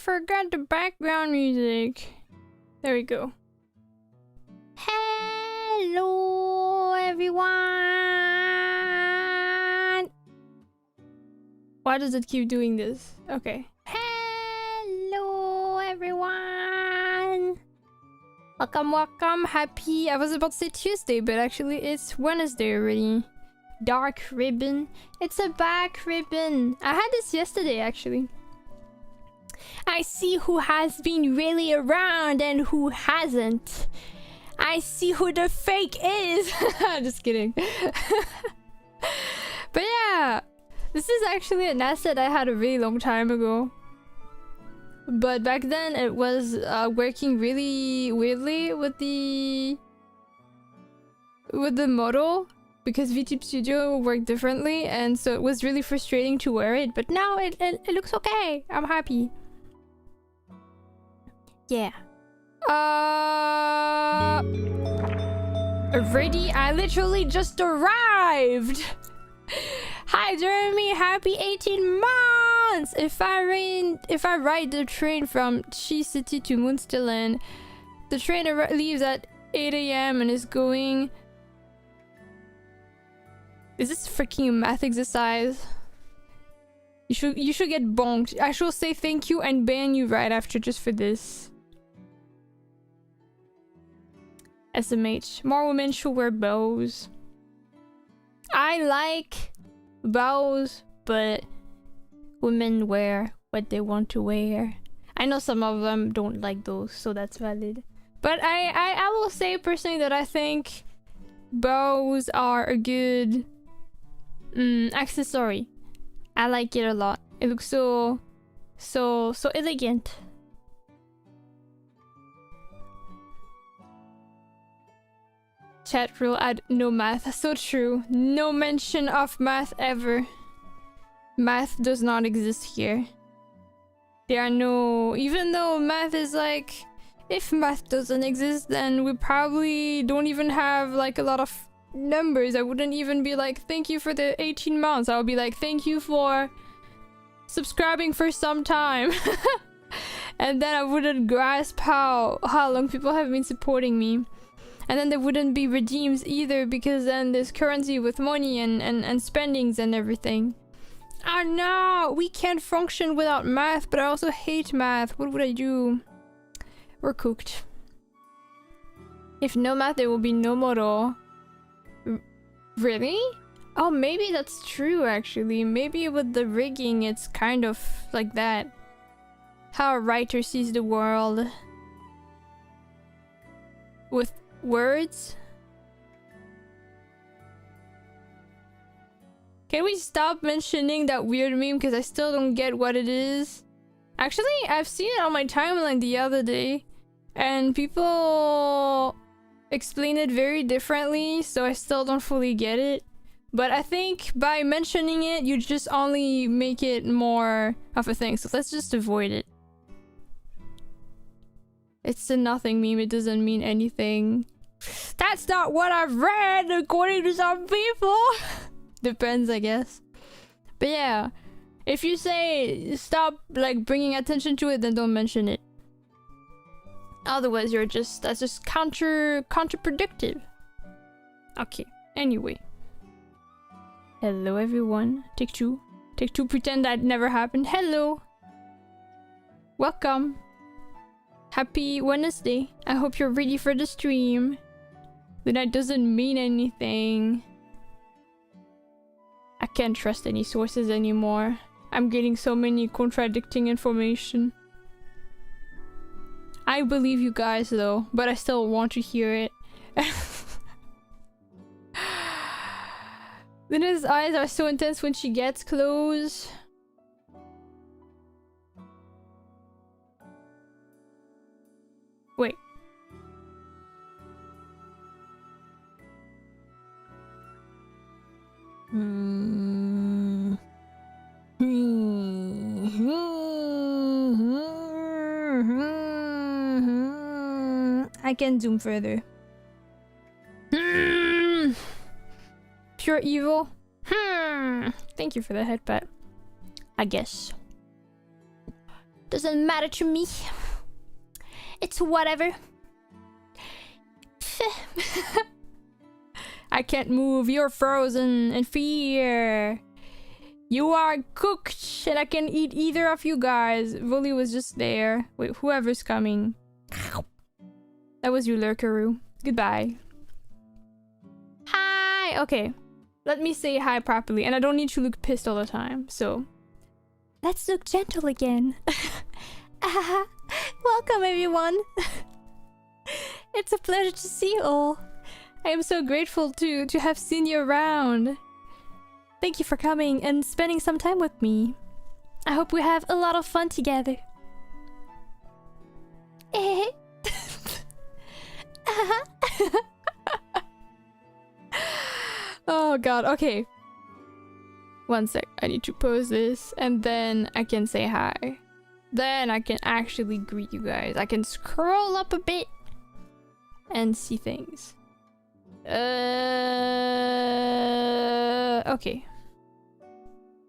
forgot the background music. There we go. Hello, everyone. Why does it keep doing this? Okay. Hello, everyone. Welcome, welcome. Happy. I was about to say Tuesday, but actually it's Wednesday already. Dark ribbon. It's a back ribbon. I had this yesterday, actually. I see who has been really around and who hasn't. I see who the fake is. Just kidding. But yeah, this is actually an asset I had a really long time ago. But back then it was working really weirdly with the model, because VTube Studio worked differently, and so it was really frustrating to wear it. But now it looks okay. I'm happy. Yeah. Already? I literally just arrived! Hi Jeremy, happy 18 months! If I ride the train from Chi City to Munsterland, the train leaves at 8 AM and is going... Is this freaking a math exercise? You should get bonked. I shall say thank you and ban you right after just for this. SMH. More women should wear bows. I like bows, but women wear what they want to wear. I know some of them don't like those, so that's valid. But I will say personally that I think bows are a good accessory. I like it a lot. It looks so elegant. Chat rule add no math. So true. No mention of math ever. Math does not exist here. There are no... Even though math is like... If math doesn't exist, then we probably don't even have like a lot of numbers. I wouldn't even be like, thank you for the 18 months. I would be like, thank you for subscribing for some time. And then I wouldn't grasp how long people have been supporting me. And then there wouldn't be redeems either, because then there's currency with money and spendings and everything. Oh no, we can't function without math, but I also hate math. What would I do? We're cooked. If no math, there will be no model. Really? Oh, maybe that's true actually. Maybe with the rigging, it's kind of like that. How a writer sees the world. With words? Can we stop mentioning that weird meme, because I still don't get what it is? Actually, I've seen it on my timeline the other day, and people explain it very differently, so I still don't fully get it. But I think by mentioning it, you just only make it more of a thing, so let's just avoid it. It's a nothing meme, it doesn't mean anything. That's not what I've read, according to some people! Depends, I guess. But yeah, if you say stop like bringing attention to it, then don't mention it. Otherwise, that's just counterproductive. Okay, anyway. Hello everyone. Take two. Pretend that never happened. Hello. Welcome. Happy Wednesday. I hope you're ready for the stream. The night doesn't mean anything. I can't trust any sources anymore. I'm getting so many contradicting information. I believe you guys though, but I still want to hear it. Luna's eyes are so intense when she gets close. Wait. I can zoom further. Pure evil. Thank you for the headbutt. I guess. Doesn't matter to me. It's whatever. I can't move. You're frozen in fear. You are cooked, and I can eat either of you guys. Wooly was just there. Wait, whoever's coming. That was you, Lurkaroo. Goodbye. Hi. Okay. Let me say hi properly, and I don't need to look pissed all the time, so... Let's look gentle again. Welcome, everyone. It's a pleasure to see you all. I am so grateful to have seen you around. Thank you for coming and spending some time with me. I hope we have a lot of fun together. Oh god, okay. One sec, I need to pause this and then I can say hi. Then I can actually greet you guys. I can scroll up a bit and see things. Okay.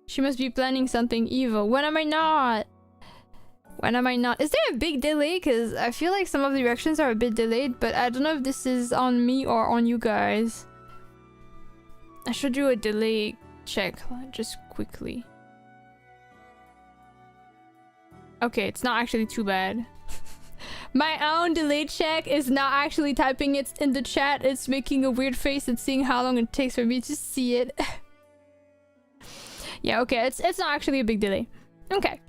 She must be planning something evil. When am I not? When am I not? Is there a big delay? Because I feel like some of the reactions are a bit delayed, but I don't know if this is on me or on you guys. I should do a delay check just quickly. Okay, it's not actually too bad. My own delay check is not actually typing it in the chat. It's making a weird face and seeing how long it takes for me to see it. Yeah, okay, it's not actually a big delay. Okay.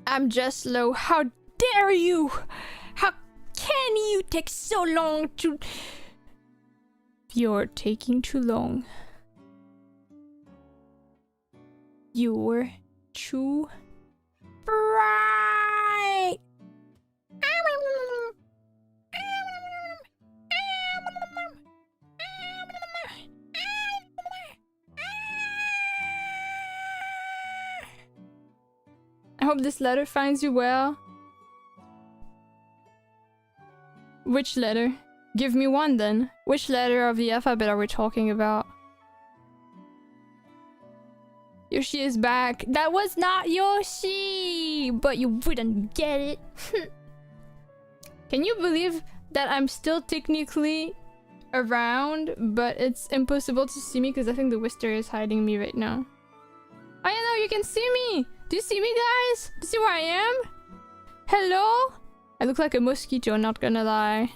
I'm just slow. How dare you? How can you take so long to... You're taking too long. You're too bright. I hope this letter finds you well. Which letter? Give me one then. Which letter of the alphabet are we talking about? Yoshi is back. That was not Yoshi! But you wouldn't get it. Can you believe that I'm still technically around, but it's impossible to see me because I think the Wister is hiding me right now. Oh yeah, no, you can see me! Do you see me, guys? Do you see where I am? Hello? I look like a mosquito, not gonna lie.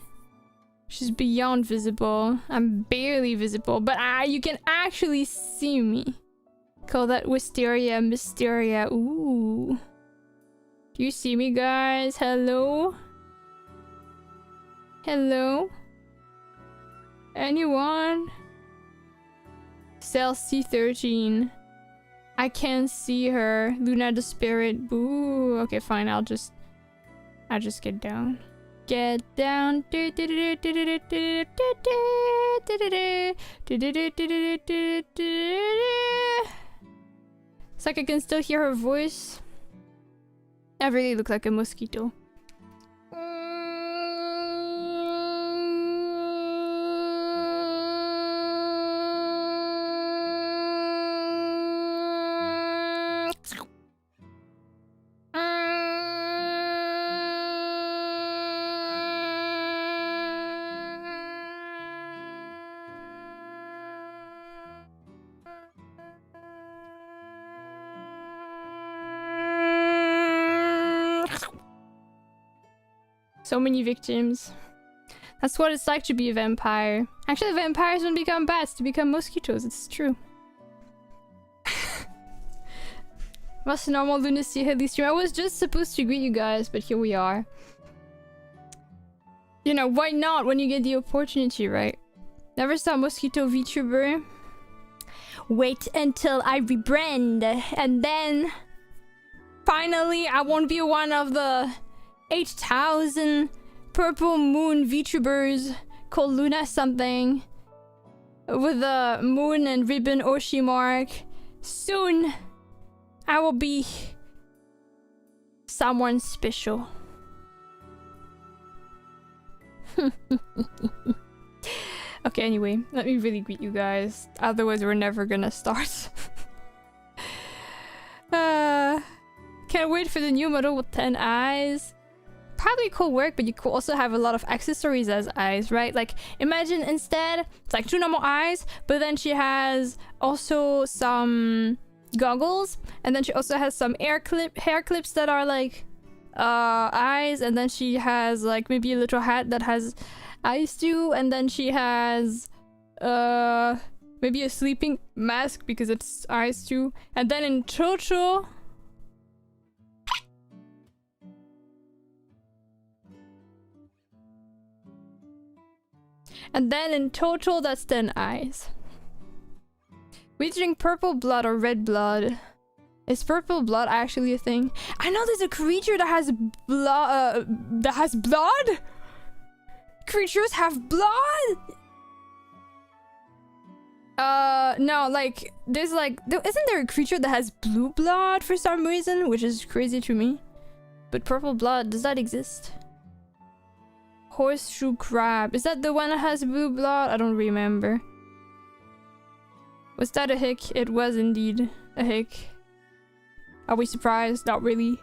She's beyond visible. I'm barely visible, but you can actually see me. Call that Wisteria Mysteria. Ooh. Do you see me, guys? Hello? Hello? Anyone? Cell C13. I can't see her. Luna the spirit. Boo. Okay, fine. I'll just get down. Get down. It's like I can still hear her voice. I really look like a mosquito. So many victims. That's what it's like to be a vampire. Actually, vampires don't become bats, to become mosquitoes. It's true. What's the normal lunacyhilly stream? I was just supposed to greet you guys, but here we are. You know, why not when you get the opportunity, right? Never saw a mosquito VTuber. Wait until I rebrand, and then finally I won't be one of the 8,000 purple moon VTubers called Luna something with a moon and ribbon Oshi mark. Soon I will be someone special. Okay, anyway, let me really greet you guys. Otherwise we're never gonna start. Can Can't wait for the new model with 10 eyes. Probably could work, but you could also have a lot of accessories as eyes, right? Like, imagine instead, it's like 2 normal eyes, but then she has also some goggles, and then she also has some hair clips that are like eyes, and then she has like maybe a little hat that has eyes too, and then she has maybe a sleeping mask because it's eyes too, and then in total that's 10 eyes. We drink purple blood or red blood. Is purple blood actually a thing? I know there's a creature that has blood. Creatures have blood. No, like there's like isn't there a creature that has blue blood for some reason, which is crazy to me. But purple blood, does that exist? Horseshoe crab, is that the one that has blue blood? I don't remember. Was that a hick? It was indeed a hick. Are we surprised? Not really.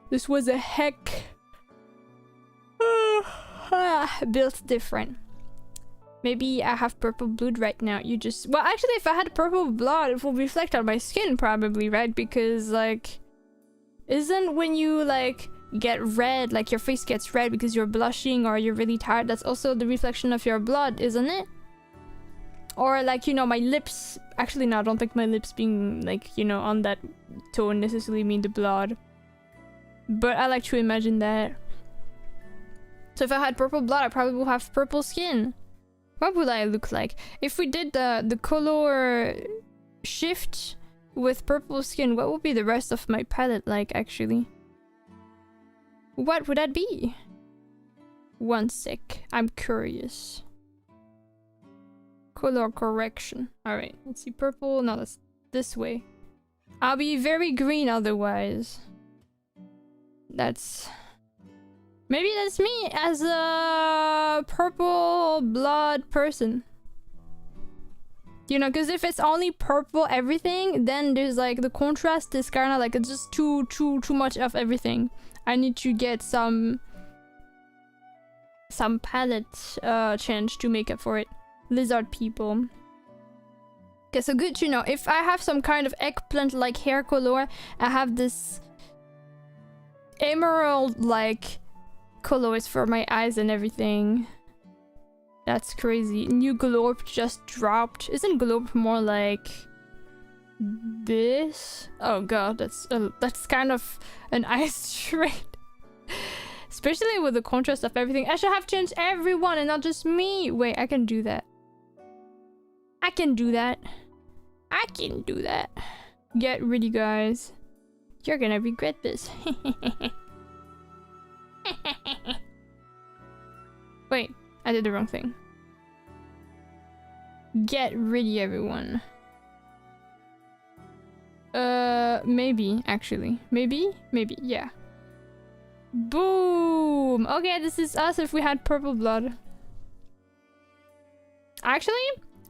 This was a heck. Built different. Maybe I have purple blood right now. You just... Well, actually, if I had purple blood, it would reflect on my skin probably, right? Because, like... Isn't when you, like, get red, like your face gets red because you're blushing or you're really tired, that's also the reflection of your blood, isn't it? Or, like, you know, my lips... Actually, no, I don't think my lips being, like, you know, on that tone necessarily mean the blood. But I like to imagine that. So if I had purple blood, I probably would have purple skin. What would I look like? If we did the color shift with purple skin, what would be the rest of my palette like, actually? What would that be? One sec. I'm curious. Color correction. Alright, let's see. Purple. No, that's this way. I'll be very green otherwise. That's... Maybe that's me as a purple blood person. You know, because if it's only purple everything, then there's like the contrast is kind of like it's just too much of everything. I need to get some palette change to make up for it. Lizard people. Okay, so good to know. If I have some kind of eggplant like hair color, I have this emerald like colors for my eyes and everything. That's crazy. New globe just dropped. Isn't globe more like this? Oh god, that's kind of an ice shade. Especially with the contrast of everything. I should have changed everyone and not just me. Wait, I can do that. I can do that. I can do that. Get ready, guys. You're gonna regret this. Wait, I did the wrong thing. Get ready, everyone. Maybe, actually. Maybe, yeah. Boom! Okay, this is us if we had purple blood. Actually,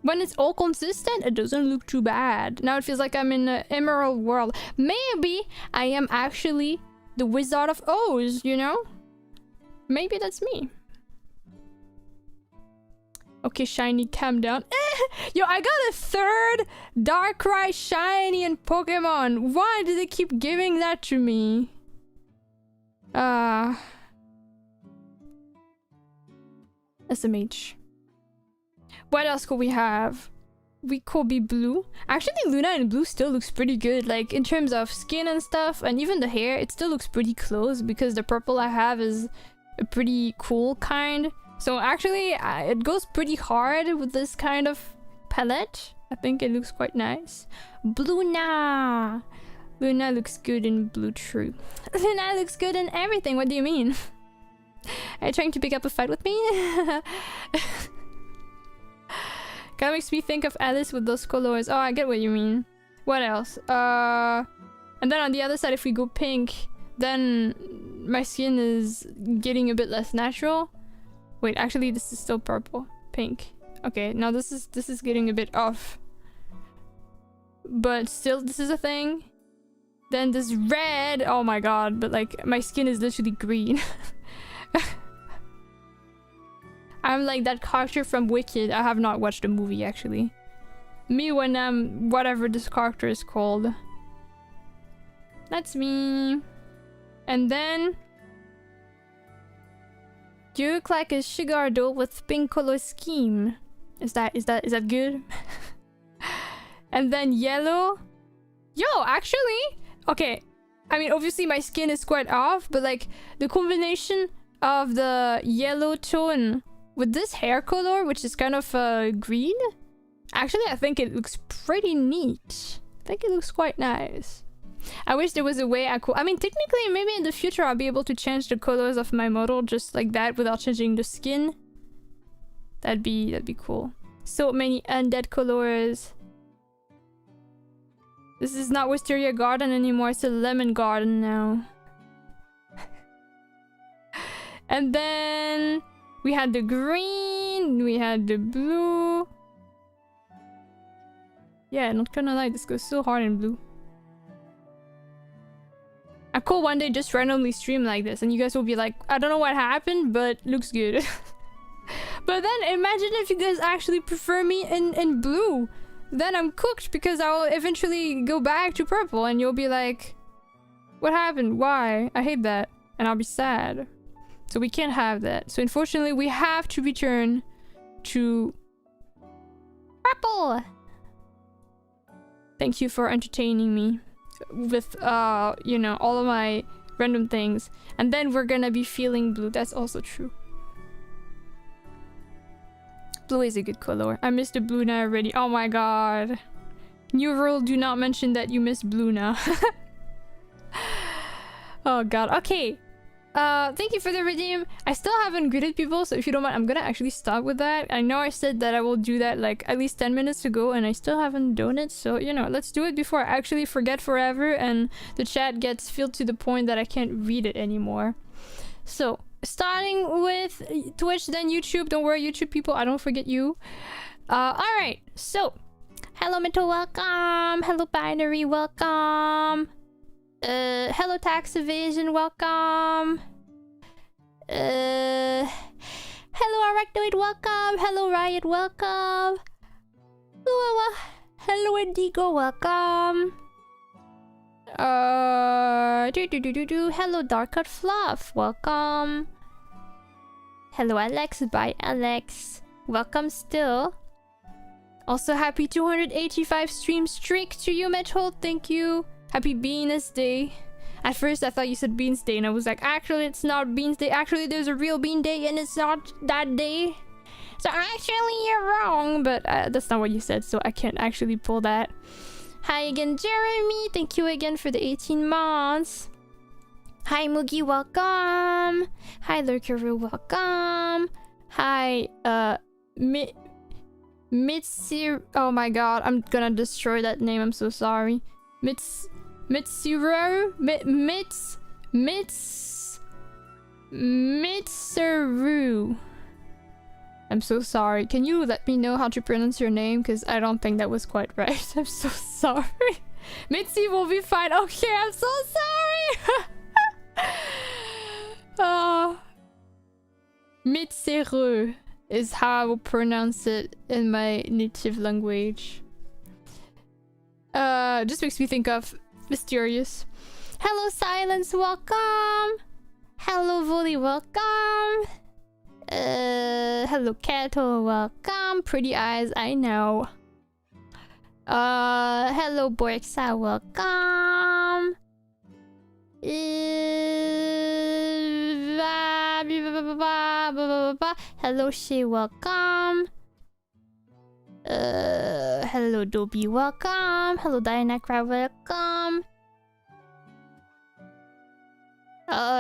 when it's all consistent, it doesn't look too bad. Now it feels like I'm in an emerald world. Maybe I am actually the Wizard of Oz, you know? Maybe that's me. Okay, shiny, calm down. Yo, I got a third Darkrai shiny in Pokemon. Why do they keep giving that to me? SMH. What else could we have? We could be blue. Actually, Luna in blue still looks pretty good. Like, in terms of skin and stuff, and even the hair, it still looks pretty close because the purple I have is a pretty cool kind. So actually, it goes pretty hard with this kind of palette. I think it looks quite nice. Luna! Luna looks good in blue, true. Luna looks good in everything, what do you mean? Are you trying to pick up a fight with me? Kinda makes me think of Alice with those colors. Oh, I get what you mean. What else? And then on the other side, if we go pink, then my skin is getting a bit less natural. Wait, actually, this is still purple. Pink. Okay, now this is getting a bit off. But still, this is a thing. Then this red. Oh my god, but like my skin is literally green. I'm like that character from Wicked. I have not watched the movie actually. Me when I'm whatever this character is called. That's me. And then you look like a sugar doll with pink color scheme. Is that good? And then yellow. Yo, actually, okay. I mean, obviously my skin is quite off, but like the combination of the yellow tone with this hair color, which is kind of green. Actually, I think it looks pretty neat. I think it looks quite nice. I wish there was a way I could... I mean, technically, maybe in the future I'll be able to change the colors of my model just like that without changing the skin. That'd be cool. So many undead colors. This is not Wisteria Garden anymore, it's a Lemon Garden now. And then we had the green, we had the blue. Yeah, not gonna lie, this goes so hard in blue. I could one day just randomly stream like this and you guys will be like, I don't know what happened, but looks good. But then imagine if you guys actually prefer me in blue. Then I'm cooked because I'll eventually go back to purple and you'll be like, what happened? Why? I hate that. And I'll be sad. So we can't have that. So unfortunately we have to return to purple. Thank you for entertaining me with, you know, all of my random things. And then we're gonna be feeling blue. That's also true. Blue is a good color. I missed the blue now already. Oh my god. New rule, do not mention that you missed blue now. Oh god. Okay. Thank you for the redeem. I still haven't greeted people, so if you don't mind, I'm gonna actually stop with that. I know I said that I will do that like at least 10 minutes ago and I still haven't done it. So, you know, let's do it before I actually forget forever and the chat gets filled to the point that I can't read it anymore. So, starting with Twitch, then YouTube. Don't worry, YouTube people, I don't forget you. Alright, so hello Mental, welcome. Hello Binary, welcome. Hello Tax Evasion, welcome. Hello Arachnoid, welcome. Hello Riot, welcome. Hello Indigo, welcome. Hello Darkcut Fluff, welcome. Hello Alex, bye Alex, welcome still. Also happy 285 stream streak to you Metal, thank you. Happy Bean's Day. At first I thought you said Bean's Day and I was like, actually it's not Bean's Day, actually there's a real Bean Day and it's not that day. So actually you're wrong, but that's not what you said, so I can't actually pull that. Hi again, Jeremy. Thank you again for the 18 months. Hi, Moogie. Welcome. Hi, Lurkeru. Welcome. Hi, Mitsir. Oh my god, I'm gonna destroy that name. I'm so sorry. Mitsuru. Mitsaru. I'm so sorry. Can you let me know how to pronounce your name? Because I don't think that was quite right. I'm so sorry. Mitzi will be fine. Okay, I'm so sorry. Mitseru is how I will pronounce it in my native language. Just makes me think of mysterious. Hello, Silence. Welcome. Hello, Volley. Welcome. Hello Cattle, welcome. Pretty eyes, I know. Hello Borxa, welcome. Hello Shay, welcome. Hello Dobby, welcome. Hello Dianacra, welcome.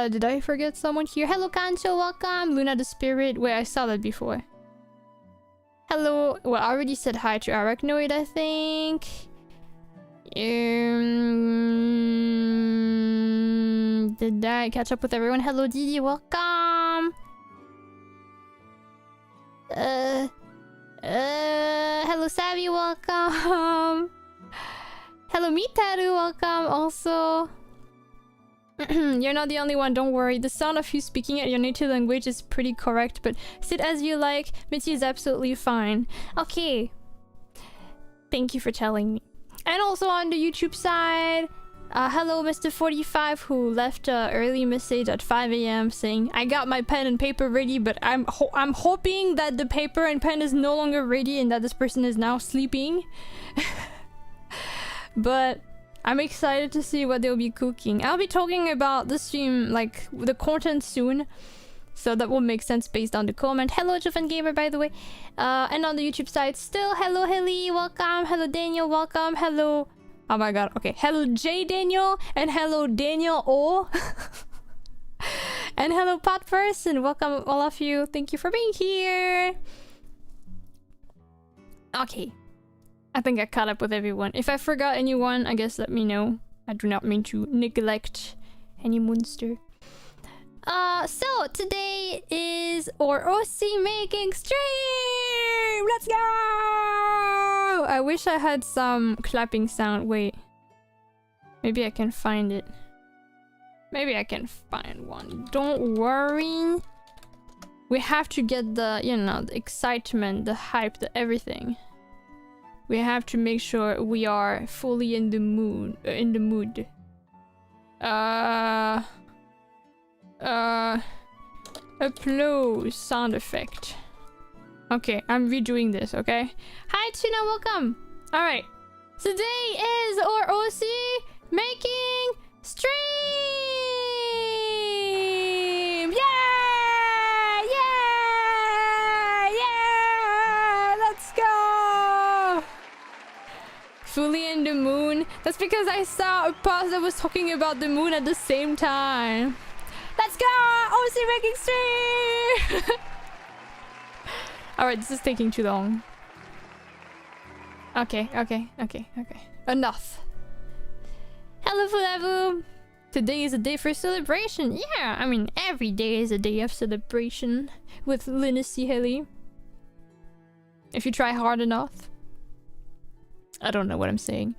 Did I forget someone here? Hello Kancho, welcome. Luna the Spirit. Wait, I saw that before. Hello. Well, I already said hi to Arachnoid, I think. Did I catch up with everyone? Hello Didi, welcome. Hello Savvy, welcome. Hello, Mitaru, welcome also. You're not the only one, don't worry. The sound of you speaking at your native language is pretty correct, but sit as you like. Mitzi is absolutely fine. Okay. Thank you for telling me. And also on the YouTube side, hello Mr. 45 who left an early message at 5 AM saying, I got my pen and paper ready, but I'm hoping that the paper and pen is no longer ready and that this person is now sleeping. But I'm excited to see what they'll be cooking. I'll be talking about the stream, like the content soon. So that will make sense based on the comment. Hello, Jovan Gamer, by the way. And on the YouTube side, still, hello, Helly, welcome. Hello, Daniel, welcome. Hello. Oh my god, okay. Hello, J Daniel. And hello, Daniel O. And hello, Pat Person. Welcome, all of you. Thank you for being here. Okay. I think I caught up with everyone. If I forgot anyone, I guess let me know. I do not mean to neglect any monster. So today is our OC making stream! Let's go! I wish I had some clapping sound. Wait. Maybe I can find it. Maybe I can find one. Don't worry. We have to get the, you know, the excitement, the hype, the everything. We have to make sure we are fully in the mood. Applause sound effect. Okay, I'm redoing this, okay? Hi Tuna, welcome! Alright. Today is our OC making stream! Yeah! Yeah! Yeah! Let's go! Fully in the moon. That's because I saw a post that was talking about the moon at the same time. Let's go! OC making stream! Alright, this is taking too long. Okay. Enough. Hello, Fulavu! Today is a day for celebration. Yeah, I mean, every day is a day of celebration with lunacyhilly. If you try hard enough. I don't know what I'm saying.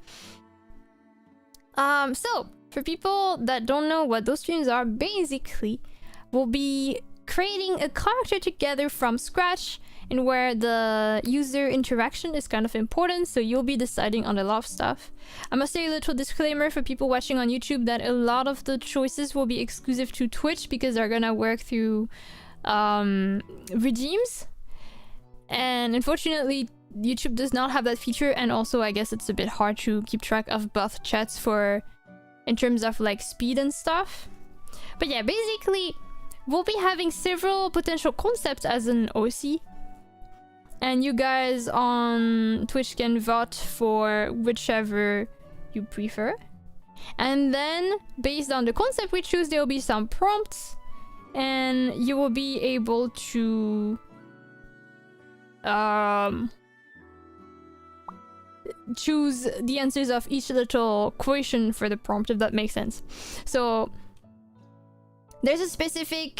So, for people that don't know what those streams are, basically, we'll be creating a character together from scratch, and where the user interaction is kind of important, so you'll be deciding on a lot of stuff. I must say a little disclaimer for people watching on YouTube that a lot of the choices will be exclusive to Twitch because they're gonna work through redeems. And unfortunately, YouTube does not have that feature, and also I guess it's a bit hard to keep track of both chats for in terms of like speed and stuff. But yeah, basically we'll be having several potential concepts as an OC, and you guys on Twitch can vote for whichever you prefer. And then based on the concept we choose, there will be some prompts, and you will be able to choose the answers of each little question for the prompt, if that makes sense. So there's a specific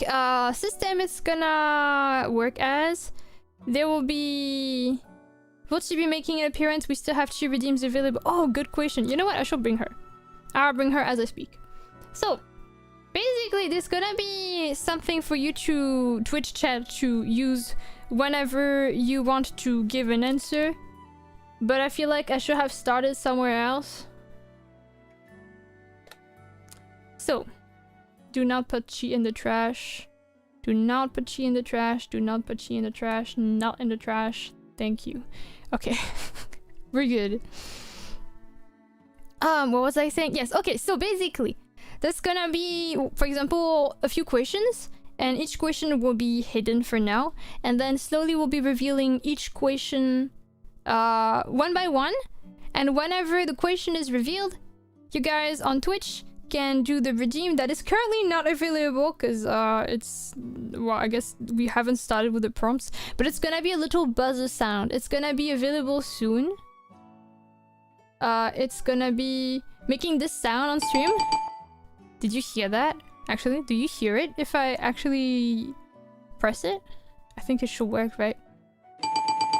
system it's gonna work as. There will be... Will she be making an appearance? We still have 2 redeems available. Oh, good question. You know what? I shall bring her. I'll bring her as I speak. So basically there's gonna be something for you to Twitch chat to use whenever you want to give an answer. But I feel like I should have started somewhere else. So, do not put chi in the trash. Do not put chi in the trash. Do not put chi in the trash. Not in the trash. Thank you. Okay. We're good. What was I saying? Yes, okay, so basically, there's gonna be, for example, a few questions, and each question will be hidden for now, and then slowly we'll be revealing each question one by one, and whenever the question is revealed, you guys on Twitch can do the redeem that is currently not available because it's, well, I guess we haven't started with the prompts, but it's gonna be a little buzzer sound. It's gonna be available soon. It's gonna be making this sound on stream. Did you hear that? Actually, do you hear it if I actually press it? I think it should work, right?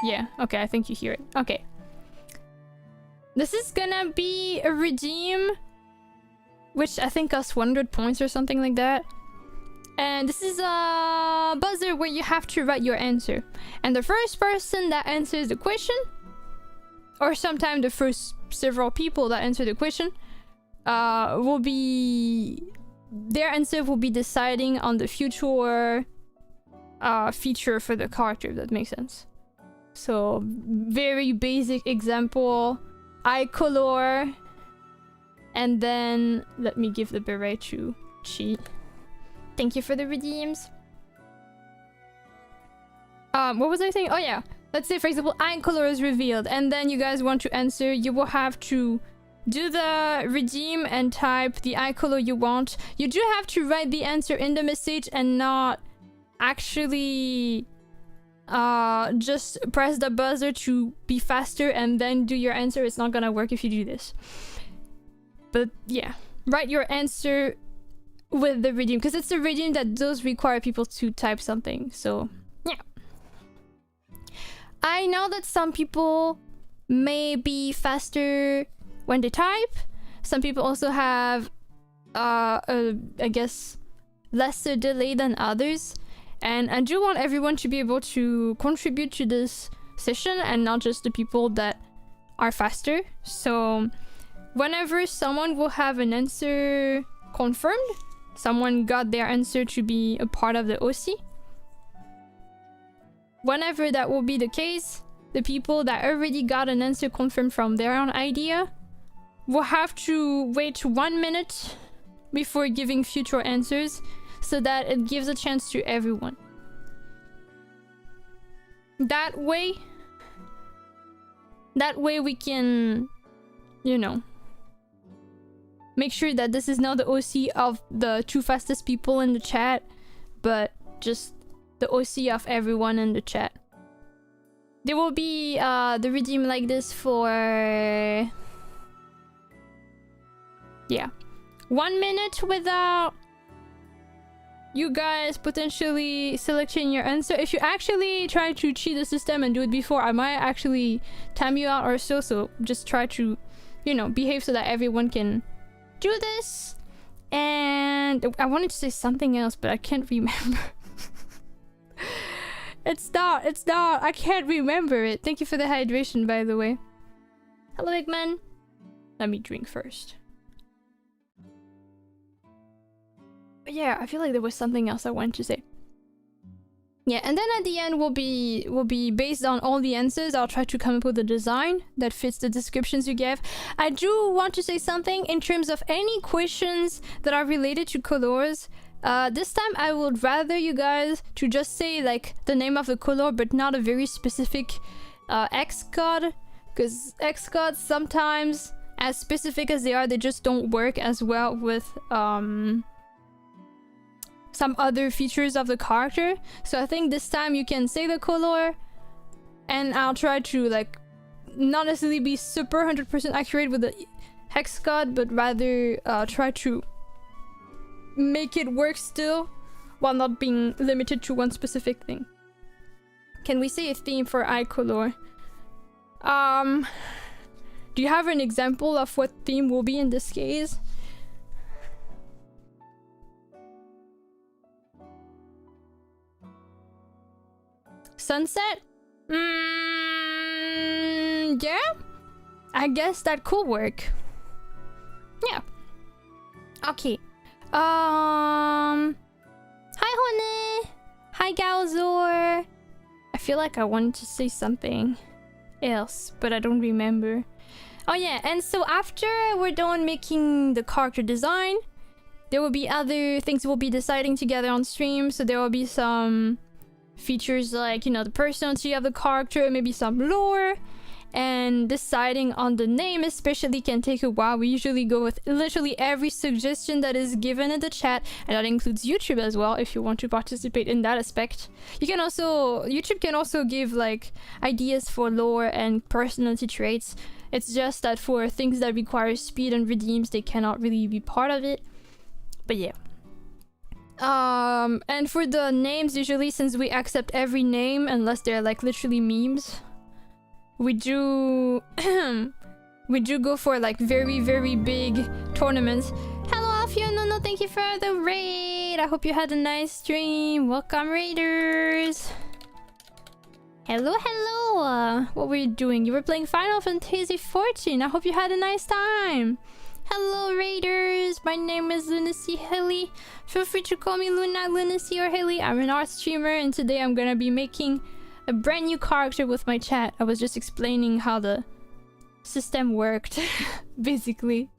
Yeah, okay, I think you hear it. Okay. This is gonna be a redeem, which I think costs 100 points or something like that. And this is a buzzer where you have to write your answer. And the first person that answers the question, or sometimes the first several people that answer the question, will be... their answer will be deciding on the future feature for the character, if that makes sense. So, very basic example. Eye color. And then, let me give the beret to Chi. Thank you for the redeems. What was I saying? Oh yeah. Let's say, for example, eye color is revealed. And then you guys want to answer. You will have to do the redeem and type the eye color you want. You do have to write the answer in the message and not actually just press the buzzer to be faster and then do your answer. It's not gonna work if you do this. But yeah, write your answer with the redeem, because it's a redeem that does require people to type something. So yeah, I know that some people may be faster when they type. Some people also have I guess lesser delay than others, and I do want everyone to be able to contribute to this session and not just the people that are faster. So whenever someone will have an answer confirmed, someone got their answer to be a part of the OC, whenever that will be the case, the people that already got an answer confirmed from their own idea will have to wait 1 minute before giving future answers, so that it gives a chance to everyone. That way we can, you know, make sure that this is not the OC of the 2 fastest people in the chat, but just the OC of everyone in the chat. There will be the redeem like this for... yeah. 1 minute without you guys potentially selecting your answer. If you actually try to cheat the system and do it before, I might actually time you out or so. So just try to, you know, behave so that everyone can do this. And I wanted to say something else, but I can't remember. It's not, I can't remember it. Thank you for the hydration, by the way. Hello, Eggman. Let me drink first. But yeah, I feel like there was something else I wanted to say. Yeah, and then at the end will be based on all the answers. I'll try to come up with a design that fits the descriptions you gave. I do want to say something in terms of any questions that are related to colors. This time I would rather you guys to just say like the name of the color, but not a very specific X code, because X codes sometimes, as specific as they are, they just don't work as well with some other features of the character. So I think this time you can say the color, and I'll try to like not necessarily be super 100% accurate with the hex code, but rather try to make it work still while not being limited to one specific thing. Can we say a theme for eye color? Do you have an example of what theme will be in this case? Sunset? Yeah? I guess that could work. Yeah. Okay. Hi, Hone! Hi, Galzor! I feel like I wanted to say something else, but I don't remember. Oh yeah, and so after we're done making the character design, there will be other things we'll be deciding together on stream. So there will be some features like, you know, the personality of the character, maybe some lore, and deciding on the name especially can take a while. We usually go with literally every suggestion that is given in the chat, and that includes YouTube as well if you want to participate in that aspect. You can also, YouTube can also give like ideas for lore and personality traits. It's just that for things that require speed and redeems, they cannot really be part of it. But yeah. And for the names, usually since we accept every name unless they're like literally memes, we do we do go for like very, very big tournaments. Hello, Alfio. No, thank you for the raid. I hope you had a nice stream. Welcome, raiders. Hello, hello. What were you doing? You were playing Final Fantasy XIV. I hope you had a nice time. Hello, raiders. My name is lunacyhilly. Feel free to call me Luna, Lunacy, or Hilly. I'm an art streamer, and today I'm gonna be making a brand new character with my chat. I was just explaining how the system worked, basically.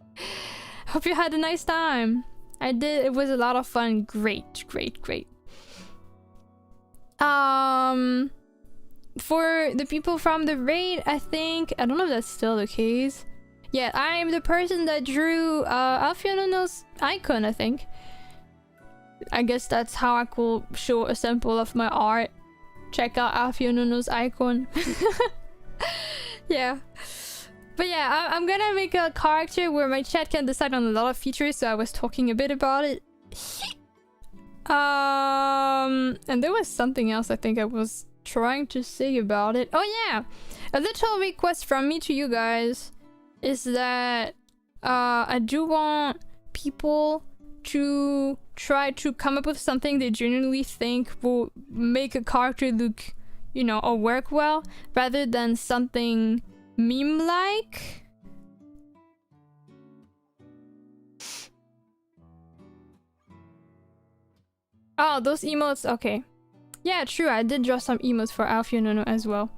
Hope you had a nice time. I did. It was a lot of fun. Great. For the people from the raid, I don't know if that's still the case. Yeah, I'm the person that drew Alfiono's icon, I think. I guess that's how I could show a sample of my art. Check out Alfiono's icon. Yeah. But yeah, I'm gonna make a character where my chat can decide on a lot of features, so I was talking a bit about it. And there was something else I think I was trying to say about it. Oh yeah! A little request from me to you guys is that I do want people to try to come up with something they genuinely think will make a character look, you know, or work well, rather than something meme-like. Oh, those emotes, okay. Yeah, true, I did draw some emotes for Alfio as well.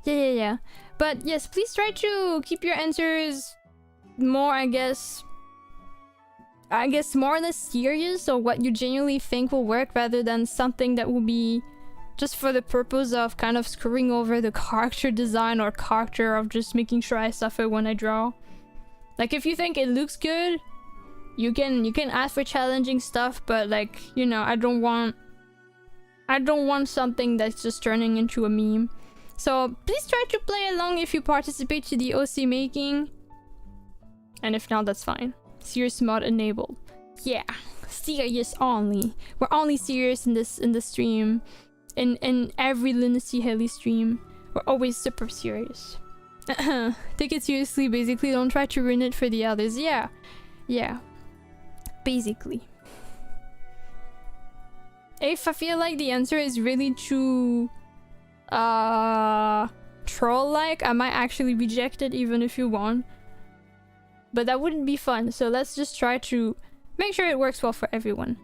Yeah. But yes, please try to keep your answers more, I guess more or less serious, or what you genuinely think will work, rather than something that will be just for the purpose of kind of screwing over the character design or character, of just making sure I suffer when I draw. Like, if you think it looks good, you can ask for challenging stuff, but like, you know, I don't want something that's just turning into a meme. So please try to play along if you participate to the OC making. And if not, that's fine. Serious mod enabled. Yeah, serious only. We're only serious in this stream. In every lunacyhilly stream, we're always super serious. Take it seriously, basically. Don't try to ruin it for the others. Yeah. Basically. If I feel like the answer is really too troll-like, I might actually reject it even if you want. But that wouldn't be fun, so let's just try to make sure it works well for everyone.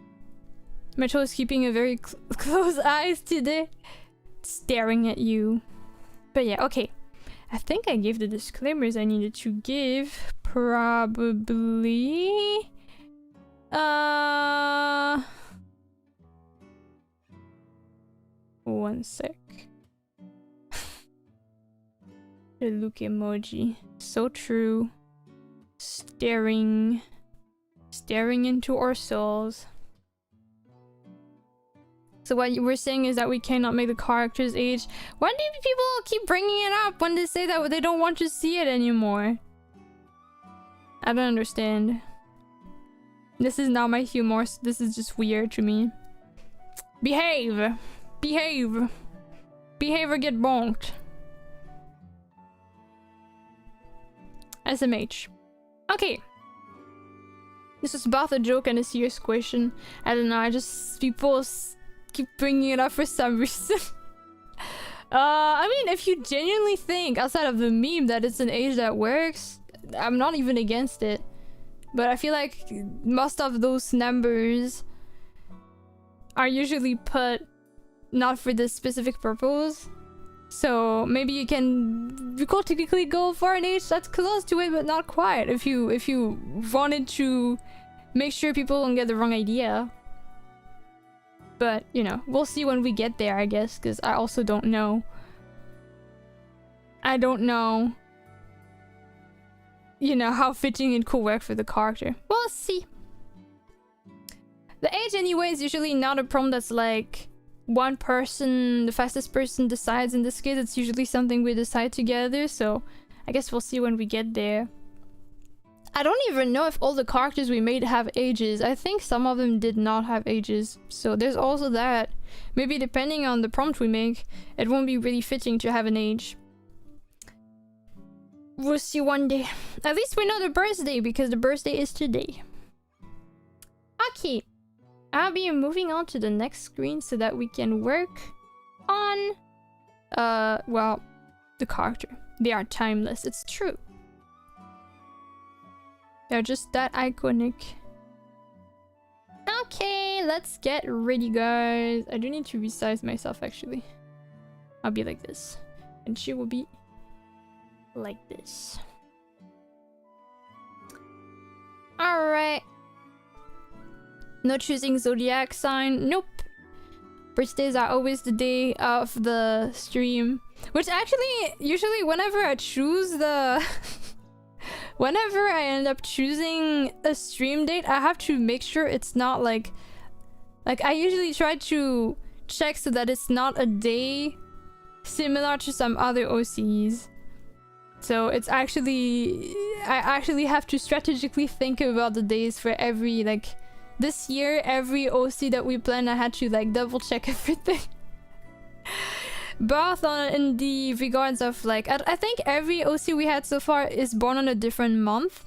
Metro is keeping a very close eyes today, staring at you. But yeah, okay. I think I gave the disclaimers I needed to give. Probably. One sec. The look emoji. So true. Staring into our souls. So what you were saying is that we cannot make the characters age. Why do people keep bringing it up when they say that they don't want to see it anymore? I don't understand. This is not my humor, so this is just weird to me. Behave or get bonked. SMH. Okay. This was both a joke and a serious question. I don't know, people keep bringing it up for some reason. I mean, if you genuinely think, outside of the meme, that it's an age that works, I'm not even against it. But I feel like most of those numbers are usually put not for this specific purpose. So maybe you could technically go for an age that's close to it, but not quite. If you wanted to make sure people don't get the wrong idea. But, you know, we'll see when we get there, I guess, because I also don't know. I don't know, you know, how fitting it could work for the character. We'll see. The age anyway is usually not a problem that's like one person, the fastest person decides. In this case, it's usually something we decide together, so I guess we'll see when we get there. I don't even know if all the characters we made have ages. I think some of them did not have ages, so there's also that. Maybe depending on the prompt we make, it won't be really fitting to have an age. We'll see one day. At least we know the birthday because the birthday is today. Okay. I'll be moving on to the next screen so that we can work on well, the character. They are timeless, it's true. They're just that iconic. Okay, let's get ready, guys. I do need to resize myself, actually. I'll be like this. And she will be like this. Alright. Not choosing zodiac sign. Nope. Birthdays are always the day of the stream. Which actually, usually whenever I choose the... whenever I end up choosing a stream date, I have to make sure it's not like I usually try to check so that it's not a day similar to some other OCs. So it's actually, I actually have to strategically think about the days for every, like, this year, every OC that we plan, I had to like double check everything. Both in the regards of like, I think every OC we had so far is born on a different month.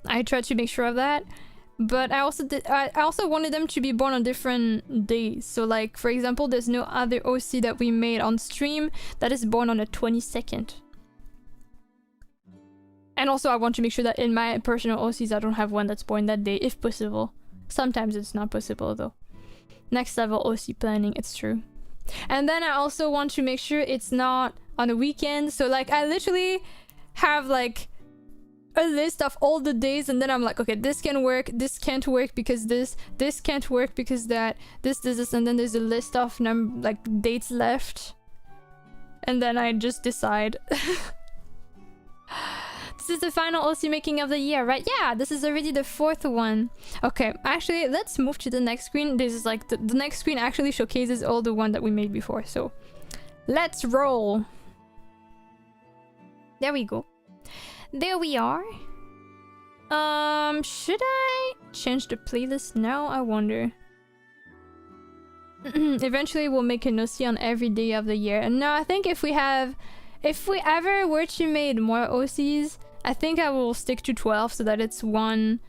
I tried to make sure of that. But I also wanted them to be born on different days. So like, for example, there's no other OC that we made on stream that is born on the 22nd. And also I want to make sure that in my personal OCs I don't have one that's born that day, if possible. Sometimes it's not possible though. Next level OC planning, it's true. And then I also want to make sure it's not on a weekend. So like I literally have like a list of all the days and then I'm like, okay, this can work, this can't work because this can't work because that, this, and then there's a list of like dates left. And then I just decide. This is the final OC making of the year, right? Yeah, this is already the 4th one. Okay, actually, let's move to the next screen. This is like, the next screen actually showcases all the one that we made before. So, let's roll. There we go. There we are. Should I change the playlist now? I wonder. Eventually, we'll make an OC on every day of the year. And no, I think if we ever were to make more OCs, I think I will stick to 12 so that it's one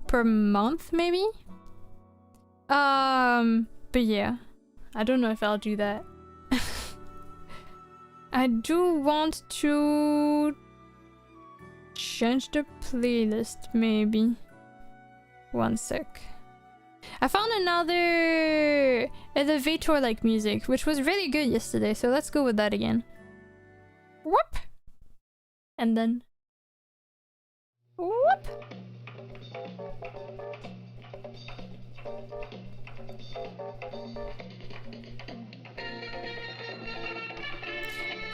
per month, maybe? But yeah. I don't know if I'll do that. I do want to change the playlist, maybe. One sec. I found another elevator-like music, which was really good yesterday, so let's go with that again. Whoop! And then... whoop!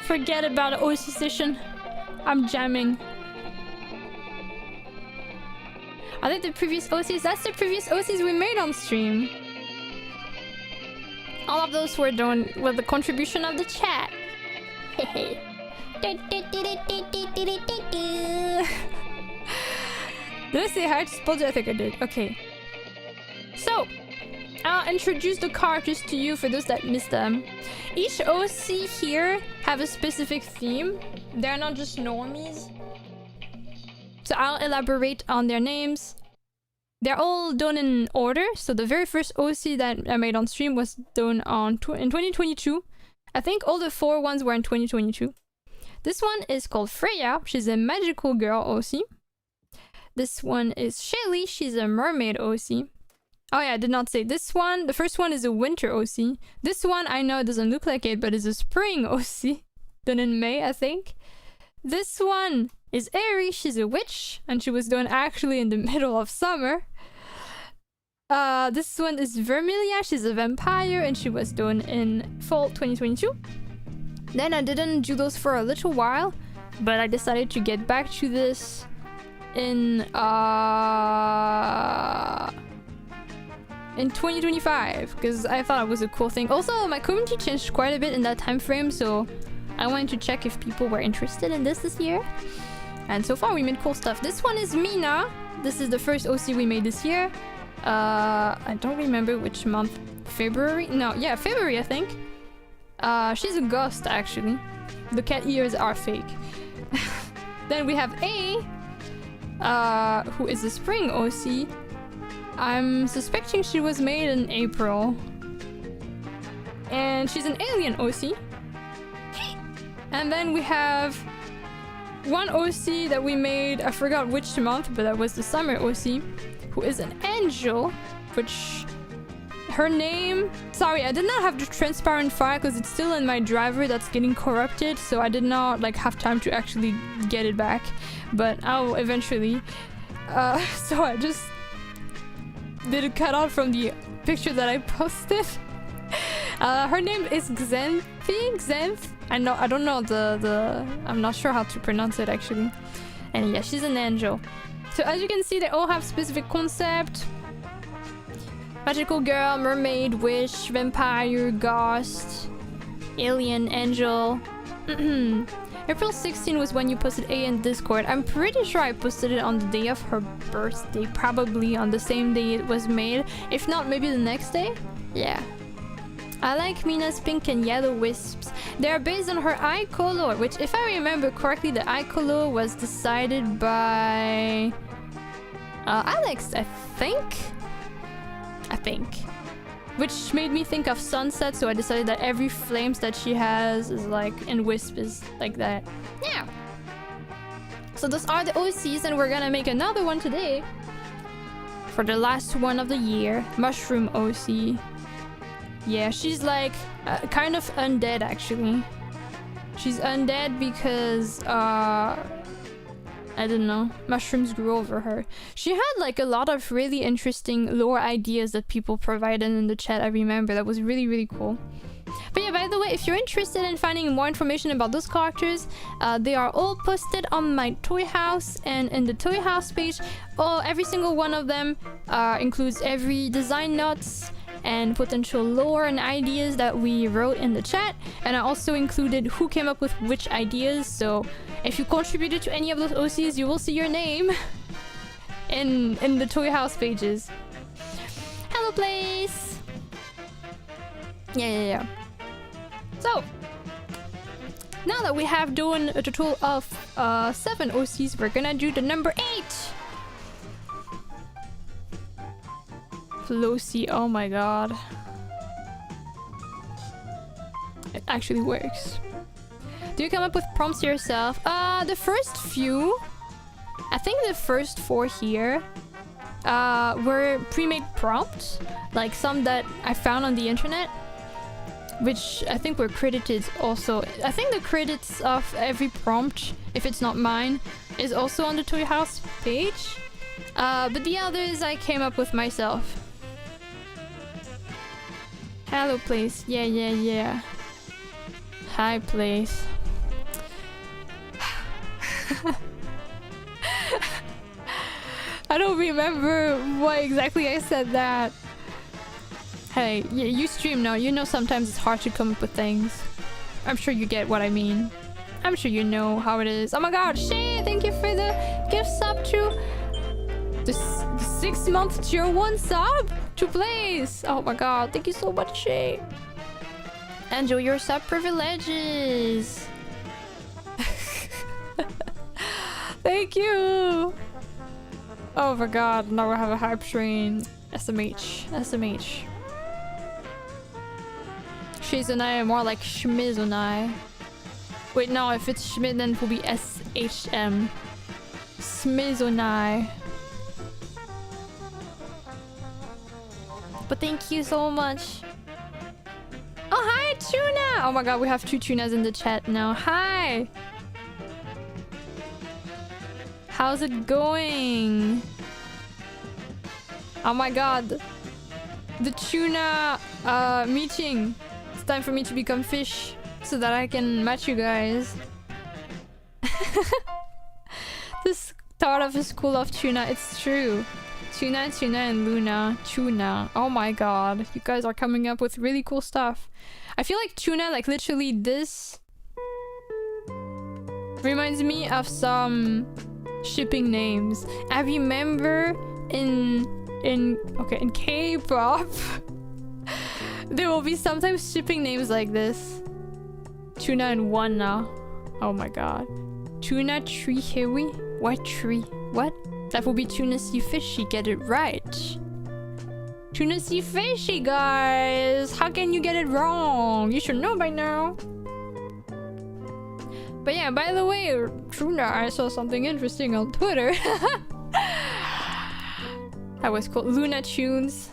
Forget about the OC session. I'm jamming. Are they the previous OCs? That's the previous OCs we made on stream. All of those were done with the contribution of the chat. Hehe. Did I say hi to Spolder? I think I did. Okay. So, I'll introduce the characters to you for those that missed them. Each OC here have a specific theme. They're not just normies. So I'll elaborate on their names. They're all done in order. So the very first OC that I made on stream was done in 2022. I think all the 4 ones were in 2022. This one is called Freya. She's a magical girl OC. This one is Shelly. She's a mermaid OC. Oh yeah, I did not say this one. The first one is a winter OC. This one, I know it doesn't look like it, but is a spring OC. Done in May, I think. This one is Aerie. She's a witch. And she was done actually in the middle of summer. This one is Vermilia. She's a vampire. And she was done in fall 2022. Then I didn't do those for a little while. But I decided to get back to this in 2025 because I thought it was a cool thing. Also, my community changed quite a bit in that time frame, so I wanted to check if people were interested in this year. And so far we made cool stuff. This one is Mina. This is the first OC we made this year. I don't remember which month. February? No, yeah, February I think. She's a ghost actually. The cat ears are fake. Then we have A, who is a spring OC. I'm suspecting she was made in April. And she's an alien OC. And then we have one OC that we made, I forgot which month, but that was the summer OC, who is an angel, which her name, sorry, I did not have the transparent file because it's still in my driver that's getting corrupted, so I did not like have time to actually get it back, but I'll eventually. So I just did a cutout from the picture that I posted. Her name is Xenth. I don't know I'm not sure how to pronounce it actually. And yeah, she's an angel. So as you can see, they all have specific concept. Magical girl, mermaid, witch, vampire, ghost, alien, angel. April 16 was when you posted A in Discord. I'm pretty sure I posted it on the day of her birthday. Probably on the same day it was made. If not, maybe the next day? Yeah. I like Mina's pink and yellow wisps. They are based on her eye color, which if I remember correctly, the eye color was decided by Alex, I think. Which made me think of sunset, so I decided that every flames that she has is like, and wisp is like that. Yeah. So those are the OCs, and we're gonna make another one today. For the last one of the year. Mushroom OC. Yeah, she's like kind of undead actually. She's undead because I don't know, mushrooms grew over her. She had like a lot of really interesting lore ideas that people provided in the chat. I remember that was really, really cool. But yeah, by the way, if you're interested in finding more information about those characters, they are all posted on my Toy House, and in the Toy House page, every single one of them includes every design notes and potential lore and ideas that we wrote in the chat. And I also included who came up with which ideas, so if you contributed to any of those OCs, you will see your name in the Toy House pages. Hello, place! Yeah. So, now that we have done a total of 7 OCs, we're gonna do the number 8! Flossy, oh my god. It actually works. Do you come up with prompts yourself? The first few, I think the first 4 here were pre-made prompts, like some that I found on the internet, which I think were credited also. I think the credits of every prompt, if it's not mine, is also on the Toy House page. But the others I came up with myself. Hello, place. Yeah. Hi, place. I don't remember why exactly I said that. Hey, you stream now. You know sometimes it's hard to come up with things. I'm sure you get what I mean. I'm sure you know how it is. Oh my god, Shay, thank you for the gift sub to the 6-month tier 1 sub to Blaze. Oh my god, thank you so much, Shay. Enjoy your sub privileges. Thank you. Oh my god, now we have a hype train. SMH. Shizunai, more like Shmizunai. Wait, no, if it's Schmid, then it will be SHM. Smizunai. But thank you so much. Oh, hi, Tuna! Oh my god, we have 2 Tunas in the chat now. Hi! How's it going? Oh my god. The Tuna meeting. It's time for me to become fish so that I can match you guys. The start of a school of Tuna, it's true. Tuna, and Luna. Tuna. Oh my god. You guys are coming up with really cool stuff. I feel like Tuna, like literally this reminds me of some shipping names. I remember in K-pop there will be sometimes shipping names like this. Tuna and Wanna. Oh my god. Lunacyhilly? What tree? What? That will be lunacyhilly, get it right. Lunacyhilly, guys! How can you get it wrong? You should know by now. But yeah, by the way, Truna, I saw something interesting on Twitter. That was called Luna Tunes.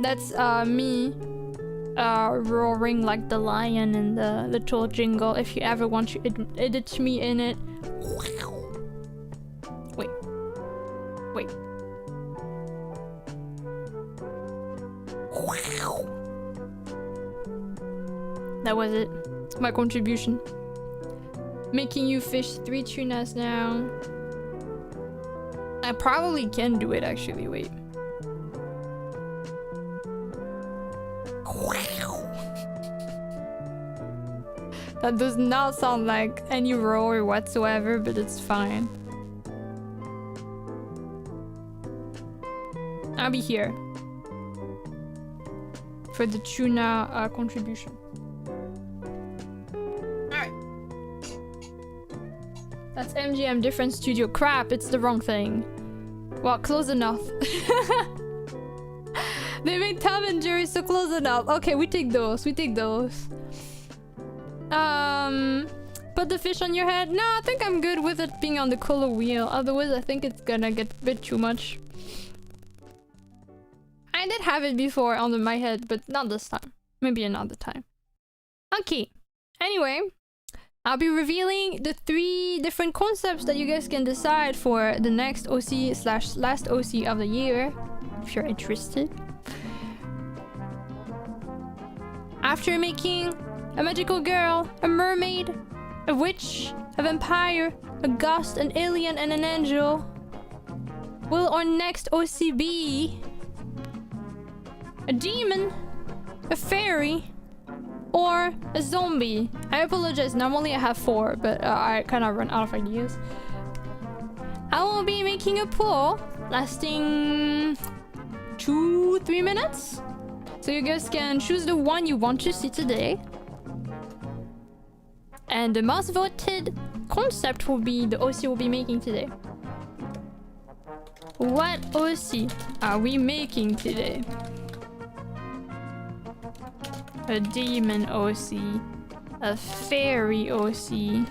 That's me roaring like the lion in the little jingle. If you ever want to edit me in it. Wait. Wait. That was it. My contribution. Making you fish 3 tunas now. I probably can do it actually, wait. That does not sound like any roar whatsoever, but it's fine. I'll be here for the tuna contribution. Alright. That's MGM different studio. Crap, it's the wrong thing. Well, close enough. They made Tom and Jerry, so close enough. Okay, we take those. We take those. Put the fish on your head. No, I think I'm good with it being on the color wheel. Otherwise, I think it's gonna get a bit too much. I did have it before on my head, but not this time. Maybe another time. Okay. Anyway, I'll be revealing the 3 different concepts that you guys can decide for the next OC/last OC of the year, if you're interested. After making a magical girl, a mermaid, a witch, a vampire, a ghost, an alien, and an angel, will our next OC be a demon, a fairy, or a zombie? I apologize, normally I have 4, but I kind of run out of ideas. I will be making a poll lasting 2-3 minutes. So you guys can choose the one you want to see today. And the most voted concept will be the OC we'll be making today. What OC are we making today? A demon OC, a fairy OC,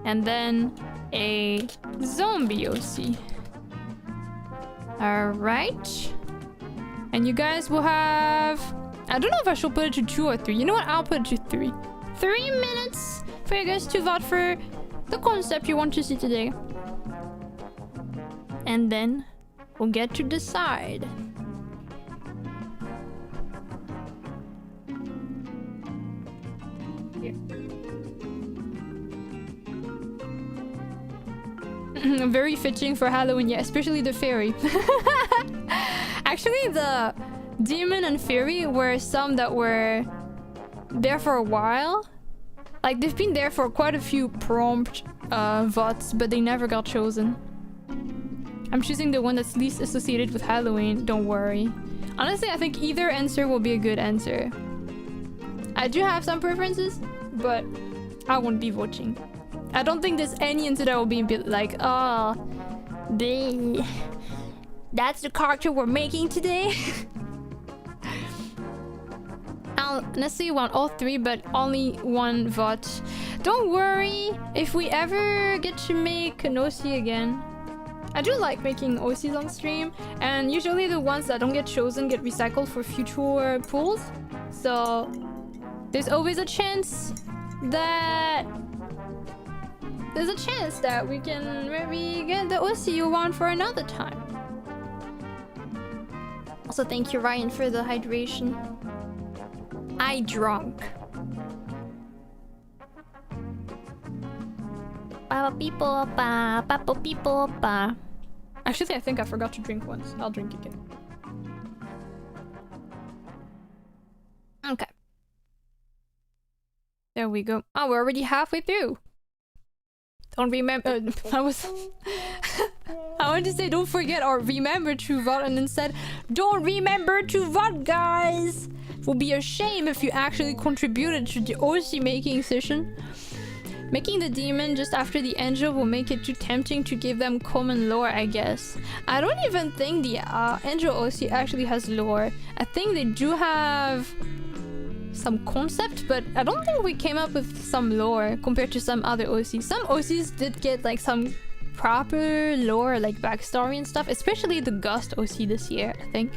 and then a zombie OC. Alright. And you guys will have... I don't know if I should put it to 2 or 3. You know what? I'll put it to 3. 3 minutes for you guys to vote for the concept you want to see today. And then we'll get to decide. Very fitting for Halloween, yeah, especially the fairy. Actually, the demon and fairy were some that were there for a while. Like, they've been there for quite a few prompt votes, but they never got chosen. I'm choosing the one that's least associated with Halloween, don't worry. Honestly, I think either answer will be a good answer. I do have some preferences, but I won't be voting. I don't think there's any answer that will be a bit like, oh, that's the character we're making today. I'll honestly want all 3, but only 1 vote. Don't worry if we ever get to make an OC again. I do like making OCs on stream, and usually the ones that don't get chosen get recycled for future pools. So there's always a chance that we can maybe get the OC you want for another time. Also, thank you, Ryan, for the hydration. I drunk. Actually, I think I forgot to drink once. I'll drink again. Okay. There we go. Oh, we're already halfway through. Don't remember. I was I want to say don't forget or remember to vote, and instead don't remember to vote, guys. It would be a shame if you actually contributed to the OC making session. Making the demon just after the angel will make it too tempting to give them common lore, I guess. I don't even think the angel OC actually has lore. I think they do have some concept, but I don't think we came up with some lore compared to some other OCs. Some OCs did get like some proper lore, like backstory and stuff, especially the Ghost OC this year, I think.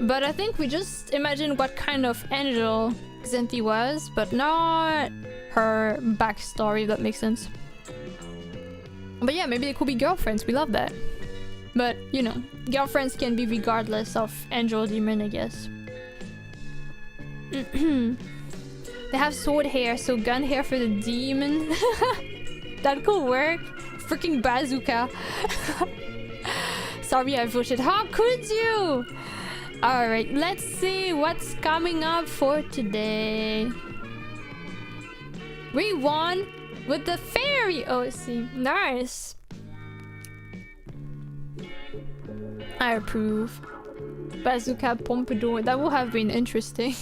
But I think we just imagined what kind of angel Xanthi was, but not her backstory, if that makes sense. But yeah, maybe they could be girlfriends. We love that. But, you know, girlfriends can be regardless of angel or demon, I guess. They have sword hair, so gun hair for the demon. That could work. Freaking bazooka. Sorry, I voted. How could you? Alright, let's see what's coming up for today. We won with the fairy OC. Nice. I approve. Bazooka Pompadour. That would have been interesting.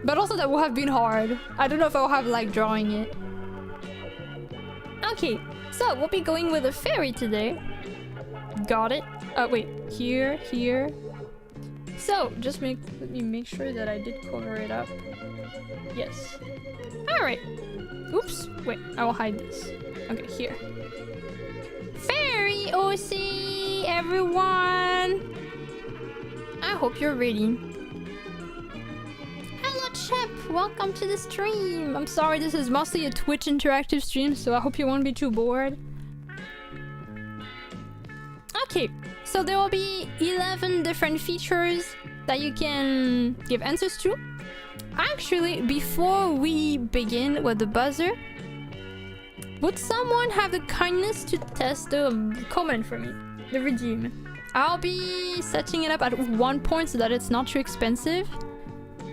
But also that would have been hard. I don't know if I'll have like drawing it. Okay, so we'll be going with a fairy today. Got it. Wait, here. So, just let me make sure that I did cover it up. Yes. Alright. Oops. Wait, I will hide this. Okay, here. Fairy OC, everyone! I hope you're ready. Hello, Chip! Welcome to the stream! I'm sorry, this is mostly a Twitch interactive stream, so I hope you won't be too bored. Okay, so there will be 11 different features that you can give answers to. Actually, before we begin with the buzzer, would someone have the kindness to test the comment for me? The regime. I'll be setting it up at 1 point so that it's not too expensive.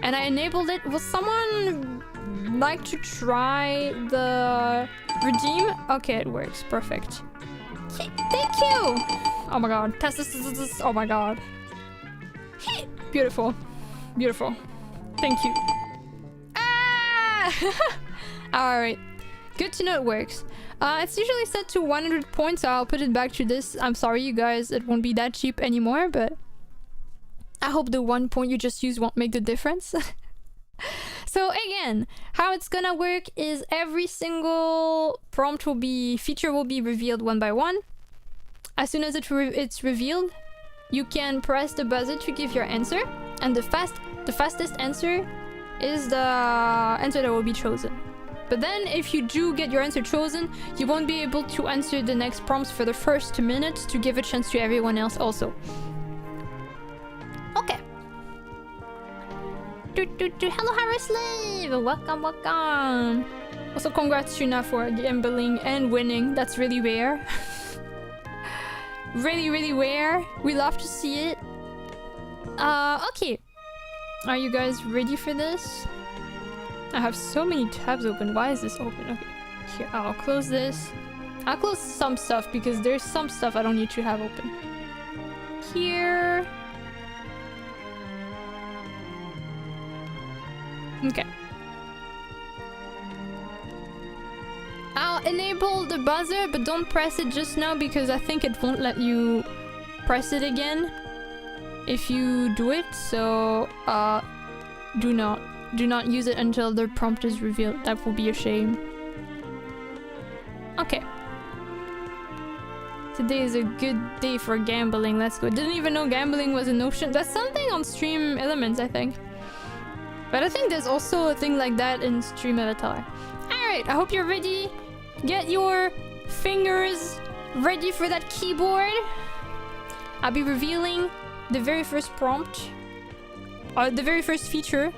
And I enabled it. Will someone like to try the regime? Okay, it works. Perfect. Okay, thank you! Oh my god. Test this. Oh my god. Beautiful. Beautiful. Thank you. Ah! Alright. Good to know it works. It's usually set to 100 points, so I'll put it back to this. I'm sorry, you guys. It won't be that cheap anymore, but I hope the 1 point you just used won't make the difference. So again, how it's gonna work is every single feature will be revealed one by one. As soon as it's revealed, you can press the buzzer to give your answer, and the fastest answer is the answer that will be chosen. But then if you do get your answer chosen, you won't be able to answer the next prompts for the first 2 minutes to give a chance to everyone else also. Okay. Hello, Harrislave! Welcome. Also, congrats, Tuna, for gambling and winning. That's really rare. Really rare. We love to see it. Okay. Are you guys ready for this? I have so many tabs open. Why is this open? Okay. Here, I'll close this. I'll close some stuff because there's some stuff I don't need to have open. Here. Okay. I'll enable the buzzer, but don't press it just now because I think it won't let you press it again if you do it. So, do not use it until the prompt is revealed. That will be a shame. Okay. Today is a good day for gambling. Let's go. Didn't even know gambling was an option. That's something on Stream Elements, I think. But I think there's also a thing like that in Stream Avatar. Alright, I hope you're ready. Get your fingers ready for that keyboard. I'll be revealing the very first prompt. Or the very first feature.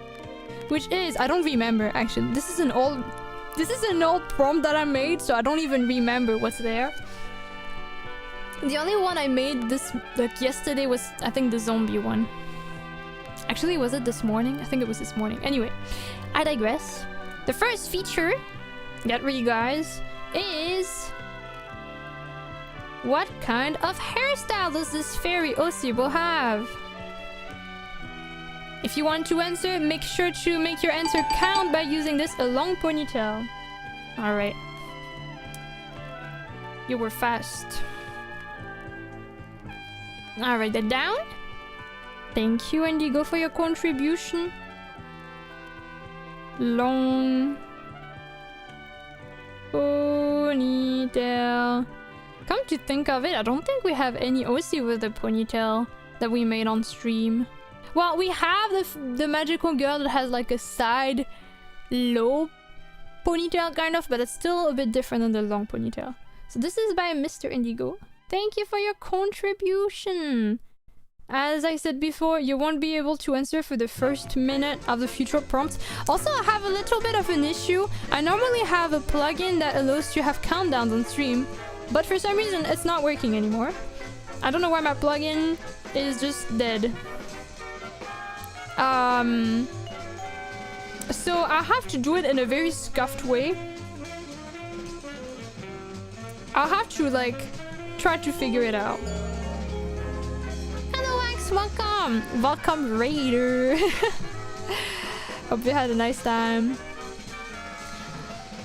Which is, I don't remember actually. This is an old prompt that I made, so I don't even remember what's there. The only one I made yesterday was, I think, the zombie one. Actually, was it this morning? I think it was this morning. Anyway, I digress. The first feature, get ready guys, is What kind of hairstyle does this fairy Osibo have? If you want to answer, make sure to make your answer count by using this a long ponytail. Alright. You were fast. Alright, that down. Thank you, Indigo, for your contribution. Long ponytail. Come to think of it, I don't think we have any OC with a ponytail that we made on stream. Well, we have the magical girl that has like a side low ponytail kind of, but it's still a bit different than the long ponytail. So this is by Mr. Indigo. Thank you for your contribution. As I said before, you won't be able to answer for the first minute of the future prompts. Also, I have a little bit of an issue. I normally have a plugin that allows you to have countdowns on stream, but for some reason it's not working anymore. I don't know why my plugin is just dead. So I have to do it in a very scuffed way. I'll have to like try to figure it out. Hello X, welcome! Welcome Raider! Hope you had a nice time.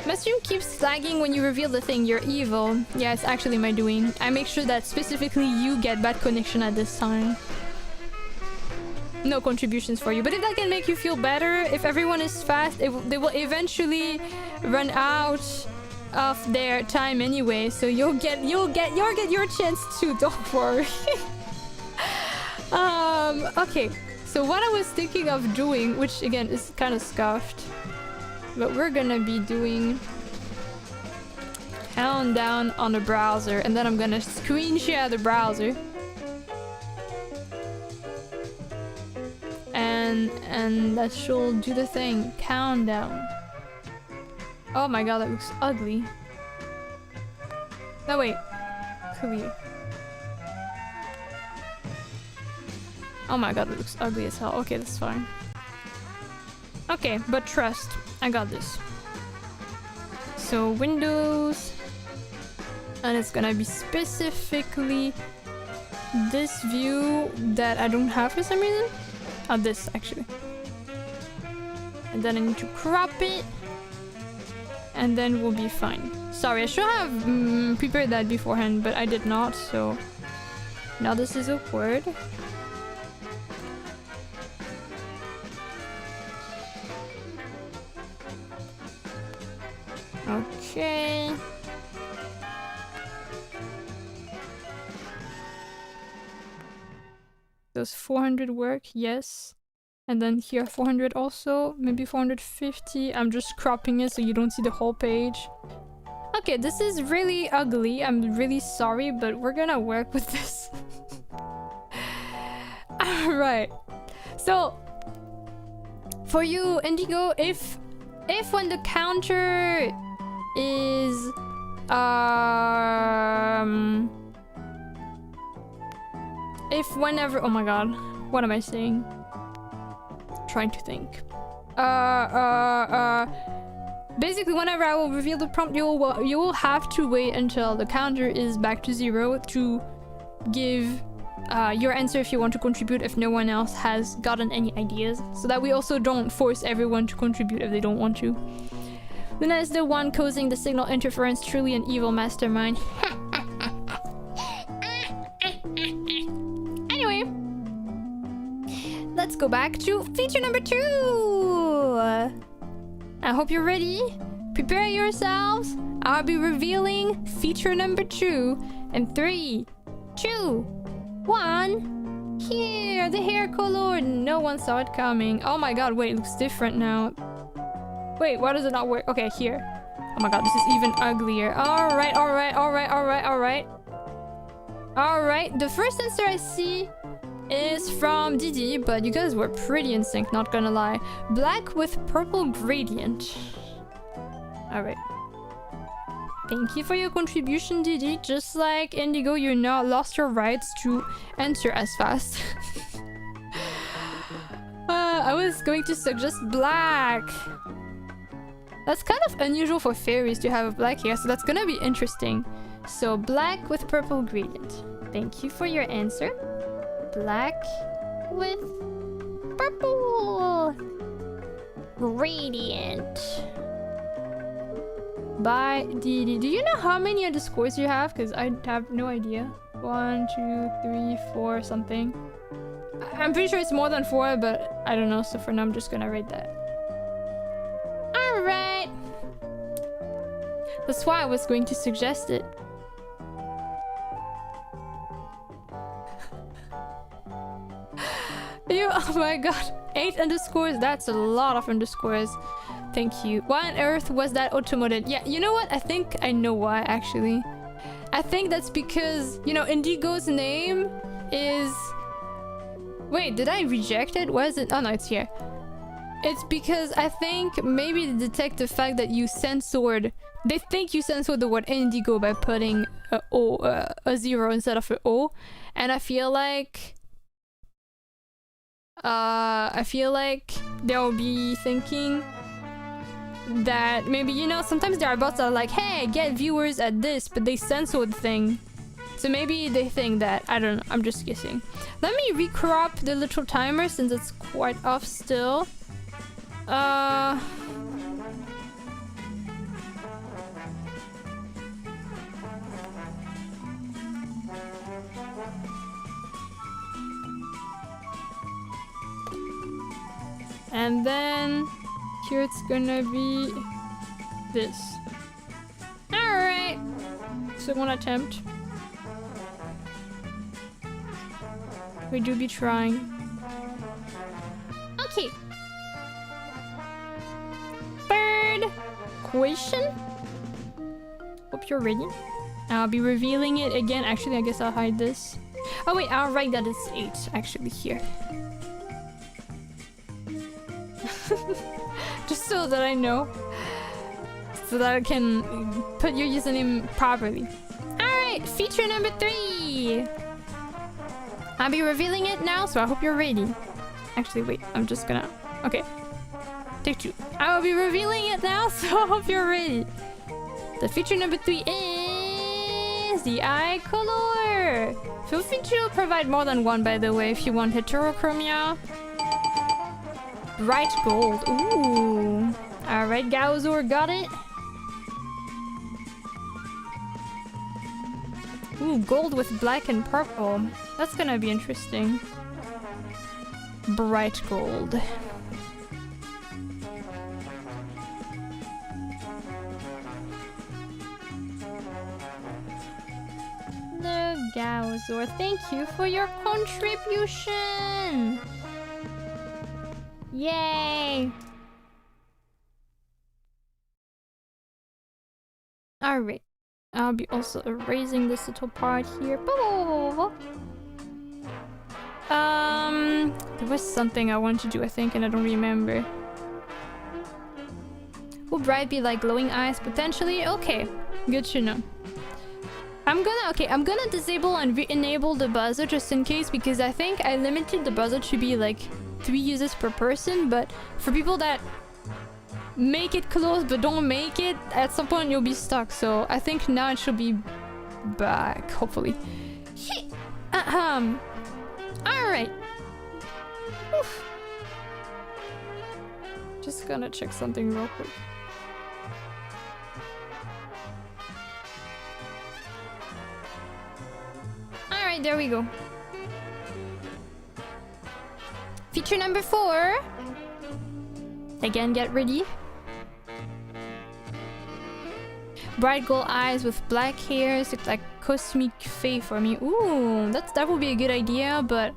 My stream keeps lagging when you reveal the thing, you're evil. Yeah, it's actually my doing. I make sure that specifically you get bad connection at this time. No contributions for you, but if that can make you feel better, if everyone is fast, they will eventually run out of their time anyway, so you'll get your chance too, don't worry. Okay, so what I was thinking of doing, which again is kind of scuffed, but we're gonna be doing countdown on the browser, and then I'm gonna screen share the browser. And that should do the thing. Countdown. Oh my god, that looks ugly. No, wait. Clear. Oh my god, that looks ugly as hell. Okay, that's fine. Okay, but trust. I got this. So, Windows. And it's gonna be specifically this view that I don't have for some reason. Oh, this actually. And then I need to crop it. And then we'll be fine. Sorry, I should have prepared that beforehand, but I did not, so... Now this is awkward. Okay. Does 400 work? Yes. And then here 400 also, maybe 450. I'm just cropping it so you don't see the whole page. Okay, this is really ugly. I'm really sorry, but we're gonna work with this. Alright. So, for you, Indigo, if when the counter is... if whenever... Oh my god. What am I saying? Trying to think. Basically, whenever I will reveal the prompt, you will have to wait until the counter is back to 0 to give your answer if you want to contribute, if no one else has gotten any ideas, so that we also don't force everyone to contribute if they don't want to. Luna is the one causing the signal interference, truly an evil mastermind. Anyway, let's go back to feature number 2. I hope you're ready. Prepare yourselves. I'll be revealing feature number 2 in 3, 2, 1. Here, the hair color. No one saw it coming. Oh my god, wait, it looks different now. Wait, why does it not work? Okay, here. Oh my god, this is even uglier. Alright, alright, alright, alright, alright. Alright, the first answer I see is from Didi, but you guys were pretty in sync, not gonna lie. Black with purple gradient. Alright. Thank you for your contribution, Didi. Just like Indigo, you now lost your rights to answer as fast. I was going to suggest black. That's kind of unusual for fairies to have black hair, so that's gonna be interesting. So black with purple gradient. Thank you for your answer. Black with purple gradient. By DD. Do you know how many underscores you have? Because I have no idea. 1, 2, 3, 4, something. I'm pretty sure it's more than 4, but I don't know. So for now, I'm just gonna write that. Alright. That's why I was going to suggest it. Oh my god. 8 underscores. That's a lot of underscores. Thank you. Why on earth was that automated? Yeah, you know what? I think I know why, actually. I think that's because, you know, Indigo's name is... Wait, did I reject it? Where is it? Oh no, it's here. It's because I think maybe they detect the fact that you censored... They think you censored the word Indigo by putting a 0 instead of an O. And I feel like they'll be thinking that maybe, you know, sometimes there are bots that are like, hey, get viewers at this, but they censor the thing. So maybe they think that. I don't know. I'm just guessing. Let me recrop the little timer since it's quite off still. And then here it's gonna be this. Alright. Second attempt. We do be trying. Okay. Third question. Hope you're ready. I'll be revealing it again. Actually, I guess I'll hide this. Oh wait, I'll write that it's 8 actually here. Just so that I know. So that I can put your username properly. Alright, feature number 3. I'll be revealing it now, so I hope you're ready. Actually, wait, I'm just gonna... Okay. Take 2. I will be revealing it now, so I hope you're ready. The feature number 3 is the eye color. Feel free to provide more than one, by the way, if you want heterochromia. Bright gold. Ooh. Alright, Gauzor, got it. Ooh, gold with black and purple. That's gonna be interesting. Bright gold. The Gauzor, thank you for your contribution. Yay! Alright. I'll be also erasing this little part here. There was something I wanted to do, I think, and I don't remember. Will Bright be like glowing eyes potentially? Okay, good to know. I'm gonna disable and re-enable the buzzer just in case, because I think I limited the buzzer to be like 3 users per person, but for people that make it close but don't make it, at some point you'll be stuck. So I think now it should be back, hopefully. Alright. Just gonna check something real quick. Alright, there we go. Feature number 4. Again, get ready. Bright gold eyes with black hairs. It's like cosmic fae for me. Ooh, that would be a good idea, but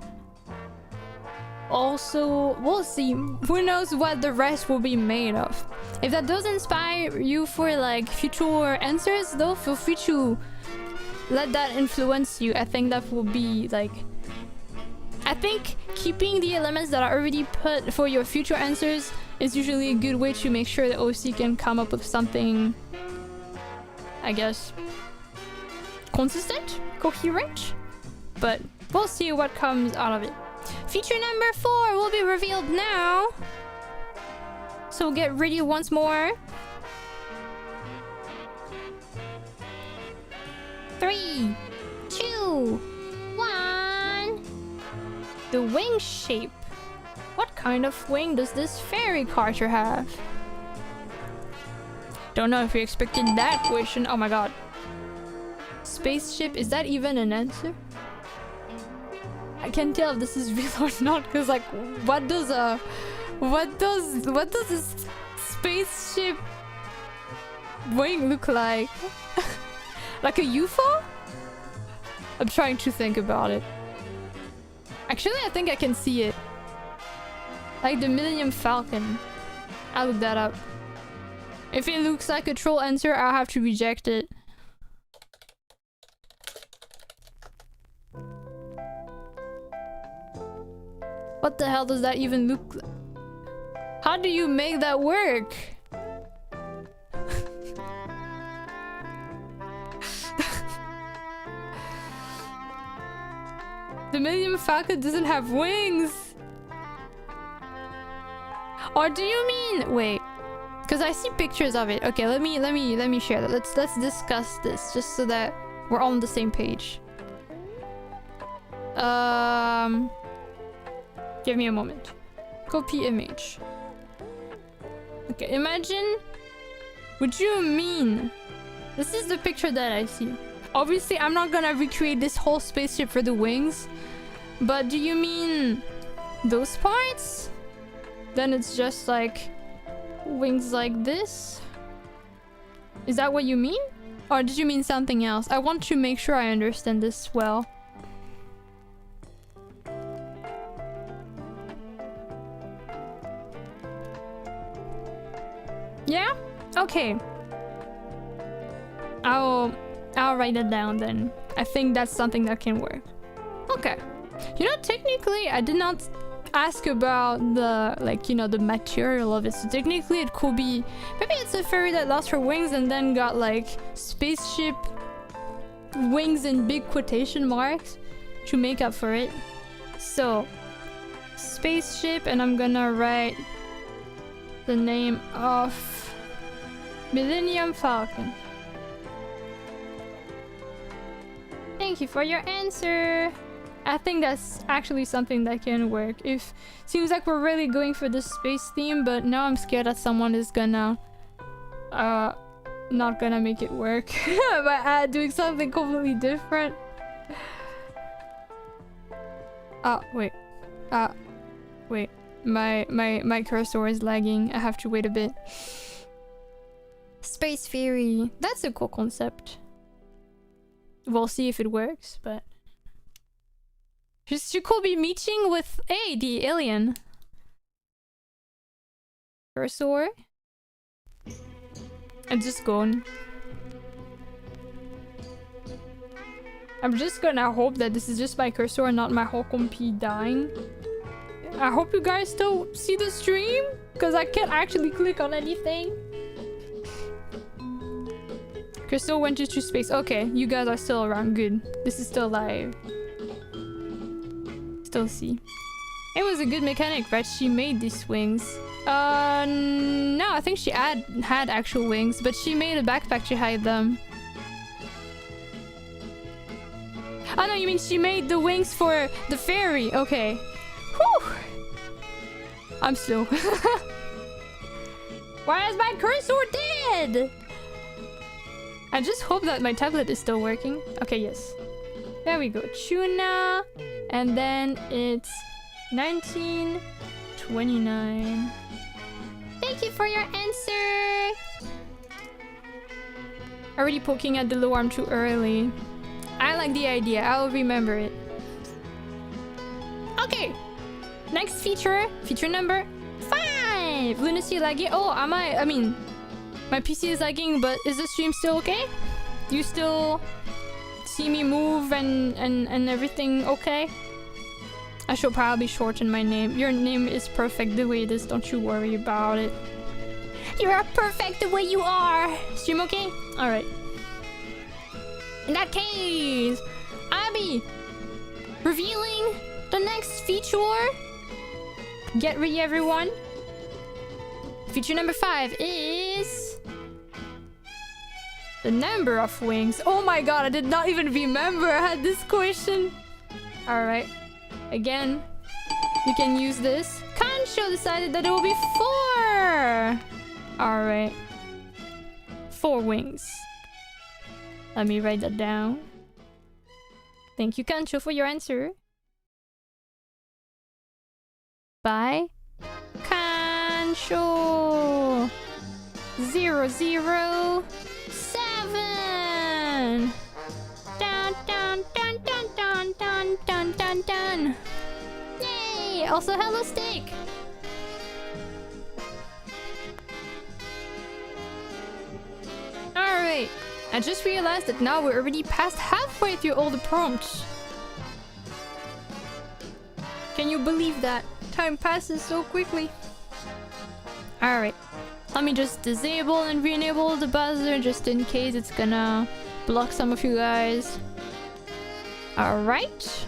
also we'll see. Who knows what the rest will be made of. If that does inspire you for like future answers, though, feel free to let that influence you. I think that will be like... I think keeping the elements that are already put for your future answers is usually a good way to make sure that OC can come up with something, I guess, consistent, coherent, but we'll see what comes out of it. Feature number 4 will be revealed now, so get ready once more. 3, 2, 1. The wing shape. What kind of wing does this fairy creature have? Don't know if you expected that question. Oh my god. Spaceship, is that even an answer? I can't tell if this is real or not, because like what does a spaceship wing look like? Like a UFO? I'm trying to think about it. Actually, I think I can see it. Like the Millennium Falcon. I'll look that up. If it looks like a troll answer, I'll have to reject it. What the hell does that even look like? How do you make that work? The Millennium Falcon doesn't have wings. Or do you mean... Wait. Because I see pictures of it. Okay, let me share that. Let's discuss this just so that we're all on the same page. Give me a moment. Copy image. Okay, imagine... Would you mean... This is the picture that I see. Obviously, I'm not gonna recreate this whole spaceship for the wings. But do you mean... those parts? Then it's just like... wings like this? Is that what you mean? Or did you mean something else? I want to make sure I understand this well. Yeah? Okay. I'll write it down then. I think that's something that can work. Okay. You know, technically, I did not ask about the, like, you know, the material of it. So technically, it could be... Maybe it's a fairy that lost her wings and then got, like, spaceship wings in big quotation marks to make up for it. So, spaceship, and I'm gonna write the name of Millennium Falcon. Thank you for your answer. I think that's actually something that can work. If seems like we're really going for this space theme, but now I'm scared that someone is gonna not gonna make it work by doing something completely different. Wait. Wait. My cursor is lagging. I have to wait a bit. Space Fairy. That's a cool concept. We'll see if it works, but... She could be meeting with... Hey, the alien. Cursor. I'm just gone. I'm just gonna hope that this is just my cursor and not my whole comp dying. I hope you guys still see the stream, because I can't actually click on anything. Crystal went to space. Okay, you guys are still around. Good. This is still live. Still see. It was a good mechanic, right? She made these wings. No, I think she had actual wings, but she made a backpack to hide them. Oh no, you mean she made the wings for the fairy? Okay. Whew. I'm slow. Why is my cursor dead? I just hope that my tablet is still working. Okay, yes. There we go. Tuna. And then it's 1929. Thank you for your answer. Already poking at the low arm too early. I like the idea. I'll remember it. Okay. Next feature. Feature number 5. Lunacy lagging. Oh, I mean, my PC is lagging, but is the stream still okay? Do you still see me move and everything okay? I should probably shorten my name. Your name is perfect the way it is. Don't you worry about it. You are perfect the way you are. Stream okay? Alright. In that case, I'll be revealing the next feature. Get ready, everyone. Feature number 5 is The number of wings. Oh my god, I did not even remember I had this question. Alright. Again, you can use this. Kancho decided that it will be 4. Alright. 4 wings. Let me write that down. Thank you, Kancho, for your answer. Bye. Kancho. 007. Dun dun dun dun dun dun dun dun dun. Yay! Also, hello, Steak. Alright. I just realized that now we're already past halfway through all the prompts. Can you believe that? Time passes so quickly. Alright. Let me just disable and re-enable the buzzer just in case it's gonna block some of you guys. Alright.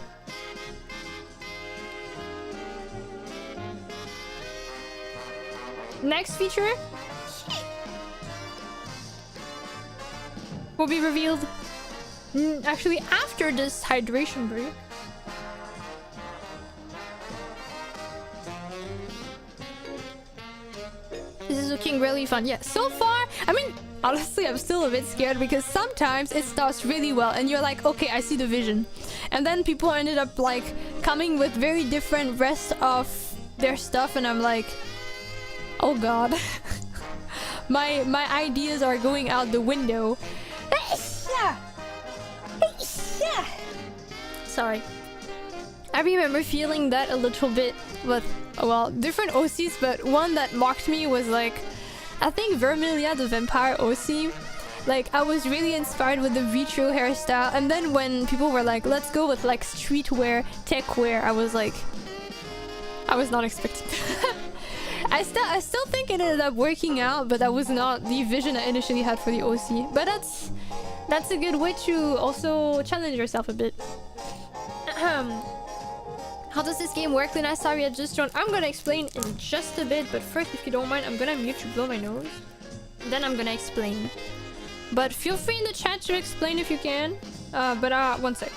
Next feature will be revealed actually after this hydration break. This is looking really fun. Yeah, so far, I mean, honestly, I'm still a bit scared because sometimes it starts really well and you're like, okay, I see the vision. And then people ended up like coming with very different rest of their stuff and I'm like, oh god. my ideas are going out the window. Sorry. I remember feeling that a little bit with, well, different OCs, but one that mocked me was like, I think Vermilia, the vampire OC. Like, I was really inspired with the retro hairstyle, and then when people were like, let's go with like streetwear, tech wear, I was like, I was not expecting that. I still think it ended up working out, but that was not the vision I initially had for the OC. But that's a good way to also challenge yourself a bit. How does this game work, Luna? Sorry, I just joined. I'm gonna explain in just a bit, but first, if you don't mind, I'm gonna mute to blow my nose. Then I'm gonna explain. But feel free in the chat to explain if you can. One sec.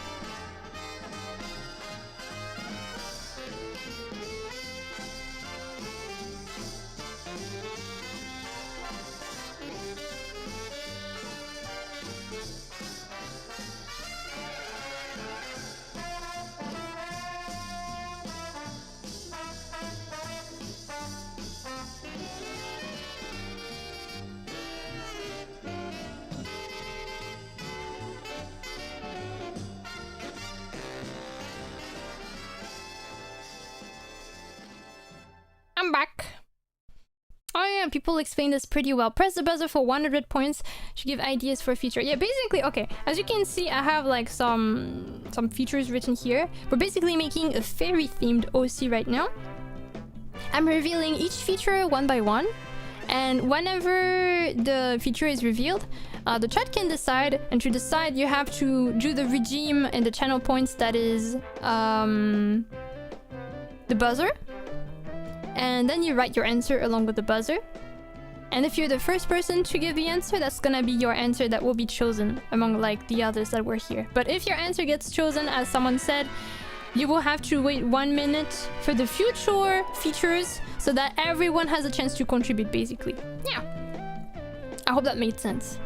I'm back. Oh yeah, people explain this pretty well. Press the buzzer for 100 points to give ideas for a feature. Yeah, basically, okay. As you can see, I have like some features written here. We're basically making a fairy themed OC right now. I'm revealing each feature one by one. And whenever the feature is revealed, the chat can decide. And to decide, you have to do the regime and the channel points that is the buzzer. And then you write your answer along with the buzzer. And if you're the first person to give the answer, that's gonna be your answer that will be chosen among like the others that were here. But if your answer gets chosen, as someone said, you will have to wait 1 minute for the future features so that everyone has a chance to contribute, basically. Yeah. I hope that made sense.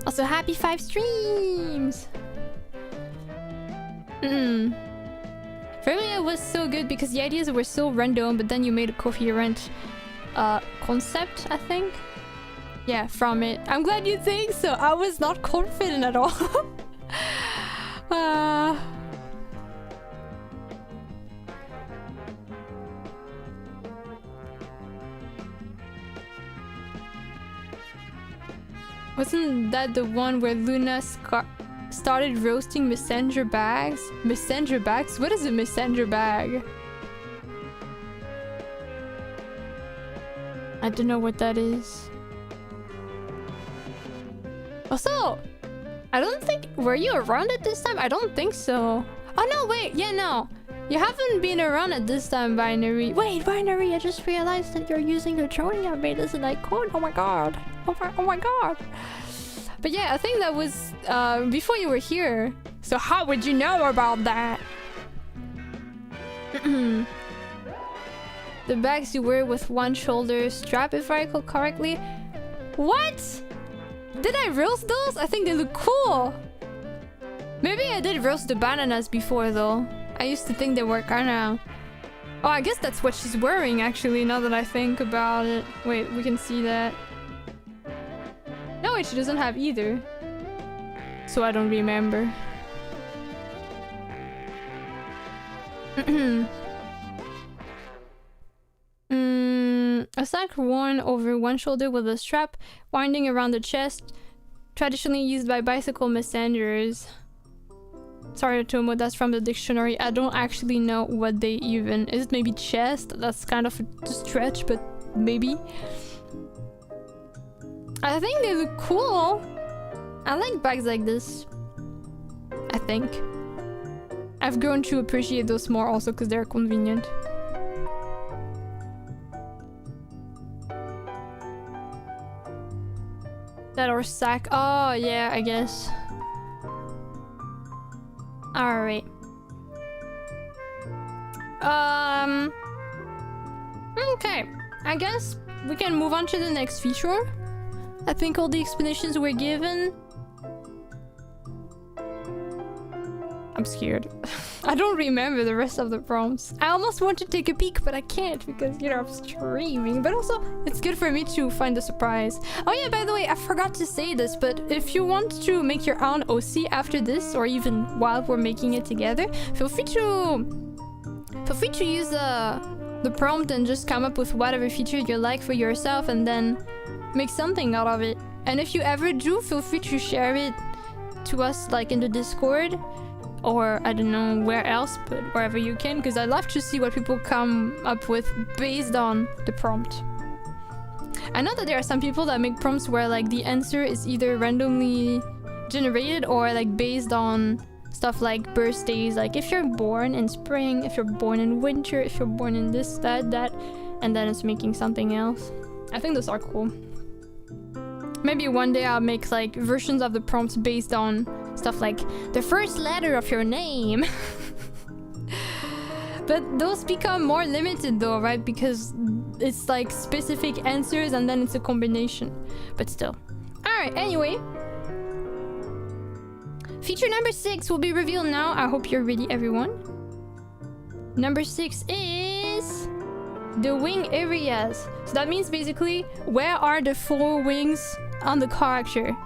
Also, happy 5 streams! Vermilia was so good because the ideas were so random, but then you made a coherent concept, I think. Yeah, from it. I'm glad you think so. I was not confident at all. Wasn't that the one where Luna started roasting messenger bags? Messenger bags? What is a messenger bag? I don't know what that is. Also, I don't think... Were you around at this time? I don't think so. Oh no, wait. Yeah, no. You haven't been around at this time, Binary. Wait, Binary, I just realized that you're using the drawing I made as an icon. Oh my god. Oh my god. But yeah, I think that was before you were here. So how would you know about that? The bags you wear with one shoulder strap, if I recall correctly. What? Did I roast those? I think they look cool. Maybe I did roast the bananas before though. I used to think they were kinda... Oh, I guess that's what she's wearing actually, now that I think about it. Wait, we can see that. No, wait, she doesn't have either. So I don't remember. A sack worn over one shoulder with a strap winding around the chest, traditionally used by bicycle messengers. Sorry, Tomo, that's from the dictionary. I don't actually know what they even... Is it maybe chest? That's kind of a stretch, but maybe. I think they look cool. I like bags like this. I think. I've grown to appreciate those more also because they're convenient. That or sack. Oh, yeah, I guess. Alright. Okay. I guess we can move on to the next feature. I think all the explanations were given. I'm scared. I don't remember the rest of the prompts. I almost want to take a peek, but I can't because, you know, I'm streaming. But also, it's good for me to find a surprise. Oh yeah, by the way, I forgot to say this, but if you want to make your own OC after this, or even while we're making it together, feel free to use the prompt and just come up with whatever feature you like for yourself and then make something out of it. And if you ever do, feel free to share it to us, like in the Discord. Or I don't know where else, but wherever you can, because I love to see what people come up with based on the prompt. I know that there are some people that make prompts where like the answer is either randomly generated or like based on stuff like birthdays, like if you're born in spring, if you're born in winter, if you're born in this, that, and then it's making something else. I think those are cool. Maybe one day I'll make like versions of the prompts based on stuff like the first letter of your name. But those become more limited though, right? Because it's like specific answers and then it's a combination. But still. Alright, anyway. Feature number 6 will be revealed now. I hope you're ready, everyone. Number 6 is... the wing areas. So that means basically, where are the 4 wings on the character?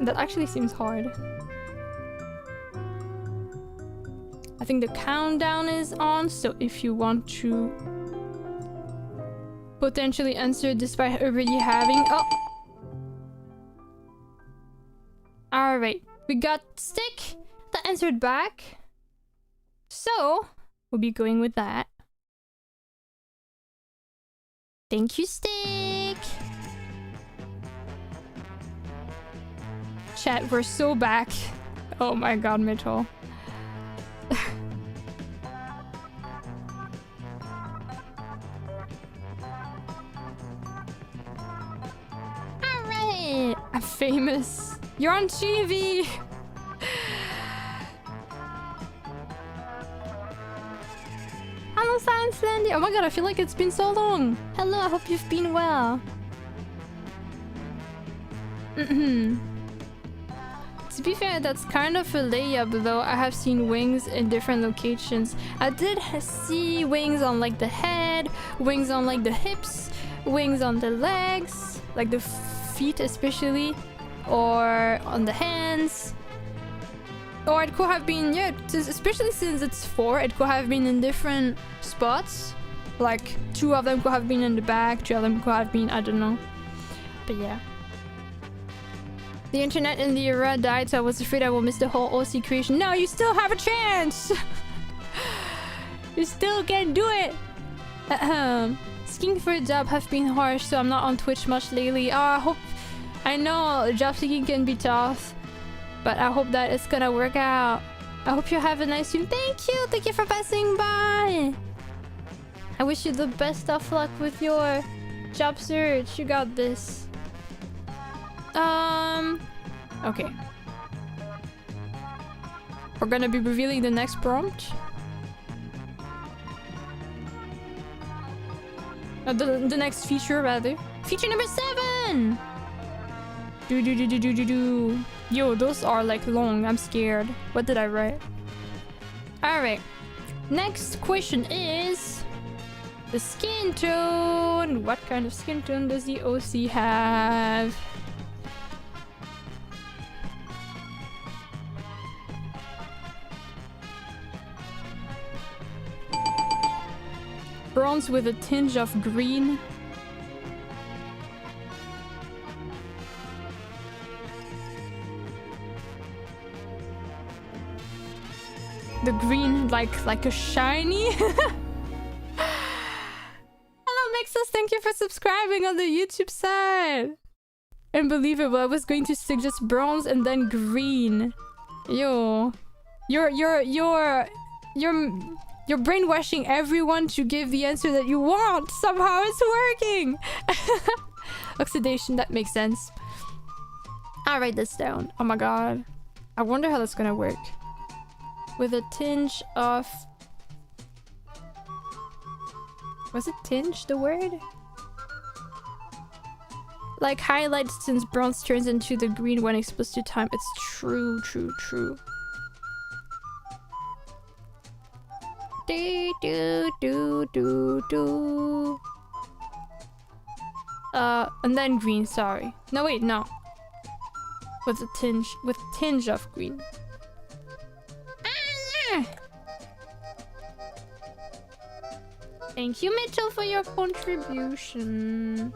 That actually seems hard. I think the countdown is on, so if you want to potentially answer despite already having... Oh! Alright, we got Stick that answered back. So, we'll be going with that. Thank you, Stick! Chat, we're so back. Oh my god, Mitchell. Alright! I'm famous. You're on TV! Hello, Science Landy! Oh my god, I feel like it's been so long! Hello, I hope you've been well. To be fair, that's kind of a layup though. I have seen wings in different locations. I did see wings on like the head, wings on like the hips, wings on the legs, like the feet especially, or on the hands. Or it could have been, yeah, especially since it's 4, it could have been in different spots. Like 2 of them could have been in the back, 2 of them could have been, I don't know. But yeah. The internet in the era died, so I was afraid I will miss the whole OC creation. No, you still have a chance! You still can do it! Seeking for a job have been harsh, so I'm not on Twitch much lately. I know job seeking can be tough, but I hope that it's gonna work out. I hope you have a nice stream. Thank you for passing by! I wish you the best of luck with your job search. You got this. Okay. We're gonna be revealing the next prompt. The next feature, rather. Feature number 7! Do. Yo, those are like long. I'm scared. What did I write? Alright. Next question is... the skin tone. What kind of skin tone does the OC have? Bronze with a tinge of green. The green like a shiny. Hello Mixus, thank you for subscribing on the YouTube side. Unbelievable, I was going to suggest bronze and then green. Yo. You're brainwashing everyone to give the answer that you want. Somehow it's working. Oxidation, that makes sense. I'll write this down. Oh my god. I wonder how that's gonna work. With a tinge of... was it tinge, the word? Like highlights since bronze turns into the green when exposed to time. It's true. Do. And then green, sorry. No, wait, no. With tinge of green. Thank you, Mitchell, for your contribution.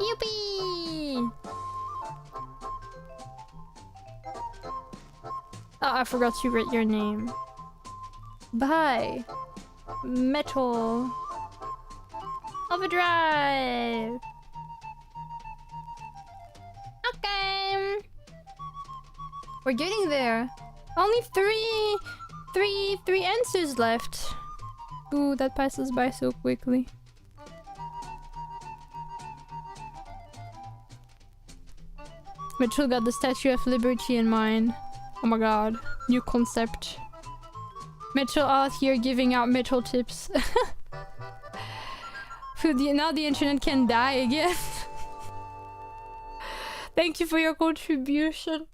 Yippee! Oh, I forgot to write your name. Bye. Metal. Overdrive. Okay. We're getting there. Only three answers left. Ooh, that passes by so quickly. Mitchell got the Statue of Liberty in mind. Oh my god. New concept. Mitchell out here giving out Mitchell tips. Now the internet can die again. Thank you for your contribution.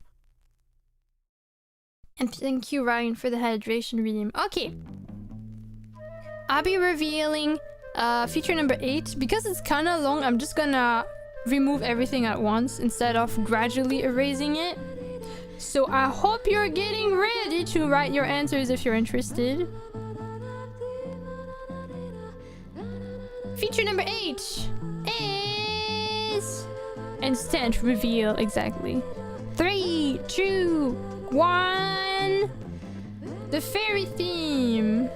And thank you, Ryan, for the hydration redeem. Okay. I'll be revealing feature number 8. Because it's kind of long, I'm just gonna remove everything at once instead of gradually erasing it. So I hope you're getting ready to write your answers if you're interested. Feature number 8 is... instant reveal, exactly. 3, 2, 1... the fairy theme.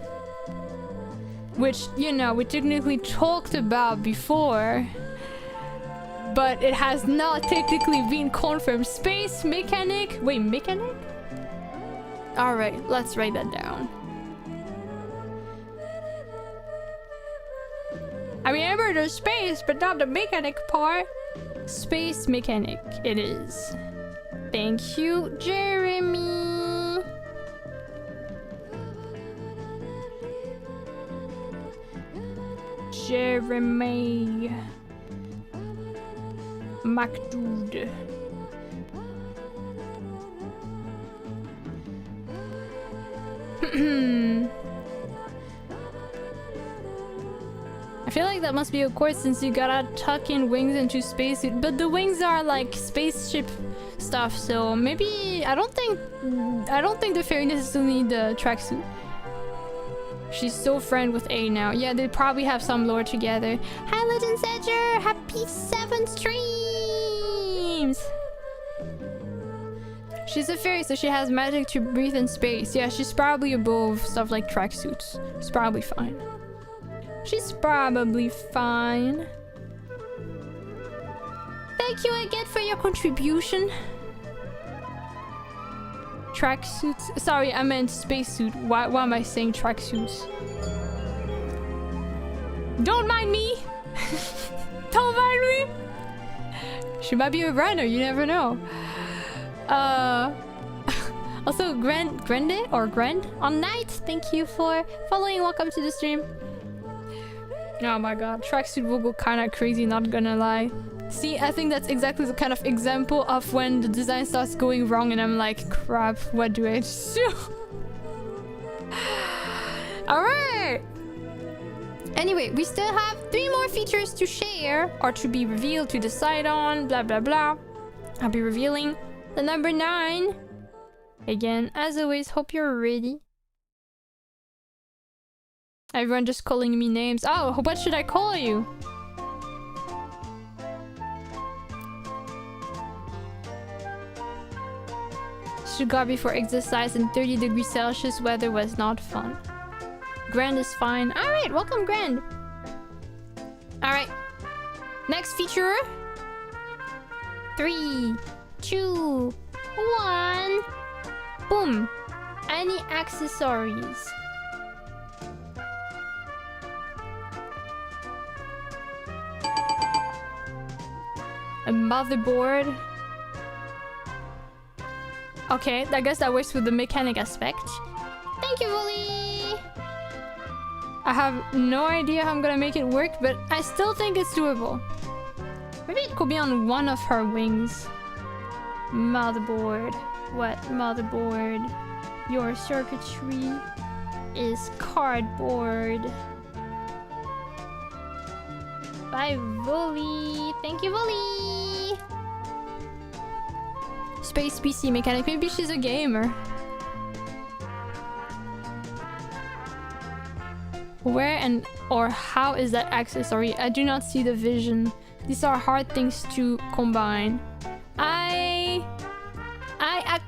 Which, you know, we technically talked about before. But it has not technically been confirmed. Space mechanic? Wait, mechanic? Alright, let's write that down. I remember the space, but not the mechanic part. Space mechanic, it is. Thank you, Jeremy. Jeremy. MacDude. I feel like that must be a course since you gotta tuck in wings into spacesuit, but the wings are like spaceship stuff, so maybe I don't think the fairy necessarily need the tracksuit. She's so friend with A now. Yeah, they probably have some lore together. Hi, Legend Sedger! Happy 7 streams! She's a fairy, so she has magic to breathe in space. Yeah, she's probably above stuff like tracksuits. She's probably fine. She's probably fine. Thank you again for your contribution. Tracksuits. Sorry, I meant spacesuit. Why am I saying tracksuits? Don't mind me. Don't mind me. She might be a runner, you never know. Also, Grande on night, thank you for following. Welcome to the stream. Oh my god, tracksuit will go kind of crazy, not gonna lie. See, I think that's exactly the kind of example of when the design starts going wrong and I'm like, crap, what do I do? Alright! Anyway, we still have 3 more features to share or to be revealed, to decide on, blah blah blah. I'll be revealing the number 9. Again, as always, hope you're ready. Everyone just calling me names. Oh, what should I call you? Sugar before exercise in 30 degrees Celsius weather was not fun. Grand is fine. Alright, welcome Grand. Alright. Next feature. 3, 2, 1. Boom. Any accessories. A motherboard. Okay, I guess that works with the mechanic aspect. Thank you, Wooly! I have no idea how I'm gonna make it work, but I still think it's doable. Maybe it could be on one of her wings. Motherboard. What motherboard? Your circuitry is cardboard. Bye, Wooly! Thank you, Wooly! Space PC mechanic. Maybe she's a gamer. Where and or how is that accessory? I do not see the vision. These are hard things to combine. I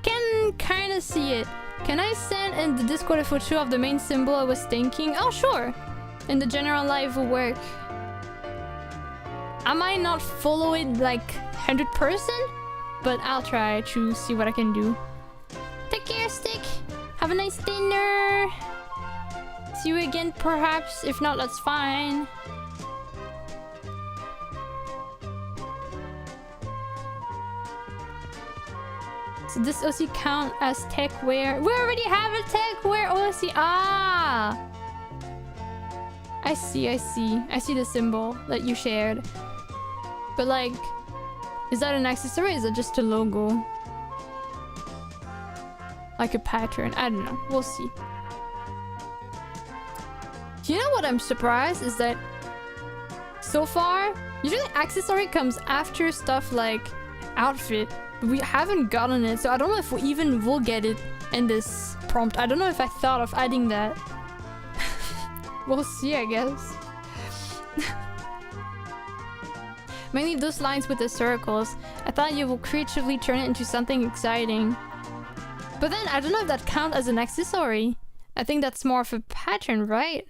can kind of see it. Can I send in the Discord a photo of the main symbol I was thinking? Oh, sure. In the general live will work. I might not follow it like 100%, but I'll try to see what I can do. Take care, Stick. Have a nice dinner. See you again, perhaps. If not, that's fine. So this OC count as techwear. We already have a techwear OC. Ah! I see. I see the symbol that you shared. But like, is that an accessory or is it just a logo? Like a pattern? I don't know. We'll see. You know what I'm surprised is that so far, usually accessory comes after stuff like outfit. But we haven't gotten it, so I don't know if we even will get it in this prompt. I don't know if I thought of adding that. We'll see, I guess. Mainly those lines with the circles. I thought you will creatively turn it into something exciting. But then I don't know if that counts as an accessory. I think that's more of a pattern, right?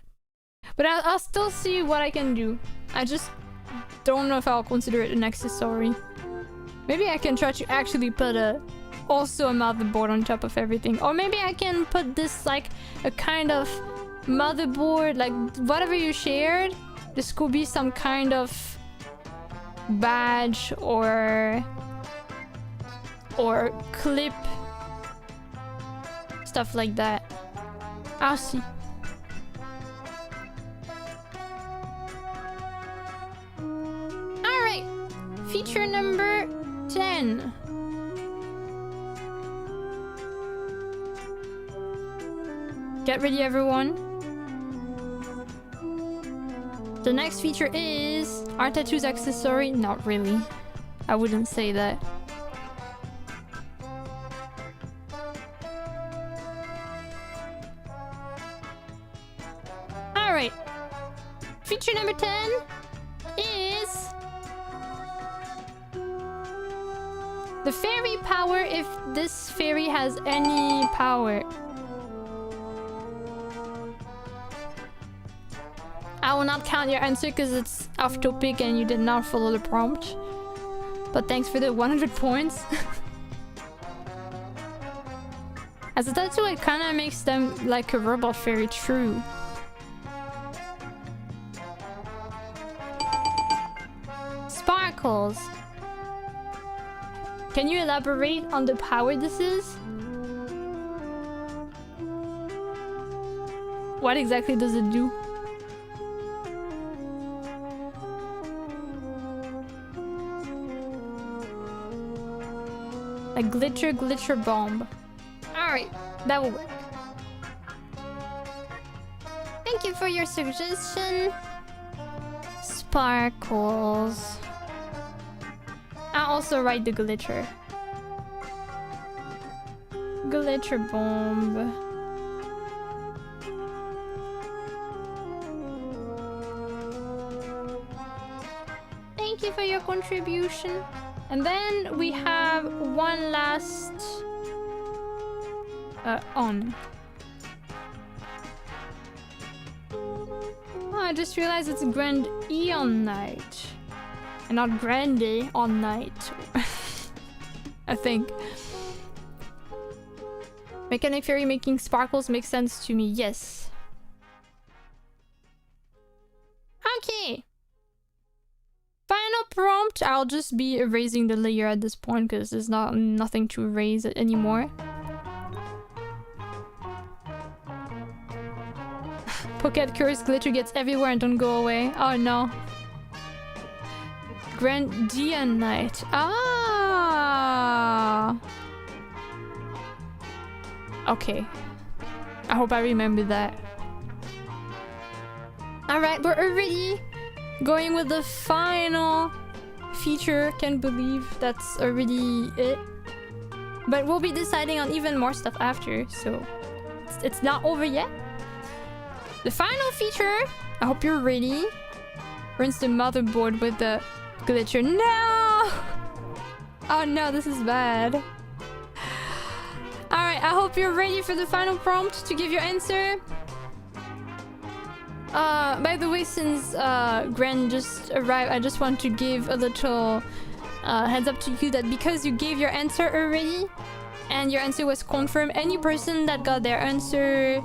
But I'll still see what I can do. I just don't know if I'll consider it an accessory. Maybe I can try to actually put also a motherboard on top of everything. Or maybe I can put this like a kind of motherboard, like whatever you shared. This could be some kind of badge or clip. Stuff like that. I'll see. Alright. Feature number 10. Get ready, everyone. The next feature is... Are tattoos accessory? Not really. I wouldn't say that. Alright. Feature number 10 is... the fairy power, if this fairy has any power. I will not count your answer because it's off topic and you did not follow the prompt. But thanks for the 100 points. As a tattoo, it kind of makes them like a robot fairy, true. Sparkles. Can you elaborate on the power this is? What exactly does it do? A glitter bomb. Alright, that will work. Thank you for your suggestion. Sparkles. I'll also write the glitter. Glitter bomb. Thank you for your contribution. And then we have one last on. Oh, I just realized it's Grand Eon Night. And not Grande on night. I think. Mechanic Fairy making sparkles makes sense to me, yes. Okay. Final prompt. I'll just be erasing the layer at this point because there's nothing to erase anymore. Pocket Curse glitter gets everywhere and don't go away. Oh no. Grandian Night. Ah. Okay. I hope I remember that. Alright, we're already going with the final feature. Can't believe that's already it. But we'll be deciding on even more stuff after, so it's not over yet. The final feature, I hope you're ready. Rinse the motherboard with the glitter. No! Oh no, this is bad. Alright, I hope you're ready for the final prompt to give your answer. By the way, since Gren just arrived, I just want to give a little heads up to you that because you gave your answer already and your answer was confirmed, any person that got their answer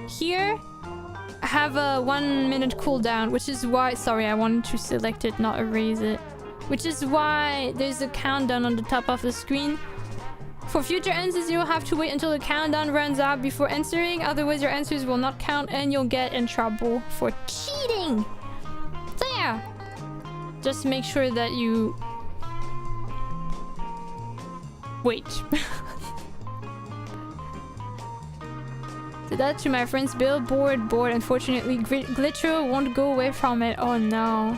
here have a 1 minute cooldown, which is why... Sorry, I wanted to select it, not erase it. Which is why there's a countdown on the top of the screen. For future answers, you'll have to wait until the countdown runs out before answering. Otherwise, your answers will not count and you'll get in trouble for cheating. So yeah, just make sure that you... wait. Did that to my friend's billboard board. Unfortunately, glitter won't go away from it. Oh no.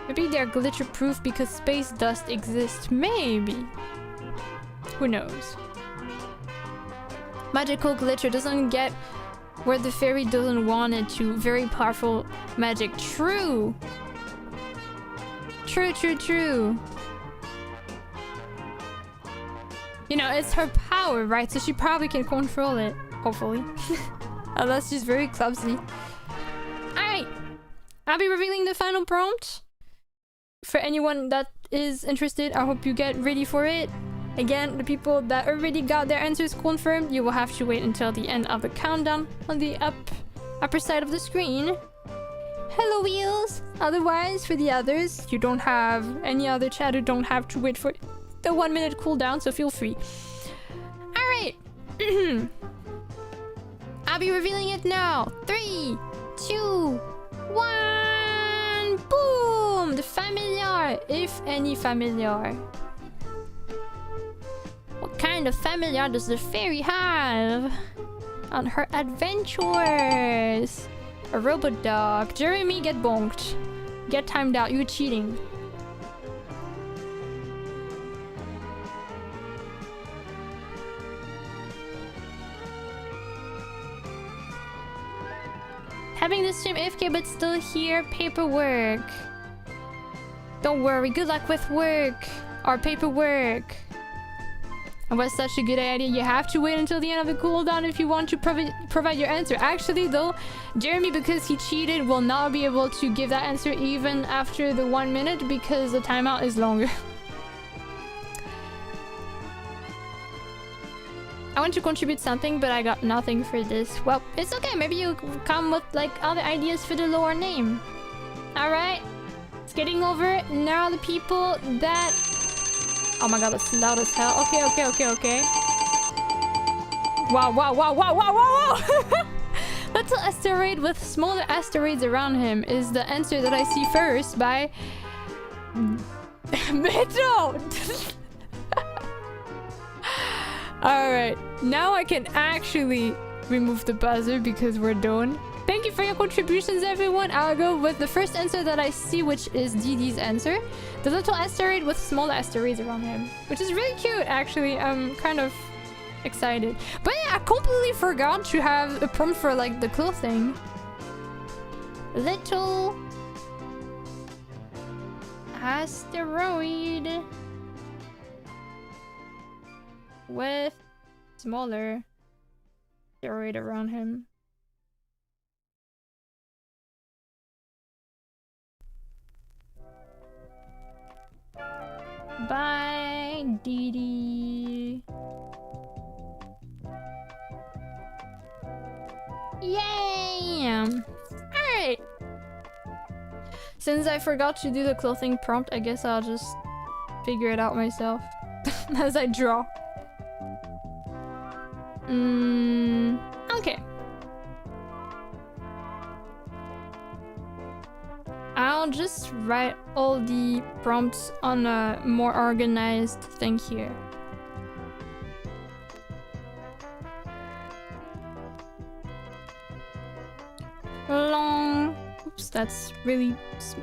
Maybe they're glitter proof because space dust exists. Maybe. Who knows? Magical glitter doesn't get where the fairy doesn't want it to. Very powerful magic. True. True, true, true. You know, it's her power, right? So she probably can control it. Hopefully. Unless she's very clumsy. Alright. I'll be revealing the final prompt. For anyone that is interested, I hope you get ready for it. Again, the people that already got their answers confirmed, you will have to wait until the end of the countdown on the upper side of the screen. Hello, Wheels! Otherwise, for the others, you don't have any other chat who don't have to wait for the 1 minute cooldown, so feel free. Alright. I'll be revealing it now. 3, 2, 1. Boom! The familiar, if any familiar. What kind of familiar does the fairy have on her adventures? A robot dog. Jeremy, get bonked. Get timed out. You're cheating. Having the stream AFK but still here. Paperwork. Don't worry. Good luck with work. Or paperwork. It was such a good idea. You have to wait until the end of the cooldown if you want to provide your answer. Actually, though, Jeremy, because he cheated, will not be able to give that answer even after the 1 minute because the timeout is longer. I want to contribute something, but I got nothing for this. Well, it's okay. Maybe you come with like other ideas for the lower name. All right, it's getting over. Now the people that Oh my god, that's loud as hell. Okay, okay, okay, okay. Wow, wow, wow, wow, wow, wow, wow! Little asteroid with smaller asteroids around him is the answer that I see first by... Metal! Alright, now I can actually remove the buzzer because we're done. Thank you for your contributions, everyone. I'll go with the first answer that I see, which is DD's answer. The little asteroid with small asteroids around him. Which is really cute, actually. I'm kind of excited. But yeah, I completely forgot to have a prompt for, like, the clothing. Little... asteroid... with smaller asteroid around him. Bye, Dee. Yay! Alright. Since I forgot to do the clothing prompt, I guess I'll just figure it out myself as I draw. Okay. I'll just write all the prompts on a more organized thing here. Long... Oops, that's really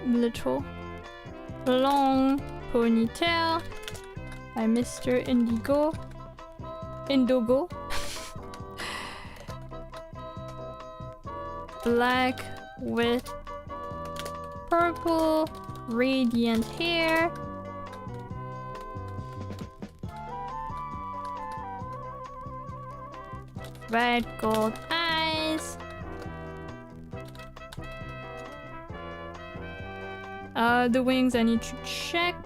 little. Long ponytail by Mr. Indigo. Black with purple radiant hair. Red gold eyes. The wings I need to check.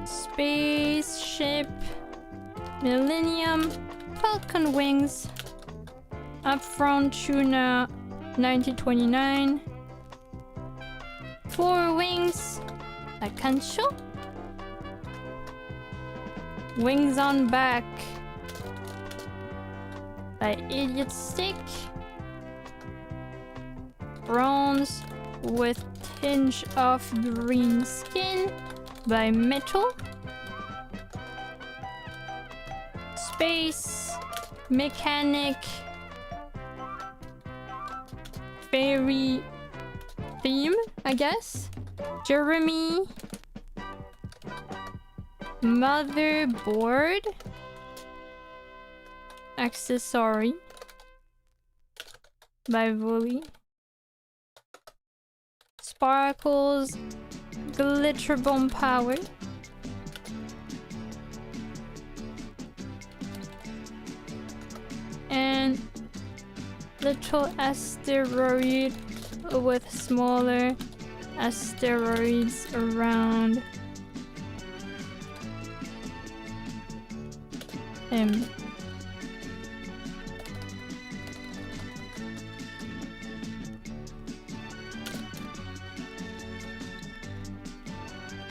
Spaceship. Millennium. Falcon wings. Upfront tuna 1929. 4 wings. I can show. Wings on back by Idiot Stick. Bronze with tinge of green skin by Metal. Space mechanic fairy theme, I guess. Jeremy. Motherboard. Accessory by Volley. Sparkles. Glitter bomb power. And little asteroid with smaller asteroids around him.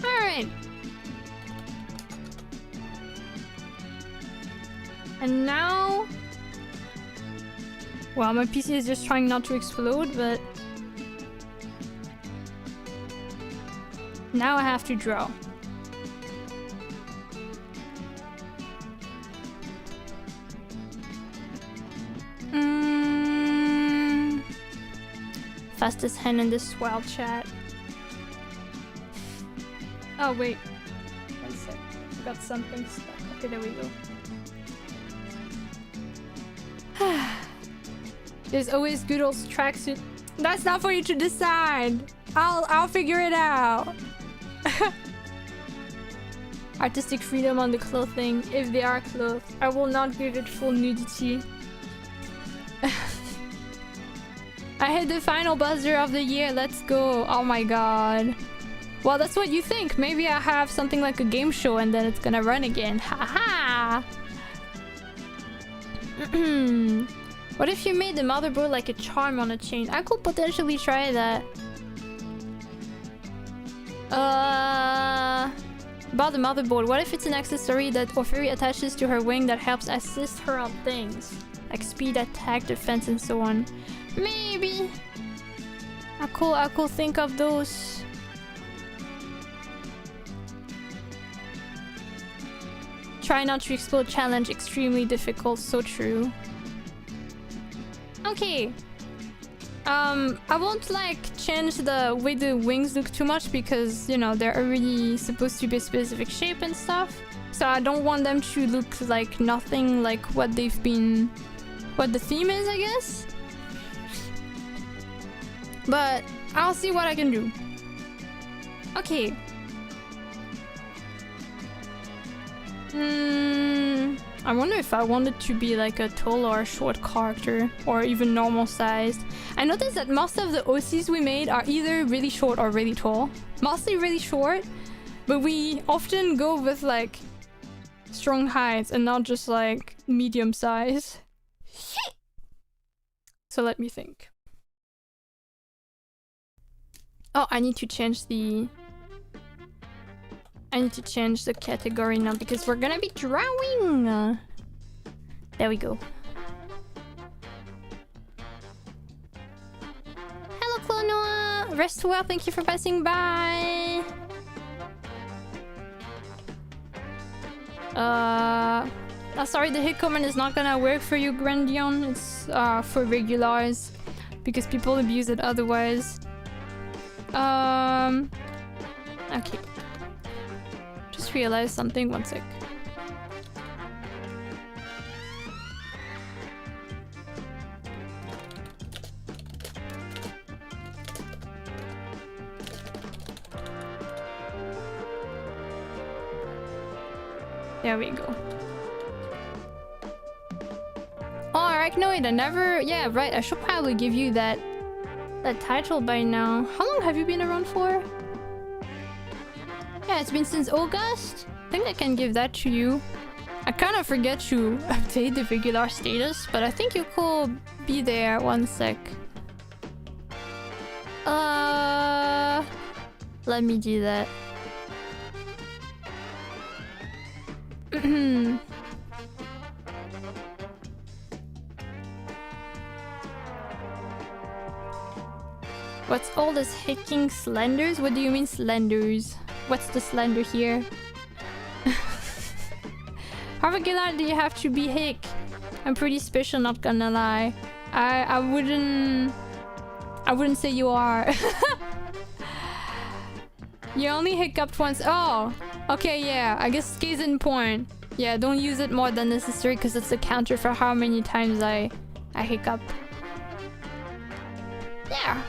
Alright. And now... Well, my PC is just trying not to explode, but... Now I have to draw. Fastest hand in this wild chat. Oh, wait. One sec. Got something stuck. Okay, there we go. There's always good old tracksuit. That's not for you to decide. I'll figure it out. Artistic freedom on the clothing, if they are clothed. I will not give it full nudity. I hit the final buzzer of the year. Let's go. Oh my god. Well, that's what you think. Maybe I have something like a game show and then it's gonna run again. Haha. What if you made the motherboard like a charm on a chain? I could potentially try that. About the motherboard. What if it's an accessory that Orphery attaches to her wing that helps assist her on things? Like speed, attack, defense, and so on. Maybe. I could think of those. Try not to explode challenge. Extremely difficult. So true. Okay. I won't like change the way the wings look too much because, you know, they're already supposed to be a specific shape and stuff. So I don't want them to look like nothing like what they've been, what the theme is, I guess. But I'll see what I can do. Okay. I wonder if I wanted to be like a tall or a short character, or even normal sized. I noticed that most of the OCs we made are either really short or really tall. Mostly really short, but we often go with like strong heights and not just like medium size. So let me think. Oh, I need to change the category now because we're gonna be drawing. There we go. Hello, Clonoa. Rest well. Thank you for passing by. Sorry, the hit command is not gonna work for you, Grandion. It's for regulars because people abuse it otherwise. Okay. Just realized something. One sec. There we go. Oh, Arachnoid, I never... Yeah, right, I should probably give you that title by now. How long have you been around for? Yeah, it's been since August. I think I can give that to you. I kind of forget to update the regular status, but I think you could be there. One sec. Let me do that. What's all this hicking slenders? What do you mean slenders? What's the slender here? How regular do you have to be hick? I'm pretty special, not gonna lie. I wouldn't say you are. You only hiccuped once. Oh, okay, yeah. I guess case in point. Yeah, don't use it more than necessary because it's a counter for how many times I hiccup. Yeah.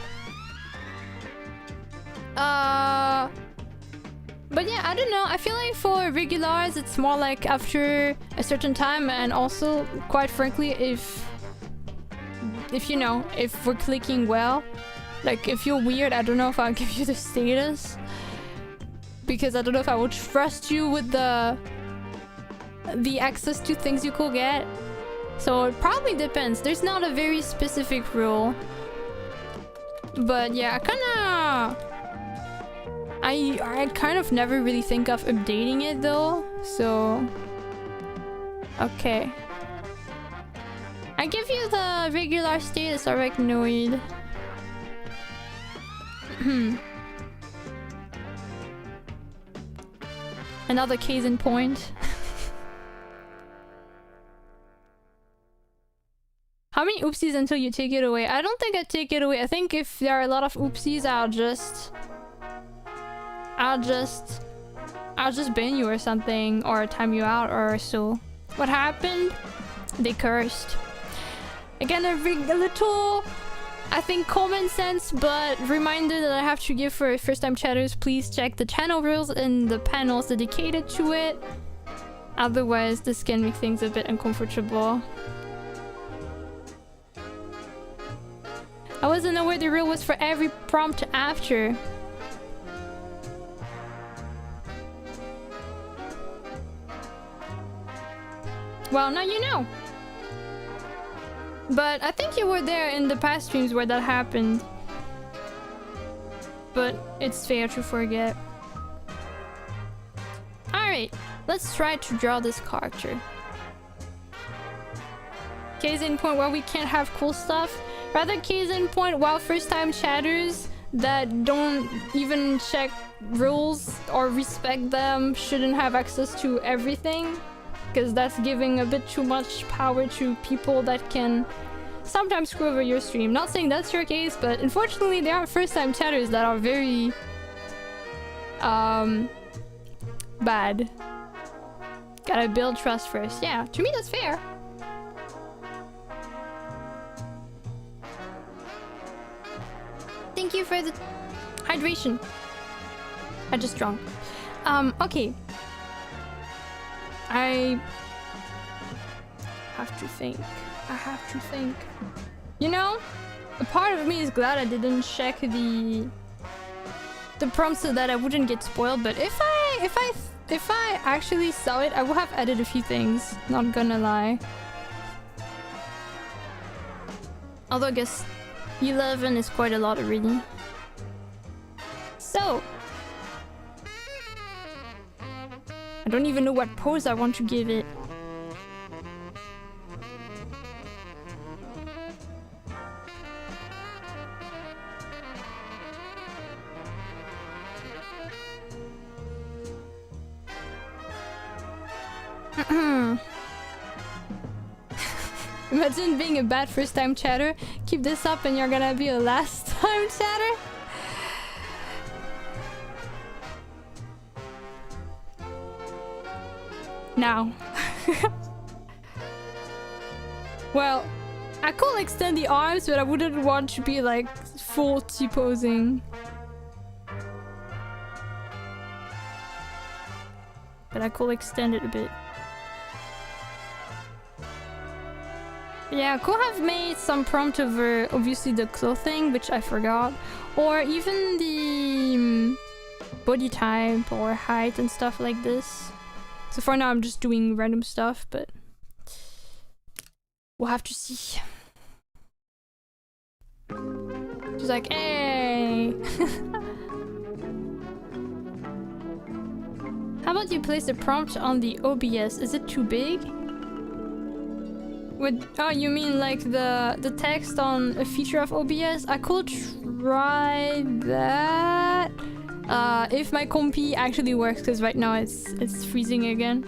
But yeah, I don't know. I feel like for regulars, it's more like after a certain time, and also, quite frankly, if you know, if we're clicking well, like if you're weird, I don't know if I'll give you the status. Because I don't know if I would trust you with the access to things you could get. So it probably depends. There's not a very specific rule. But yeah, I kind of never really think of updating it though. So okay. I give you the regular status, Arachnoid. Another case in point. How many oopsies until you take it away? I don't think I take it away. I think if there are a lot of oopsies, I'll just ban you or something, or time you out or so. What happened? They cursed. Again, a little, I think, common sense, but reminder that I have to give for first-time chatters. Please check the channel rules and the panels dedicated to it. Otherwise, this can make things a bit uncomfortable. I wasn't aware the rule was for every prompt after. Well, now you know. But I think you were there in the past streams where that happened. But it's fair to forget. Alright, let's try to draw this character. Case in point where we can't have cool stuff. Rather case in point while first time chatters that don't even check rules or respect them shouldn't have access to everything. Because that's giving a bit too much power to people that can sometimes screw over your stream. Not saying that's your case, but unfortunately there are first time chatters that are very bad. Gotta build trust first. Yeah, to me that's fair. Thank you for the hydration. I just drunk. Okay. I have to think. I have to think. You know, a part of me is glad I didn't check the prompts so that I wouldn't get spoiled, but if I actually saw it, I would have added a few things, not gonna lie. Although I guess 11 is quite a lot already. So I don't even know what pose I want to give it. Imagine being a bad first time chatter. Keep this up and you're gonna be a last time chatter. Now. Well, I could extend the arms, but I wouldn't want to be like full T-posing. But I could extend it a bit. Yeah, I could have made some prompt over obviously the clothing, which I forgot. Or even the body type or height and stuff like this. So for now I'm just doing random stuff, but we'll have to see. She's like, hey! How about you place the prompt on the OBS? Is it too big? Oh, you mean like the text on a feature of OBS? I could try that if my compy actually works, because right now it's freezing again.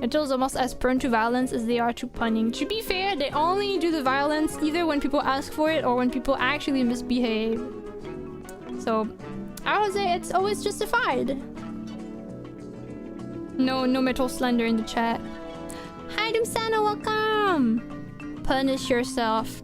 It is almost as prone to violence as they are to punning. To be fair, they only do the violence either when people ask for it or when people actually misbehave. So I would say it's always justified. No Metal Slender in the chat. Hi Doomsana, welcome! Punish yourself.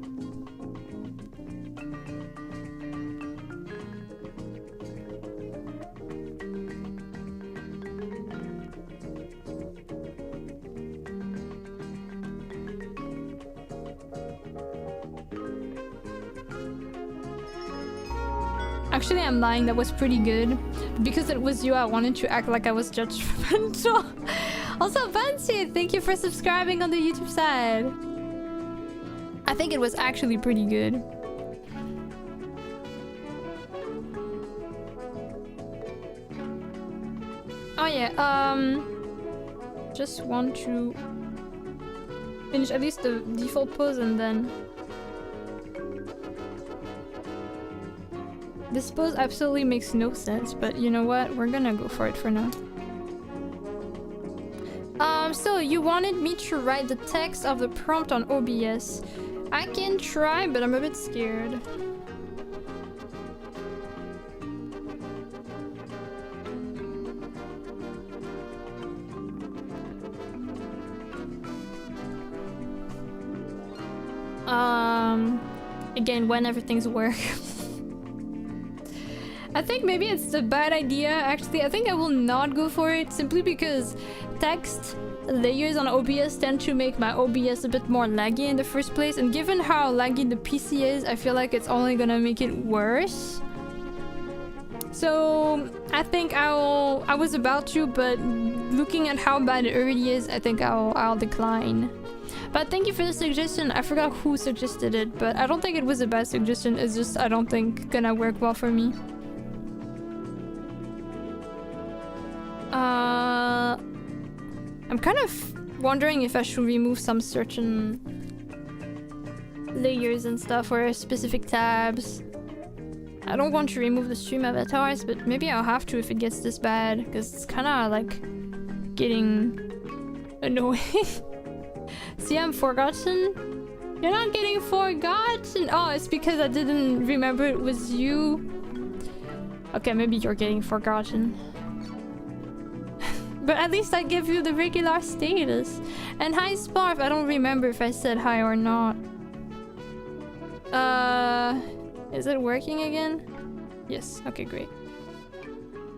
Actually, I'm lying, that was pretty good. Because it was you, I wanted to act like I was judgmental. Also, Banshee, thank you for subscribing on the YouTube side. I think it was actually pretty good. Oh yeah, just want to finish at least the default pose and then... This pose absolutely makes no sense, but you know what? We're gonna go for it for now. So you wanted me to write the text of the prompt on OBS. I can try, but I'm a bit scared. Again, when everything's work. I think maybe it's a bad idea. Actually, I think I will not go for it simply because text layers on OBS tend to make my OBS a bit more laggy in the first place, and given how laggy the PC is, I feel like it's only gonna make it worse. So I think I was about to, but looking at how bad it already is, I think I'll decline. But thank you for the suggestion. I forgot who suggested it, but I don't think it was a bad suggestion. It's just I don't think gonna work well for me. I'm kind of wondering if I should remove some certain layers and stuff or specific tabs. I don't want to remove the stream avatars, but maybe I'll have to if it gets this bad, because it's kind of like getting annoying. See, I'm forgotten. You're not getting forgotten. Oh, it's because I didn't remember it was you. Okay, maybe you're getting forgotten. But at least I give you the regular status. And hi, Sparf. I don't remember if I said hi or not. Is it working again? Yes. Okay, great.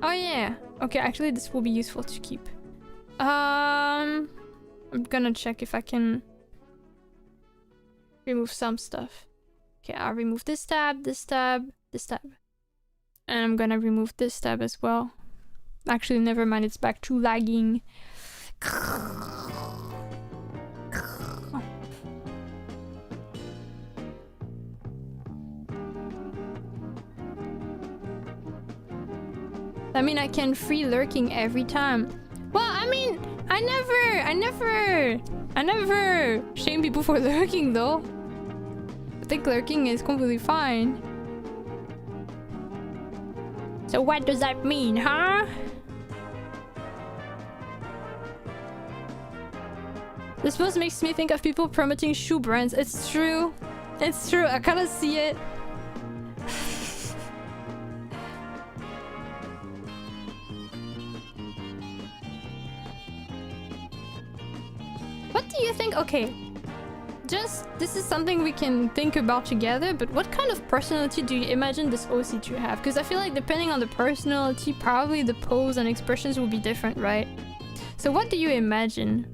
Oh, yeah. Okay, actually, this will be useful to keep. I'm gonna check if I can remove some stuff. Okay, I'll remove this tab, this tab, this tab. And I'm gonna remove this tab as well. Actually, never mind, it's back to lagging. I mean, I can free lurking every time. Well, I mean, I never shame people for lurking though. I think lurking is completely fine. So what does that mean, huh? This post makes me think of people promoting shoe brands. It's true. It's true. I kind of see it. What do you think? Okay. This is something we can think about together, but what kind of personality do you imagine this OC to have? Because I feel like depending on the personality, probably the pose and expressions will be different, right? So what do you imagine?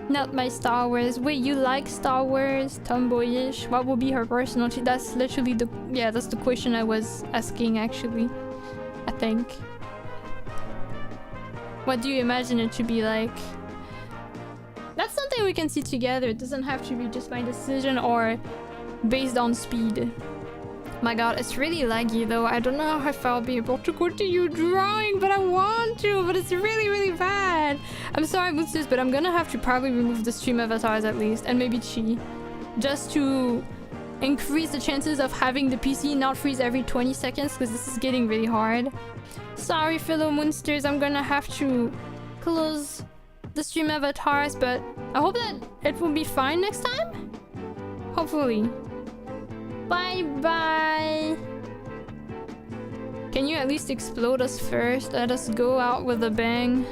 Not my Star Wars. Wait, you like Star Wars? Tomboyish? What will be her personality? That's literally the... Yeah, that's the question I was asking, actually. I think. What do you imagine it to be like? That's something we can see together. It doesn't have to be just my decision or based on speed. My god, it's really laggy though. I don't know if I'll be able to continue drawing, but I want to, but it's really, really bad. I'm sorry, Bootsis, but I'm gonna have to probably remove the stream avatars at least, and maybe Chi, just to increase the chances of having the PC not freeze every 20 seconds, because this is getting really hard. Sorry, fellow Moonsters, I'm gonna have to close the stream avatars, but I hope that it will be fine next time. Hopefully. Bye-bye. Can you at least explode us first? Let us go out with a bang.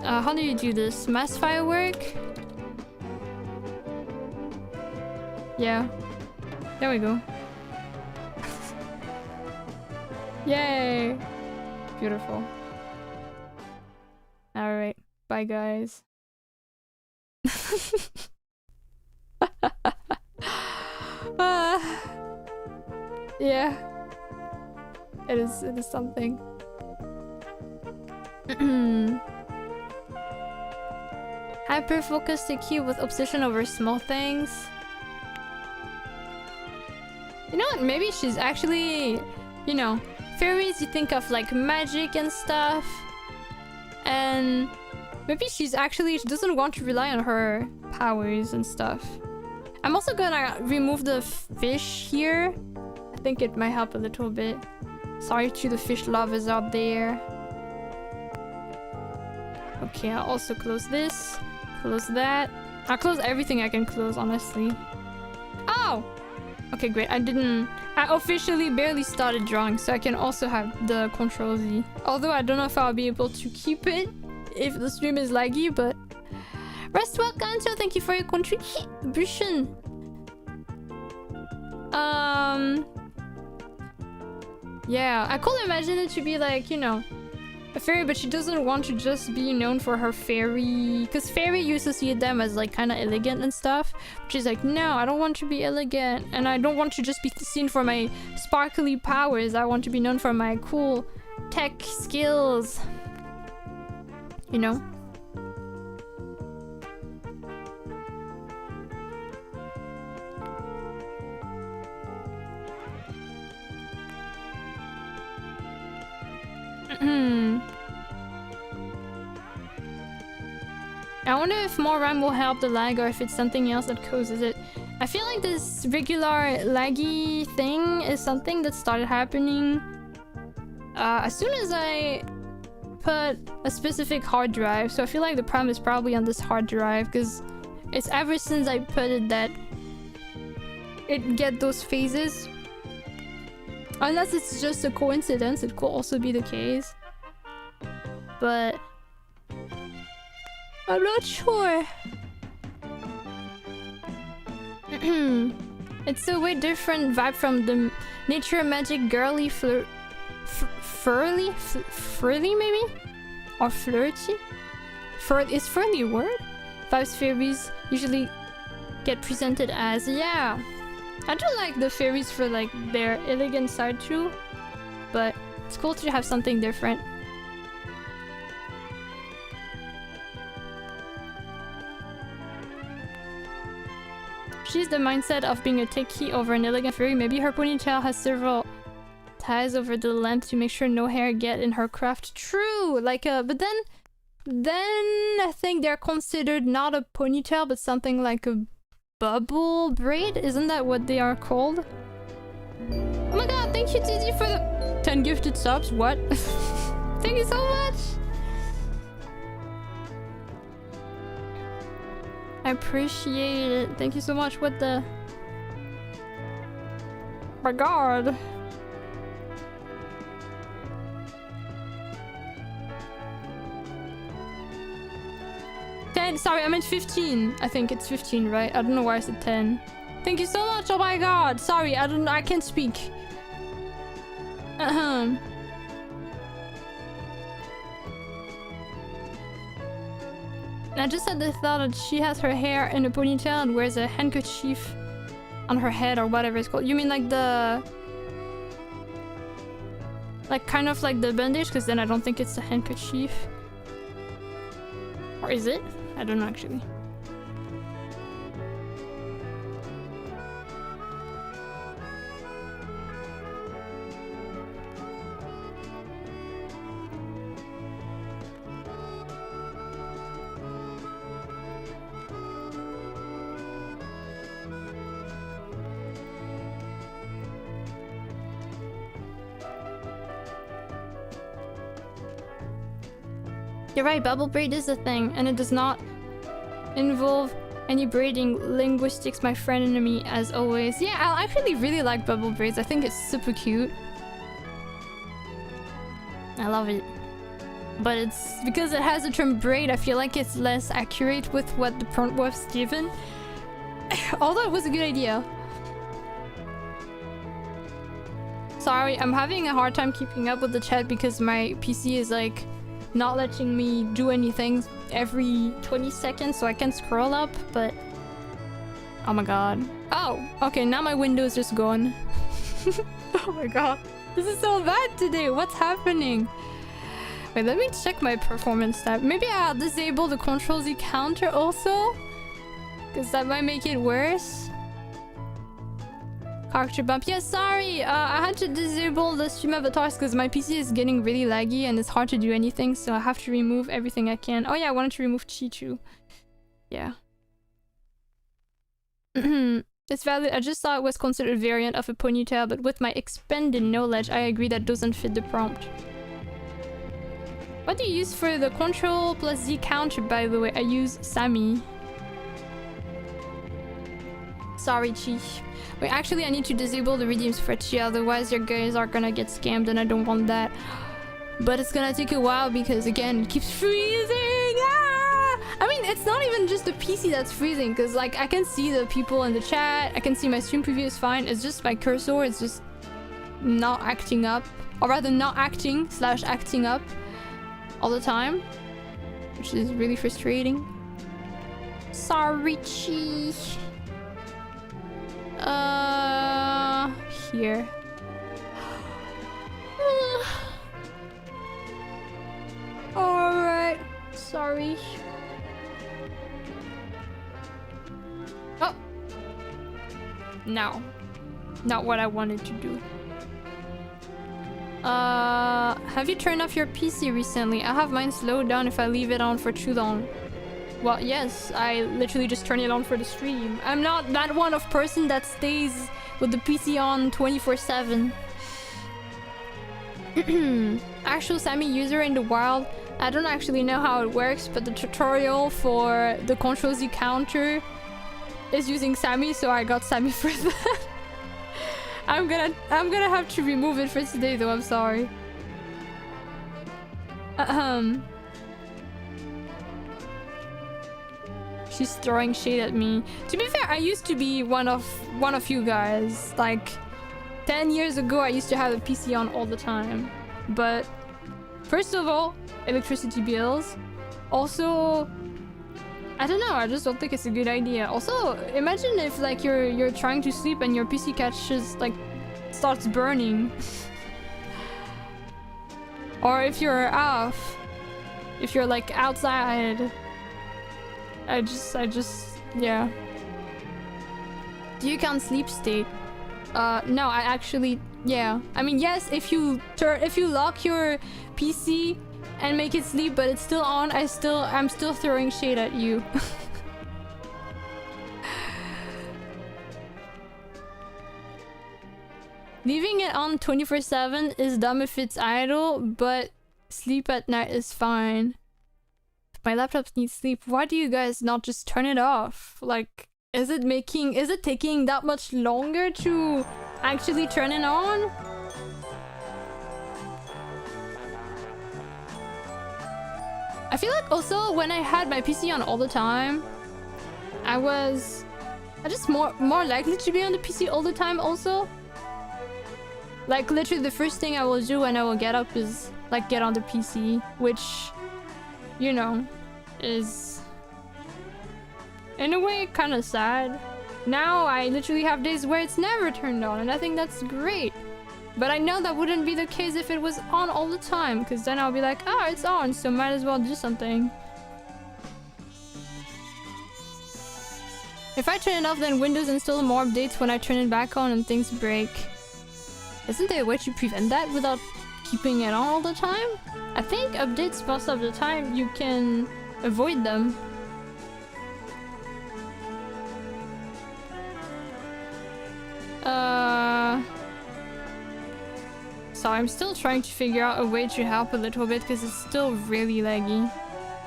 How do you do this? Mass firework? Yeah. There we go. Yay! Beautiful. Alright. Bye, guys. Yeah. It is something. Hyper-focus secure with obsession over small things. You know what? Maybe she's actually, you know, fairies, you think of like magic and stuff. And maybe she doesn't want to rely on her powers and stuff. I'm also gonna remove the fish here. I think it might help a little bit. Sorry to the fish lovers out there. Okay, I'll also close this. Close that. I'll close everything I can close, honestly. Oh! Okay, great. I officially barely started drawing, so I can also have the Control Z. Although I don't know if I'll be able to keep it if the stream is laggy, but... Rest well, Kanto. Thank you for your contribution. Yeah, I could imagine it to be like, you know, a fairy, but she doesn't want to just be known for her fairy, because fairy you associate them as like kind of elegant and stuff. She's like, no, I don't want to be elegant, and I don't want to just be seen for my sparkly powers. I want to be known for my cool tech skills, you know. I wonder if more RAM will help the lag or if it's something else that causes it. I feel like this regular laggy thing is something that started happening as soon as I put a specific hard drive. So I feel like the problem is probably on this hard drive, because it's ever since I put it that it get those phases. Unless it's just a coincidence, it could also be the case. But I'm not sure. It's a way different vibe from the nature magic girly furly maybe? Or flirty? Is furly a word? Vibes fairies usually get presented as, yeah. I do like the fairies for like their elegant side too, but it's cool to have something different. She's the mindset of being a techie over an elegant fairy. Maybe her ponytail has several ties over the length to make sure no hair get in her craft. True, like but then I think they're considered not a ponytail but something like a bubble braid. Isn't that what they are called? Oh my god, thank you Didi for the 10 gifted subs. What? Thank you so much. I appreciate it. Thank you so much. What the? My god. Sorry, I meant 15. I think it's 15, right? I don't know why I said 10. Thank you so much. Oh my god. Sorry, I can't speak. I just had the thought that she has her hair in a ponytail and wears a handkerchief on her head or whatever it's called. You mean like the... like kind of like the bandage? Because then I don't think it's a handkerchief. Or is it? I don't know actually. You're right, bubble braid is a thing, and it does not involve any braiding. Linguistics, my friend enemy, as always. Yeah, I actually really like bubble braids. I think it's super cute. I love it. But it's because it has the term braid, I feel like it's less accurate with what the prompt was given. Although it was a good idea. Sorry, I'm having a hard time keeping up with the chat because my PC is like not letting me do anything every 20 seconds, so I can scroll up, but... oh my god. Oh, okay, now my window is just gone. Oh my god. This is so bad today. What's happening? Wait, let me check my performance tab. Maybe I'll disable the Ctrl-Z counter also? Because that might make it worse. Character bump. Yeah, sorry. I had to disable the stream avatars because my PC is getting really laggy and it's hard to do anything, so I have to remove everything I can. Oh yeah, I wanted to remove Chichu. Yeah. It's valid. I just thought it was considered a variant of a ponytail, but with my expanded knowledge, I agree that doesn't fit the prompt. What do you use for the Ctrl+Z counter, by the way? I use Sammy. Sorry, Chi. Wait, actually, I need to disable the redeems for Chi, otherwise your guys are gonna get scammed and I don't want that. But it's gonna take a while because, again, it keeps freezing! Ah! I mean, it's not even just the PC that's freezing, because, like, I can see the people in the chat, I can see my stream preview is fine, it's just my cursor, it's just not acting up. Or rather, not acting / acting up. all the time, which is really frustrating. Sorry, Chi. Here. Alright. Sorry. Oh. No. Not what I wanted to do. Have you turned off your PC recently? I have mine slowed down if I leave it on for too long. Well, yes, I literally just turn it on for the stream. I'm not that one of person that stays with the PC on 24/7. Actual Sammy user in the wild. I don't actually know how it works, but the tutorial for the Control Z counter is using Sammy, so I got Sammy for that. I'm gonna have to remove it for today though, I'm sorry. She's throwing shade at me. To be fair, I used to be one of you guys. Like 10 years ago, I used to have a PC on all the time. But first of all, electricity bills. Also, I don't know, I just don't think it's a good idea. Also, imagine if like you're trying to sleep and your PC catches like starts burning. Or if you're off, if you're like outside. I just yeah. Do you count sleep state? No, I actually, yeah. I mean, yes, if you lock your PC and make it sleep, but it's still on, I'm still throwing shade at you. Leaving it on 24/7 is dumb if it's idle, but sleep at night is fine. My laptop needs sleep. Why do you guys not just turn it off? Like, is it taking that much longer to actually turn it on? I feel like also when I had my PC on all the time, I just more likely to be on the PC all the time also. Like literally the first thing I will do when I will get up is like get on the PC, which, you know, is in a way kind of sad. Now I literally have days where it's never turned on, and I think that's great. But I know that wouldn't be the case if it was on all the time, because then I'll be like, oh, it's on, so might as well do something. If I turn it off, then Windows installs more updates when I turn it back on and things break. Isn't there a way to prevent that without keeping it on all the time? I think updates most of the time you can avoid them. So I'm still trying to figure out a way to help a little bit because it's still really laggy.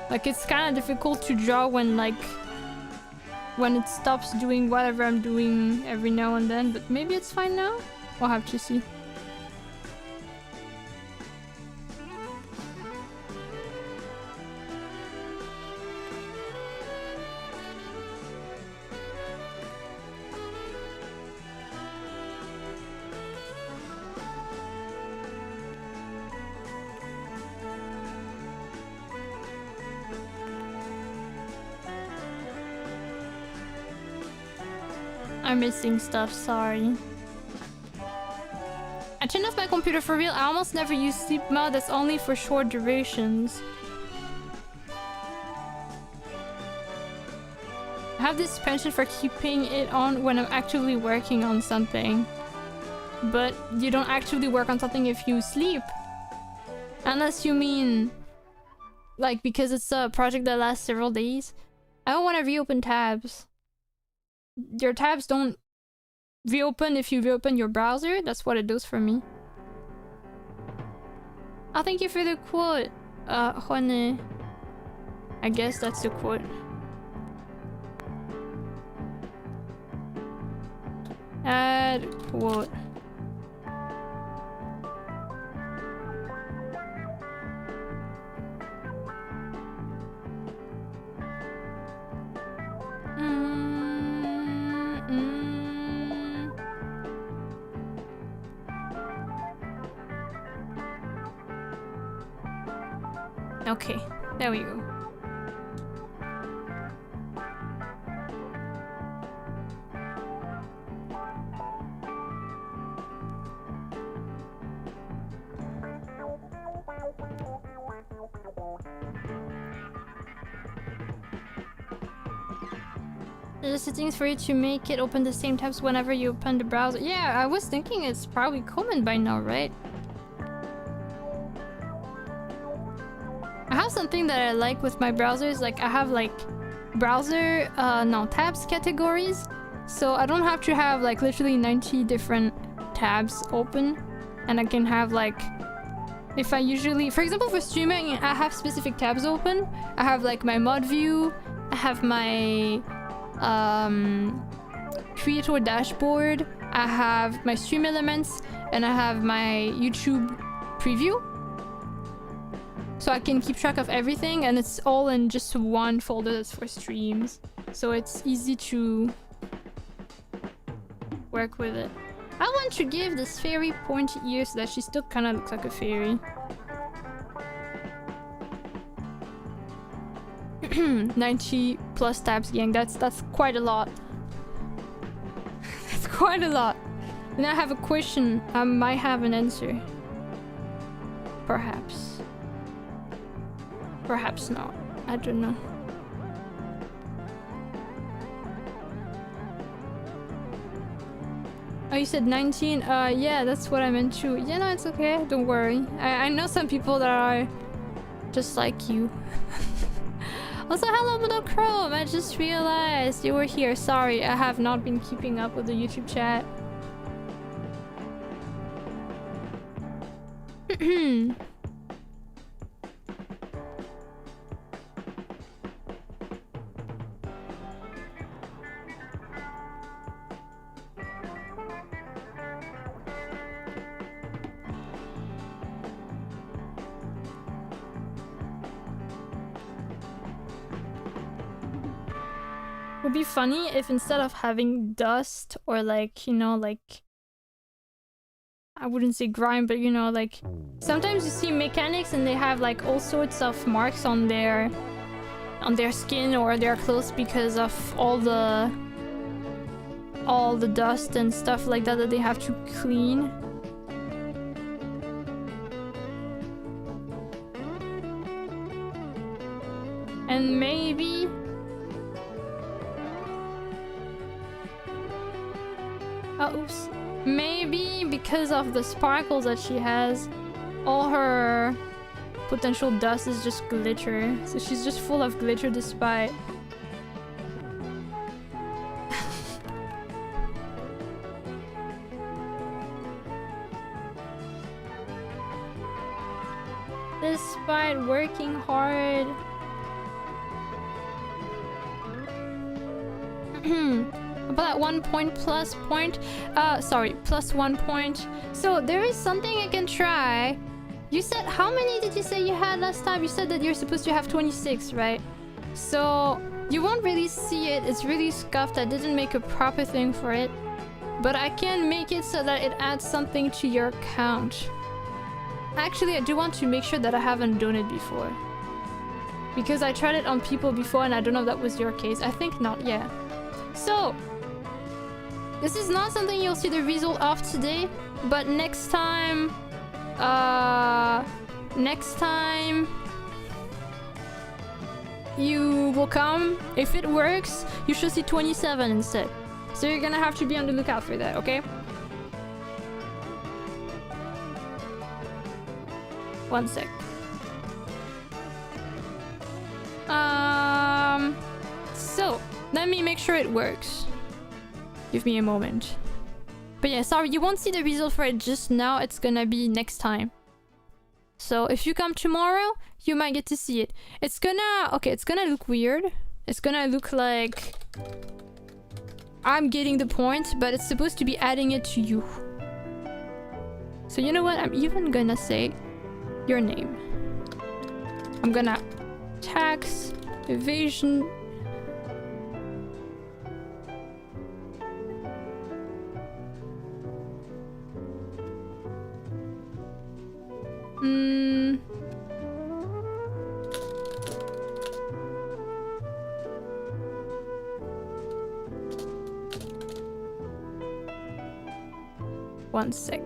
Like it's kind of difficult to draw when it stops doing whatever I'm doing every now and then, but maybe it's fine now? We'll have to see. I'm missing stuff, sorry. I turned off my computer for real. I almost never use sleep mode. That's only for short durations. I have this penchant for keeping it on when I'm actively working on something. But you don't actually work on something if you sleep. Unless you mean like because it's a project that lasts several days. I don't want to reopen tabs. Your tabs don't reopen if you reopen your browser. That's what it does for me. Oh, thank you for the quote, Juane. I guess that's the quote. Add quote. Okay, there we go. There's settings for you to make it open the same tabs whenever you open the browser. Yeah, I was thinking it's probably common by now, right? I have something that I like with my browsers. Like, I have like browser, tabs categories. So I don't have to have like literally 90 different tabs open. And I can have like, if I usually, for example, for streaming, I have specific tabs open. I have like my mod view. I have my creator dashboard, I have my stream elements, and I have my YouTube preview, so I can keep track of everything, and it's all in just one folder that's for streams, so it's easy to work with it. I want to give this fairy pointy ears so that she still kind of looks like a fairy. 90 plus tabs, gang. That's quite a lot. That's quite a lot. And I have a question. I might have an answer. Perhaps. Perhaps not. I don't know. Oh, you said 19? Yeah, that's what I meant too. Yeah, no, it's okay. Don't worry. I know some people that are just like you. Also, hello, Monochrome! I just realized you were here. Sorry, I have not been keeping up with the YouTube chat. Would be funny if instead of having dust or like, you know, like, I wouldn't say grime, but you know, like, sometimes you see mechanics and they have like all sorts of marks on their skin or their clothes because of all the dust and stuff like that they have to clean. And maybe oops. Maybe because of the sparkles that she has, all her potential dust is just glitter. So she's just full of glitter despite... despite working hard. About 1 point plus point. Plus 1 point. So there is something I can try. You said, how many did you say you had last time? You said that you're supposed to have 26, right? So you won't really see it. It's really scuffed. I didn't make a proper thing for it. But I can make it so that it adds something to your count. Actually, I do want to make sure that I haven't done it before. Because I tried it on people before and I don't know if that was your case. I think not, yeah. So, this is not something you'll see the result of today, but next time you will come. If it works, you should see 27 instead. So you're gonna have to be on the lookout for that, okay? One sec. So let me make sure it works. Give me a moment. But yeah, sorry, you won't see the result for it just now. It's gonna be next time. So if you come tomorrow, you might get to see it. It's gonna... okay, it's gonna look weird. It's gonna look like I'm getting the point, but it's supposed to be adding it to you. So you know what? I'm even gonna say your name. I'm gonna tax evasion. 1 sec.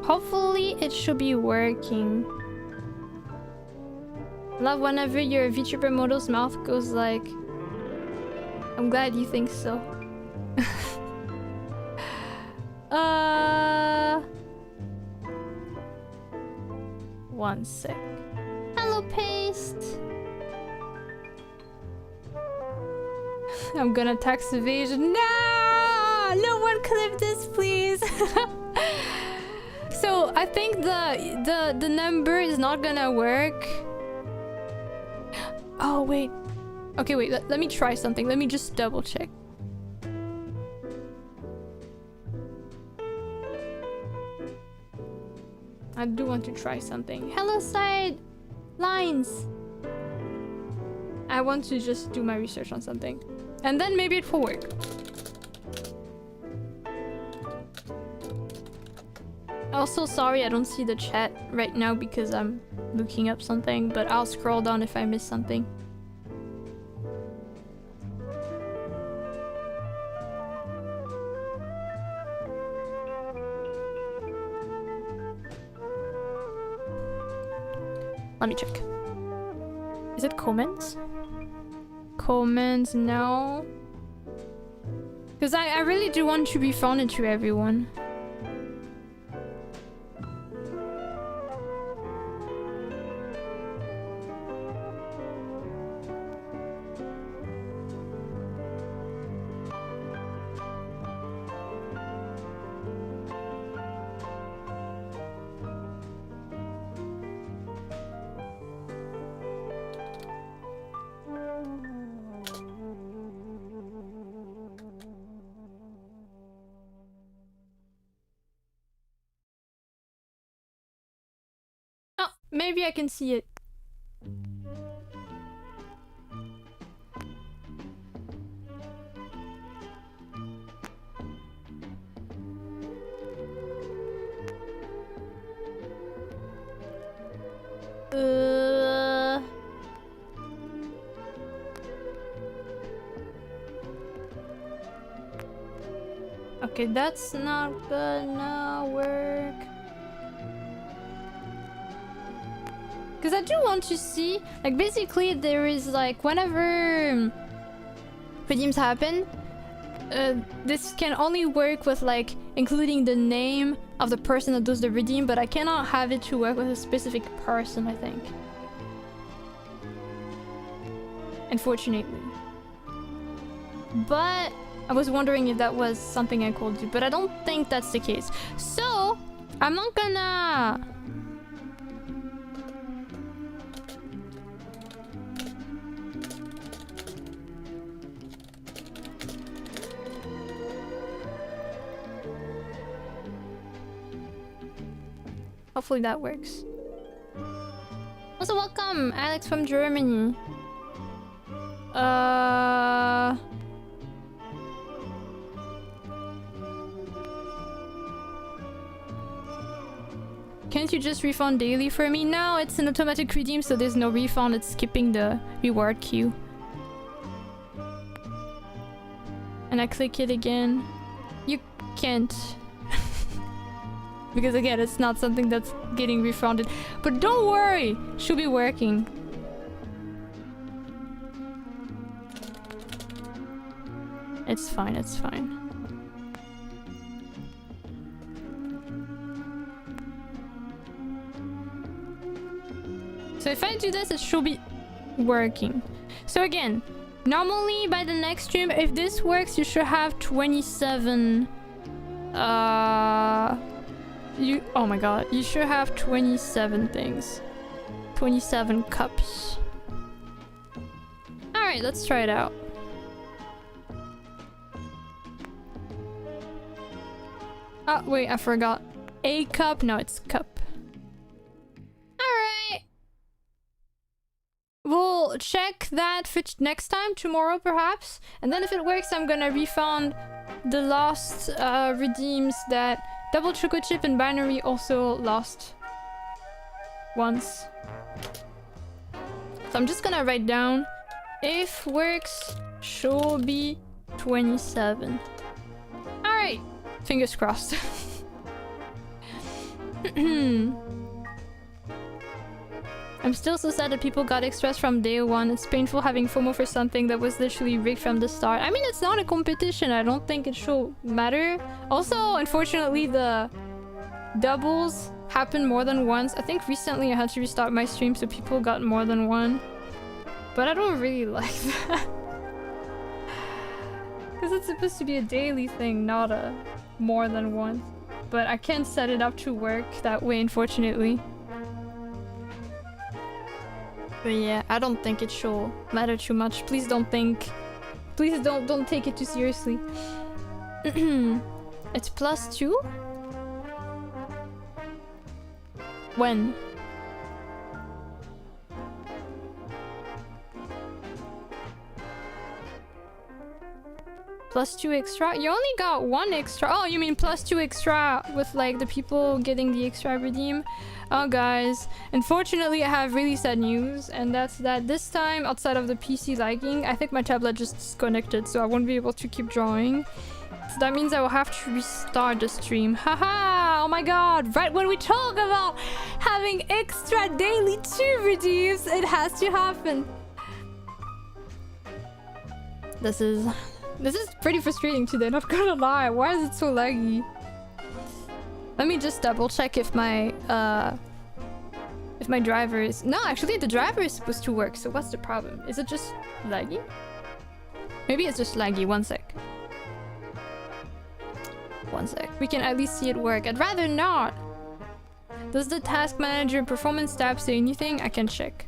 Hopefully it should be working. Love whenever your VTuber model's mouth goes like... I'm glad you think so. 1 sec. Hello, Paste! I'm gonna tax evasion. No! No one clip this, please! So, I think the number is not gonna work. Oh, wait. Okay, wait. Let me try something. Let me just double check. I do want to try something. Hello, side lines. I want to just do my research on something. And then maybe it will work. Also, sorry I don't see the chat right now because I'm looking up something, but I'll scroll down if I miss something. Let me check. Is it comments? Comments, no. Because I really do want to refund it to everyone. Maybe I can see it. Okay, that's not gonna work. Because I do want to see, like, basically there is like, whenever redeems happen, this can only work with like including the name of the person that does the redeem, but I cannot have it to work with a specific person, I think. Unfortunately. But I was wondering if that was something I could do, but I don't think that's the case. So, I'm not gonna... Hopefully that works. Also, welcome, Alex from Germany. Can't you just refund daily for me? No, it's an automatic redeem, so there's no refund. It's skipping the reward queue. And I click it again. You can't. Because again, it's not something that's getting refunded. But don't worry, should be working. It's fine, it's fine. So if I do this, it should be working. So again, normally by the next stream, if this works, you should have 27... oh my god, you should have 27 things. 27 cups. Alright, let's try it out. Oh, wait, I forgot. A cup? No, it's cup. Alright. We'll check that for next time, tomorrow perhaps. And then if it works, I'm gonna refund the lost redeems that Double Choco Chip and Binary also lost once. So I'm just gonna write down if works should be 27. Alright, fingers crossed. I'm still so sad that people got extras from day one. It's painful having FOMO for something that was literally rigged from the start. I mean, it's not a competition. I don't think it should matter. Also, unfortunately, the doubles happen more than once. I think recently I had to restart my stream so people got more than one. But I don't really like that. Because it's supposed to be a daily thing, not a more than one. But I can't set it up to work that way, unfortunately. But yeah, I don't think it should matter too much. Please don't think... Please don't take it too seriously. It's +2? When? +2 extra? You only got 1 extra. Oh, you mean +2 extra with like the people getting the extra redeem? Oh guys, unfortunately I have really sad news, and that's that this time, outside of the PC lagging, I think my tablet just disconnected, so I won't be able to keep drawing. So that means I will have to restart the stream. Haha! Oh my god! Right when we talk about having extra daily 2 redeems, it has to happen. This is pretty frustrating today, not gonna lie. Why is it so laggy? Let me just double check if my driver is... No, actually the driver is supposed to work, so what's the problem? Is it just laggy? Maybe it's just laggy. One sec. One sec. We can at least see it work. I'd rather not. Does the task manager and performance tab say anything? I can check.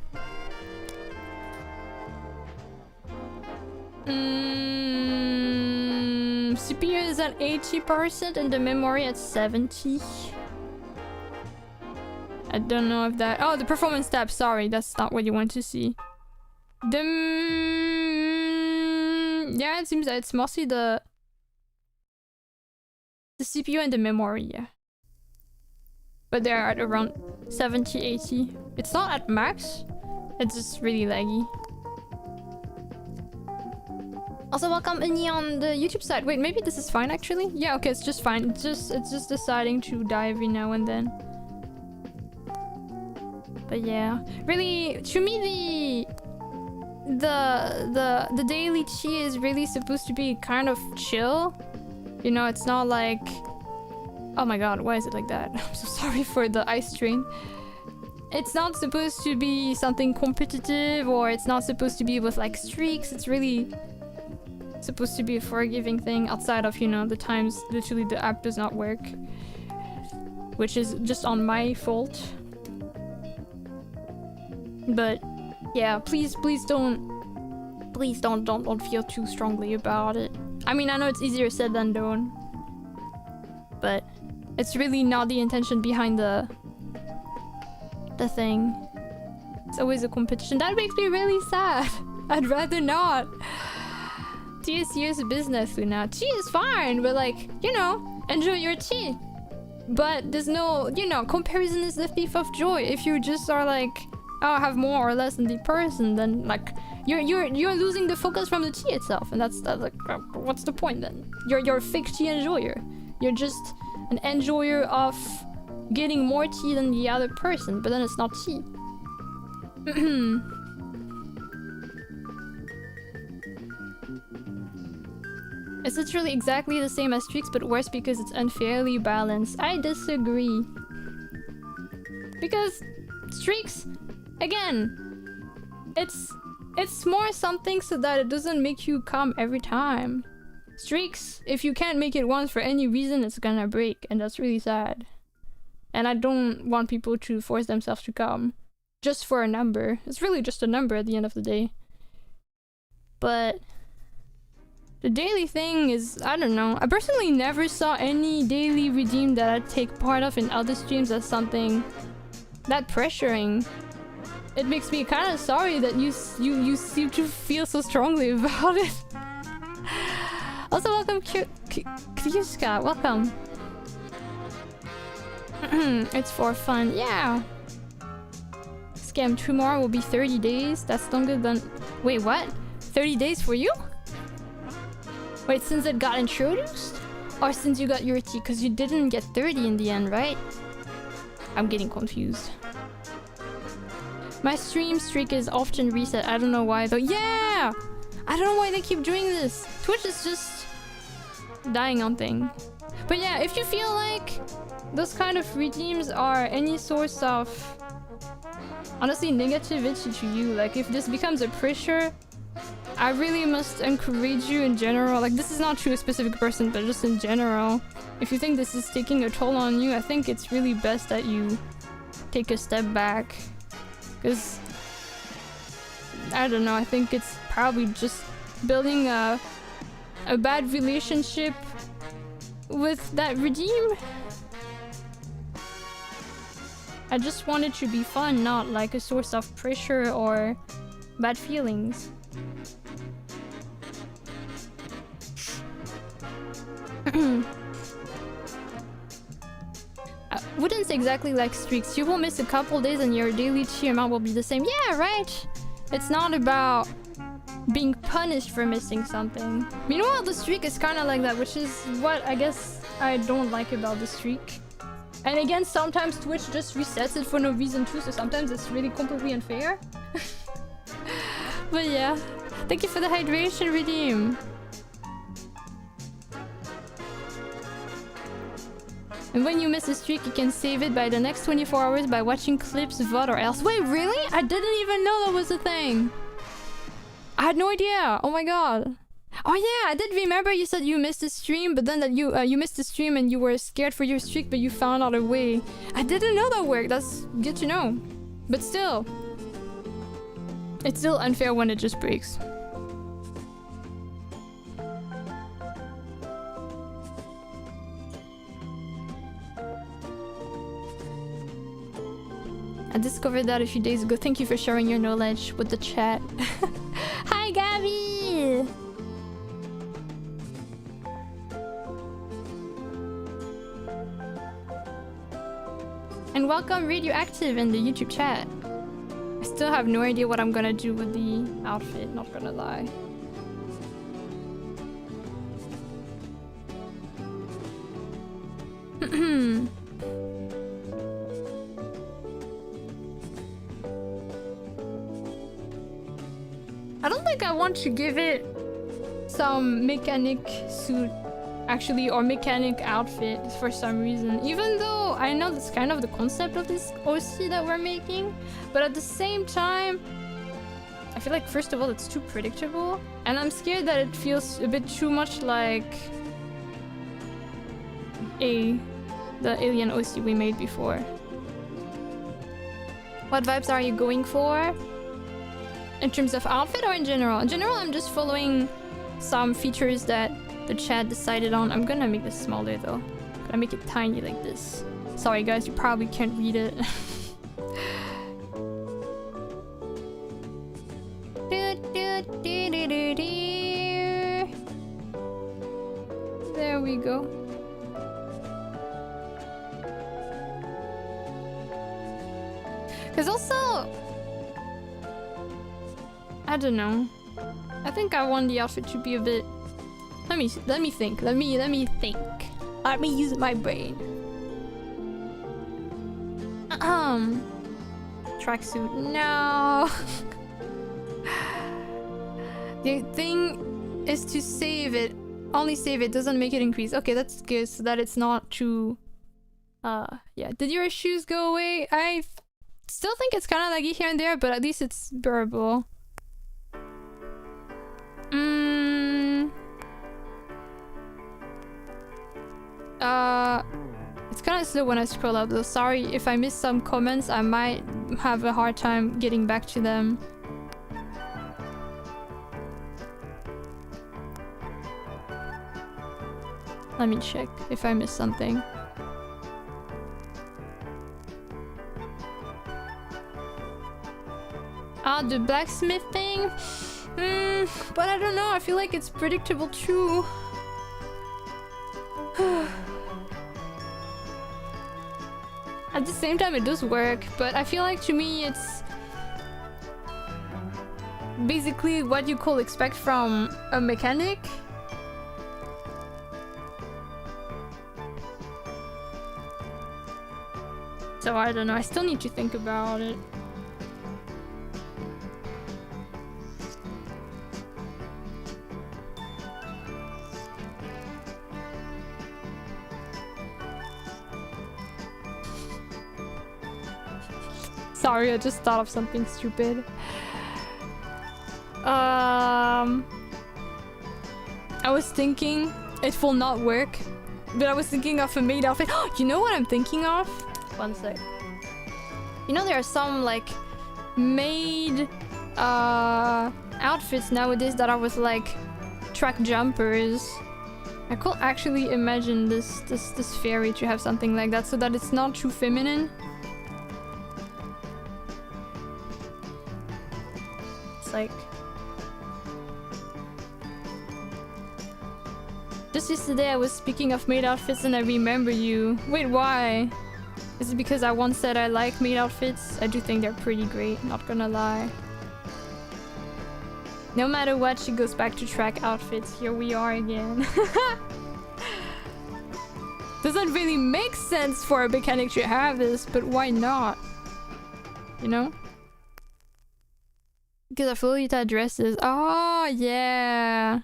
CPU is at 80% and the memory at 70. I don't know if that... Oh, the performance tab. Sorry, that's not what you want to see. Yeah, it seems that it's mostly the CPU and the memory, yeah. But they're at around 70, 80. It's not at max. It's just really laggy. Also, welcome Annie on the YouTube side. Wait, maybe this is fine actually? Yeah, okay, it's just fine. It's just deciding to die every now and then. But yeah, really, to me the daily chi is really supposed to be kind of chill. You know, it's not like... Oh my god, why is it like that? I'm so sorry for the ice train. It's not supposed to be something competitive, or it's not supposed to be with like streaks. It's really supposed to be a forgiving thing outside of, you know, the times literally the app does not work, which is just on my fault. But yeah, please don't feel too strongly about it. I mean, I know it's easier said than done, but it's really not the intention behind the thing. It's always a competition. That makes me really sad. I'd rather not. Tea is serious business, Luna. Tea is fine, but like, you know, enjoy your tea. But there's no, you know, comparison is the thief of joy. If you just are like, oh, I have more or less than the person, then like you're losing the focus from the tea itself, and that's like, what's the point then? You're a fake tea enjoyer. You're just an enjoyer of getting more tea than the other person, but then it's not tea. It's literally exactly the same as streaks, but worse because it's unfairly balanced. I disagree. Because streaks, again, it's more something so that it doesn't make you come every time. Streaks, if you can't make it once for any reason, it's gonna break, and that's really sad. And I don't want people to force themselves to come just for a number. It's really just a number at the end of the day. But the daily thing is, I don't know. I personally never saw any daily redeem that I take part of in other streams as something that pressuring. It makes me kind of sorry that you seem to feel so strongly about it. Also, welcome Kyuska, welcome. It's for fun, yeah. scam. Tomorrow will be 30 days. That's longer than... Wait, what? 30 days for you? Wait, since it got introduced? Or since you got your tea? Because you didn't get 30 in the end, right? I'm getting confused. My stream streak is often reset. I don't know why though. Yeah! I don't know why they keep doing this. Twitch is just dying on thing. But yeah, if you feel like those kind of redeems are any source of honestly negativity to you, like if this becomes a pressure, I really must encourage you in general. Like this is not to a specific person, but just in general. If you think this is taking a toll on you, I think it's really best that you take a step back. Because I don't know, I think it's probably just building a bad relationship with that redeem. I just want it to be fun, not like a source of pressure or bad feelings. I wouldn't say exactly like streaks. You will miss a couple days and your daily chi amount will be the same. Yeah, right? It's not about being punished for missing something. Meanwhile, the streak is kind of like that, which is what I guess I don't like about the streak. And again, sometimes Twitch just resets it for no reason too, so sometimes it's really completely unfair. But yeah, thank you for the hydration redeem. And when you miss a streak, you can save it by the next 24 hours by watching clips, VOD, or else. Wait, really? I didn't even know that was a thing. I had no idea. Oh my god. Oh yeah, I did remember you said you missed a stream, but then that you missed the stream and you were scared for your streak, but you found out a way. I didn't know that worked. That's good to know. But still, it's still unfair when it just breaks. I discovered that a few days ago. Thank you for sharing your knowledge with the chat. Hi, Gabby! And welcome Radioactive in the YouTube chat. I still have no idea what I'm gonna do with the outfit, not gonna lie. I don't think I want to give it some mechanic suit, actually, or mechanic outfit for some reason. Even though I know that's kind of the concept of this OC that we're making, but at the same time, I feel like first of all it's too predictable, and I'm scared that it feels a bit too much like the alien OC we made before. What vibes are you going for? In terms of outfit or in general? In general, I'm just following some features that the chat decided on. I'm gonna make this smaller though. I'm gonna make it tiny like this. Sorry guys, you probably can't read it. There we go. Because also, I don't know. I think I want the outfit to be a bit. Let me think. Let me think. Let me use my brain. Tracksuit. No. The thing is to save it. Only save it. Doesn't make it increase. Okay, that's good. So that it's not too. Yeah. Did your shoes go away? I still think it's kind of laggy here and there, but at least it's bearable. It's kind of slow when I scroll up though. Sorry if I missed some comments. I might have a hard time getting back to them. Let me check if I missed something. Ah, the blacksmith thing? But I don't know, I feel like it's predictable too. At the same time, it does work, but I feel like to me it's basically what you could expect from a mechanic. So I don't know, I still need to think about it. Sorry, I just thought of something stupid. I was thinking it will not work, but I was thinking of a maid outfit. You know what I'm thinking of? One sec. You know there are some like maid outfits nowadays that are with like track jumpers. I could actually imagine this fairy to have something like that so that it's not too feminine. It's like just yesterday I was speaking of maid outfits and I remember you. Wait, why? Is it because I once said I like maid outfits? I do think they're pretty great, not gonna lie. No matter what, she goes back to track outfits. Here we are again. Doesn't really make sense for a mechanic to have this, but why not? You know? Because of Lolita dresses. Oh, yeah.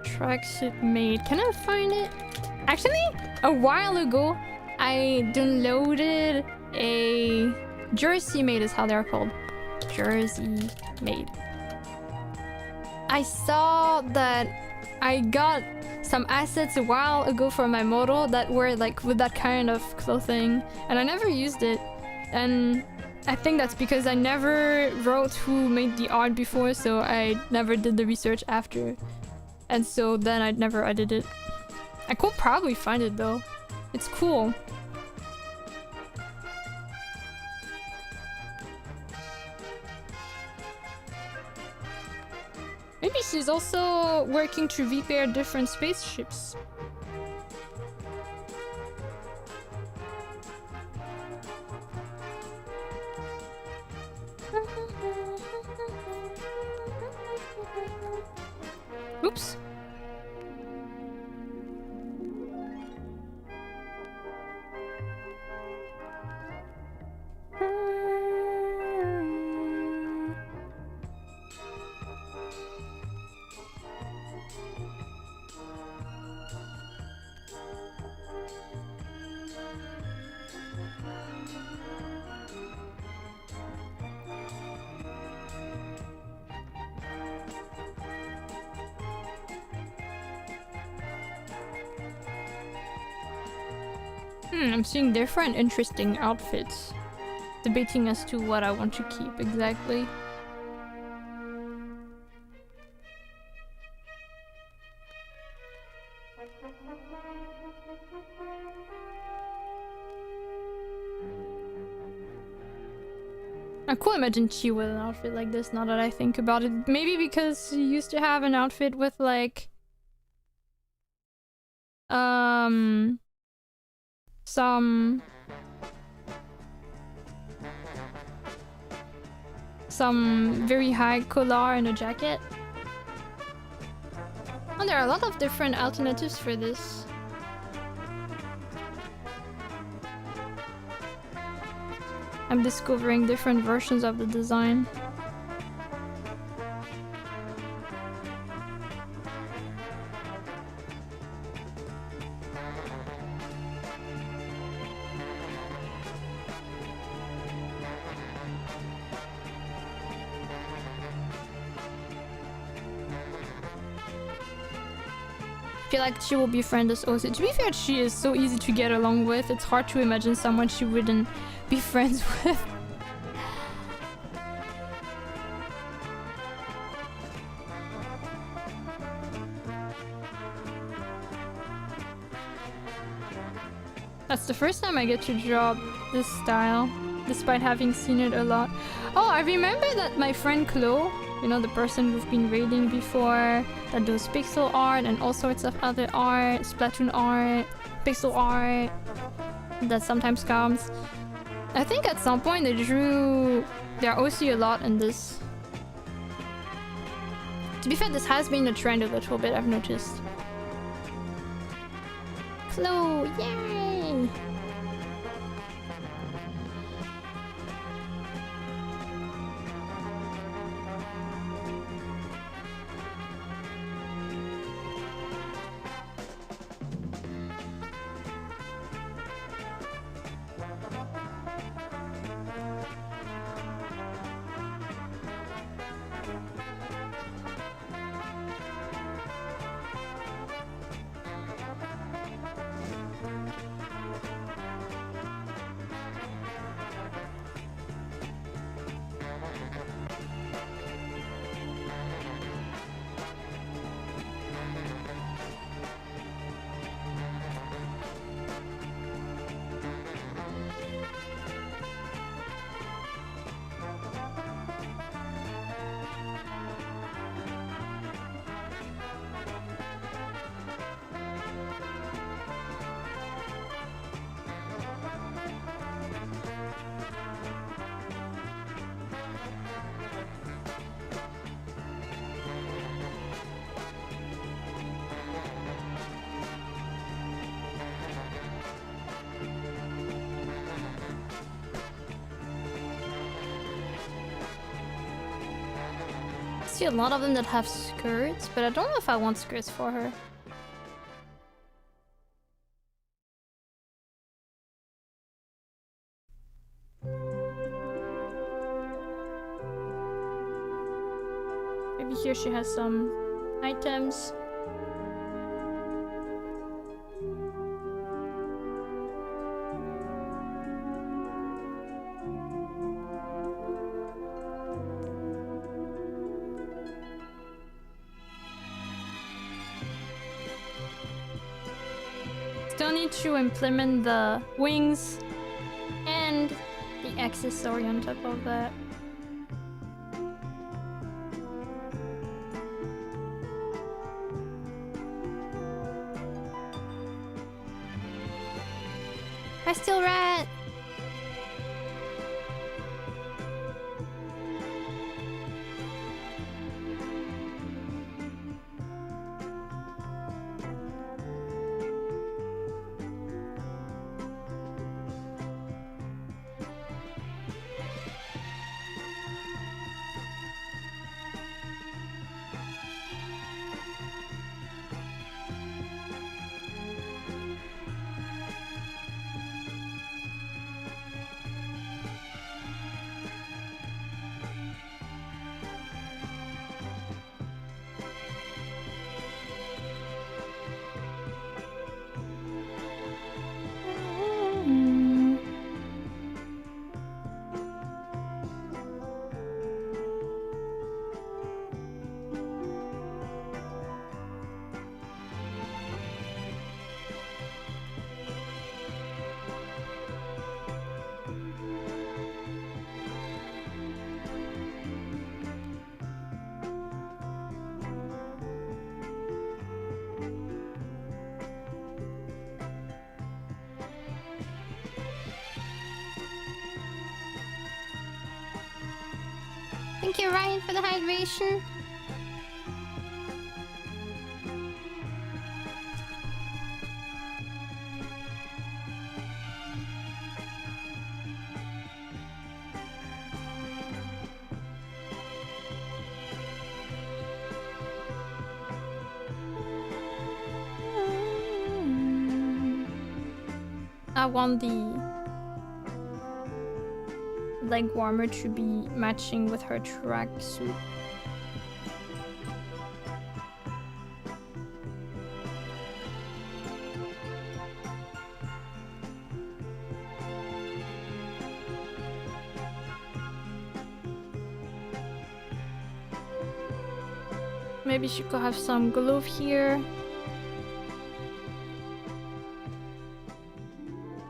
Tracksuit maid. Can I find it? Actually, a while ago, I downloaded a jersey maid is how they're called. Jersey maid. I saw that I got some assets a while ago for my model that were like with that kind of clothing, and I never used it. And I think that's because I never wrote who made the art before, so I never did the research after. And so then I'd never edited it. I could probably find it though. It's cool. Maybe she's also working to repair different spaceships. Oops. I'm seeing different interesting outfits. Debating as to what I want to keep exactly. I could imagine Chi with an outfit like this now that I think about it. Maybe because she used to have an outfit with like some very high collar and a jacket. Oh, there are a lot of different alternatives for this. I'm discovering different versions of the design. I feel like she will befriend us also. To be fair, she is so easy to get along with. It's hard to imagine someone she wouldn't be friends with. That's the first time I get to draw this style, despite having seen it a lot. Oh, I remember that my friend Chloe You know, the person we've been raiding before that does pixel art and all sorts of other art, Splatoon art, pixel art that sometimes comes. I think at some point they drew their OC a lot in this. To be fair, this has been a trend a little bit, I've noticed. Hello, yay! See a lot of them that have skirts, but I don't know if I want skirts for her. Maybe here she has some items. Still need to implement the wings and the accessory on top of that. I still rat. Thank you, Ryan, for the hydration. I want the leg warmer to be matching with her tracksuit. Maybe she could have some glove here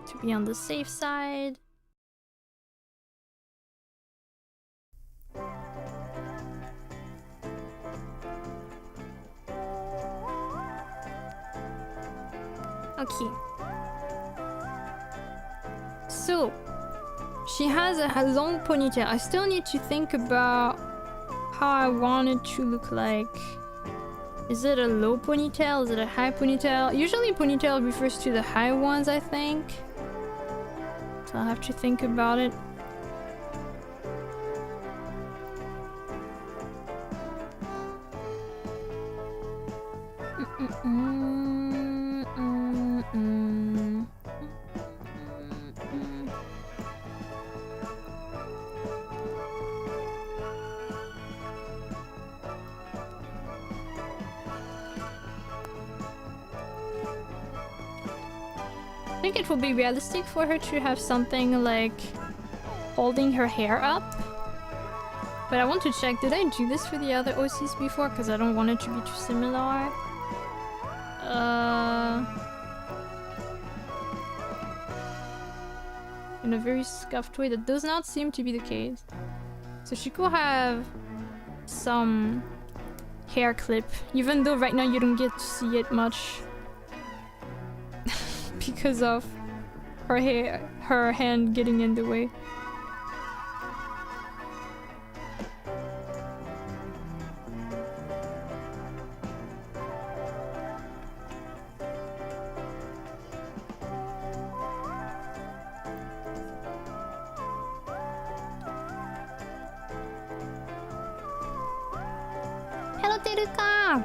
to be on the safe side. Okay. So, she has a long ponytail. I still need to think about how I want it to look like. Is it a low ponytail? Is it a high ponytail? Usually ponytail refers to the high ones, I think. So I'll have to think about it. I think it will be realistic for her to have something like holding her hair up. But I want to check, did I do this for the other OCs before? Because I don't want it to be too similar. In a very scuffed way, that does not seem to be the case. So she could have some hair clip, even though right now you don't get to see it much. Because of her hair, her hand getting in the way. Hello, Teruka!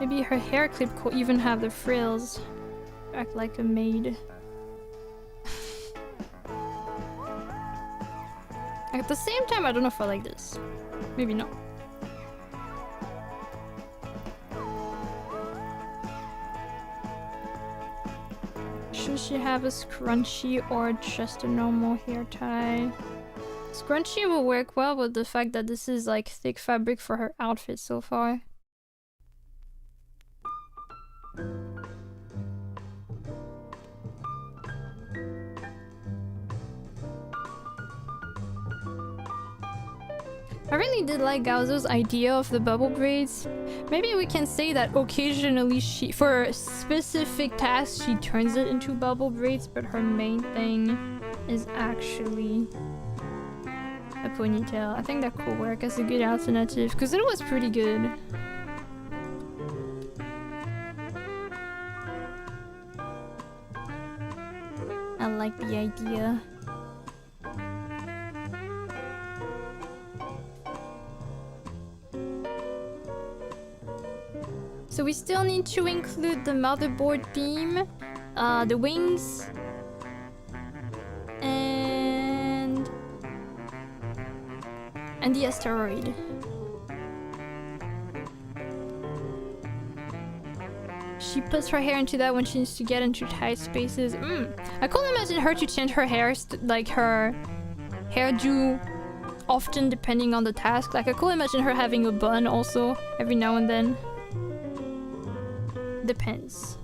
Maybe her hair clip could even have the frills. Act like a maid. At the same time, I don't know if I like this. Maybe not. Should she have a scrunchie or just a normal hair tie? Scrunchie will work well with the fact that this is like thick fabric for her outfit so far. I really did like Gaozo's idea of the bubble braids. Maybe we can say that occasionally for specific tasks she turns it into bubble braids, but her main thing is actually a ponytail. I think that could work as a good alternative, because it was pretty good. I like the idea. So we still need to include the motherboard theme, the wings, and the asteroid. She puts her hair into that when she needs to get into tight spaces. I couldn't imagine her to change her hair, like her hairdo often depending on the task. Like I could imagine her having a bun also every now and then. Depends.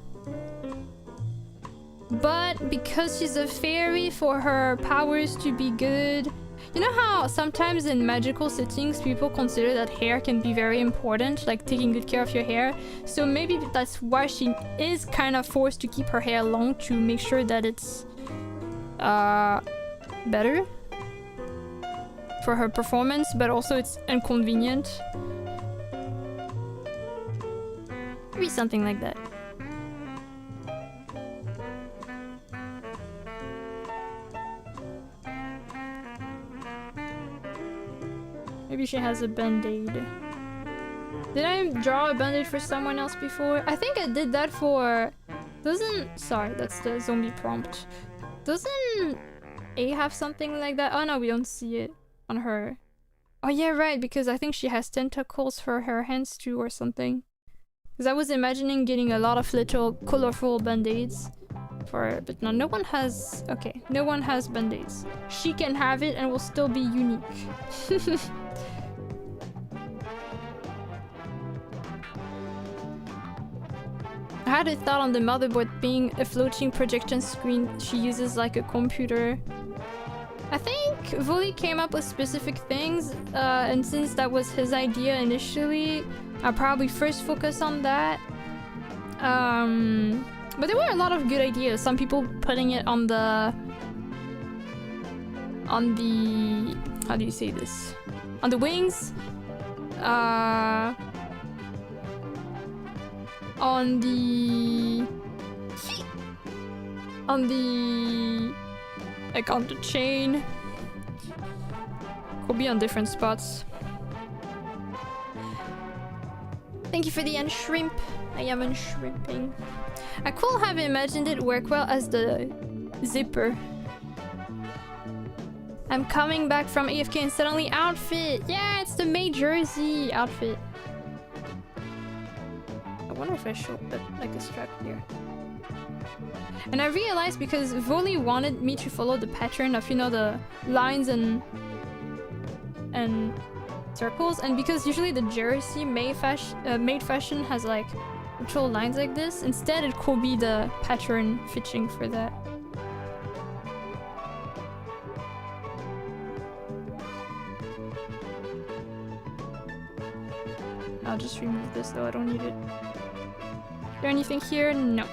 But because she's a fairy, for her powers to be good, you know how sometimes in magical settings people consider that hair can be very important, like taking good care of your hair. So maybe that's why she is kind of forced to keep her hair long, to make sure that it's better for her performance, but also it's inconvenient. Maybe something like that. Maybe she has a band-aid. Did I draw a band-aid for someone else before? I think I did that for... Sorry, that's the zombie prompt. Doesn't A have something like that? Oh no, we don't see it on her. Oh yeah, right, because I think she has tentacles for her hands too or something. Because I was imagining getting a lot of little colorful band-aids for her, but no, no one has... Okay, no one has band-aids. She can have it and will still be unique. I had it thought on the motherboard being a floating projection screen she uses like a computer. I think Voli came up with specific things, and since that was his idea initially, I'll probably first focus on that. But there were a lot of good ideas. Some people putting it on the... how do you say this? On the wings. On the... like on the chain. Could be on different spots. Thank you for the unshrimp. I am unshrimping. I could have imagined it work well as the zipper. I'm coming back from AFK and suddenly outfit. Yeah, it's the May jersey outfit. I wonder if I should put like a strap here. And I realized because Voli wanted me to follow the pattern of, you know, the lines and circles, and because usually the jersey made fashion has like actual lines like this, instead it could be the pattern fitting for that. I'll just remove this though, I don't need it. Is there anything here? No.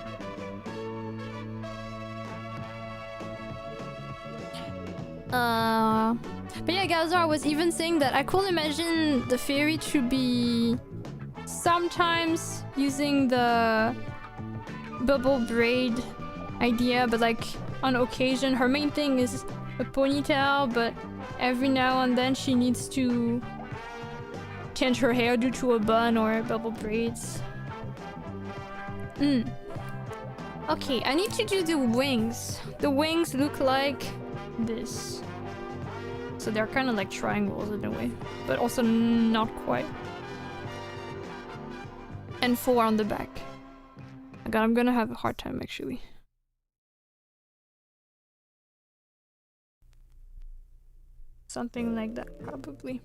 But yeah, Gazar, I was even saying that I could imagine the fairy to be sometimes using the bubble braid idea, but like on occasion her main thing is a ponytail, but every now and then she needs to change her hairdo to a bun or bubble braids. Okay, I need to do the wings. The wings look like this. So they're kind of like triangles in a way, but also not quite. And 4 on the back. Oh god, I'm gonna have a hard time actually. Something like that, probably.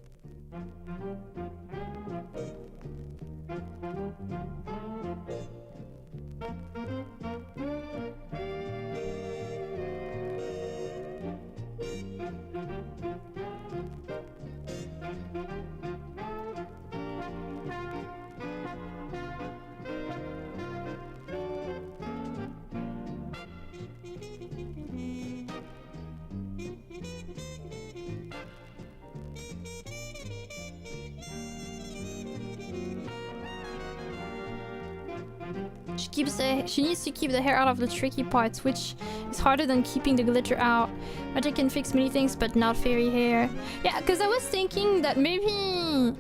She needs to keep the hair out of the tricky parts, which is harder than keeping the glitter out. Magic can fix many things, but not fairy hair. Yeah, because I was thinking that maybe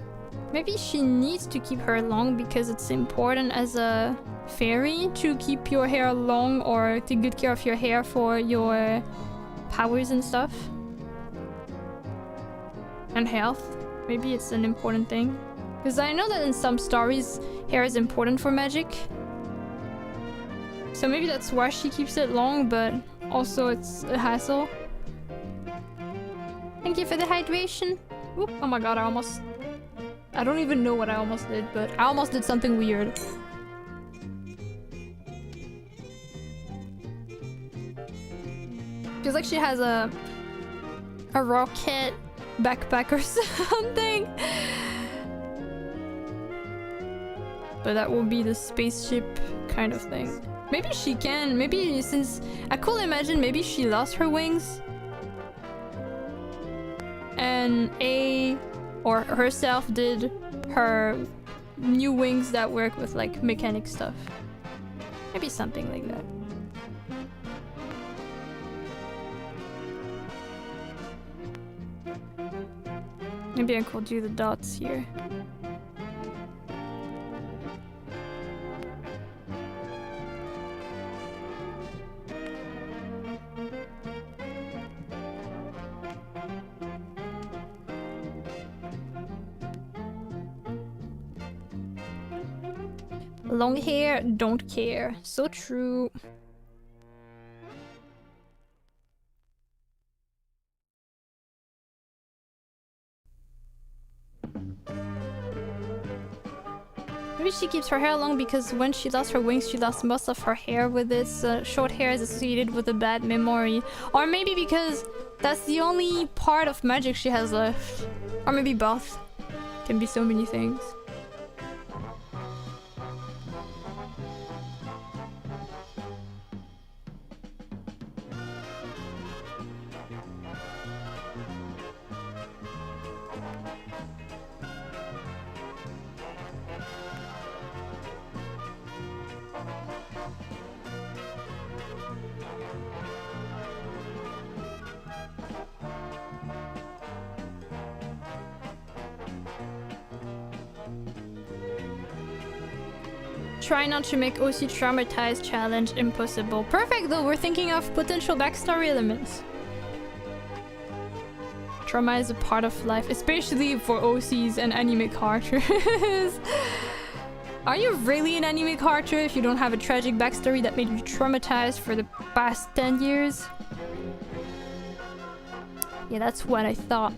she needs to keep her long because it's important as a fairy to keep your hair long or take good care of your hair for your powers and stuff. And health. Maybe it's an important thing. Because I know that in some stories, hair is important for magic. So maybe that's why she keeps it long, but also it's a hassle. Thank you for the hydration. Oop, oh my god, I don't even know what I almost did, but I almost did something weird. Feels like she has a rocket backpack or something. But that will be the spaceship kind of thing. Maybe she can. Maybe since I could imagine maybe she lost her wings. And or herself did her new wings that work with like mechanic stuff. Maybe something like that. Maybe I could do the dots here. Long hair, don't care. So true. Maybe she keeps her hair long because when she lost her wings, she lost most of her hair with its short hair is associated with a bad memory. Or maybe because that's the only part of magic she has left. Or maybe both. Can be so many things. Try not to make OC traumatized challenge impossible. Perfect though, we're thinking of potential backstory elements. Trauma is a part of life, especially for OCs and anime characters. Are you really an anime character if you don't have a tragic backstory that made you traumatized for the past 10 years? Yeah, that's what I thought.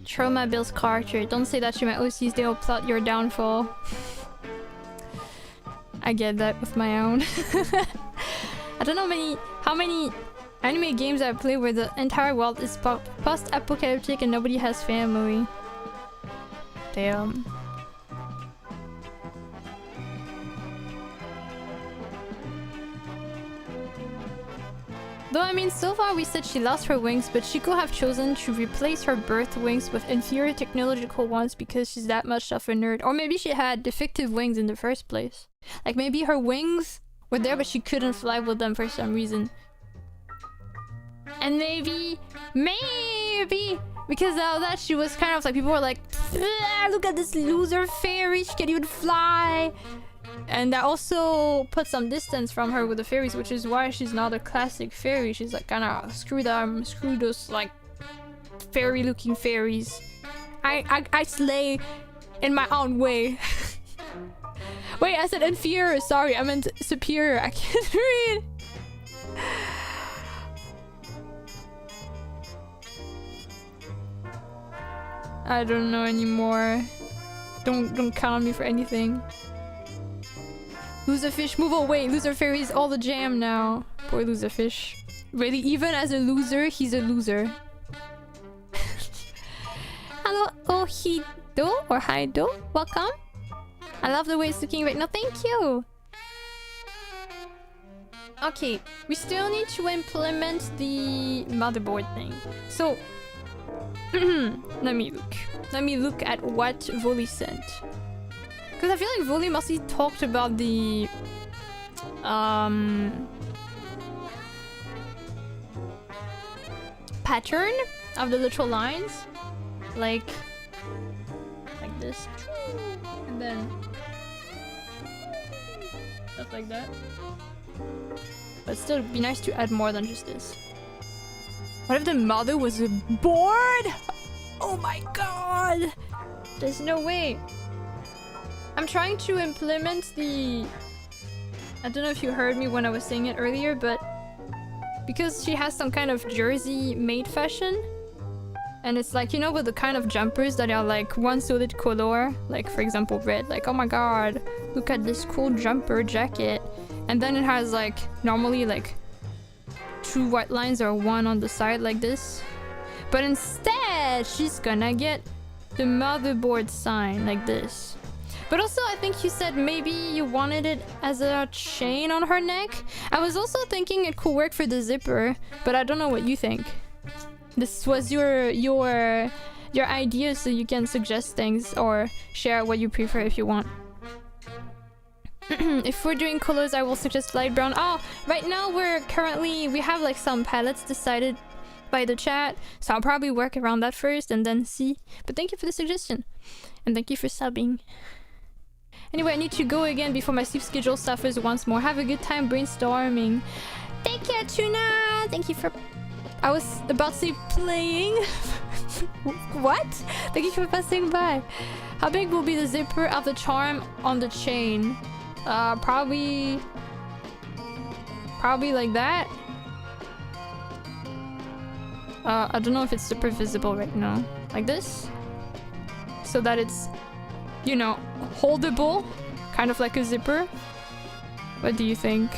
Trauma builds character. Don't say that to my OCs, they'll plot your downfall. I get that with my own. I don't know how many anime games I play where the entire world is post-apocalyptic and nobody has family. Damn. Though I mean, so far we said she lost her wings, but she could have chosen to replace her birth wings with inferior technological ones because she's that much of a nerd. Or maybe she had defective wings in the first place. Like maybe her wings were there but she couldn't fly with them for some reason. And maybe because of that she was kind of like, people were like, look at this loser fairy, she can't even fly. And that also put some distance from her with the fairies, which is why she's not a classic fairy. She's like kind of screw those like fairy looking fairies. I slay in my own way. Wait, I said inferior, sorry, I meant superior. I can't read. I don't know anymore. Don't count on me for anything. Loser fish, move away. Loser fairy is all the jam now. Poor loser fish. Really, even as a loser, he's a loser. Hello, Ohido or Haido. Welcome. I love the way it's looking right now. Thank you. Okay, we still need to implement the motherboard thing. So, let me look at what Volley sent. Because I feel like Volley mostly talked about the pattern of the literal lines, like this, and then stuff like that. But still, it'd be nice to add more than just this. What if the mother was a board? Oh my god! There's no way. I'm trying to implement the... I don't know if you heard me when I was saying it earlier, but because she has some kind of jersey made fashion, and it's like, you know, with the kind of jumpers that are like one solid color, like for example red, like oh my god, look at this cool jumper jacket, and then it has like normally like 2 white lines or 1 on the side like this, but instead she's gonna get the motherboard sign like this. But also, I think you said maybe you wanted it as a chain on her neck. I was also thinking it could work for the zipper, but I don't know what you think. This was your idea, so you can suggest things or share what you prefer if you want. If we're doing colors, I will suggest light brown. Oh, right now we have like some palettes decided by the chat, so I'll probably work around that first and then see. But thank you for the suggestion, and thank you for subbing. Anyway, I need to go again before my sleep schedule suffers once more. Have a good time brainstorming. Thank you, Tuna. Thank you for... I was about to say playing. What? Thank you for passing by. How big will be the zipper of the charm on the chain? Probably like that. I don't know if it's super visible right now. Like this? So that it's, you know, holdable. Kind of like a zipper. What do you think?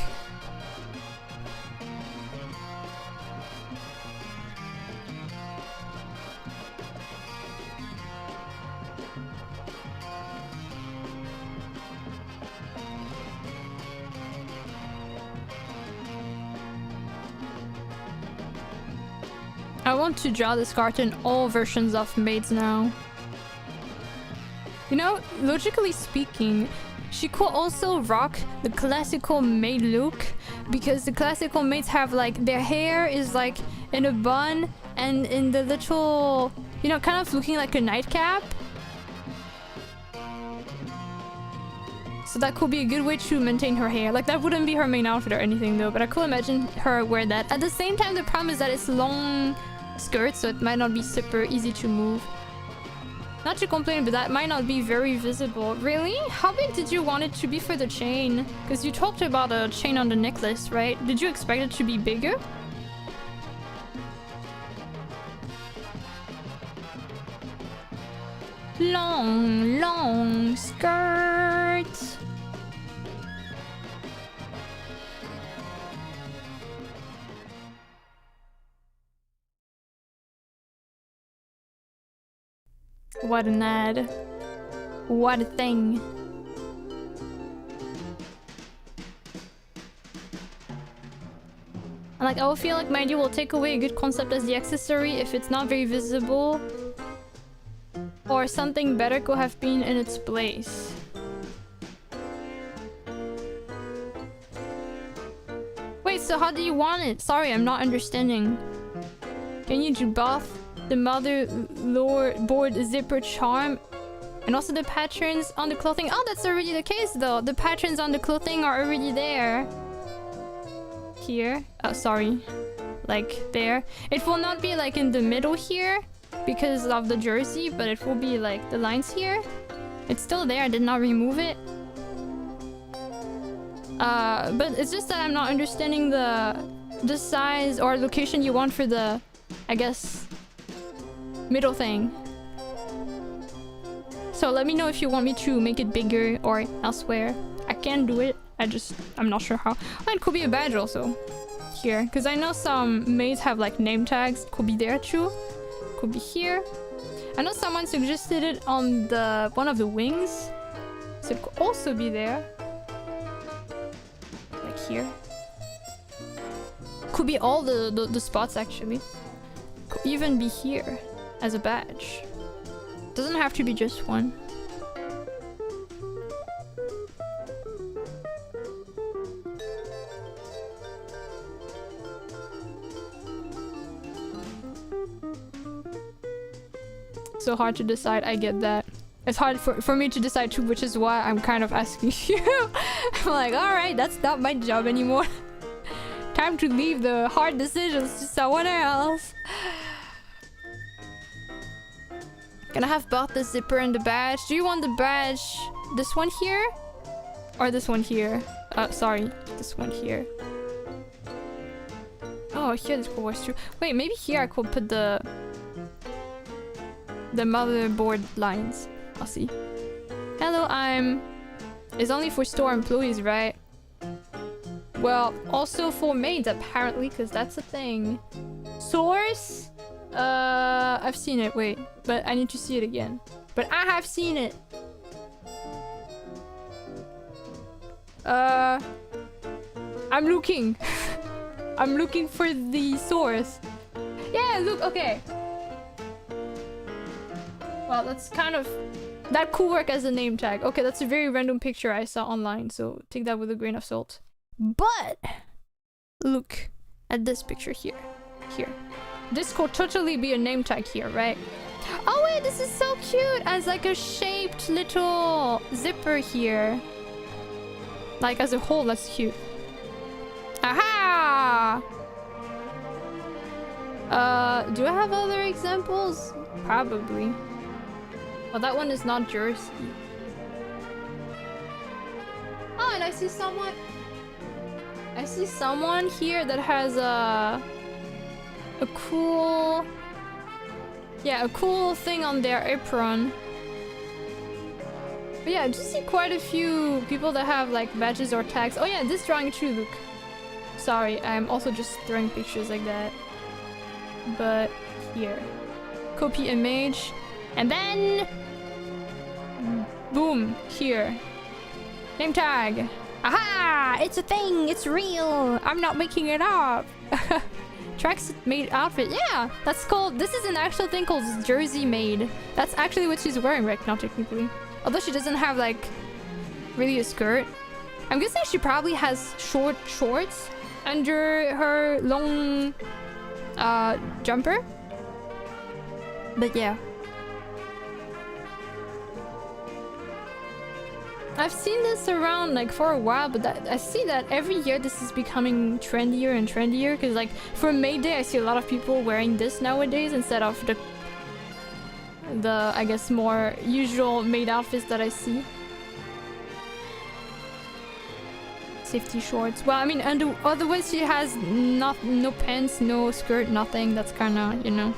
I want to draw this card in all versions of maids now. You know, logically speaking, she could also rock the classical maid look, because the classical maids have like their hair is like in a bun and in the little, you know, kind of looking like a nightcap. So that could be a good way to maintain her hair. Like that wouldn't be her main outfit or anything though, but I could imagine her wear that. At the same time, the problem is that it's long skirt, so it might not be super easy to move. Not to complain, but that might not be very visible. Really? How big did you want it to be for the chain? Because you talked about a chain on the necklace, right? Did you expect it to be bigger? Long skirt. What an ad. What a thing. And like, I will feel like my idea will take away a good concept as the accessory if it's not very visible. Or something better could have been in its place. Wait, so how do you want it? Sorry, I'm not understanding. Can you do both? The motherboard zipper charm and also the patterns on the clothing. Oh, that's already the case though. The patterns on the clothing are already there. Here. Oh, sorry. Like there. It will not be like in the middle here because of the jersey, but it will be like the lines here. It's still there. I did not remove it. But it's just that I'm not understanding the size or location you want for the, I guess, middle thing. So let me know if you want me to make it bigger or elsewhere. I can do it. I'm not sure how. Oh, it could be a badge also. Here. Because I know some maids have like name tags. Could be there too. Could be here. I know someone suggested it on the one of the wings. So it could also be there. Like here. Could be all the spots actually. Could even be here as a badge. Doesn't have to be just one. So hard to decide, I get that. It's hard for me to decide too, which is why I'm kind of asking you. I'm like, alright, that's not my job anymore. Time to leave the hard decisions to someone else. Gonna have both the zipper and the badge. Do you want the badge this one here? Or this one here? Sorry, this one here. Oh, here this could work too. Wait, maybe here I could put the motherboard lines. I'll see. Hello, it's only for store employees, right? Well, also for maids apparently, because that's a thing. Source? I've seen it, wait. But I need to see it again. But I have seen it! I'm looking. I'm looking for the source. Yeah, look, okay. Well, that's kind of That could work as a name tag. Okay, that's a very random picture I saw online, so take that with a grain of salt. But look at this picture here. Here. This could totally be a name tag here, right? Oh wait, this is so cute! As like a shaped little zipper here. Like as a whole, that's cute. Aha! Do I have other examples? Probably. Oh, that one is not Jersey. Oh, and I see someone here that has a cool... Yeah, a cool thing on their apron. But yeah, I just see quite a few people that have like badges or tags. Oh yeah, this drawing too, look. Sorry, I'm also just throwing pictures like that. But here. Copy image. And then... boom, here. Name tag. Aha! It's a thing! It's real! I'm not making it up! Tracksuit made outfit. Yeah! That's called... This is an actual thing called jersey made. That's actually what she's wearing right now, technically. Although she doesn't have, like, really a skirt. I'm guessing she probably has short shorts under her long jumper. But yeah. I've seen this around like for a while, but I see that every year this is becoming trendier and trendier. Because like for May Day, I see a lot of people wearing this nowadays instead of the I guess more usual maid outfits that I see. Safety shorts. Well, I mean, and otherwise she has no pants, no skirt, nothing. That's kind of, you know.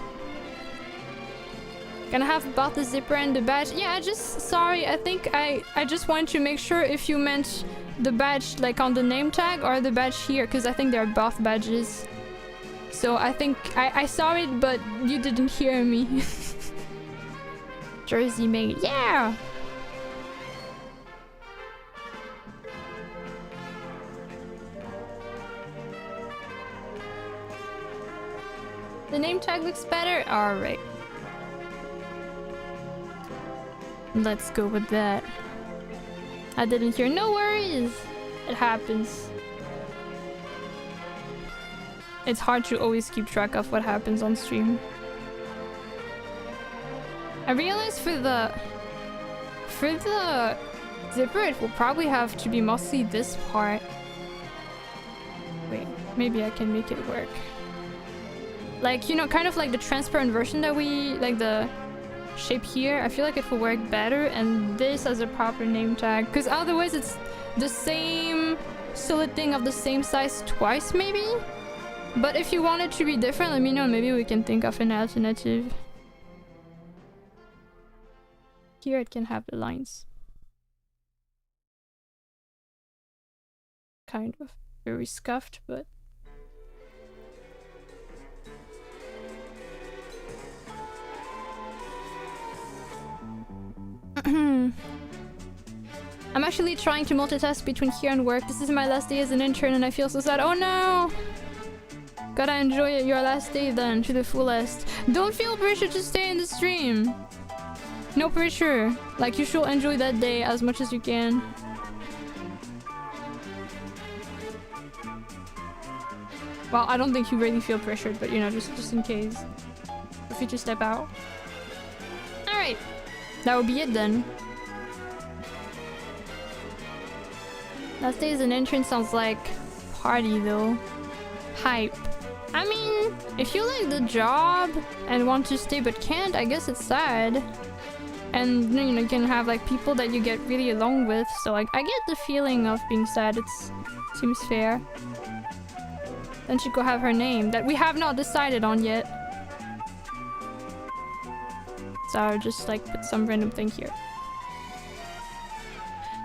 Gonna have both the zipper and the badge. Yeah, sorry, I think I just want to make sure if you meant the badge like on the name tag or the badge here, because I think they're both badges. So I think I saw it, but you didn't hear me. Jersey made. Yeah! The name tag looks better? Alright. Let's go with that. I didn't hear. No worries! It happens. It's hard to always keep track of what happens on stream. I realized for the zipper it will probably have to be mostly this part. Wait, maybe I can make it work. Like, you know, kind of like the transparent version that we... like the shape here. I feel like it will work better, and this as a proper name tag. Because otherwise it's the same solid thing of the same size twice, maybe? But if you want it to be different, let me know. Maybe we can think of an alternative. Here it can have the lines. Kind of very scuffed, but... I'm actually trying to multitask between here and work. This is my last day as an intern and I feel so sad. Oh no! Gotta enjoy your last day then, to the fullest. Don't feel pressure to stay in the stream. No pressure. Like, you should enjoy that day as much as you can. Well, I don't think you really feel pressured, but you know, just in case. If you just step out. Alright. That would be it then. Last day as an intern sounds like party though. Hype. I mean, if you like the job and want to stay but can't, I guess it's sad. And you know, you can have like people that you get really along with, so like I get the feeling of being sad. It seems fair. Then she could have her name that we have not decided on yet. So I'll just like put some random thing here.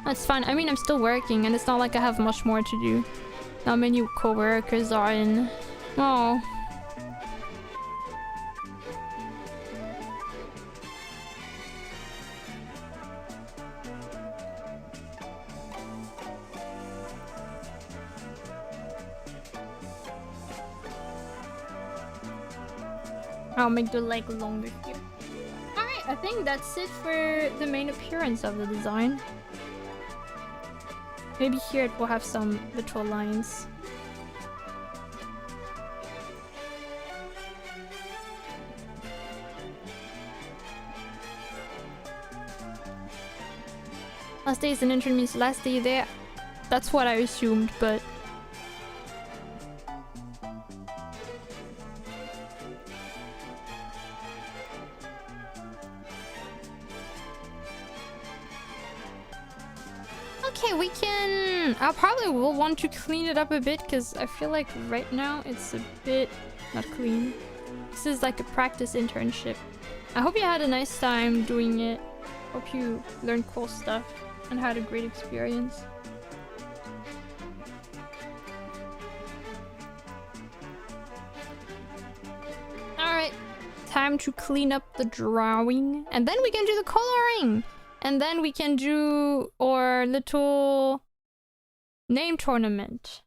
That's fine. I mean, I'm still working and it's not like I have much more to do. Not many co-workers are in. Oh. I'll make the leg longer here. Alright. I think that's it for the main appearance of the design. Maybe here it will have some little lines. Last day is an intern means last day there. That's what I assumed, but... Okay, we can... I probably will want to clean it up a bit, because I feel like right now it's a bit not clean. This is like a practice internship. I hope you had a nice time doing it. Hope you learned cool stuff and had a great experience. Alright, time to clean up the drawing. And then we can do the coloring! And then we can do our little name tournament.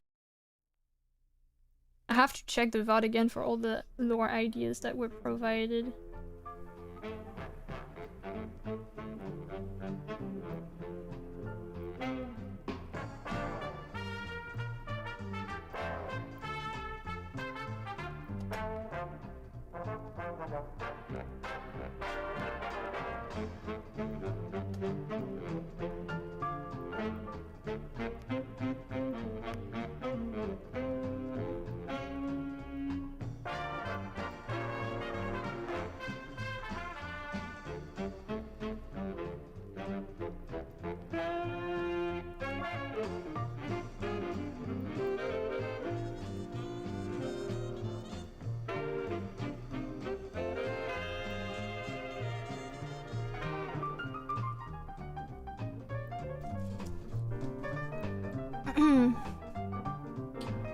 I have to check the VOD again for all the lore ideas that were provided.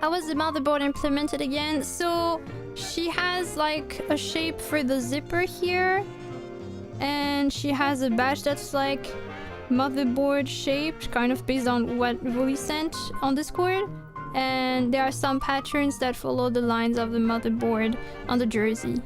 How was the motherboard implemented again? So she has like a shape for the zipper here, and she has a badge that's like motherboard shaped, kind of based on what Wooly sent on Discord. And there are some patterns that follow the lines of the motherboard on the jersey.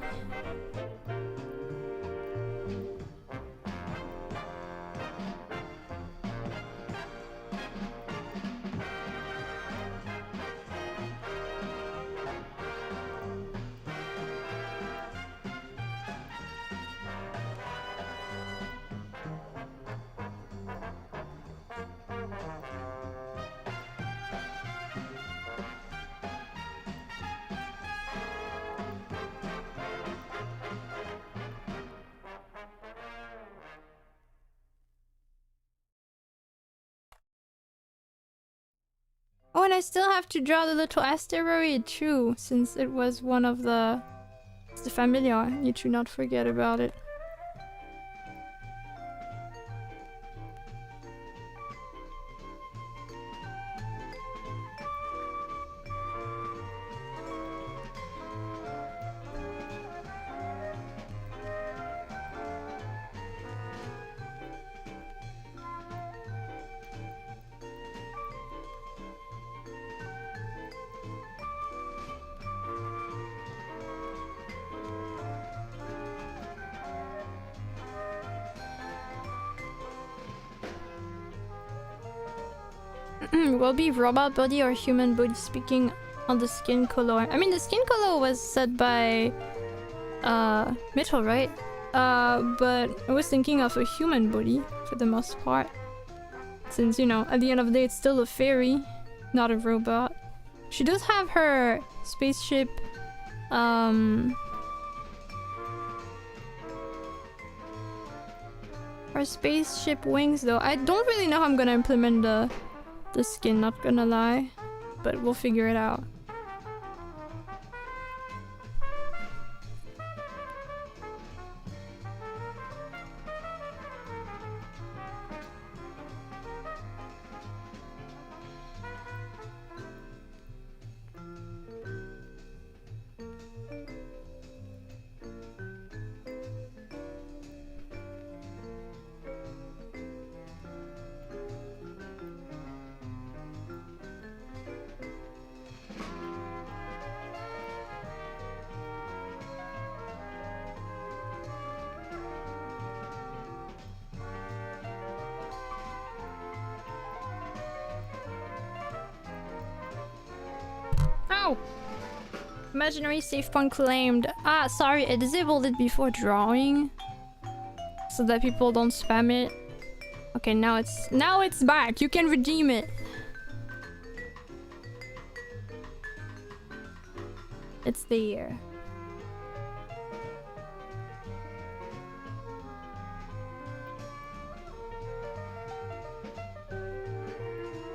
Oh, and I still have to draw the little asteroid too, since it was one of the... It's the familiar. I need to not forget about it. Will be robot body or human body speaking on the skin color. I mean, the skin color was set by Metal, right? But I was thinking of a human body for the most part. Since, you know, at the end of the day, it's still a fairy, not a robot. She does have her spaceship, her spaceship wings though. I don't really know how I'm gonna implement the skin, not gonna lie, but we'll figure it out. No! Imaginary save point claimed. Ah, sorry, I disabled it before drawing. So that people don't spam it. Okay, now it's back. You can redeem it. It's there.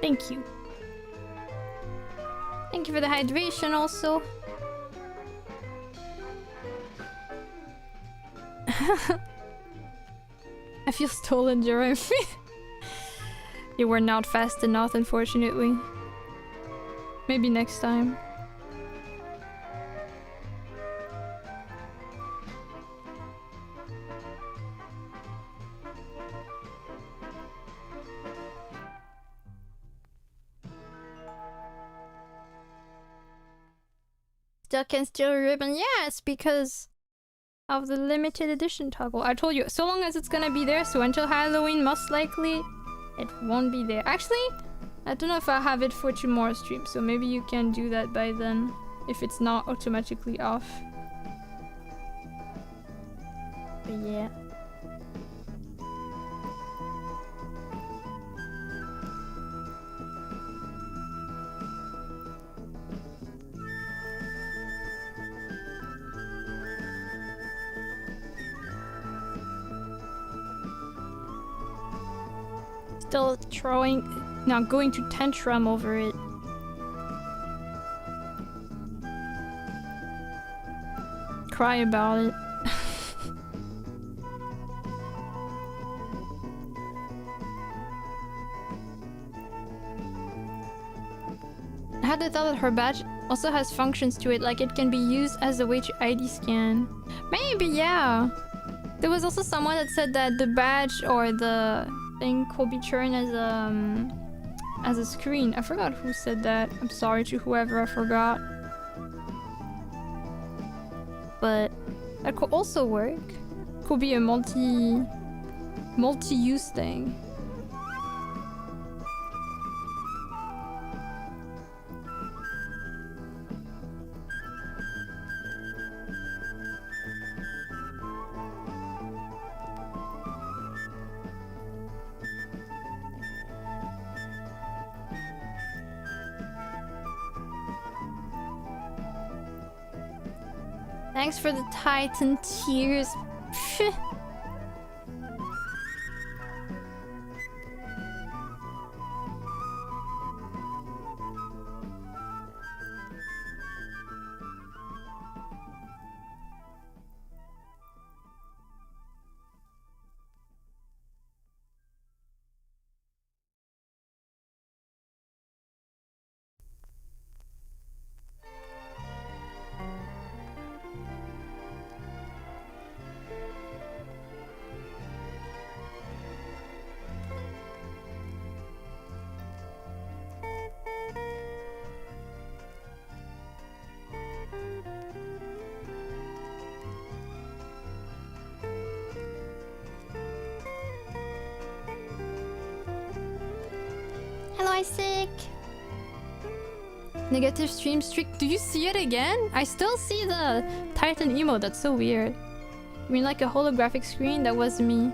Thank you. Thank you for the hydration also. I feel stolen, Jeremy. You were not fast enough, unfortunately. Maybe next time. Still can steal a ribbon? Yes, because of the limited edition toggle. I told you, so long as it's gonna be there, so until Halloween, most likely, it won't be there. Actually, I don't know if I have it for tomorrow's stream, so maybe you can do that by then, if it's not automatically off. But yeah. Still going to tantrum over it. Cry about it. I had the thought that her badge also has functions to it, like it can be used as a way to ID scan. Maybe, yeah. There was also someone that said that the badge or the thing could be turned as a screen. I forgot who said that. I'm sorry to whoever I forgot. But that could also work. Could be a multi-use thing. Thanks for the Titan tears. Phew. Negative stream streak. Do you see it again? I still see the Titan emote. That's so weird. I mean, like a holographic screen? That was me.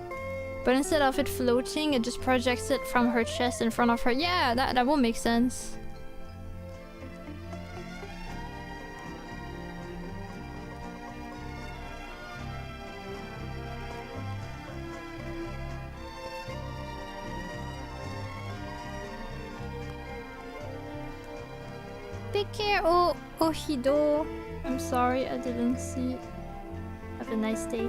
But instead of it floating, it just projects it from her chest in front of her. Yeah, that will make sense. Take care, Ohido. I'm sorry I didn't see. Have a nice day.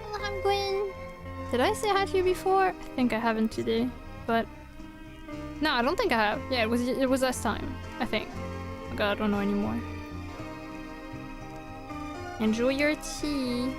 Hello, I'm Gwen. Did I say hi to you before? I think I haven't today, but no, I don't think I have. Yeah, it was last time. I think. Oh god, I don't know anymore. Enjoy your tea.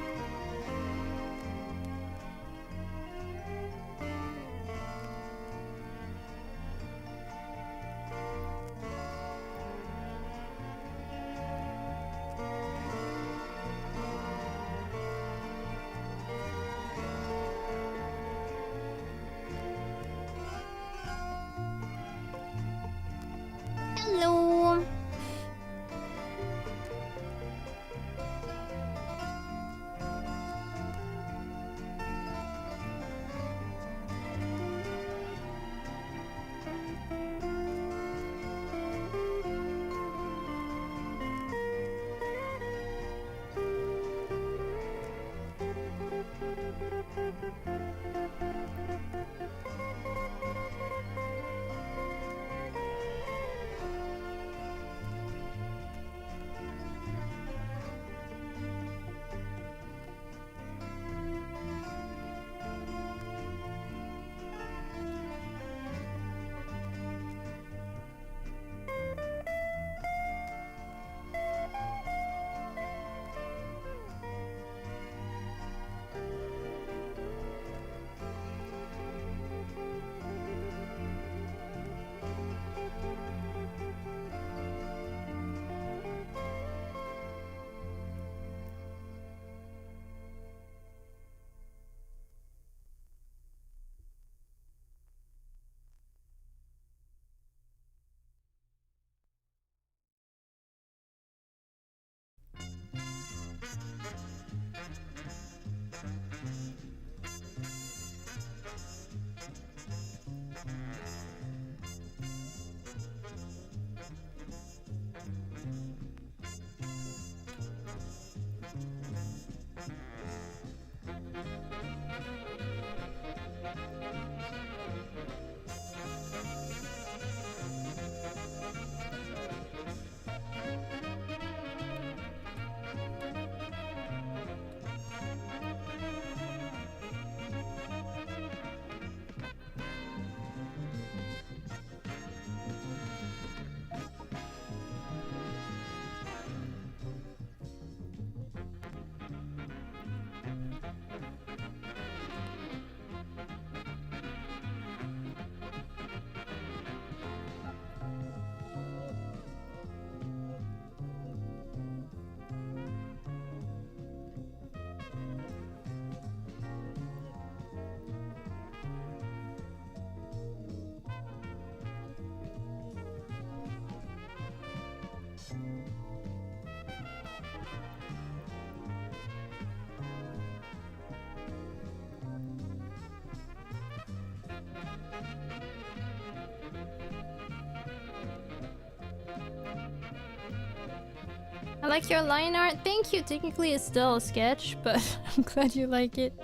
I like your line art. Thank you. Technically, it's still a sketch, but I'm glad you like it.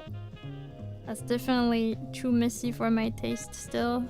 That's definitely too messy for my taste still.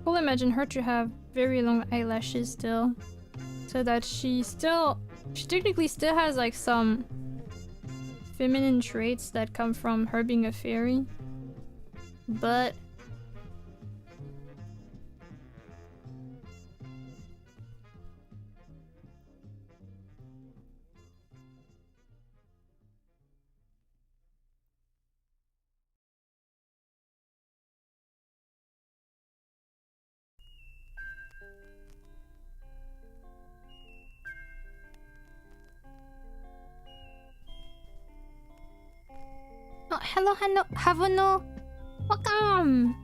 We'll imagine her to have very long eyelashes still, so that she technically still has like some feminine traits that come from her being a fairy, but oh, hello, Havono. Welcome.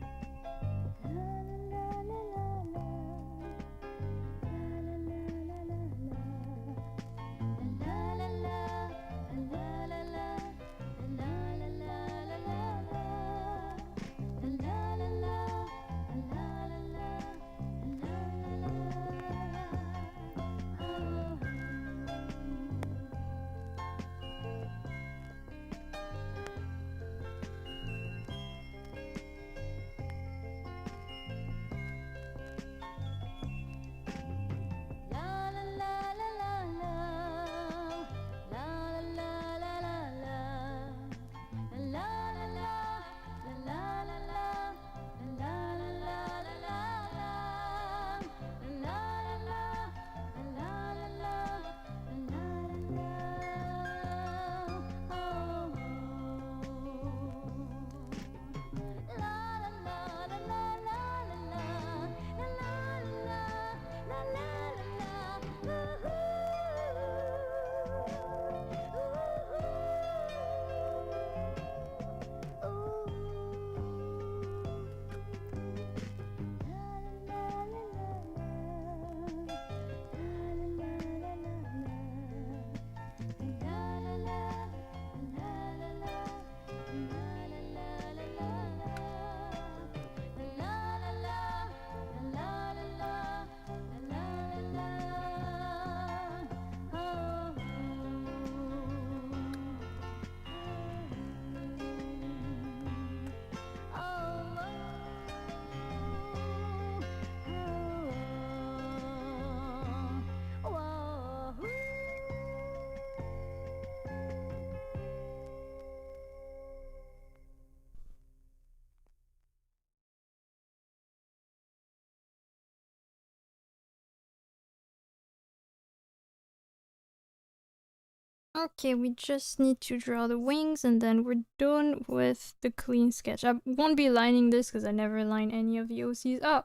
Okay, we just need to draw the wings and then we're done with the clean sketch. I won't be lining this because I never line any of the OCs. Oh,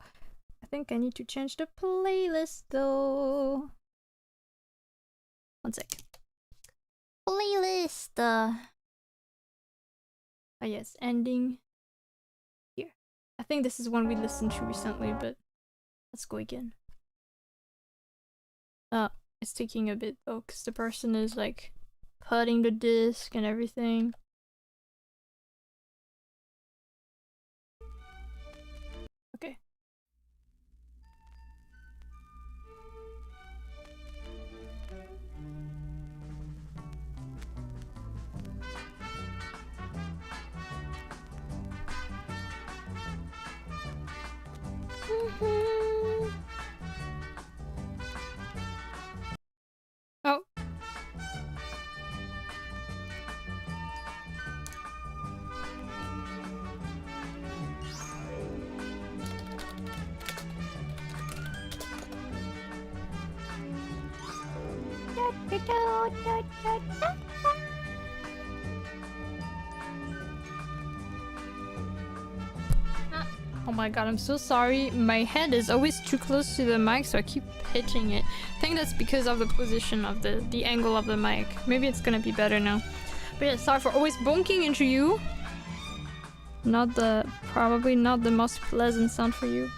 I think I need to change the playlist though. One sec. Playlist. Oh yes, ending here. I think this is one we listened to recently, but let's go again. It's taking a bit though, because the person is like cutting the disc and everything. Okay. Oh. Oh my god, I'm so sorry. My head is always too close to the mic, so I keep hitching it. I think that's because of the position of the angle of the mic. Maybe it's gonna be better now. But yeah, sorry for always bonking into you. Probably not the most pleasant sound for you.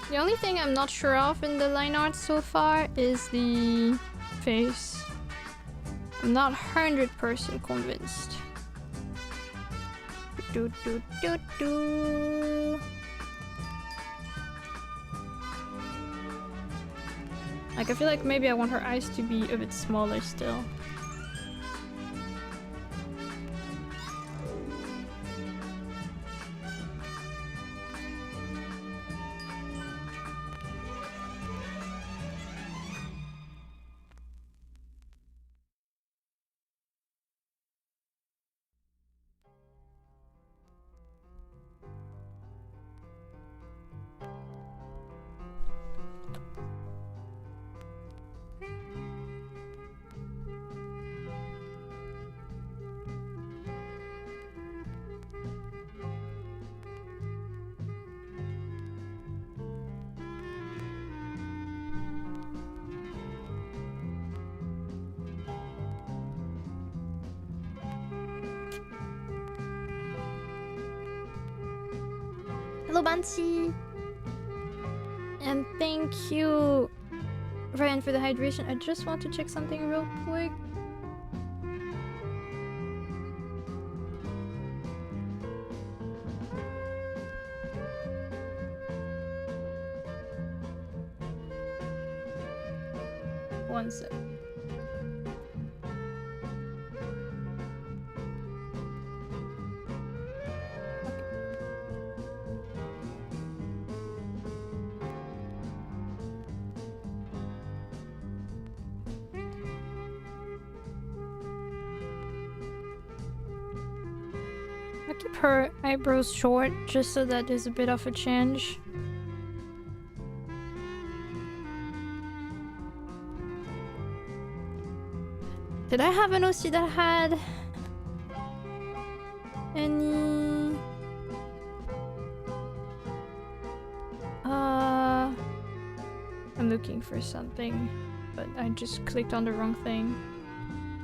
The only thing I'm not sure of in the line art so far is the face. I'm not 100% convinced. Like, I feel like maybe I want her eyes to be a bit smaller still. Hello, Bansi! And thank you, Ryan, for the hydration. I just want to check something real quick. One sec. I'll keep her eyebrows short just so that there's a bit of a change. Did I have an OC that had any... I'm looking for something, but I just clicked on the wrong thing.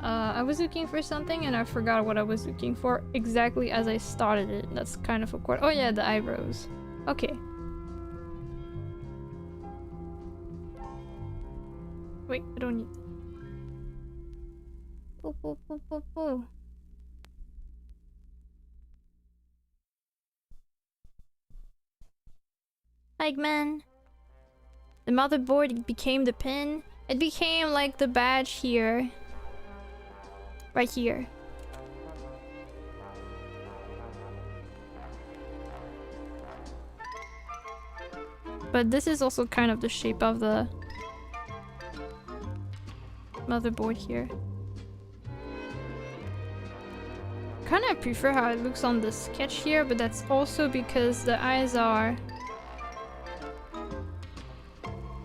I was looking for something and I forgot what I was looking for exactly as I started it. That's kind of awkward. Oh yeah, the eyebrows. Okay. Wait, I don't need... Oh, oh, oh, oh, oh. Eggman. The motherboard became the pin. It became like the badge here. Right here. But this is also kind of the shape of the motherboard here. Kinda prefer how it looks on the sketch here, but that's also because the eyes are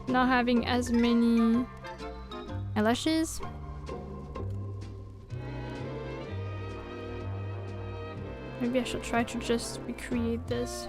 not having as many eyelashes. Maybe I should try to just recreate this.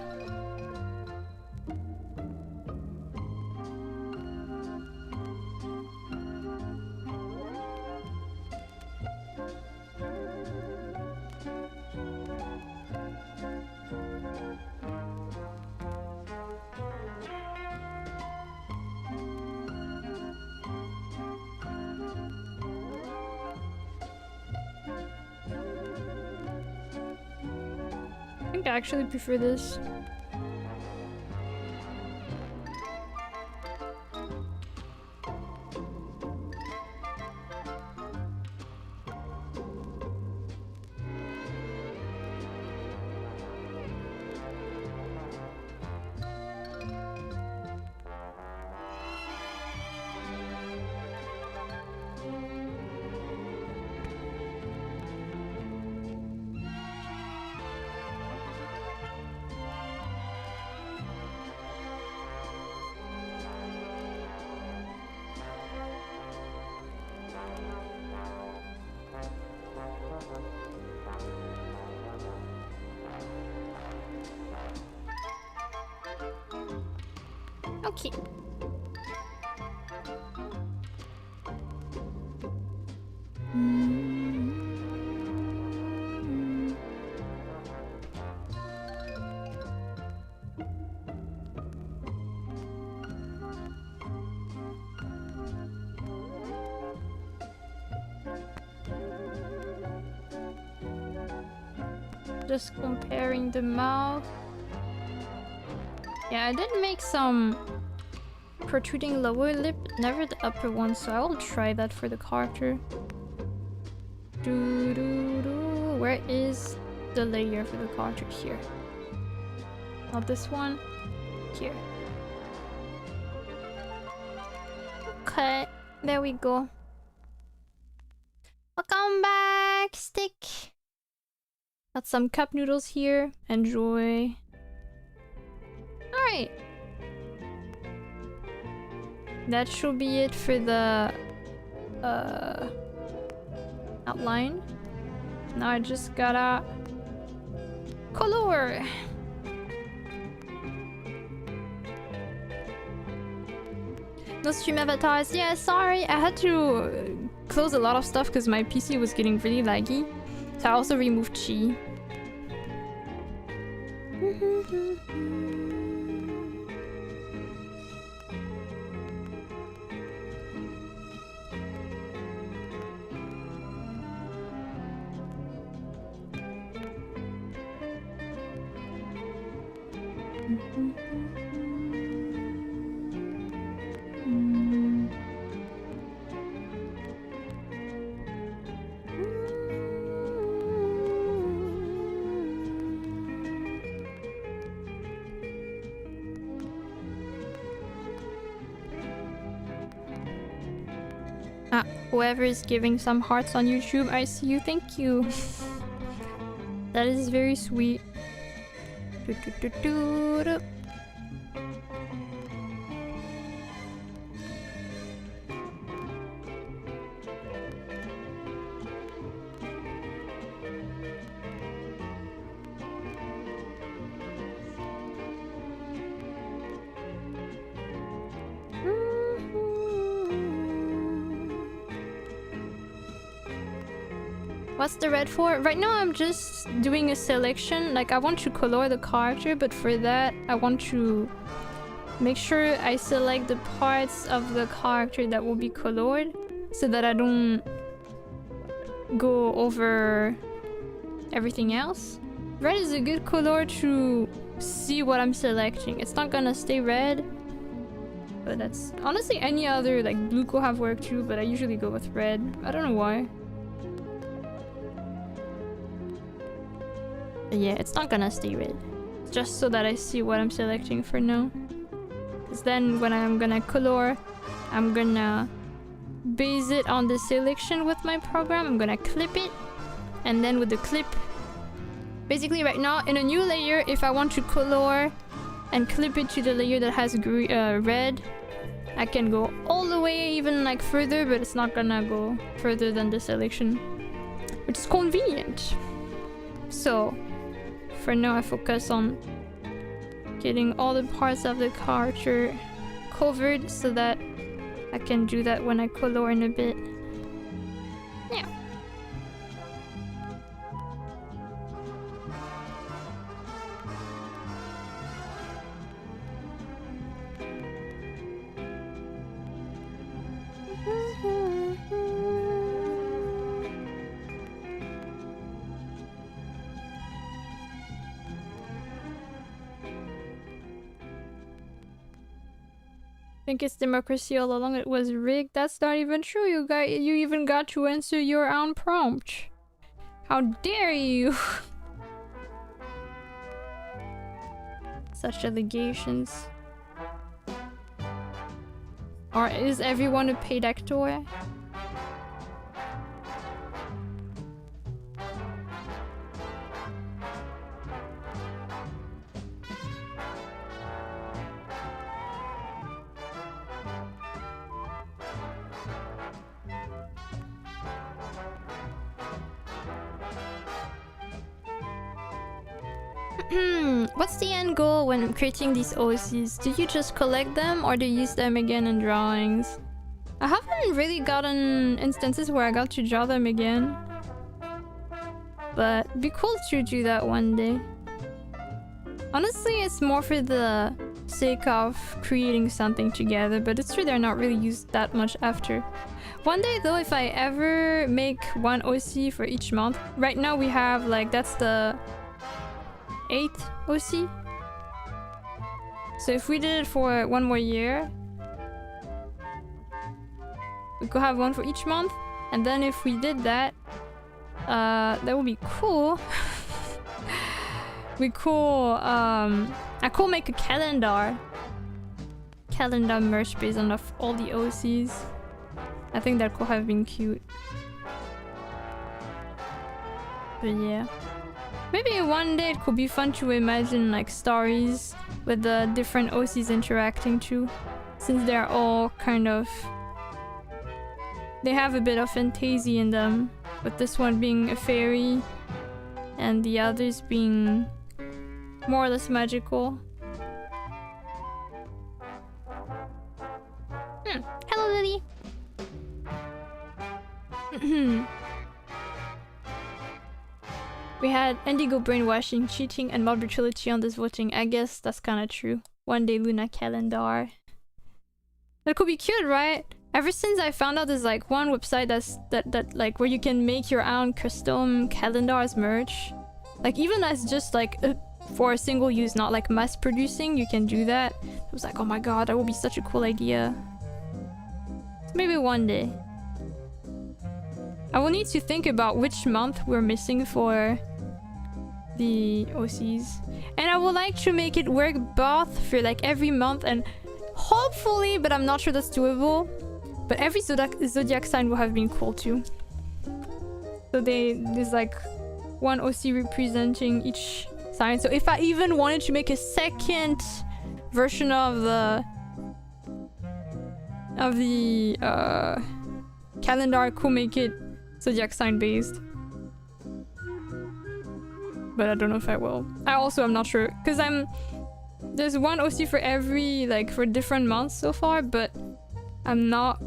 I actually prefer this. Okay. Just comparing the mouth. Yeah, I did make some protruding lower lip, never the upper one, so I will try that for the character. Where is the layer for the character? Here. Not this one. Here. Okay, there we go. Welcome back, Stick. Got some cup noodles here. Enjoy. Alright. That should be it for the outline. Now I just gotta color. No stream avatars. Yeah, sorry. I had to close a lot of stuff because my PC was getting really laggy. So I also removed Chi. Whoever is giving some hearts on YouTube, I see you. Thank you. That is very sweet. What's the red for? Right now I'm just doing a selection. Like I want to color the character, but for that I want to make sure I select the parts of the character that will be colored so that I don't go over everything else. Red is a good color to see what I'm selecting. It's not gonna stay red, but that's honestly any other like blue could have worked too, but I usually go with red. I don't know why. But yeah, it's not gonna stay red. It's just so that I see what I'm selecting for now. Because then when I'm gonna color, I'm gonna base it on the selection with my program. I'm gonna clip it, and then with the clip, basically right now in a new layer, if I want to color and clip it to the layer that has red, I can go all the way even like further, but it's not gonna go further than the selection, which is convenient. So for now I focus on getting all the parts of the character covered so that I can do that when I color in a bit. Yeah. Think it's democracy all along. It was rigged. That's not even true. You even got to answer your own prompt. How dare you? Such allegations. Or is everyone a paid actor? What's the end goal when creating these OCs? Do you just collect them or do you use them again in drawings? I haven't really gotten instances where I got to draw them again. But it'd be cool to do that one day. Honestly, it's more for the sake of creating something together, but it's true they're not really used that much after. One day though, if I ever make one OC for each month, right now we have like, that's the 8th OC. So if we did it for one more year, we could have one for each month, and then if we did that, that would be cool. I could make a calendar merch based on all the OCs. I think that could have been cute. But yeah. Maybe one day it could be fun to imagine like stories with the different OCs interacting too, since they're all kind of... they have a bit of fantasy in them, with this one being a fairy and the others being more or less magical. Hello, Lily! We had indigo brainwashing, cheating, and mob brutality on this voting. I guess that's kind of true. One day Luna calendar. That could be cute, right? Ever since I found out there's like one website that like where you can make your own custom calendars merch. Like even as just like for a single use, not like mass producing, you can do that. I was like, oh my god, that would be such a cool idea. So maybe one day. I will need to think about which month we're missing for the OCs. And I would like to make it work both for like every month and hopefully, but I'm not sure that's doable, but every zodiac sign will have been cool too. So there's like one OC representing each sign. So if I even wanted to make a second version of the calendar, I could make it zodiac sign based. But I don't know if I will. I also am not sure, because there's one OC for every, like, for different months so far, but I'm not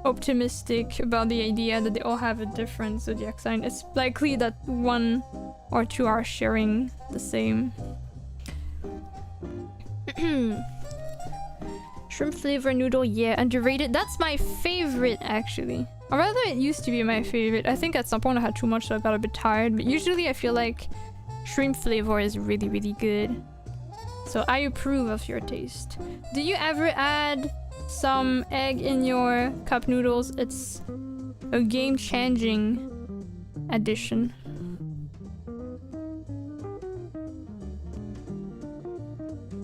optimistic about the idea that they all have a different zodiac sign. It's likely that 1 or 2 are sharing the same. Shrimp flavor noodle, yeah, underrated. That's my favorite, actually. Or rather, it used to be my favorite. I think at some point I had too much, so I got a bit tired. But usually I feel like shrimp flavor is really, really good. So I approve of your taste. Do you ever add some egg in your cup noodles? It's a game-changing addition.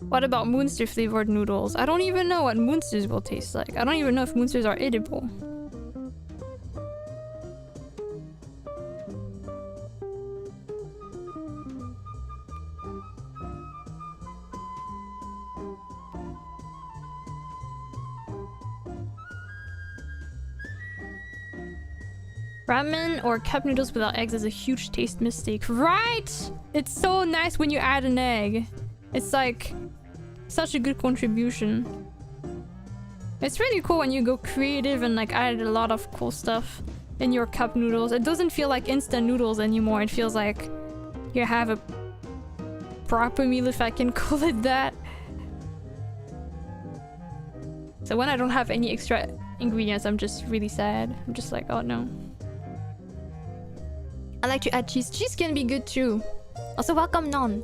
What about Moonster flavored noodles? I don't even know what Moonsters will taste like. I don't even know if Moonsters are edible. Ramen or cup noodles without eggs is a huge taste mistake. Right? It's so nice when you add an egg. It's like such a good contribution. It's really cool when you go creative and like add a lot of cool stuff in your cup noodles. It doesn't feel like instant noodles anymore. It feels like you have a proper meal, if I can call it that. So when I don't have any extra ingredients, I'm just really sad. I'm just like, oh no. I like to add cheese. Cheese can be good too. Also, welcome none.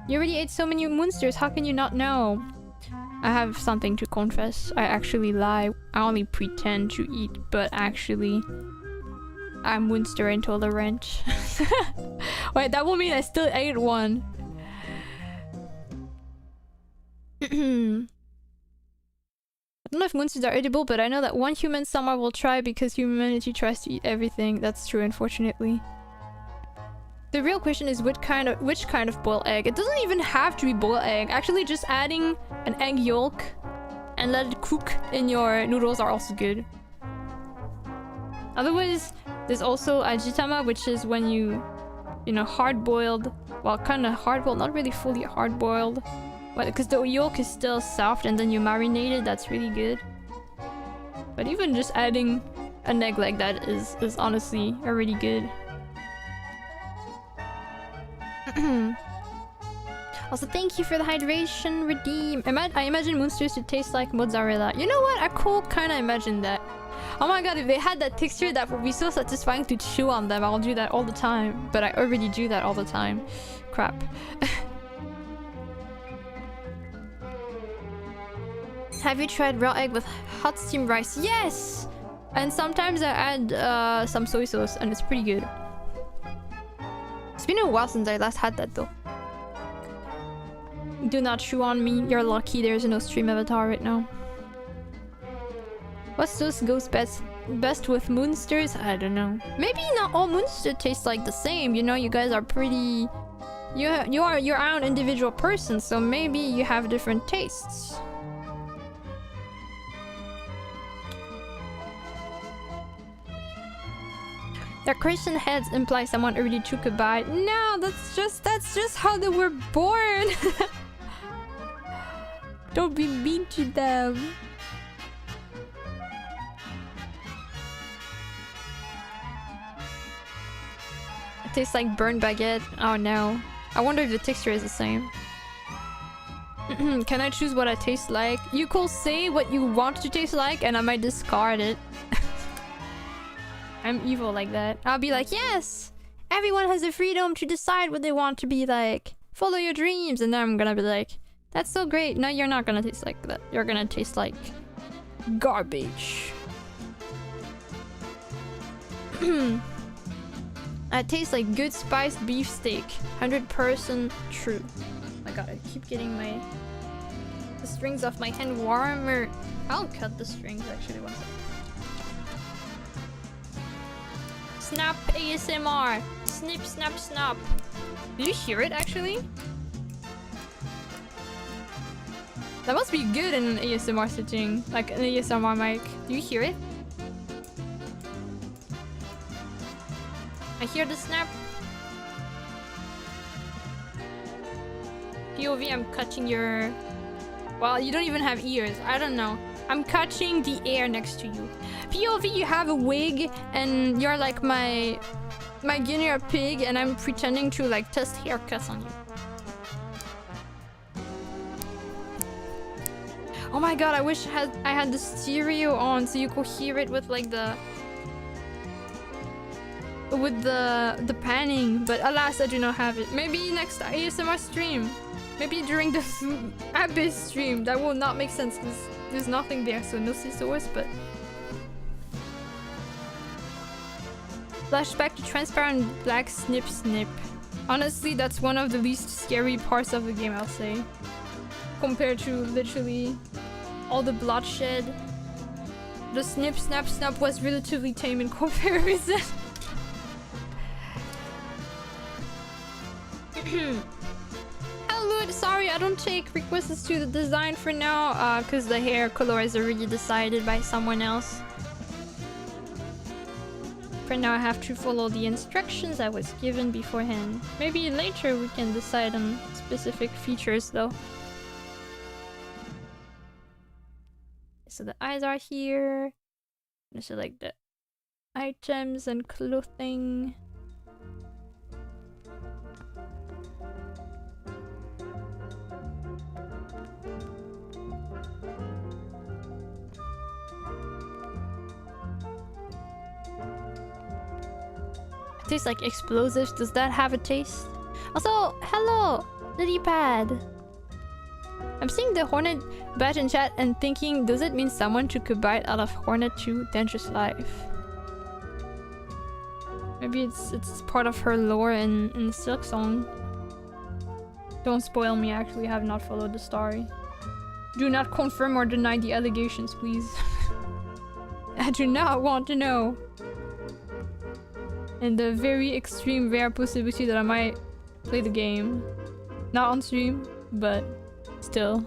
You already ate so many Moonsters. How can you not know? I have something to confess. I actually lie. I only pretend to eat, but actually I'm Moonster intolerant. Wait, that will mean I still ate one. I don't know if Moonsters are edible, but I know that one human somewhere will try because humanity tries to eat everything. That's true, unfortunately. The real question is which kind of boiled egg. It doesn't even have to be boiled egg. Actually, just adding an egg yolk and let it cook in your noodles are also good. Otherwise, there's also ajitama, which is when you know, hard-boiled. Well, kind of hard-boiled, not really fully hard-boiled. But because the yolk is still soft and then you marinate it, that's really good. But even just adding an egg like that is honestly already good. Also, thank you for the hydration redeem. I imagine Moonsters to taste like mozzarella. You know what? I could kind of imagine that. Oh my god, if they had that texture, that would be so satisfying to chew on them. I'll do that all the time. But I already do that all the time. Crap. Have you tried raw egg with hot steamed rice? Yes! And sometimes I add some soy sauce and it's pretty good. It's been a while since I last had that though. Do not chew on me. You're lucky there's no stream avatar right now. What sauce goes best with Moonsters? I don't know. Maybe not all Moonsters taste like the same. You know, you guys are pretty... You are your own individual person, so maybe you have different tastes. Their Christian heads imply someone already took a bite. No, that's just how they were born. Don't be mean to them. It tastes like burnt baguette. Oh no. I wonder if the texture is the same. Can I choose what I taste like? You could say what you want to taste like and I might discard it. I'm evil like that. I'll be like, yes! Everyone has the freedom to decide what they want to be like. Follow your dreams. And then I'm gonna be like, that's so great. No, you're not gonna taste like that. You're gonna taste like garbage. I taste like good spiced beef steak. 100% true. Oh my god, I keep getting the strings off my hand warmer. I'll cut the strings actually one second. Snap ASMR. Snip, snap, snap. Did you hear it actually? That must be good in an ASMR setting. Like an ASMR mic. Do you hear it? I hear the snap. POV, I'm catching your... Well, you don't even have ears. I don't know. I'm catching the air next to you. POV, you have a wig and you're like my guinea pig and I'm pretending to like test haircuts on you. Oh my god, I wish I had the stereo on so you could hear it with like the... with the panning, but alas, I do not have it. Maybe next ASMR stream. Maybe during the Abyss stream. That will not make sense because there's nothing there, so no scissors, but... Flashback to transparent black snip snip. Honestly, that's one of the least scary parts of the game, I'll say. Compared to literally all the bloodshed. The snip snap snap was relatively tame in comparison. Hello, sorry, I don't take requests to the design for now, because the hair color is already decided by someone else. For now, I have to follow the instructions I was given beforehand. Maybe later we can decide on specific features, though. So the eyes are here. So like the items and clothing. Tastes like explosives. Does that have a taste? Also, hello, Lilypad. I'm seeing the hornet badge in chat and thinking, does it mean someone took a bite out of Hornet 2 Dangerous Life? Maybe it's part of her lore in Silk Song. Don't spoil me, I actually have not followed the story. Do not confirm or deny the allegations, please. I do not want to know. And the very extreme rare possibility that I might play the game. Not on stream, but still.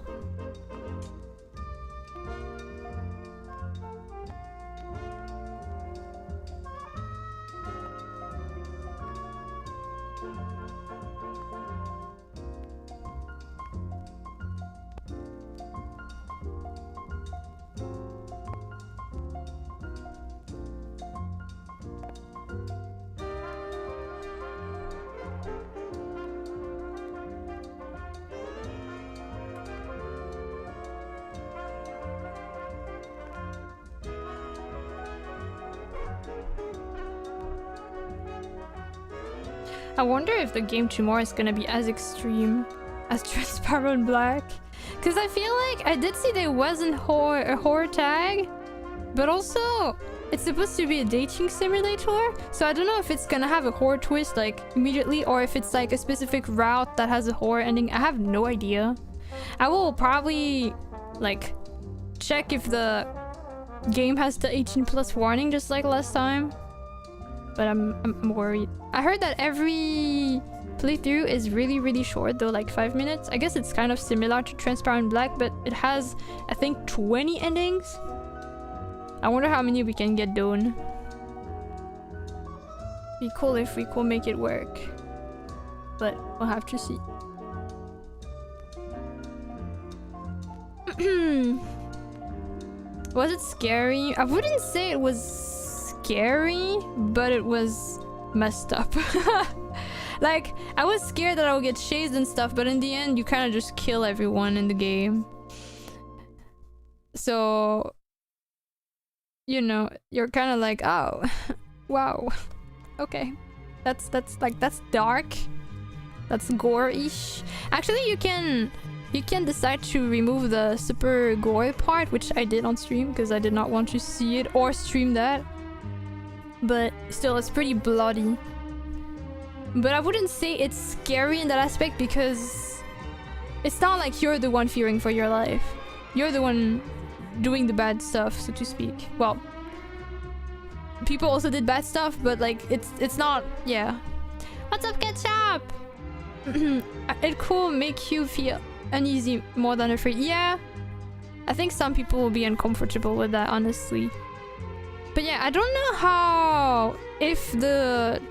I wonder if the game tomorrow is gonna be as extreme as Transparent Black. Because I feel like I did see there wasn't a horror tag, but also it's supposed to be a dating simulator. So I don't know if it's gonna have a horror twist like immediately or if it's like a specific route that has a horror ending. I have no idea. I will probably like check if the game has the 18+ warning just like last time. But I'm worried. I heard that every playthrough is really short though, like 5 minutes. I guess it's kind of similar to Transparent Black, but it has, I think, 20 endings. I wonder how many we can get done. Be cool if we could make it work. But we'll have to see. Was it scary? I wouldn't say it was scary, but it was messed up. Like, I was scared that I would get chased and stuff, but in the end, you kind of just kill everyone in the game. So, you know, you're kind of like, oh, wow, okay, that's dark, that's gore-ish. Actually, you can decide to remove the super gore part, which I did on stream because I did not want to see it or stream that. But still, it's pretty bloody. But I wouldn't say it's scary in that aspect because it's not like you're the one fearing for your life. You're the one doing the bad stuff, so to speak. Well, people also did bad stuff, but like it's not, yeah. What's up, Ketchup? It could make you feel uneasy more than afraid. Yeah, I think some people will be uncomfortable with that, honestly. But yeah, I don't know how... if the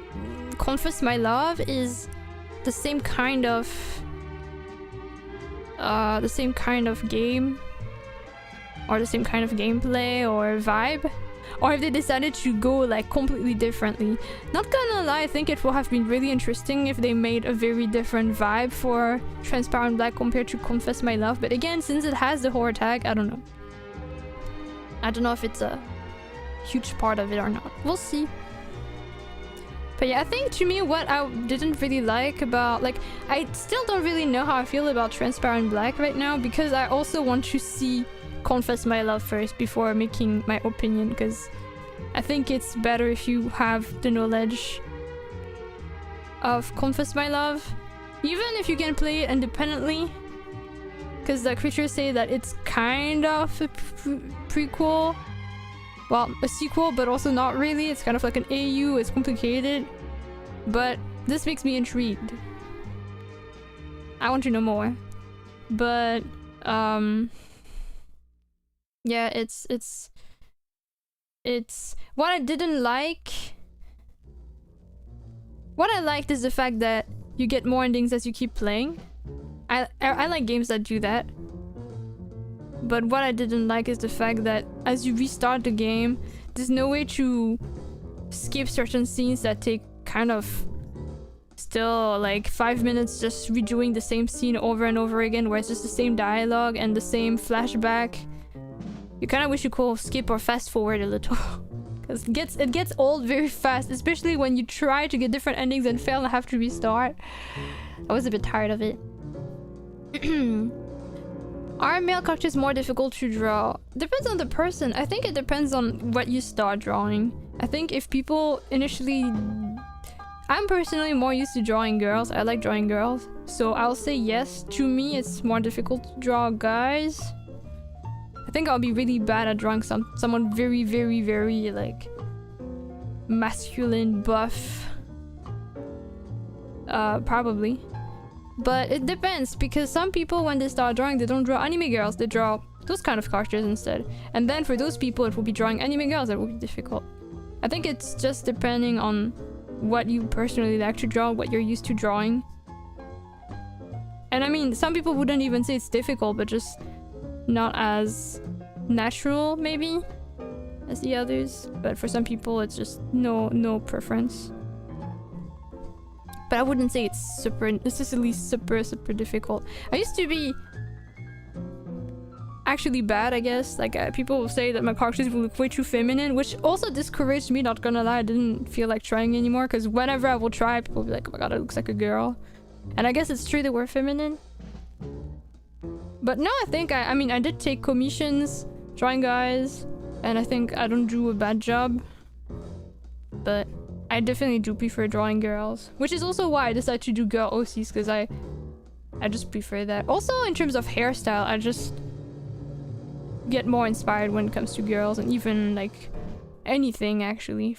Confess My Love is the same kind of... game, or the same kind of gameplay or vibe, or if they decided to go like completely differently. Not gonna lie, I think it would have been really interesting if they made a very different vibe for Transparent Black compared to Confess My Love, but again, since it has the horror tag, I don't know. I don't know if it's a huge part of it or not. We'll see. But yeah, I think to me what I didn't really like about... like, I still don't really know how I feel about Transparent Black right now, because I also want to see Confess My Love first before making my opinion, because I think it's better if you have the knowledge of Confess My Love, even if you can play it independently, because the creators say that it's kind of a prequel. Well, a sequel, but also not really. It's kind of like an AU, it's complicated. But this makes me intrigued. I want to know more. But, yeah, it's... what I didn't like... what I liked is the fact that you get more endings as you keep playing. I like games that do that. But what I didn't like is the fact that as you restart the game, there's no way to skip certain scenes that take kind of still like 5 minutes just redoing the same scene over and over again, where it's just the same dialogue and the same flashback. You kind of wish you could skip or fast forward a little. Because it gets old very fast, especially when you try to get different endings and fail and have to restart. I was a bit tired of it. Are male characters more difficult to draw? Depends on the person. I think it depends on what you start drawing. I think if people initially... I'm personally more used to drawing girls. I like drawing girls. So I'll say yes. To me, it's more difficult to draw guys. I think I'll be really bad at drawing someone very, very, very, like... masculine, buff. Probably. But it depends, because some people, when they start drawing, they don't draw anime girls, they draw those kind of characters instead. And then for those people, it will be drawing anime girls that will be difficult. I think it's just depending on what you personally like to draw, what you're used to drawing. And I mean, some people wouldn't even say it's difficult, but just not as natural, maybe, as the others. But for some people, it's just no preference. But I wouldn't say it's necessarily super difficult. I used to be actually bad, I guess. Like, people will say that my characters will look way too feminine, which also discouraged me, not gonna lie. I didn't feel like trying anymore, because whenever I will try, people will be like, oh my god, it looks like a girl. And I guess it's true they were feminine. But no, I think, I mean, I did take commissions drawing guys, and I think I don't do a bad job. But... I definitely do prefer drawing girls, which is also why I decided to do girl OCs, because I just prefer that. Also, in terms of hairstyle, I just get more inspired when it comes to girls, and even like anything actually.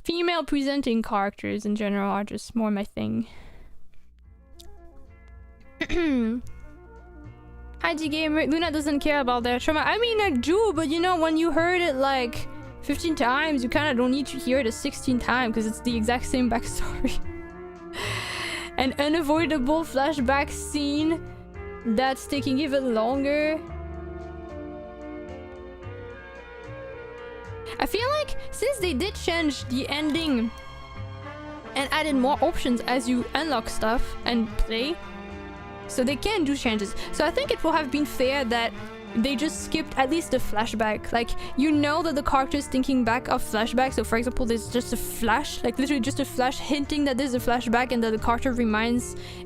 Female presenting characters in general are just more my thing. Hi G-Gamer, Luna doesn't care about their trauma. I mean, I do, but you know, when you heard it like 15 times, you kind of don't need to hear it a 16th time, because it's the exact same backstory. An unavoidable flashback scene that's taking even longer. I feel like since they did change the ending and added more options as you unlock stuff and play, so they can do changes. So I think it would have been fair that they just skipped at least the flashback. Like, you know that the character's thinking back of flashback. So for example, there's just a flash, like literally just a flash hinting that there's a flashback, and that the character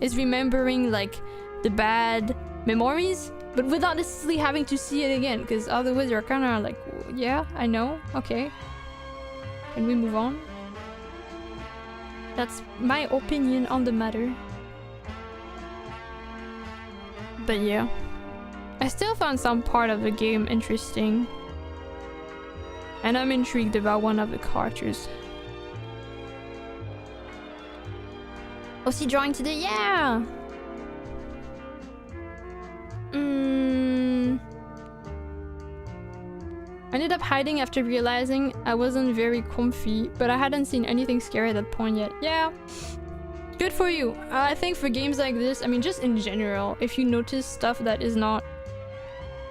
is remembering like the bad memories, but without necessarily having to see it again, because otherwise you're kind of like, yeah, I know, okay. Can we move on? That's my opinion on the matter. But yeah. I still found some part of the game interesting. And I'm intrigued about one of the characters. OC drawing today? Yeah! I ended up hiding after realizing I wasn't very comfy, but I hadn't seen anything scary at that point yet. Yeah, good for you. I think for games like this, I mean just in general, if you notice stuff that is not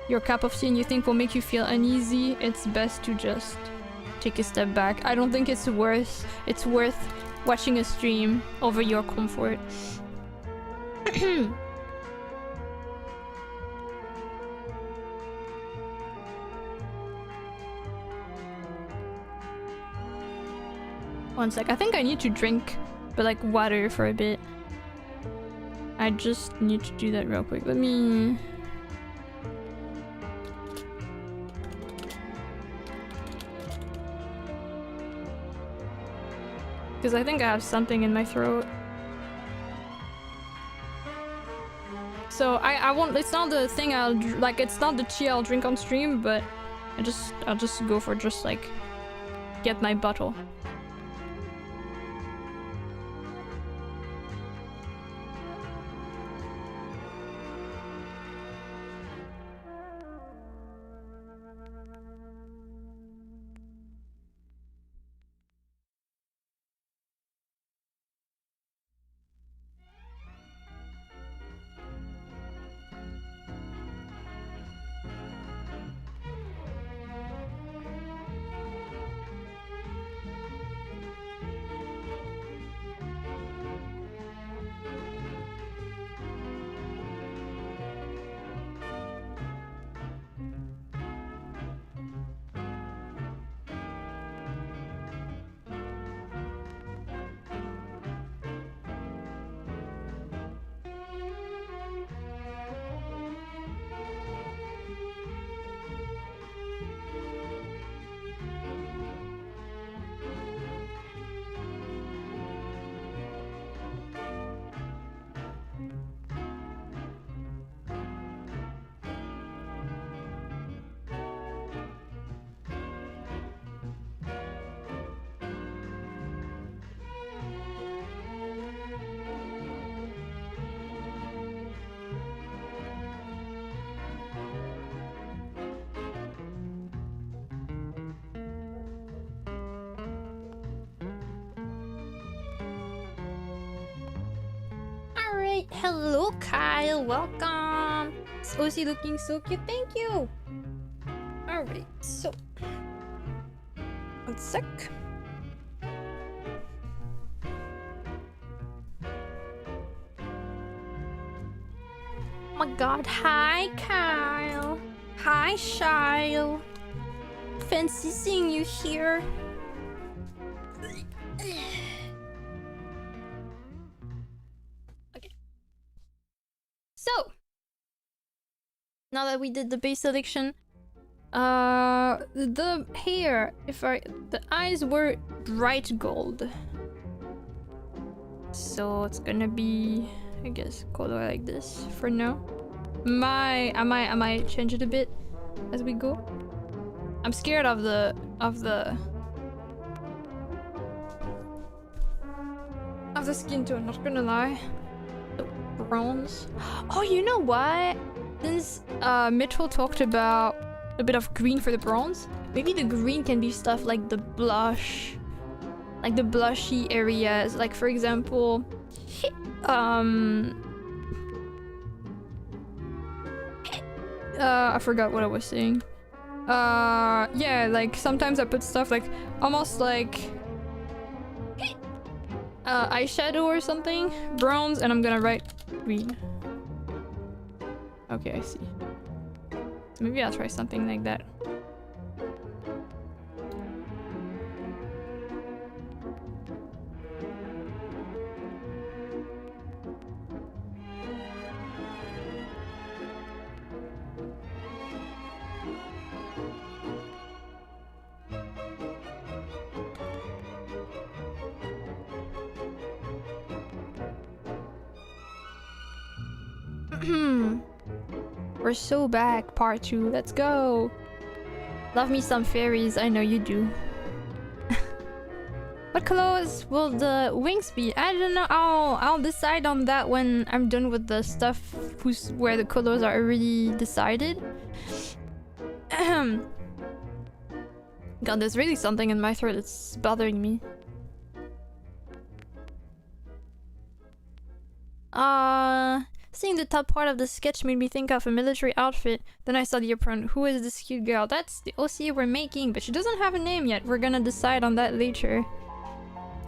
your cup of tea and you think will make you feel uneasy, it's best to just take a step back. I don't think it's worth watching a stream over your comfort. One sec, I think I need to drink, but like water for a bit. I just need to do that real quick. Let me... Because I think I have something in my throat. So I won't, it's not the thing like it's not the tea I'll drink on stream, but I'll just go for just like get my bottle. Hello, Kyle. Welcome. It's Osi looking so cute. Thank you. Alright, so. 1 sec. Oh my god. Hi, Kyle. Hi, Shile. Fancy seeing you here. So, now that we did the base selection, the hair, the eyes were bright gold. So it's gonna be, I guess, color like this for now. I might change it a bit as we go. I'm scared of the skin tone, not gonna lie. Bronze. Oh, you know what? Since Mitchell talked about a bit of green for the bronze, maybe the green can be stuff like the blush, like the blushy areas. Like for example, I forgot what I was saying. Yeah, like sometimes I put stuff like almost like eyeshadow or something, bronze, and I'm gonna write green. Okay, I see. So maybe I'll try something like that. We're so back, part 2. Let's go. Love me some fairies. I know you do. What colors will the wings be? I don't know. I'll decide on that when I'm done with the stuff where the colors are already decided. God, there's really something in my throat that's bothering me. Seeing the top part of the sketch made me think of a military outfit. Then I saw the apron. Who is this cute girl? That's the OCA we're making, but she doesn't have a name yet. We're gonna decide on that later.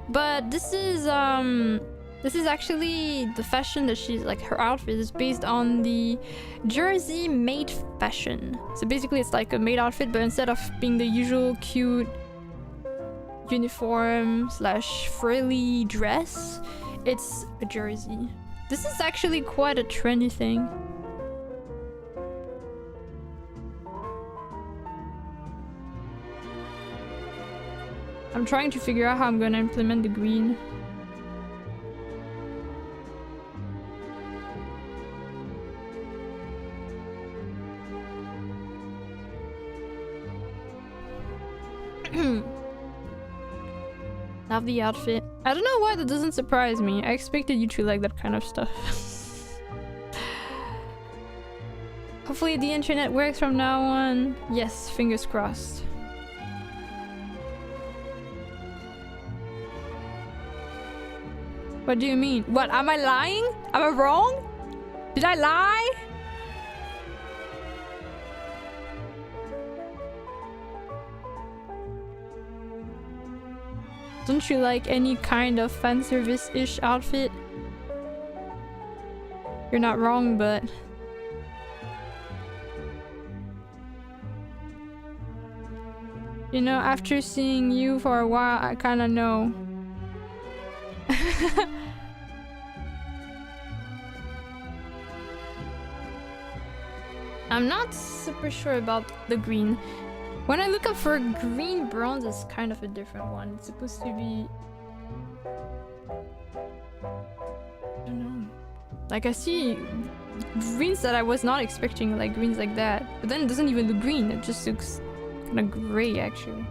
But this is actually the fashion that she's like, her outfit is based on the Jersey maid fashion. So basically it's like a maid outfit, but instead of being the usual cute uniform slash frilly dress, it's a jersey. This is actually quite a trendy thing. I'm trying to figure out how I'm gonna implement the green. Love the outfit. I don't know why that doesn't surprise me. I expected you to like that kind of stuff. Hopefully the internet works from now on. Yes, fingers crossed. What do you mean? What? Am I lying? Am I wrong? Did I lie? Don't you like any kind of fan service-ish outfit? You're not wrong, but... You know, after seeing you for a while, I kinda know. I'm not super sure about the green. When I look up for green bronze, it's kind of a different one. It's supposed to be... I don't know. Like, I see greens that I was not expecting, like greens like that. But then it doesn't even look green, it just looks kind of gray, actually.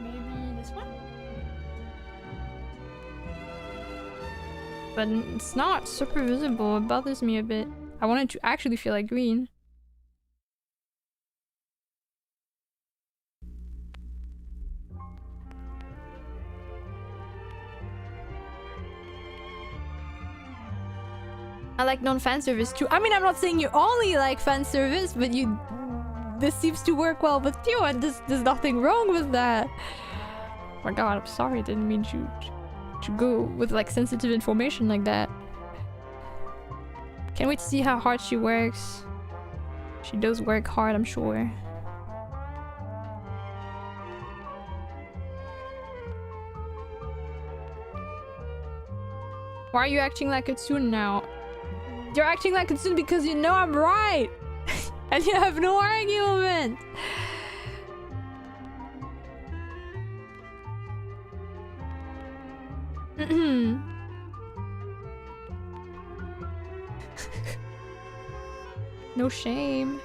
Maybe this one? But it's not super visible, it bothers me a bit. I want it to actually feel like green. I like non-fan service too. I mean, I'm not saying you only like fan service, but you... This seems to work well with you, and there's nothing wrong with that. Oh my god, I'm sorry, I didn't mean to go with like sensitive information like that. Can't wait to see how hard she works. She does work hard, I'm sure. Why are you acting like a Tsune now? You're acting like a Tsune because you know I'm right! And you have no argument! No shame.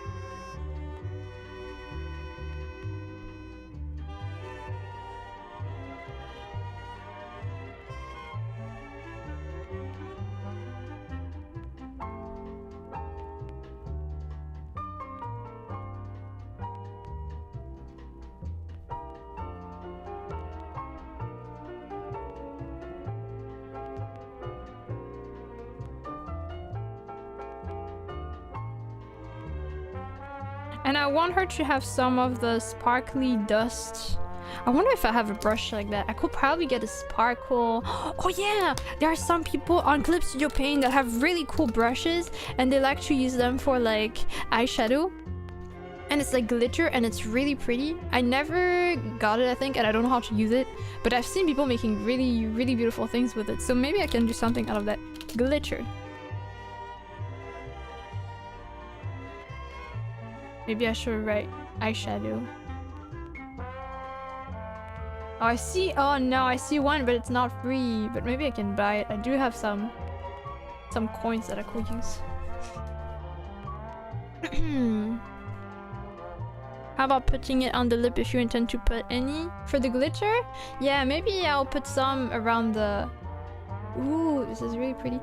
And I want her to have some of the sparkly dust. I wonder if I have a brush like that. I could probably get a sparkle. Oh yeah! There are some people on Clip Studio Paint that have really cool brushes and they like to use them for like eyeshadow. And it's like glitter and it's really pretty. I never got it, I think, and I don't know how to use it. But I've seen people making really, really beautiful things with it. So maybe I can do something out of that glitter. Maybe I should write eyeshadow. Oh, I see. Oh no, I see one, but it's not free. But maybe I can buy it. I do have some coins that I could use. How about putting it on the lip if you intend to put any? For the glitter? Yeah, maybe I'll put some around the... Ooh, this is really pretty.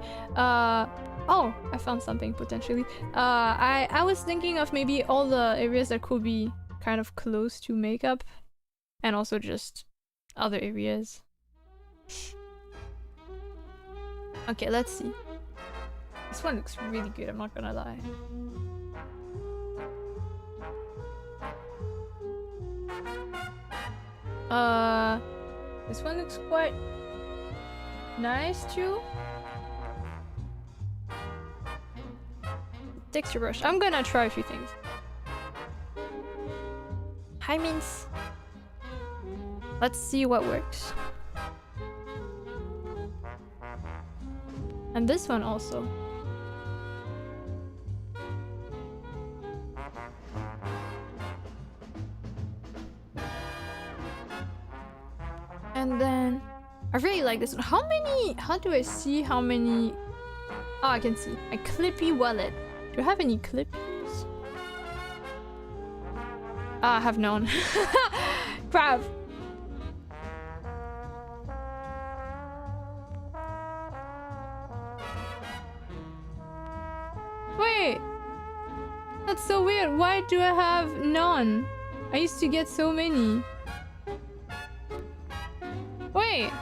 Oh, I found something potentially. I was thinking of maybe all the areas that could be kind of close to makeup and also just other areas. Okay, let's see. This one looks really good, I'm not gonna lie. This one looks quite nice too. Texture brush. I'm gonna try a few things. Hi, Mince. Let's see what works. And this one also. And then I really like this one. How do I see how many? Oh, I can see. A clippy wallet. Do I have any clippies? Ah, I have none. Crap. Wait. That's so weird. Why do I have none? I used to get so many. Wait.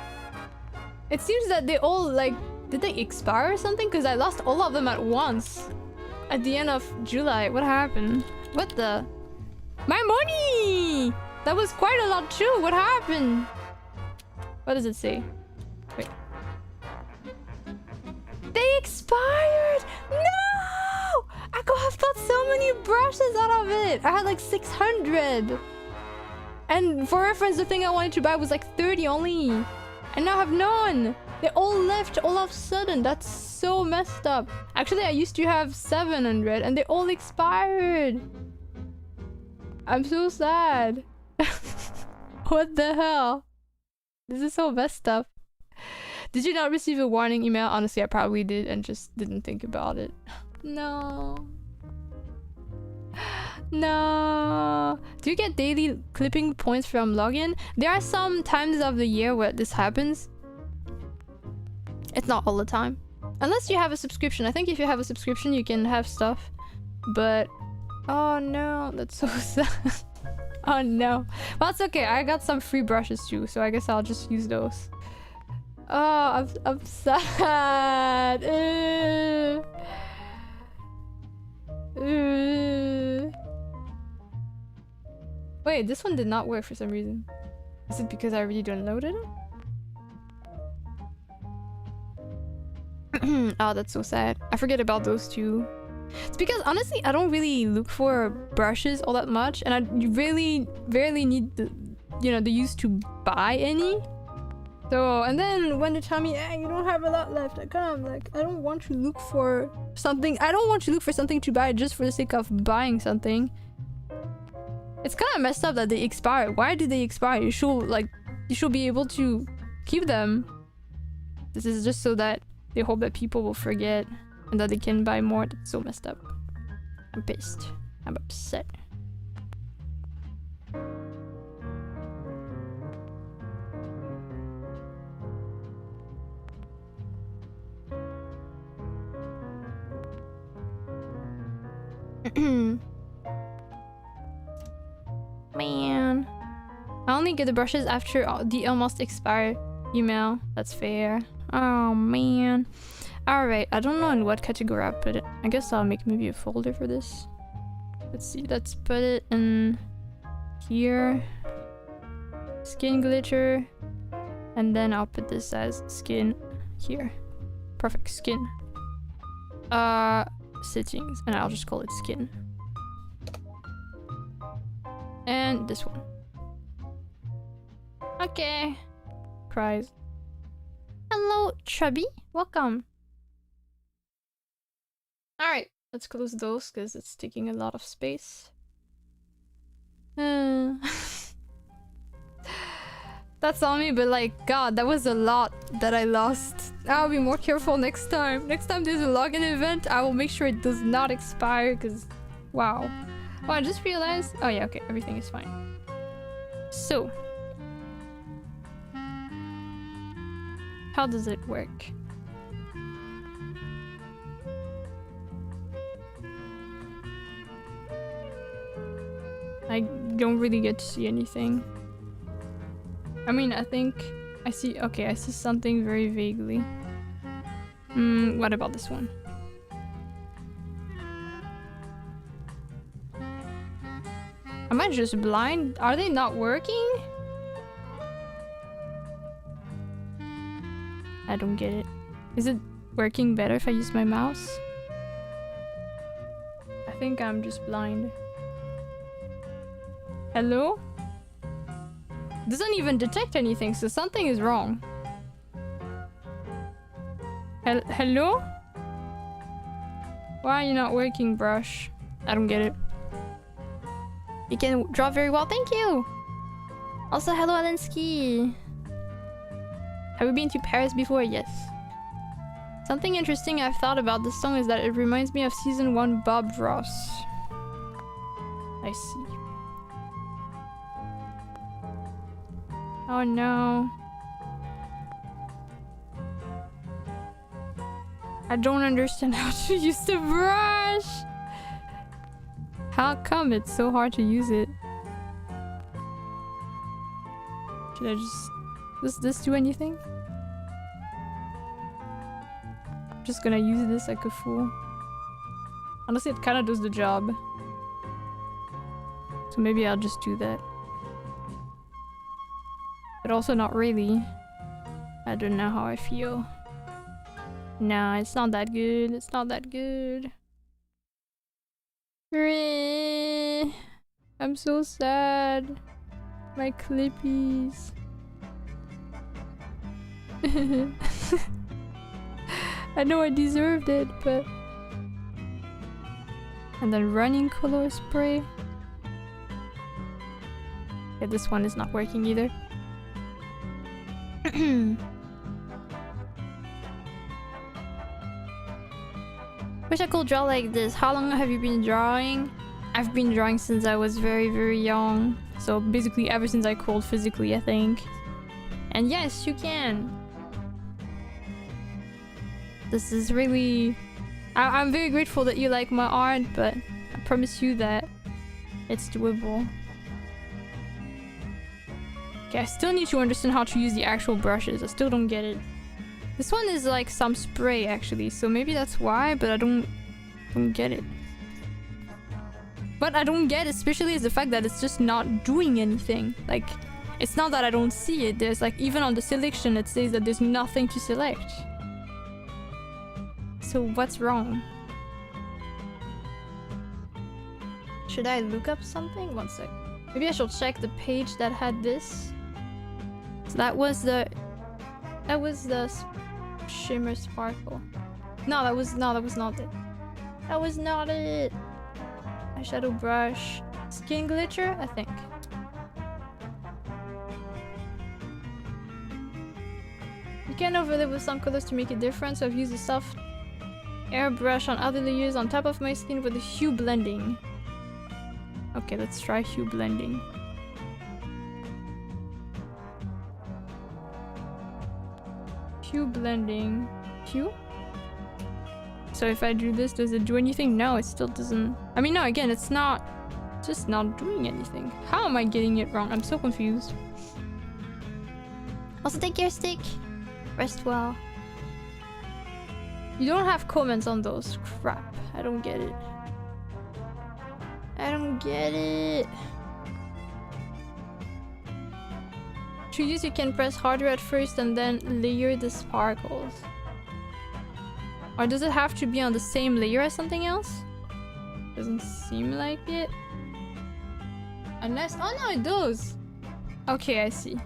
It seems that they all, like, did they expire or something? Because I lost all of them at once. At the end of July. What happened? What the? My money! That was quite a lot too. What happened? What does it say? Wait. They expired! No! I could have got so many brushes out of it. I had like 600. And for reference, the thing I wanted to buy was like 30 only. And now I have none. They all left all of a sudden. That's so messed up. Actually, I used to have 700 and they all expired. I'm so sad. What the hell? This is so messed up. Did you not receive a warning email? Honestly, I probably did and just didn't think about it. No. No. Do you get daily clipping points from login? There are some times of the year where this happens. It's not all the time. Unless you have a subscription. I think if you have a subscription, you can have stuff. But... oh no, that's so sad. Oh no. Well, it's okay. I got some free brushes too, so I guess I'll just use those. Oh, I'm sad. Wait, this one did not work for some reason. Is it because I already downloaded it? Oh, that's so sad. I forget about those two. It's because honestly, I don't really look for brushes all that much, and I really rarely need the, the use to buy any. So, and then when they tell me, hey, you don't have a lot left, I kind of like, I don't want to look for something. I don't want to look for something to buy just for the sake of buying something. It's kind of messed up that they expire. Why do they expire? You should be able to keep them. This is just so that they hope that people will forget and that they can buy more. That's so messed up. I'm pissed. I'm upset. Man. I only get the brushes after the almost expired email. That's fair. Oh man. Alright, I don't know in what category I put it. I guess I'll make maybe a folder for this. Let's see, let's put it in here. Skin glitter. And then I'll put this as skin here. Perfect, skin. Settings, and I'll just call it skin. And this one. Okay. Cries. Hello, Chubby. Welcome. Alright, let's close those because it's taking a lot of space. That's on me, but like, God, that was a lot that I lost. I'll be more careful next time. Next time there's a login event, I will make sure it does not expire because, wow. Oh, I just realized. Oh yeah, okay, everything is fine. So, how does it work? I don't really get to see anything. I mean, I think I see... Okay, I see something very vaguely. What about this one? Am I just blind? Are they not working? I don't get it. Is it working better if I use my mouse? I think I'm just blind. Hello? Doesn't even detect anything, so something is wrong. Hello? Why are you not working, brush? I don't get it. You can draw very well, thank you! Also, hello Alinsky! Have you been to Paris before? Yes. Something interesting I've thought about this song is that it reminds me of season 1 Bob Ross. I see. Oh no. I don't understand how to use the brush! How come it's so hard to use it? Should I just... Does this do anything? I'm just gonna use this like a fool. Honestly, it kinda does the job. So maybe I'll just do that. But also not really. I don't know how I feel. No, it's not that good. It's not that good. I'm so sad. My clippies. I know I deserved it, but... And then running color spray. Yeah, this one is not working either. Wish I could draw like this. How long have you been drawing? I've been drawing since I was very, very young. So basically ever since I crawled physically, I think. And yes, you can. This is really... I'm very grateful that you like my art, but I promise you that it's doable. Okay, I still need to understand how to use the actual brushes. I still don't get it. This one is like some spray actually, so maybe that's why, but I don't get it. What I don't get especially is the fact that it's just not doing anything. Like, it's not that I don't see it. There's like, even on the selection it says that there's nothing to select. So what's wrong? Should I look up something? One sec. Maybe I should check the page that had this. So that was the shimmer sparkle. No, that was not it. That was not it. Eyeshadow brush. Skin glitcher, I think. You can overlay with some colors to make a difference, so I've used a soft airbrush on other layers on top of my skin with the hue blending. Okay, let's try hue blending. Hue blending. Hue? So if I do this, does it do anything? No, it still doesn't. I mean, no, again, it's not... just not doing anything. How am I getting it wrong? I'm so confused. Also, take care, Stick. Rest well. You don't have comments on those. Crap. I don't get it. I don't get it. To use, you can press harder at first and then layer the sparkles. Or does it have to be on the same layer as something else? Doesn't seem like it. Unless... oh no, it does! Okay, I see.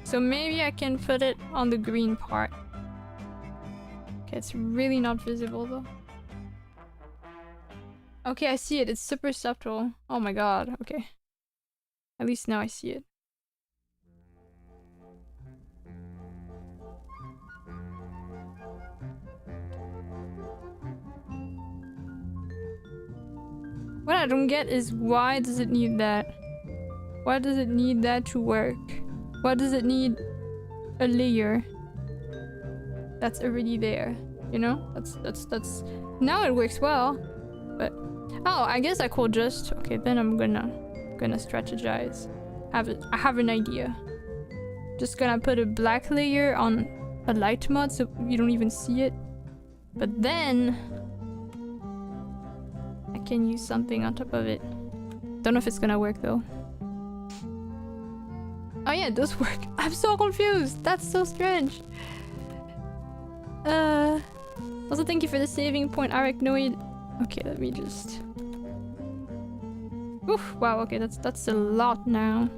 So maybe I can put it on the green part. Okay, it's really not visible though. Okay, I see it. It's super subtle. Oh my god. Okay. At least now I see it. What I don't get is why does it need that? Why does it need that to work? Why does it need a layer that's already there? You know? That's now it works well. But oh, I guess I could just okay. Then I'm gonna strategize. I have an idea. Just gonna put a black layer on a light mod so you don't even see it. But then I can use something on top of it. Don't know if it's gonna work though. Oh yeah, it does work. I'm so confused. That's so strange. Also thank you for the saving point, Arachnoid. Okay, let me just... Oof, wow, okay, that's a lot now.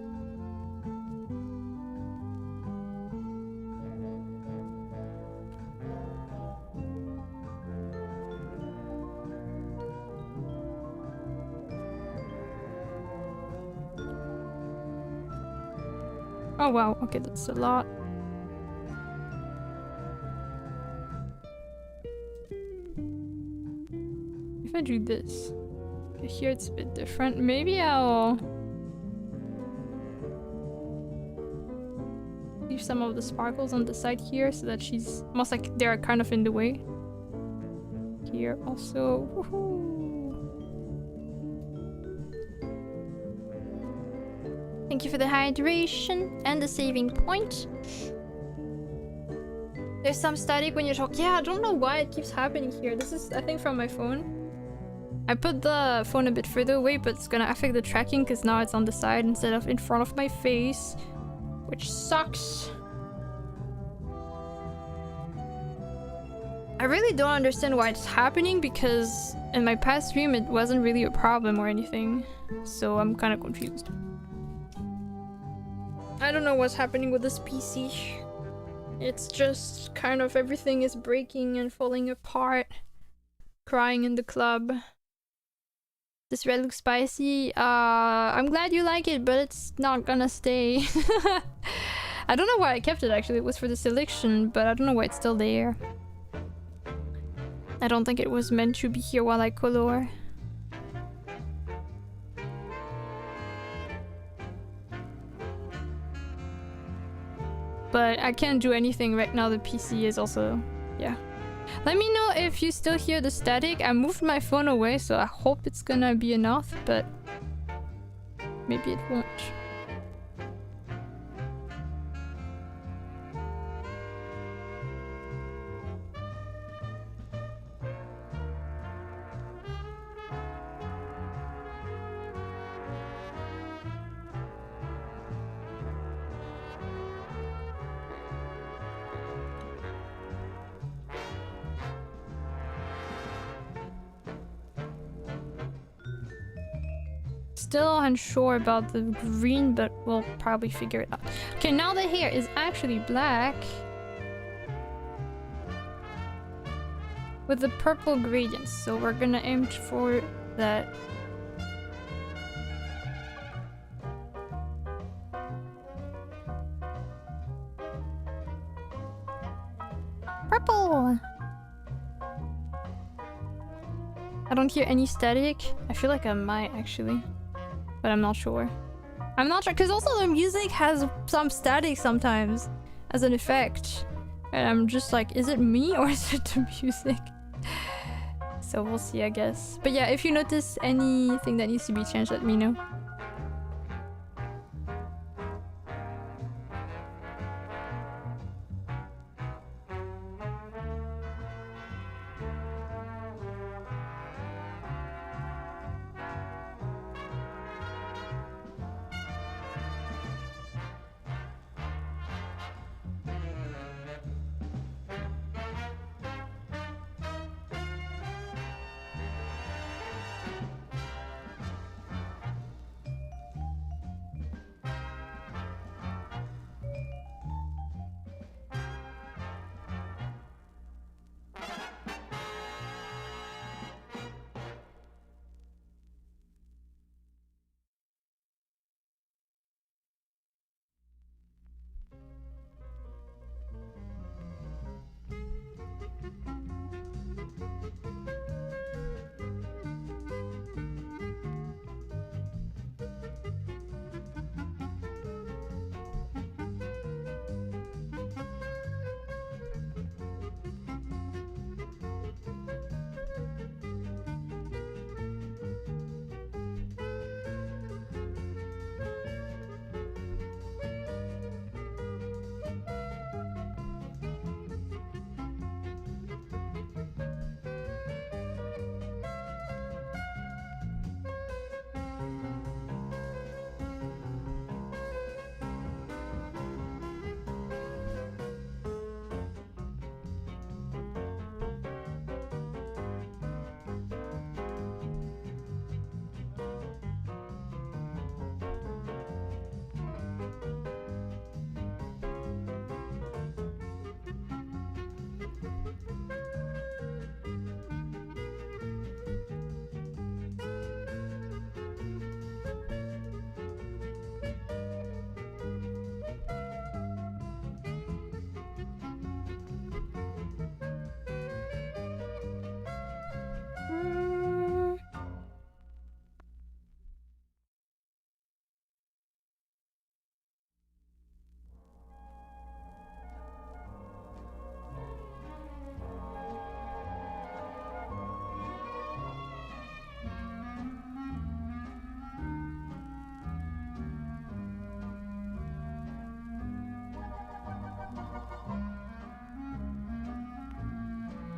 Oh wow, okay, that's a lot. If I do this, okay, here it's a bit different. Maybe I'll leave some of the sparkles on the side here so that she's almost like they're kind of in the way. Here also. Woohoo! Thank you for the hydration and the saving point. There's some static when you talk. Yeah, I don't know why it keeps happening here. This is, I think, from my phone. I put the phone a bit further away, but it's gonna affect the tracking because now it's on the side instead of in front of my face, which sucks. I really don't understand why it's happening because in my past stream it wasn't really a problem or anything, so I'm kind of confused. I don't know what's happening with this PC. It's just kind of everything is breaking and falling apart. Crying in the club. This red looks spicy. I'm glad you like it, but it's not gonna stay. I don't know why I kept it actually. It was for the selection, but I don't know why it's still there. I don't think it was meant to be here while I color. But I can't do anything right now. The PC is also... yeah. Let me know if you still hear the static. I moved my phone away, so I hope it's gonna be enough, but maybe it won't. Still unsure about the green, but we'll probably figure it out. Okay, now the hair is actually black with the purple gradients, so we're gonna aim for that. Purple! I don't hear any static. I feel like I might actually, but I'm not sure. I'm not sure because also the music has some static sometimes as an effect, and I'm just like, is it me or is it the music? So we'll see, I guess. But yeah, if you notice anything that needs to be changed, let me know.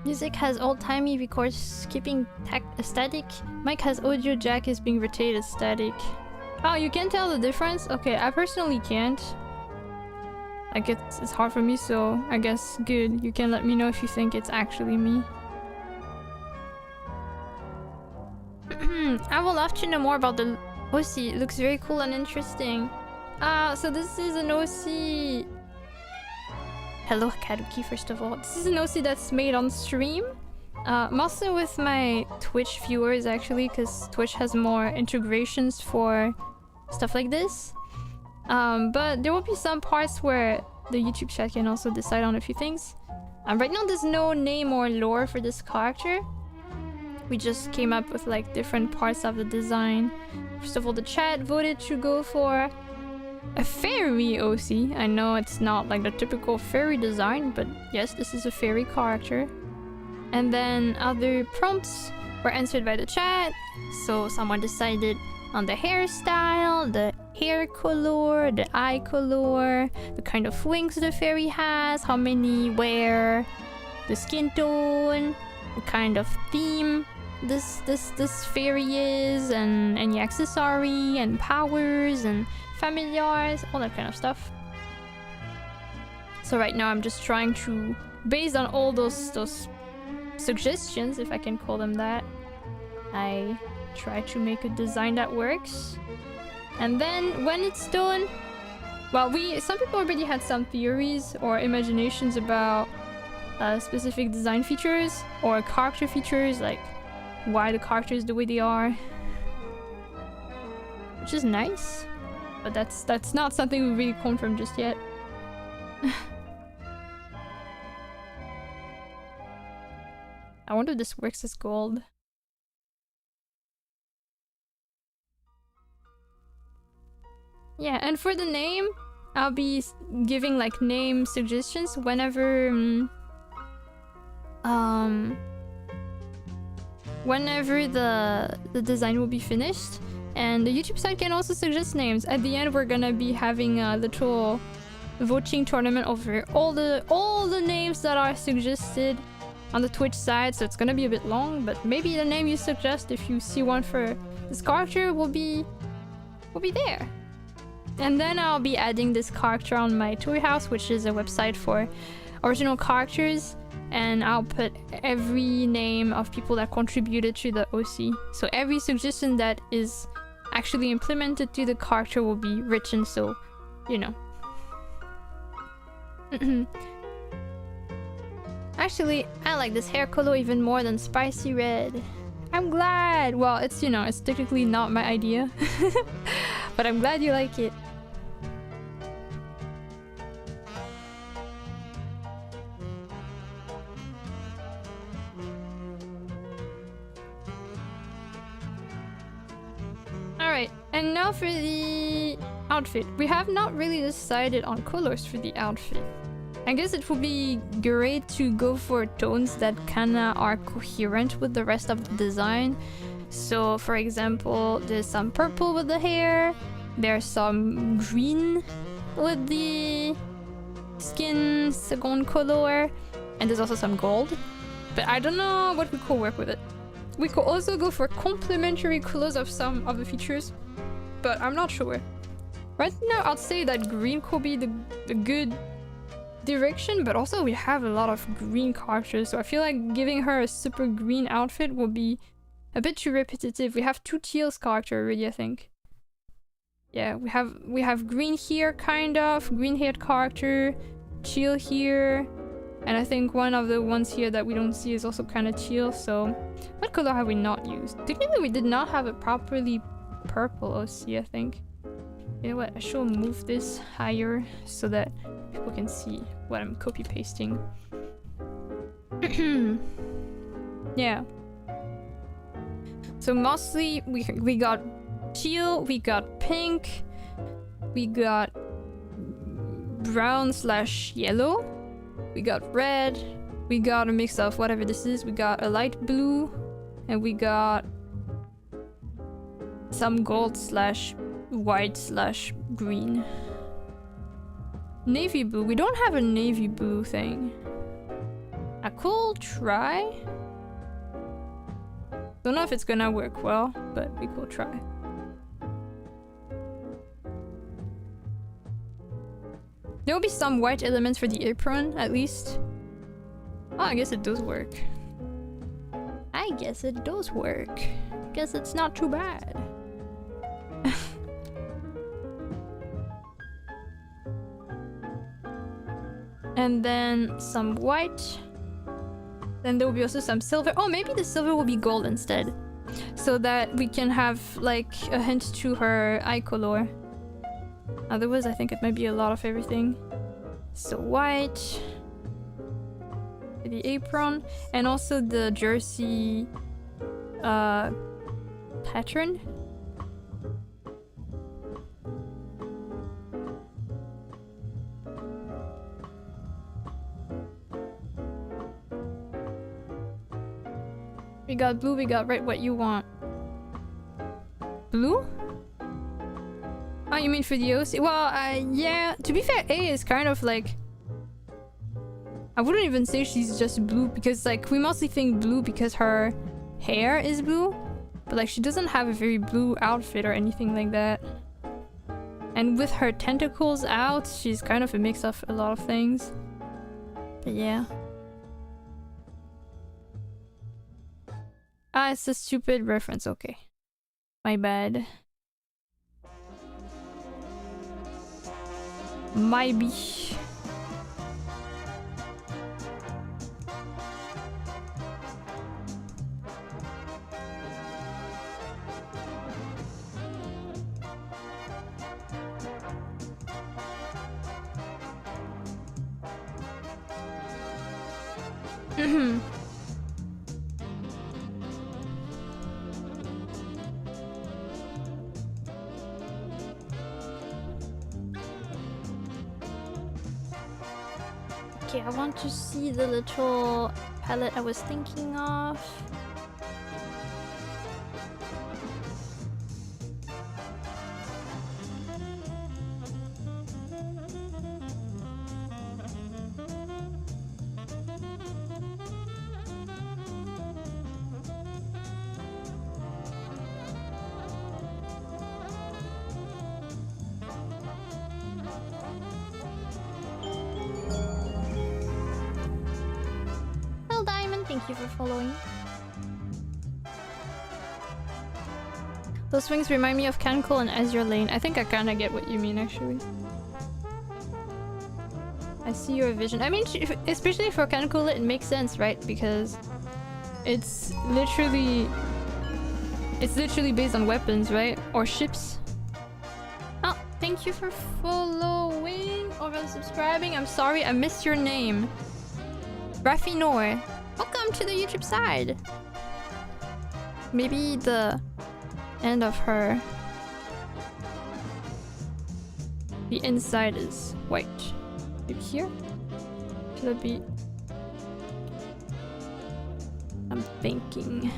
Music has old-timey records skipping static. Mic has audio jack is being rotated static. Oh, you can tell the difference? Okay, I personally can't. Like it's hard for me, so I guess good. You can let me know if you think it's actually me. I would love to know more about the OC. It looks very cool and interesting. So this is an OC. Hello, Karuki, first of all. This is an OC that's made on stream. Mostly with my Twitch viewers, actually, because Twitch has more integrations for stuff like this. But there will be some parts where the YouTube chat can also decide on a few things. Right now, there's no name or lore for this character. We just came up with like different parts of the design. First of all, the chat voted to go for a fairy OC. I know it's not like the typical fairy design, but yes, this is a fairy character. And then other prompts were answered by the chat. So someone decided on the hairstyle, the hair color, the eye color, the kind of wings the fairy has, how many wear, the skin tone, what kind of theme this fairy is, and any accessory and powers and familiars, all that kind of stuff. So right now I'm just trying to, based on all those suggestions, if I can call them that, I try to make a design that works. And then when it's done, well, some people already had some theories or imaginations about specific design features or character features, like why the characters the way they are, which is nice, but that's not something we really confirmed just yet. I wonder if this works as gold. Yeah, and for the name, I'll be giving like name suggestions whenever whenever the design will be finished. And the YouTube side can also suggest names. At the end, we're gonna be having a little voting tournament over all the names that are suggested on the Twitch side, so it's gonna be a bit long, but maybe the name you suggest, if you see one for this character, will be there. And then I'll be adding this character on my Toy House, which is a website for original characters, and I'll put every name of people that contributed to the OC. So every suggestion that is actually implemented to the character will be written, so you know. Actually, I like this hair color even more than spicy red. I'm glad! Well, it's, you know, it's technically not my idea. But I'm glad you like it. Alright, and now for the outfit. We have not really decided on colors for the outfit. I guess it would be great to go for tones that kinda are coherent with the rest of the design. So, for example, there's some purple with the hair, there's some green with the skin second color, and there's also some gold. But I don't know what we could work with it. We could also go for complementary colors of some of the features, but I'm not sure. Right now, I'd say that green could be the good direction, but also we have a lot of green characters, so I feel like giving her a super green outfit will be a bit too repetitive. We have two teals character already, I think. Yeah, we have green here, kind of green haired character, teal here, and I think one of the ones here that we don't see is also kind of teal. So what color have we not used? Technically we did not have a properly purple OC, I think. You know what, I should move this higher so that people can see what I'm copy pasting. Yeah. So mostly we got teal, we got pink, we got brown / yellow, we got red, we got a mix of whatever this is, we got a light blue, and we got some gold / white / green. Navy blue. We don't have a navy blue thing. could try. Don't know if it's gonna work well, but we could try. There will be some white elements for the apron, at least. Oh, I guess it does work. I guess it does work. Guess it's not too bad. And then some white. Then there will be also some silver. Oh, maybe the silver will be gold instead. So that we can have like a hint to her eye color. Otherwise, I think it might be a lot of everything. So white. The apron. And also the jersey pattern. We got blue, we got red, what you want? Blue? Oh, you mean for the OC? Well, yeah, to be fair, A is kind of like... I wouldn't even say she's just blue because like we mostly think blue because her hair is blue. But like she doesn't have a very blue outfit or anything like that. And with her tentacles out, she's kind of a mix of a lot of things. But yeah. Ah, it's a stupid reference, okay. My bad. Maybe. Okay, I want to see the little palette I was thinking of. Thank you for following. Those wings remind me of Cancel and Azure Lane. I think I kinda get what you mean, actually. I see your vision. I mean, especially for Cancel, it makes sense, right? Because it's literally based on weapons, right? Or ships. Oh, thank you for following or subscribing. I'm sorry, I missed your name. Raffinor. Welcome to the YouTube side. Maybe the end of her. The inside is white. Maybe here? Should it be? I'm thinking.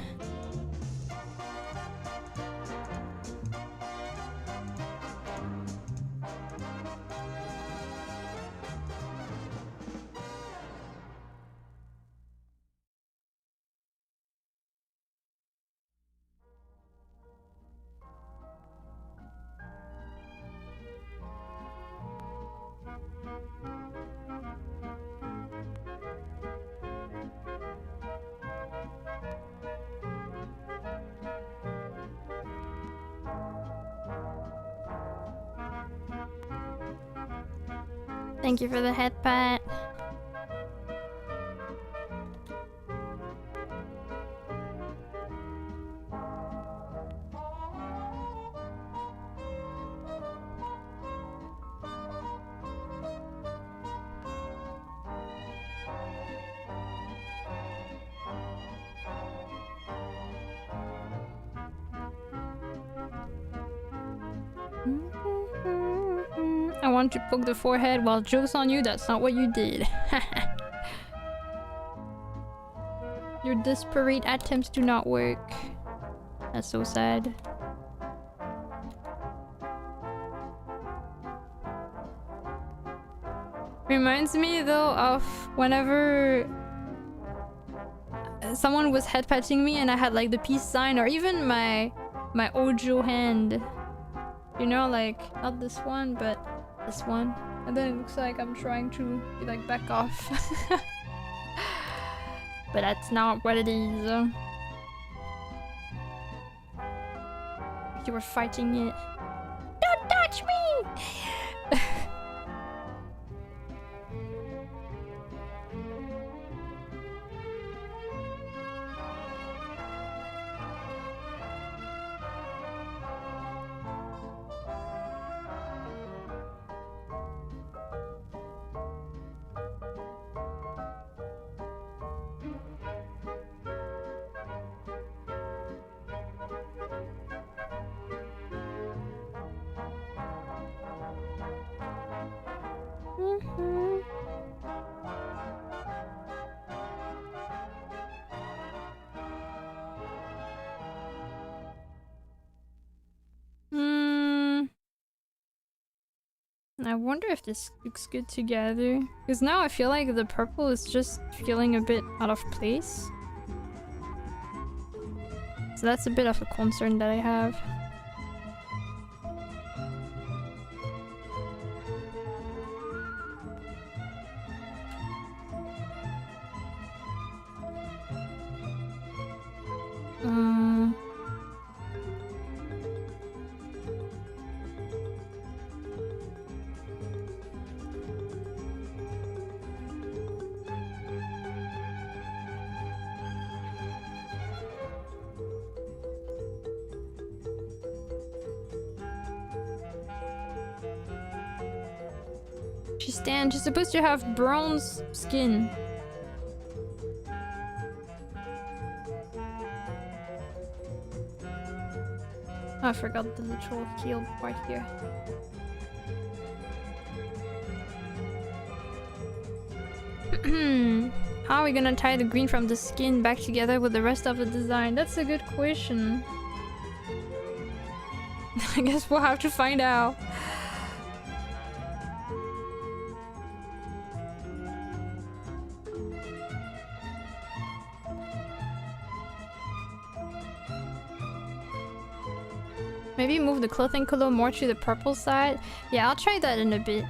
Thank you for the head pat. I want to poke the forehead. Well, joke's on you, that's not what you did. Your desperate attempts do not work. That's so sad. Reminds me though of whenever someone was head patching me and I had like the peace sign, or even my Ojo hand. You know, like not this one, but this one. And then it looks like I'm trying to like back off. But that's not what it is. You were fighting it. Don't touch me! I wonder if this looks good together. Because now I feel like the purple is just feeling a bit out of place. So that's a bit of a concern that I have. She's supposed to have bronze skin. Oh, I forgot the literal keel part here. How are we gonna tie the green from the skin back together with the rest of the design? That's a good question. I guess we'll have to find out. Maybe move the clothing color more to the purple side. Yeah, I'll try that in a bit.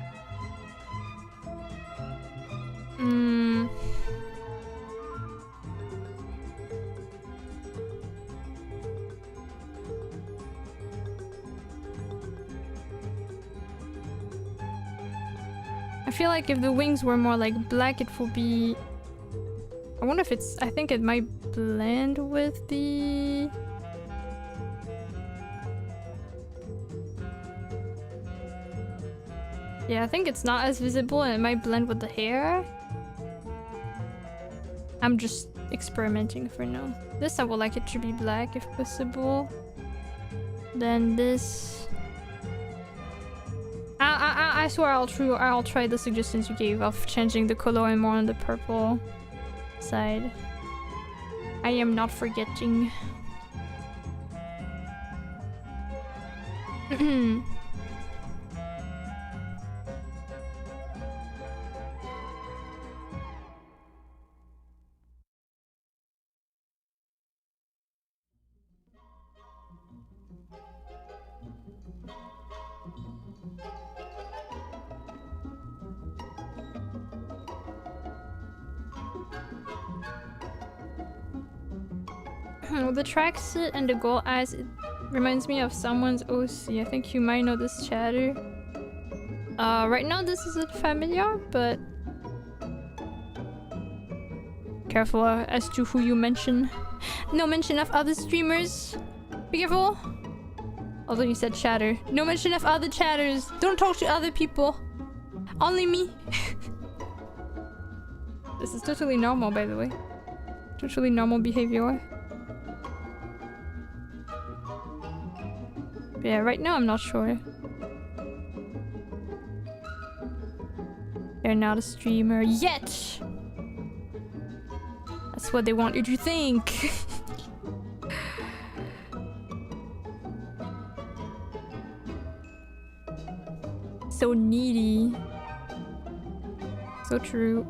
I feel like if the wings were more like black, it would be... I wonder if it's... I think it might blend with the... Yeah, I think it's not as visible and it might blend with the hair. I'm just experimenting for now. This I would like it to be black if possible. Then this... I swear I'll try the suggestions you gave of changing the color and more on the purple side. I am not forgetting. With the tracksuit and the gold eyes, it reminds me of someone's OC. I think you might know this chatter. Right now this isn't familiar, but careful as to who you mention. No mention of other streamers. Be careful. Although you said chatter. No mention of other chatters. Don't talk to other people. Only me. This is totally normal, by the way. Totally normal behavior. Yeah, right now I'm not sure. They're not a streamer yet! That's what they want you to think! So needy. So true.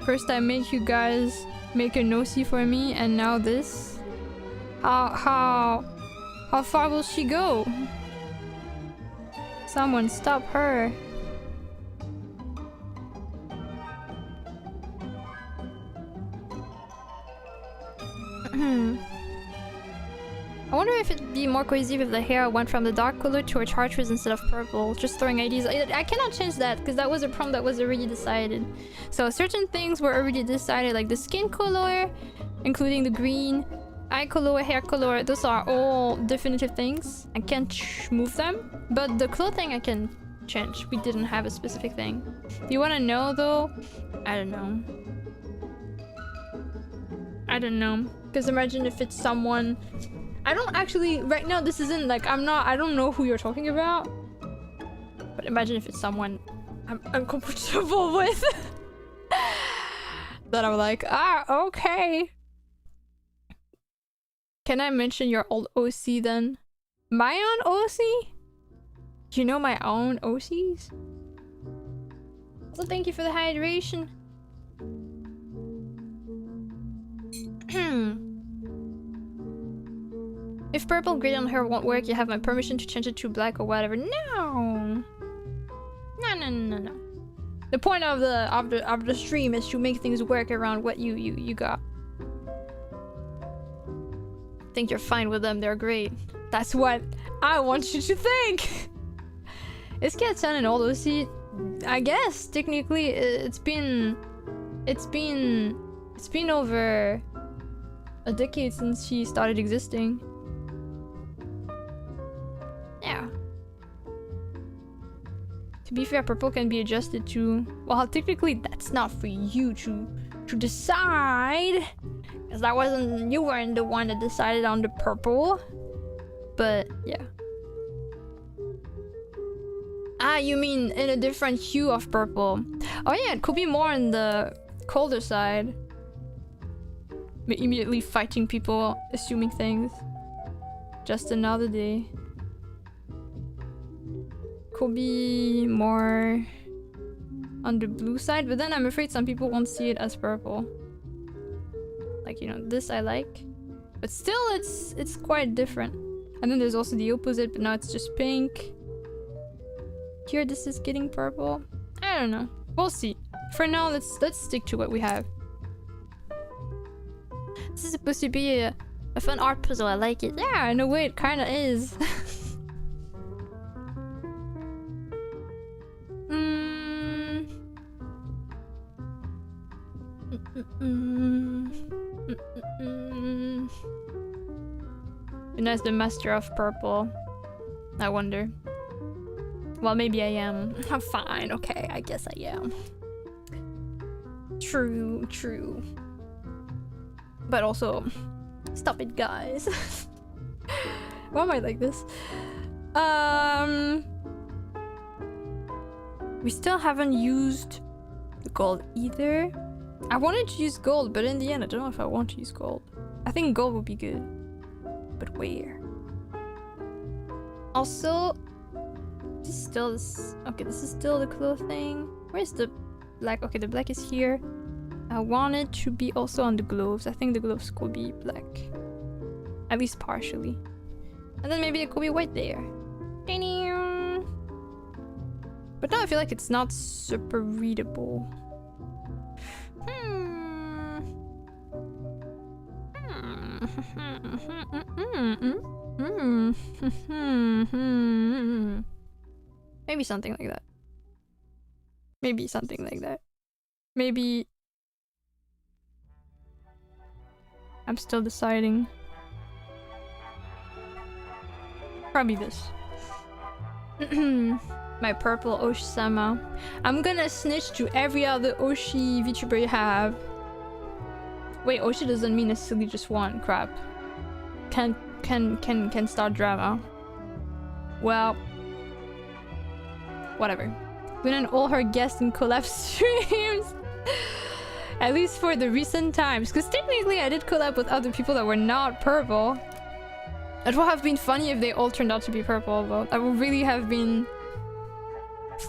First I make you guys make a no-see for me, and now this. How far will she go? Someone stop her. I wonder if it'd be more cohesive if the hair went from the dark color to a chartreuse instead of purple. Just throwing ideas. I cannot change that because that was a prompt that was already decided. So certain things were already decided, like the skin color, including the green, eye color, hair color. Those are all definitive things. I can't move them, but the clothing I can change. We didn't have a specific thing. Do you want to know though? I don't know. I don't know. Because imagine if it's someone... I don't actually... Right now, this isn't like... I don't know who you're talking about. But imagine if it's someone I'm uncomfortable with. That I'm like, okay. Can I mention your old OC then? My own OC? Do you know my own OCs? Well, thank you for the hydration. If purple grid on her won't work, you have my permission to change it to black or whatever. No. No. The point of the stream is to make things work around what you got. I think you're fine with them. They're great. That's what I want you to think. Is Cat-san and all those? I guess technically it's been over a decade since she started existing. Yeah. To be fair, purple can be adjusted to... Well, technically that's not for you to decide. Because that wasn't... You weren't the one that decided on the purple. But, yeah. Ah, you mean in a different hue of purple. Oh yeah, it could be more on the colder side. But immediately fighting people, assuming things. Just another day. Could be more on the blue side, but then I'm afraid some people won't see it as purple. Like, you know, this I like. But still, it's quite different. And then there's also the opposite, but now it's just pink. Here, this is getting purple. I don't know. We'll see. For now, let's stick to what we have. This is supposed to be a fun art puzzle. I like it. Yeah, in a way, it kind of is. And as the master of purple, I wonder. Well, maybe I am. I'm fine. Okay, I guess I am. True. But also, stop it, guys. Why am I like this? We still haven't used the gold either. I wanted to use gold, but in the end, I don't know if I want to use gold. I think gold would be good. But where? Also, this is still this. Okay, this is still the clothing. Where's the black? Okay, the black is here. I want it to be also on the gloves. I think the gloves could be black. At least partially. And then maybe it could be white there. But now I feel like it's not super readable. Maybe something like that. Maybe something like that. Maybe... I'm still deciding. Probably this. My purple Oshi-sama. I'm gonna snitch to every other Oshi VTuber you have. Wait, Oshi doesn't mean necessarily just one. Crap. Can start drama. Well, whatever. Luna and all her guests in collab streams. At least for the recent times. Because technically I did collab with other people that were not purple. It would have been funny if they all turned out to be purple, though. That would really have been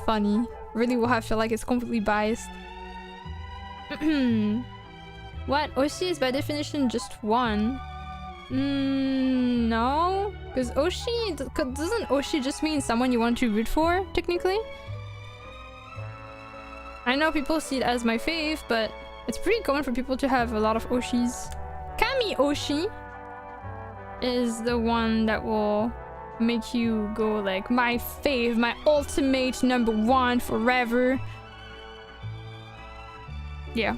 funny. Really would have felt like it's completely biased. What? Oshi is by definition just one. No. Because Oshi... Doesn't Oshi just mean someone you want to root for, technically? I know people see it as my fave, but it's pretty common for people to have a lot of Oshis. Kami Oshi is the one that will make you go like, my fave, my ultimate #1 forever. Yeah.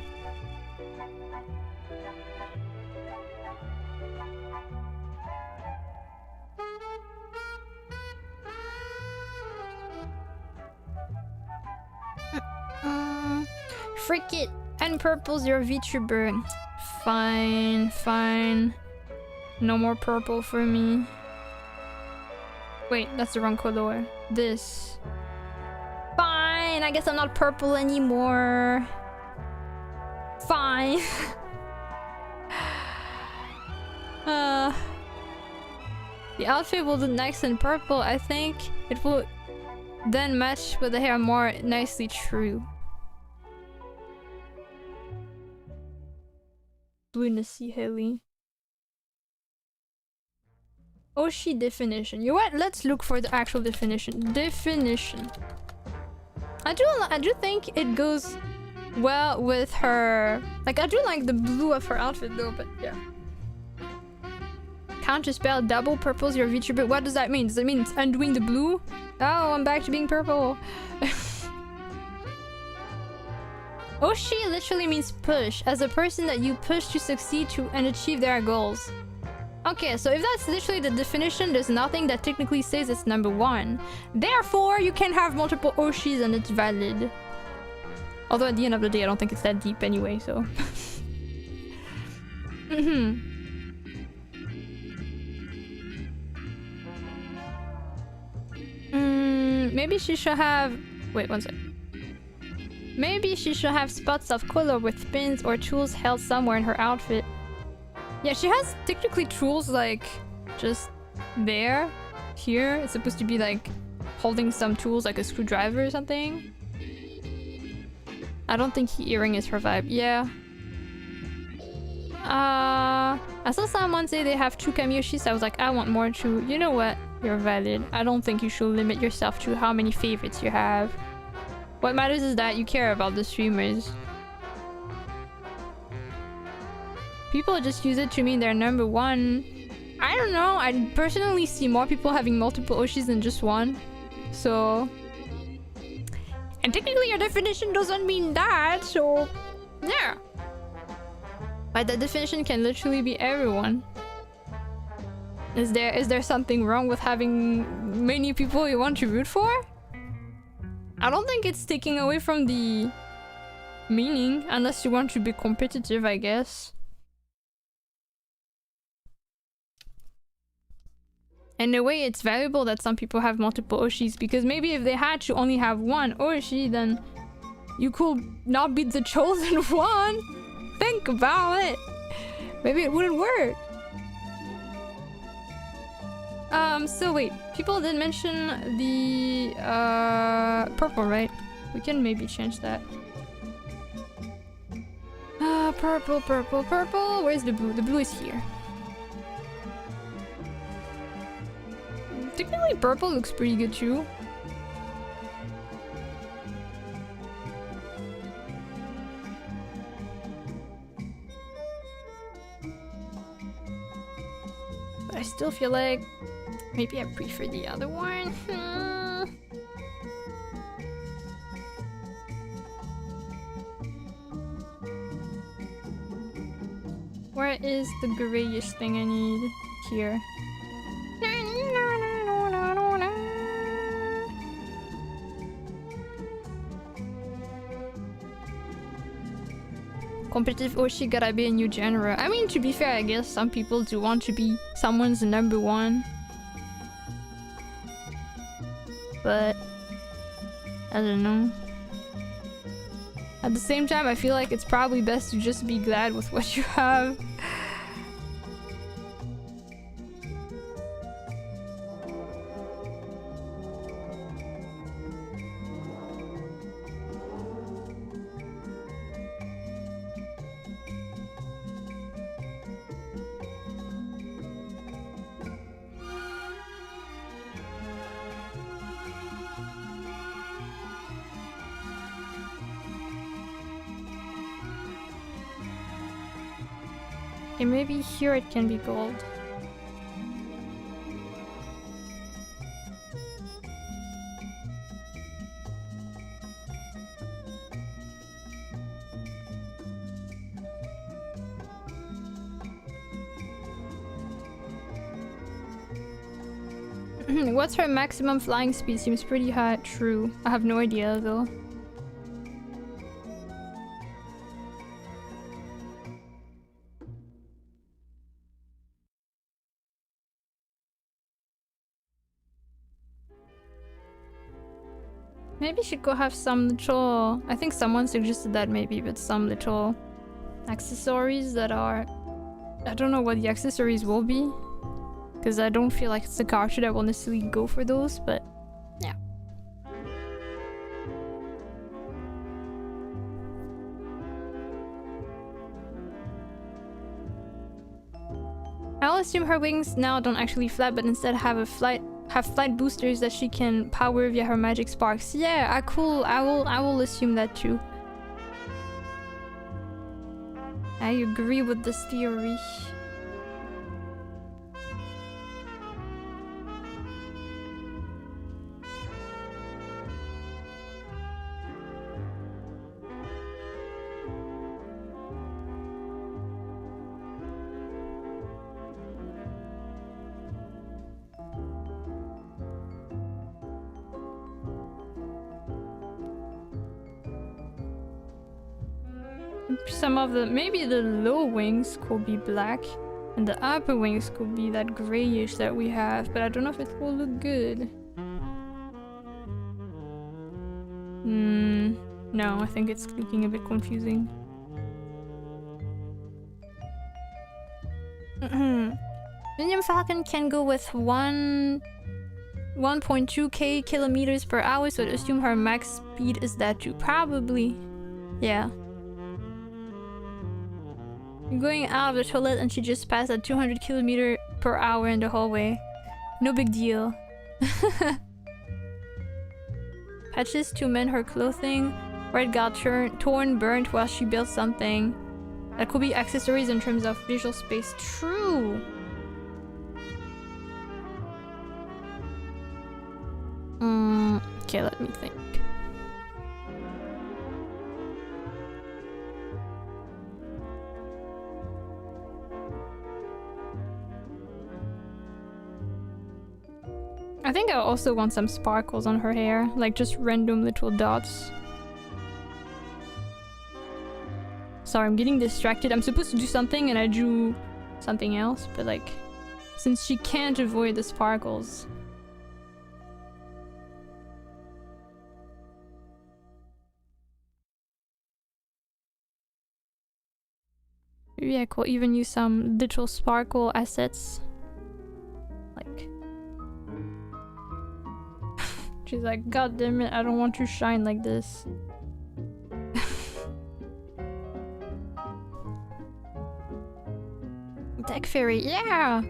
Freak it! And purple's your VTuber. Fine, fine. No more purple for me. Wait, that's the wrong color. This. Fine, I guess I'm not purple anymore. Fine. The outfit will look nice in purple. I think it will then match with the hair more nicely true. Lunacyhilly. Oshi definition. You know what? Let's look for the actual definition. Definition. I do think it goes well with her. Like, I do like the blue of her outfit though, but yeah. Counter spell double purple's your VTuber. What does that mean? Does that mean it's undoing the blue? Oh, I'm back to being purple. Oshi literally means push, as a person that you push to succeed to and achieve their goals. Okay, so if that's literally the definition, there's nothing that technically says it's #1. Therefore, you can have multiple Oshis and it's valid. Although at the end of the day, I don't think it's that deep anyway, so... Maybe she should have... Wait, one sec. Maybe she should have spots of color with pins or tools held somewhere in her outfit. Yeah, she has technically tools like just there. Here, it's supposed to be like holding some tools like a screwdriver or something. I don't think earring is her vibe. Yeah. I saw someone say they have 2 Kamiyoshi, so I was like, I want more too. You know what? You're valid. I don't think you should limit yourself to how many favorites you have. What matters is that you care about the streamers. People just use it to mean they're #1. I don't know. I personally see more people having multiple Oshis than just one. So... And technically your definition doesn't mean that, so... Yeah. But the definition can literally be everyone. Is there something wrong with having many people you want to root for? I don't think it's taking away from the meaning, unless you want to be competitive, I guess. In a way, it's valuable that some people have multiple Oshis, because maybe if they had to only have one Oshi, then you could not be the chosen one. Think about it. Maybe it wouldn't work. So wait, people did mention the purple, right? We can maybe change that. Purple, purple, purple. Where's the blue? The blue is here. Technically purple looks pretty good too. But I still feel like maybe I prefer the other one. Where is the grayish thing I need? Here. Competitive Oshi gotta be a new genre. I mean, to be fair, I guess some people do want to be someone's #1. But... I don't know. At the same time, I feel like it's probably best to just be glad with what you have. Okay, maybe here it can be gold. What's her maximum flying speed? Seems pretty high. True. I have no idea though. Maybe she could have some little... I think someone suggested that maybe, but some little accessories that are... I don't know what the accessories will be. Because I don't feel like it's a character that will necessarily go for those, but yeah. I'll assume her wings now don't actually fly, but instead have flight boosters that she can power via her magic sparks. Yeah, cool. I will assume that too. I agree with this theory. Some of the... maybe the low wings could be black and the upper wings could be that grayish that we have, but I don't know if it will look good. No, I think it's looking a bit confusing. Medium Falcon can go with 1.2k kilometers per hour, so I'd assume her max speed is that too. Probably. Yeah. You're going out of the toilet and she just passed at 200 kilometers per hour in the hallway. No big deal. Patches to mend her clothing. Red got torn, burnt while she built something. That could be accessories in terms of visual space. True! Okay, let me think. I think I also want some sparkles on her hair, like just random little dots. Sorry, I'm getting distracted. I'm supposed to do something and I drew something else, but like, since she can't avoid the sparkles. Maybe I could even use some little sparkle assets. Like... She's like, God damn it, I don't want to shine like this. Tech Fairy, yeah!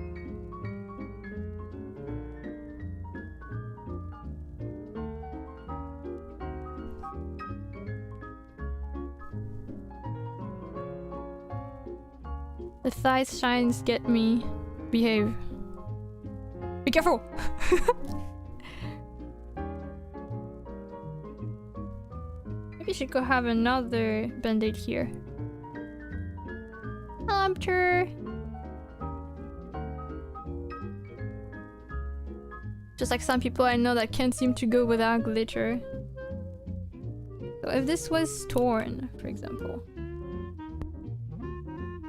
The thighs shines get me. Behave. Be careful! Maybe she could have another band-aid here. Helped her! Just like some people I know that can't seem to go without glitter. So if this was torn, for example.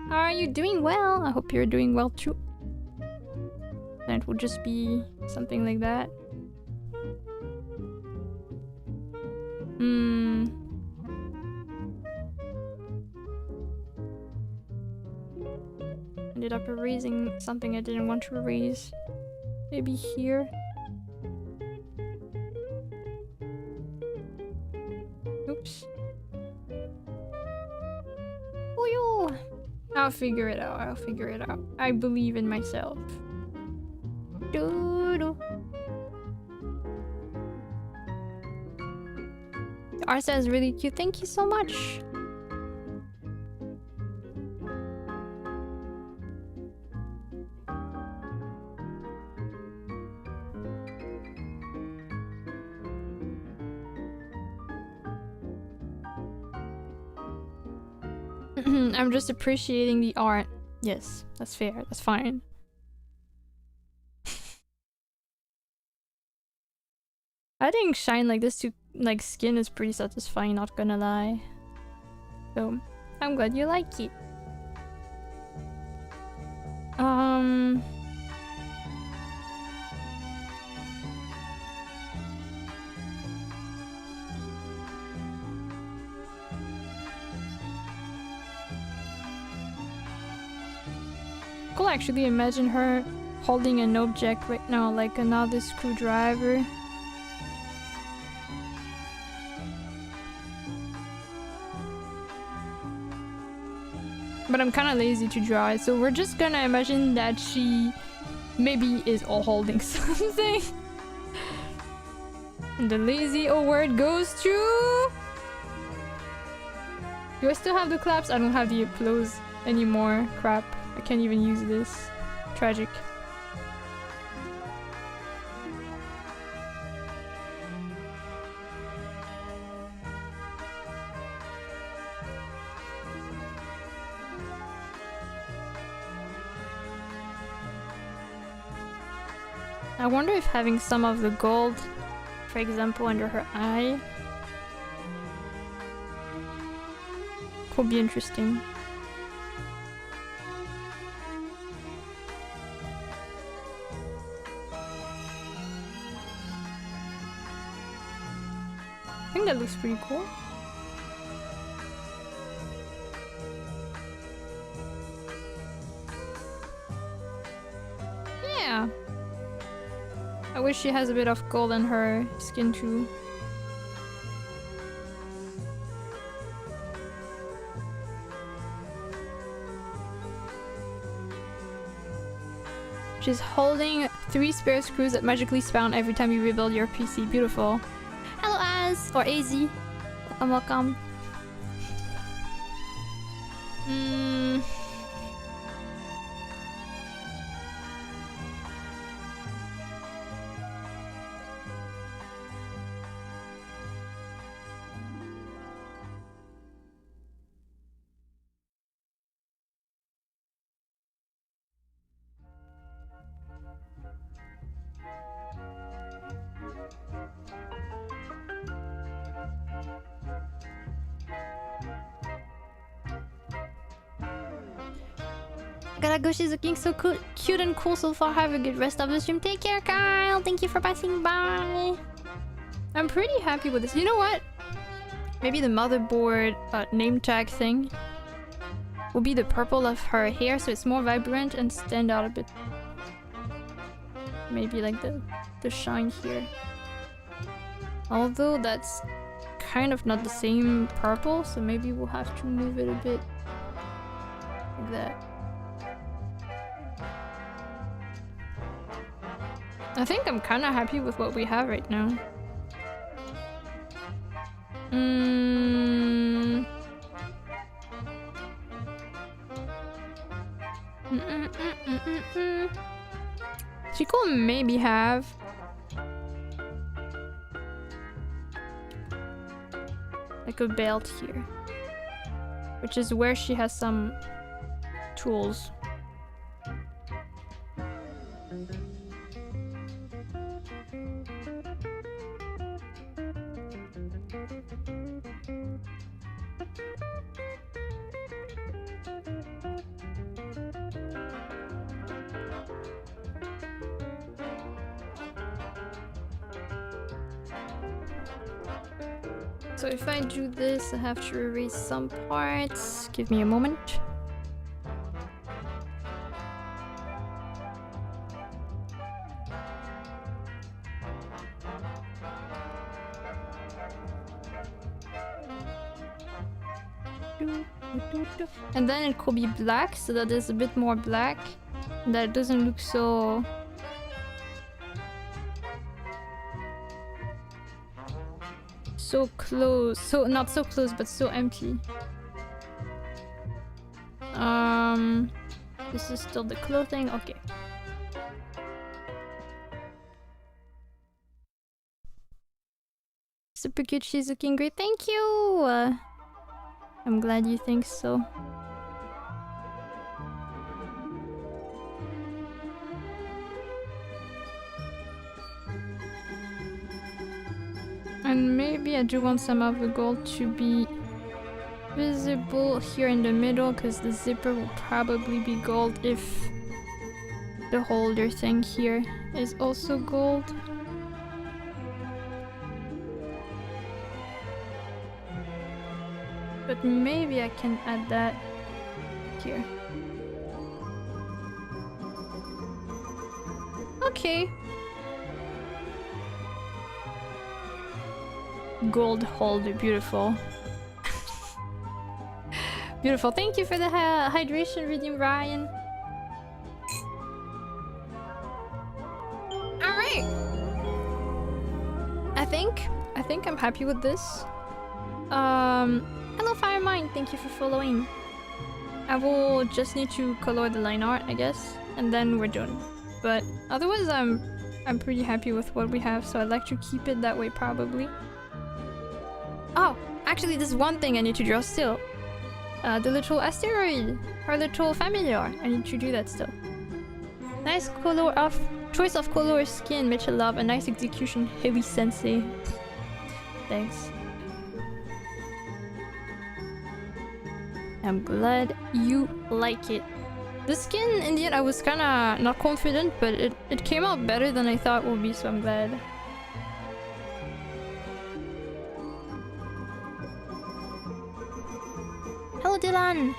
How are you doing? Well, I hope you're doing well too. Then it would just be something like that. Ended up erasing something I didn't want to erase. Maybe here. Oops. Oh yo! I'll figure it out. I'll figure it out. I believe in myself. Doo-doo. The art style is really cute. Thank you so much. I'm just appreciating the art. Yes, that's fair. That's fine. I think shine like this to like skin is pretty satisfying, not gonna lie. So I'm glad you like it. Could actually imagine her holding an object right now, like another screwdriver. But I'm kind of lazy to draw it, so we're just gonna imagine that she maybe is all holding something. And the lazy award goes to... Do I still have the claps? I don't have the applause anymore. Crap. I can't even use this. Tragic. I wonder if having some of the gold, for example, under her eye could be interesting. I think that looks pretty cool. Yeah. I wish she has a bit of gold on her skin too. She's holding 3 spare screws that magically spawn every time you rebuild your PC. Beautiful. Hello, Az! Or AZ. Welcome. Garagoshi is looking so cool, cute and cool so far. Have a good rest of the stream. Take care, Kyle. Thank you for passing by. I'm pretty happy with this. You know what? Maybe the motherboard name tag thing will be the purple of her hair, so it's more vibrant and stand out a bit. Maybe like the shine here. Although that's kind of not the same purple, so maybe we'll have to move it a bit like that. I think I'm kind of happy with what we have right now. She could maybe have like a belt here, which is where she has some tools. So if I do this, I have to erase some parts. Give me a moment. And then it could be black, so that there's a bit more black. That doesn't look so... so close. So not so close, but so empty. This is still the clothing. Okay. Super cute. She's looking great. Thank you. I'm glad you think so. And maybe I do want some of the gold to be visible here in the middle, because the zipper will probably be gold if the holder thing here is also gold. But maybe I can add that here. Okay. Gold holder, beautiful. Beautiful. Thank you for the hydration redeem, Ryan. All right. I think I'm happy with this. Hello Firemine, thank you for following. I will just need to color the line art, I guess, and then we're done. But otherwise, I'm pretty happy with what we have, so I'd like to keep it that way probably. Oh, actually, there's one thing I need to draw still. The little asteroid, her little familiar. I need to do that still. Nice choice of color skin, Mitchell love, a nice execution, heavy sensei. Thanks. I'm glad you like it. The skin, in the end, I was kinda not confident, but it came out better than I thought it would be, so I'm glad. Hello, Dylan!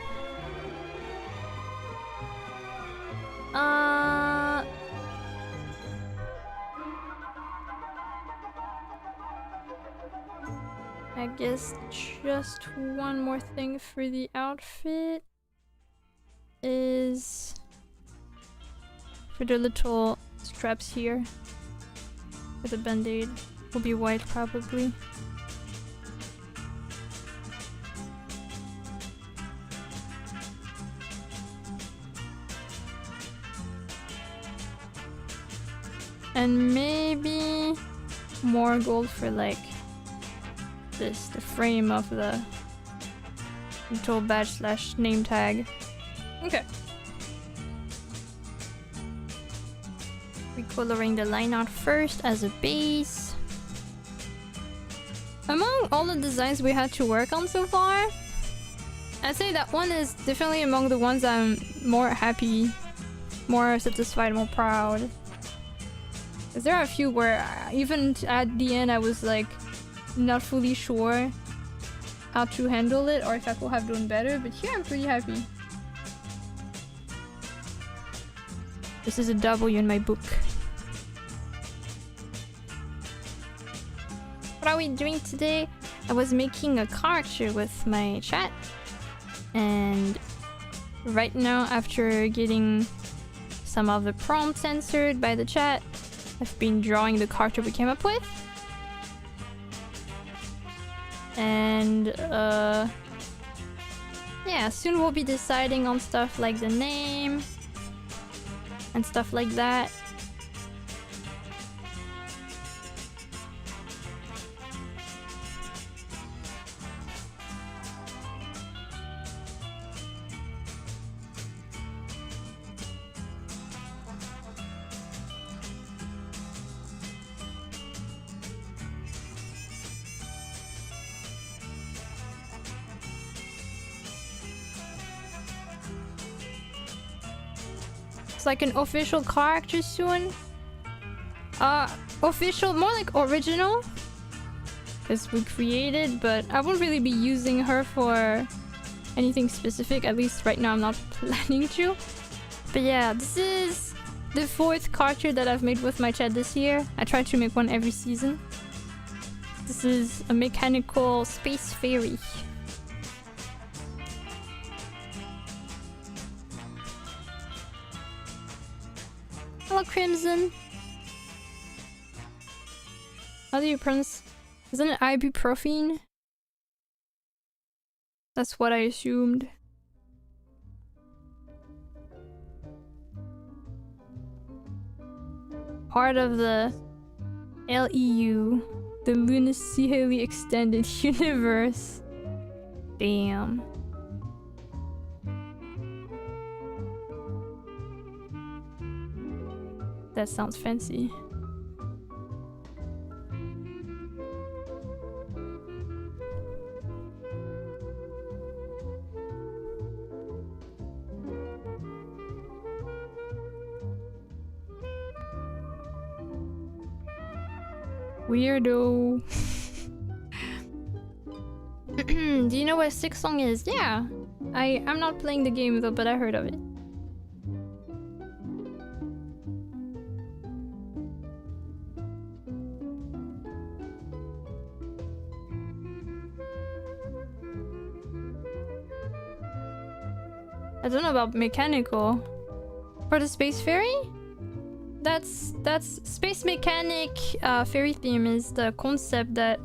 I guess just one more thing for the outfit is for the little straps here for the band-aid. Will be white probably. And maybe more gold for like this, the frame of the little badge slash name tag. Okay. Recoloring the line art first as a base. Among all the designs we had to work on so far, I'd say that one is definitely among the ones I'm more happy, more satisfied, more proud. Because there are a few where even at the end I was like not fully sure how to handle it or if I could have done better, but here I'm pretty happy. This is a W in my book. What are we doing today? I was making a character with my chat, and right now, after getting some of the prompts answered by the chat, I've been drawing the character we came up with. And yeah, soon we'll be deciding on stuff like the name and stuff like that. Like an official character soon. Official, more like original, because we created, but I won't really be using her for anything specific, at least right now I'm not planning to. But yeah, this is the 4th character that I've made with my chat this year. I try to make one every season. This is a mechanical space fairy. Hello, Crimson. How do you pronounce? Isn't it ibuprofen? That's what I assumed. Part of the LEU, the lunacyhilly extended universe. Damn. That sounds fancy. Weirdo. Do you know what Six Song is? Yeah. I'm not playing the game though, but I heard of it. I don't know about mechanical. For the space fairy? That's space mechanic fairy theme is the concept that...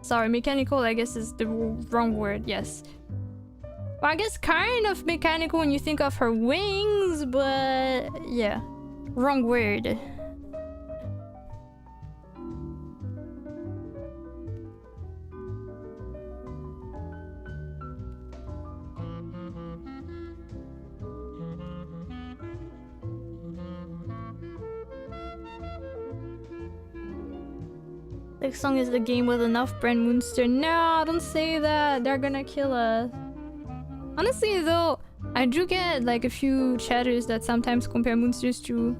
Sorry, mechanical I guess is the wrong word, yes. Well, I guess kind of mechanical when you think of her wings, but yeah, wrong word. Next song is the game with enough brand Moonster. No, don't say that. They're gonna kill us. Honestly though, I do get like a few chatters that sometimes compare Moonsters to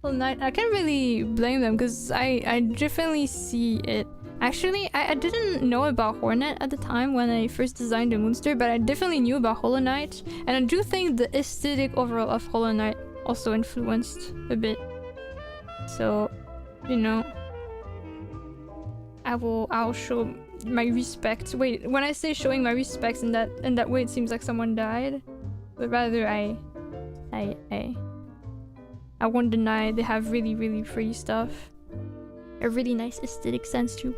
Hollow Knight. I can't really blame them because I definitely see it. Actually, I didn't know about Hornet at the time when I first designed the Moonster, but I definitely knew about Hollow Knight. And I do think the aesthetic overall of Hollow Knight also influenced a bit. So, you know, I'll show my respect. Wait, when I say showing my respects in that way, it seems like someone died. But rather, I won't deny they have really, really pretty stuff. A really nice aesthetic sense too.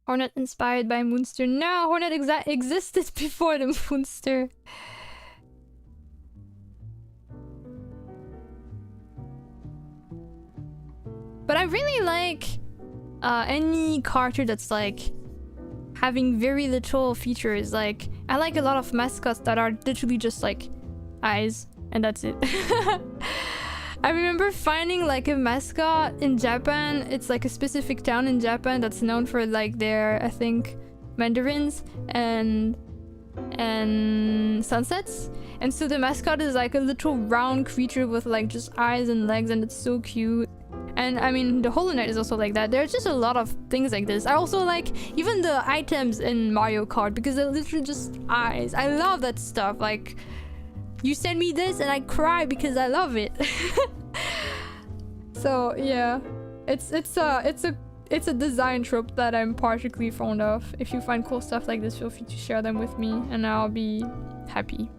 Hornet inspired by Moonster. No, Hornet existed before the Moonster. But I really like any character that's like having very little features. Like, I like a lot of mascots that are literally just like eyes and that's it. I remember finding like a mascot in Japan. It's like a specific town in Japan that's known for like their, I think, mandarins and sunsets. And so the mascot is like a little round creature with like just eyes and legs, and it's so cute. And I mean, the Hollow Knight is also like that. There's just a lot of things like this. I also like even the items in Mario Kart because they're literally just eyes. I love that stuff. Like, you send me this and I cry because I love it. So yeah, it's a design trope that I'm particularly fond of. If you find cool stuff like this, feel free to share them with me and I'll be happy.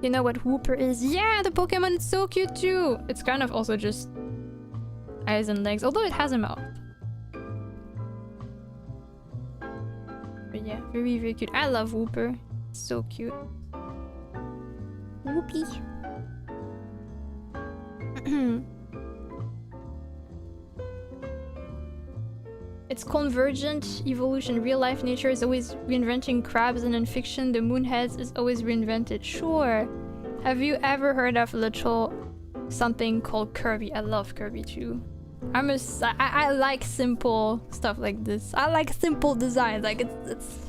You know what Whooper is? Yeah, the Pokemon is so cute too! It's kind of also just eyes and legs, although it has a mouth. But yeah, very, very cute. I love Whooper. It's so cute. Whoopee. It's convergent evolution. Real life nature is always reinventing crabs, and in fiction, the moonheads is always reinvented. Sure. Have you ever heard of little something called Kirby? I love Kirby too. I like simple stuff like this. I like simple designs. Like it's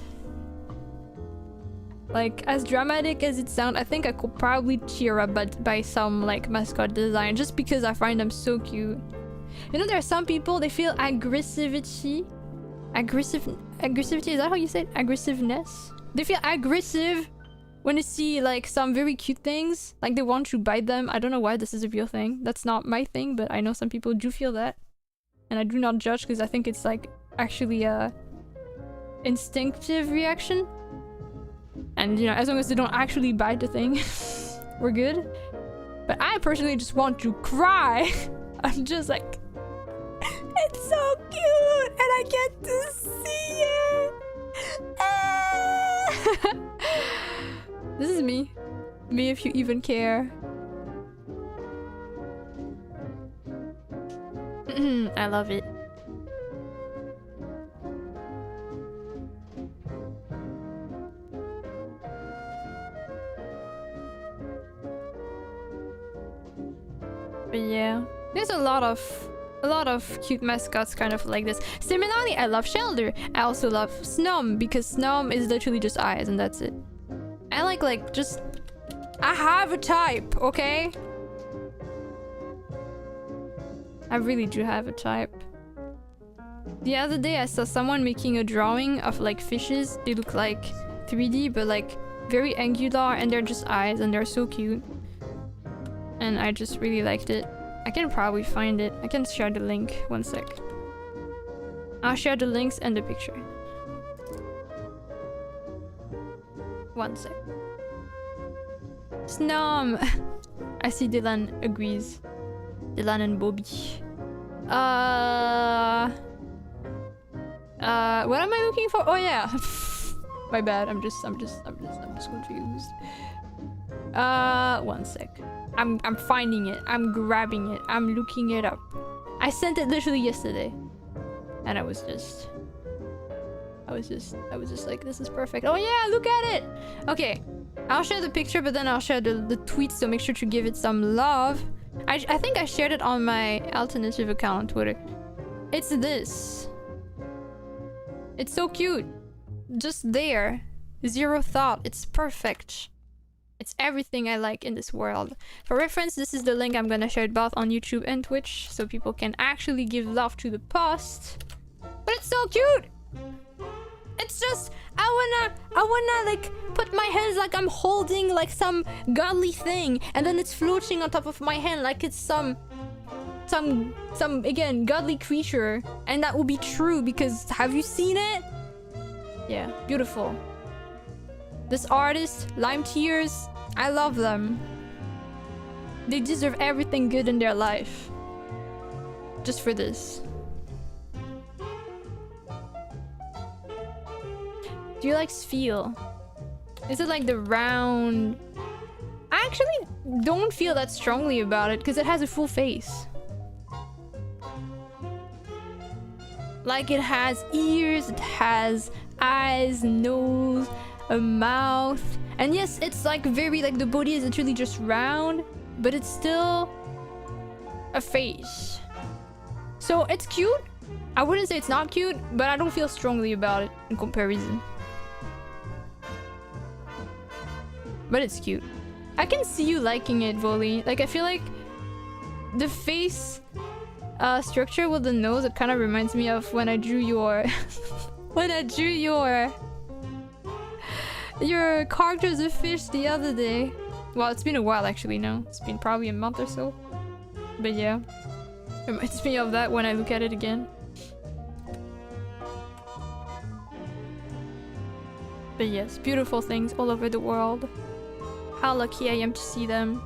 like, as dramatic as it sounds, I think I could probably cheer up by some like mascot design just because I find them so cute. You know, there are some people, they feel aggressivity, is that how you say it? Aggressiveness? They feel aggressive when they see like some very cute things, like they want to bite them. I don't know why this is a real thing. That's not my thing, but I know some people do feel that. And I do not judge because I think it's like actually a instinctive reaction. And you know, as long as they don't actually bite the thing, we're good. But I personally just want to cry. I'm just like, it's so cute and I get to see it. This is me. Me if you even care. I love it. But yeah, there's a lot of cute mascots kind of like this. Similarly, I love Shelter. I also love Snom because Snom is literally just eyes and that's it. I like just I have a type, okay? I really do have a type. The other day I saw someone making a drawing of like fishes. They look like 3D but like very angular and they're just eyes and they're so cute. And I just really liked it. I can probably find it. I can share the link. One sec. I'll share the links and the picture. One sec. Snom! I see Dylan agrees. Dylan and Bobby. What am I looking for? Oh yeah. My bad. I'm just confused. One sec. I'm finding it. I'm grabbing it. I'm looking it up. I sent it literally yesterday. And I was just like, this is perfect. Oh yeah, look at it! Okay. I'll share the picture, but then I'll share the tweet, so make sure to give it some love. I think I shared it on my alternative account on Twitter. It's this. It's so cute. Just there. Zero thought. It's perfect. It's everything I like in this world. For reference, this is the link I'm gonna share it both on YouTube and Twitch, so people can actually give love to the post. But it's so cute! It's just, I wanna like put my hands like I'm holding like some godly thing, and then it's floating on top of my hand like it's some again godly creature, and that will be true because have you seen it? Yeah, beautiful. This artist, Lime Tears, I love them. They deserve everything good in their life. Just for this. Do you like feel? Is it like the round? I actually don't feel that strongly about it because it has a full face. Like it has ears, it has eyes, nose, a mouth. And yes, it's like very like the body is literally just round, but it's still a face. So it's cute. I wouldn't say it's not cute, but I don't feel strongly about it in comparison. But it's cute. I can see you liking it, Volley. Like I feel like the face structure with the nose, it kind of reminds me of when I drew your when I drew your character as a fish the other day. Well, it's been a while actually now. It's been probably a month or so. But yeah. It reminds me of that when I look at it again. But yes, beautiful things all over the world. How lucky I am to see them.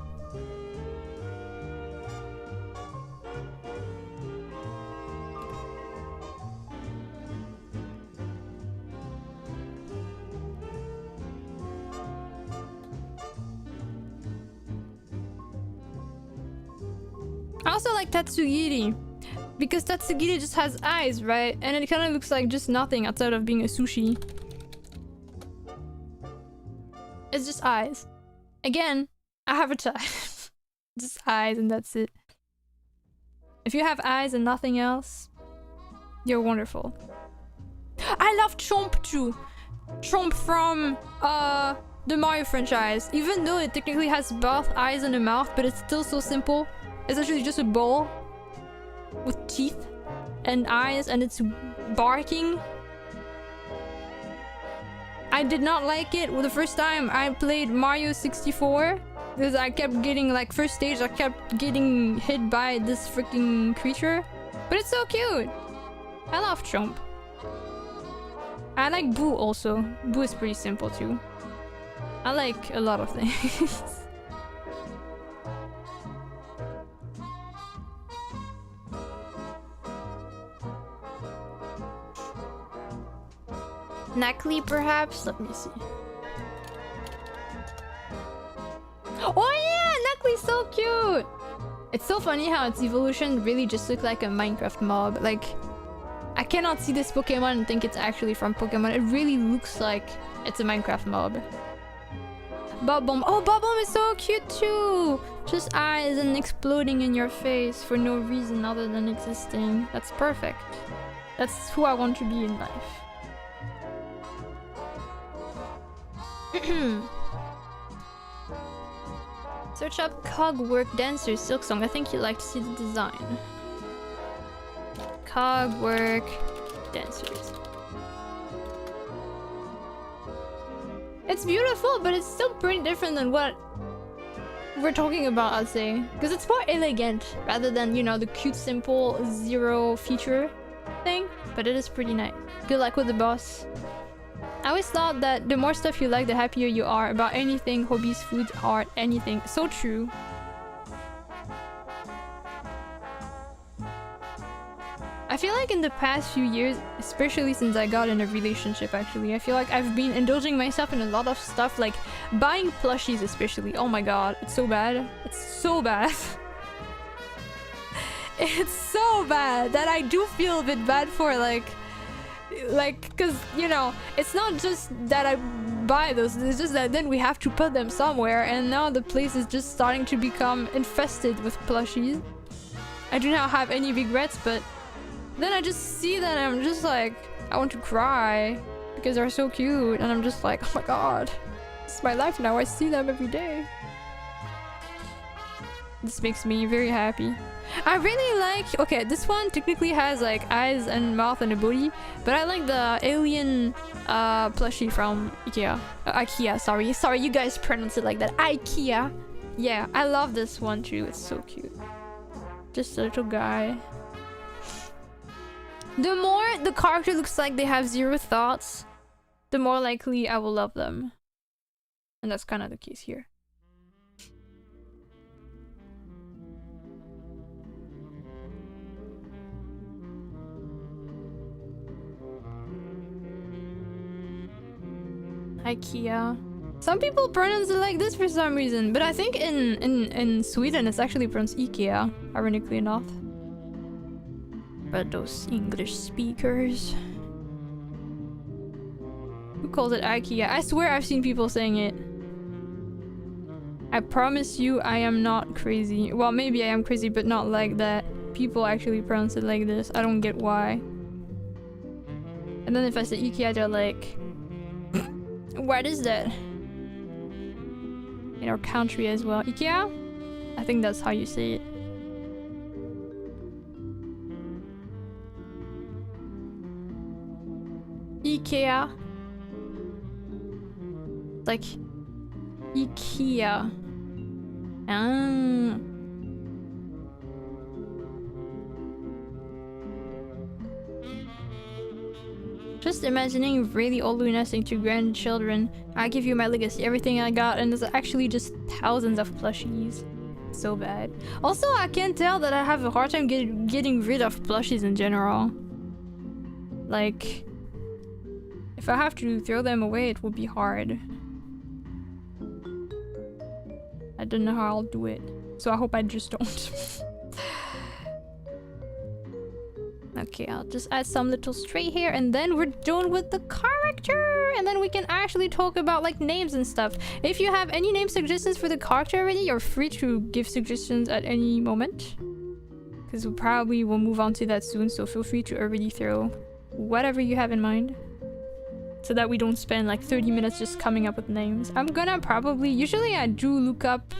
I also like Tatsugiri, because Tatsugiri just has eyes, right? And it kind of looks like just nothing outside of being a sushi. It's just eyes. Again, I have a type. Just eyes and that's it. If you have eyes and nothing else, you're wonderful. I love Chomp too. Chomp from the Mario franchise. Even though it technically has both eyes and a mouth, but it's still so simple. It's actually just a ball with teeth and eyes, and it's barking. I did not like it the first time I played Mario 64 because I kept getting like first stage I kept getting hit by this freaking creature, but it's so cute. I love Chomp. I like Boo also. Boo is pretty simple too. I like a lot of things. Knackly, perhaps? Let me see. Oh yeah, Knuckly's so cute! It's so funny how its evolution really just looked like a Minecraft mob. Like, I cannot see this Pokemon and think it's actually from Pokemon. It really looks like it's a Minecraft mob. Bob-Bomb. Oh, Bob-Bomb is so cute too! Just eyes and exploding in your face for no reason other than existing. That's perfect. That's who I want to be in life. Search up Cogwork Dancer Silksong. I think you'd like to see the design. Cogwork Dancers. It's beautiful, but it's still pretty different than what we're talking about, I'd say. Because it's more elegant rather than, you know, the cute, simple, zero feature thing. But it is pretty nice. Good luck with the boss. I always thought that the more stuff you like, the happier you are about anything, hobbies, food, art, anything. So true. I feel like in the past few years, especially since I got in a relationship actually, I feel like I've been indulging myself in a lot of stuff, like buying plushies especially. Oh my god, it's so bad. It's so bad. It's so bad that I do feel a bit bad for like, cause you know, it's not just that I buy those, it's just that then we have to put them somewhere, and now the place is just starting to become infested with plushies. I do not have any regrets, but then I just see that and I'm just like, I want to cry because they're so cute, and I'm just like, oh my god, it's my life now. I see them every day. This makes me very happy. I really like, okay, this one technically has like eyes and mouth and a body, but I like the alien plushie from IKEA. IKEA, sorry, you guys pronounce it like that. IKEA. Yeah, I love this one too. It's so cute. Just a little guy. The more the character looks like they have zero thoughts, the more likely I will love them. And that's kind of the case here. IKEA. Some people pronounce it like this for some reason, but I think in Sweden it's actually pronounced IKEA, ironically enough. But those English speakers. Who calls it IKEA? I swear I've seen people saying it. I promise you I am not crazy. Well, maybe I am crazy, but not like that. People actually pronounce it like this. I don't get why. And then if I say IKEA, they're like, what is that? In our country as well. IKEA? I think that's how you say it. IKEA. Like IKEA. Ah. Just imagining really old Luna saying to grandchildren, I give you my legacy, everything I got, and there's actually just thousands of plushies. So bad. Also, I can tell that I have a hard time getting rid of plushies in general. Like, if I have to throw them away, it will be hard. I don't know how I'll do it, so I hope I just don't. Okay, I'll just add some little stray here, and then we're done with the character, and then we can actually talk about like names and stuff. If you have any name suggestions for the character already, you're free to give suggestions at any moment, because we probably will move on to that soon, so feel free to already throw whatever you have in mind, so that we don't spend like 30 minutes just coming up with names. I'm gonna probably, usually I do look up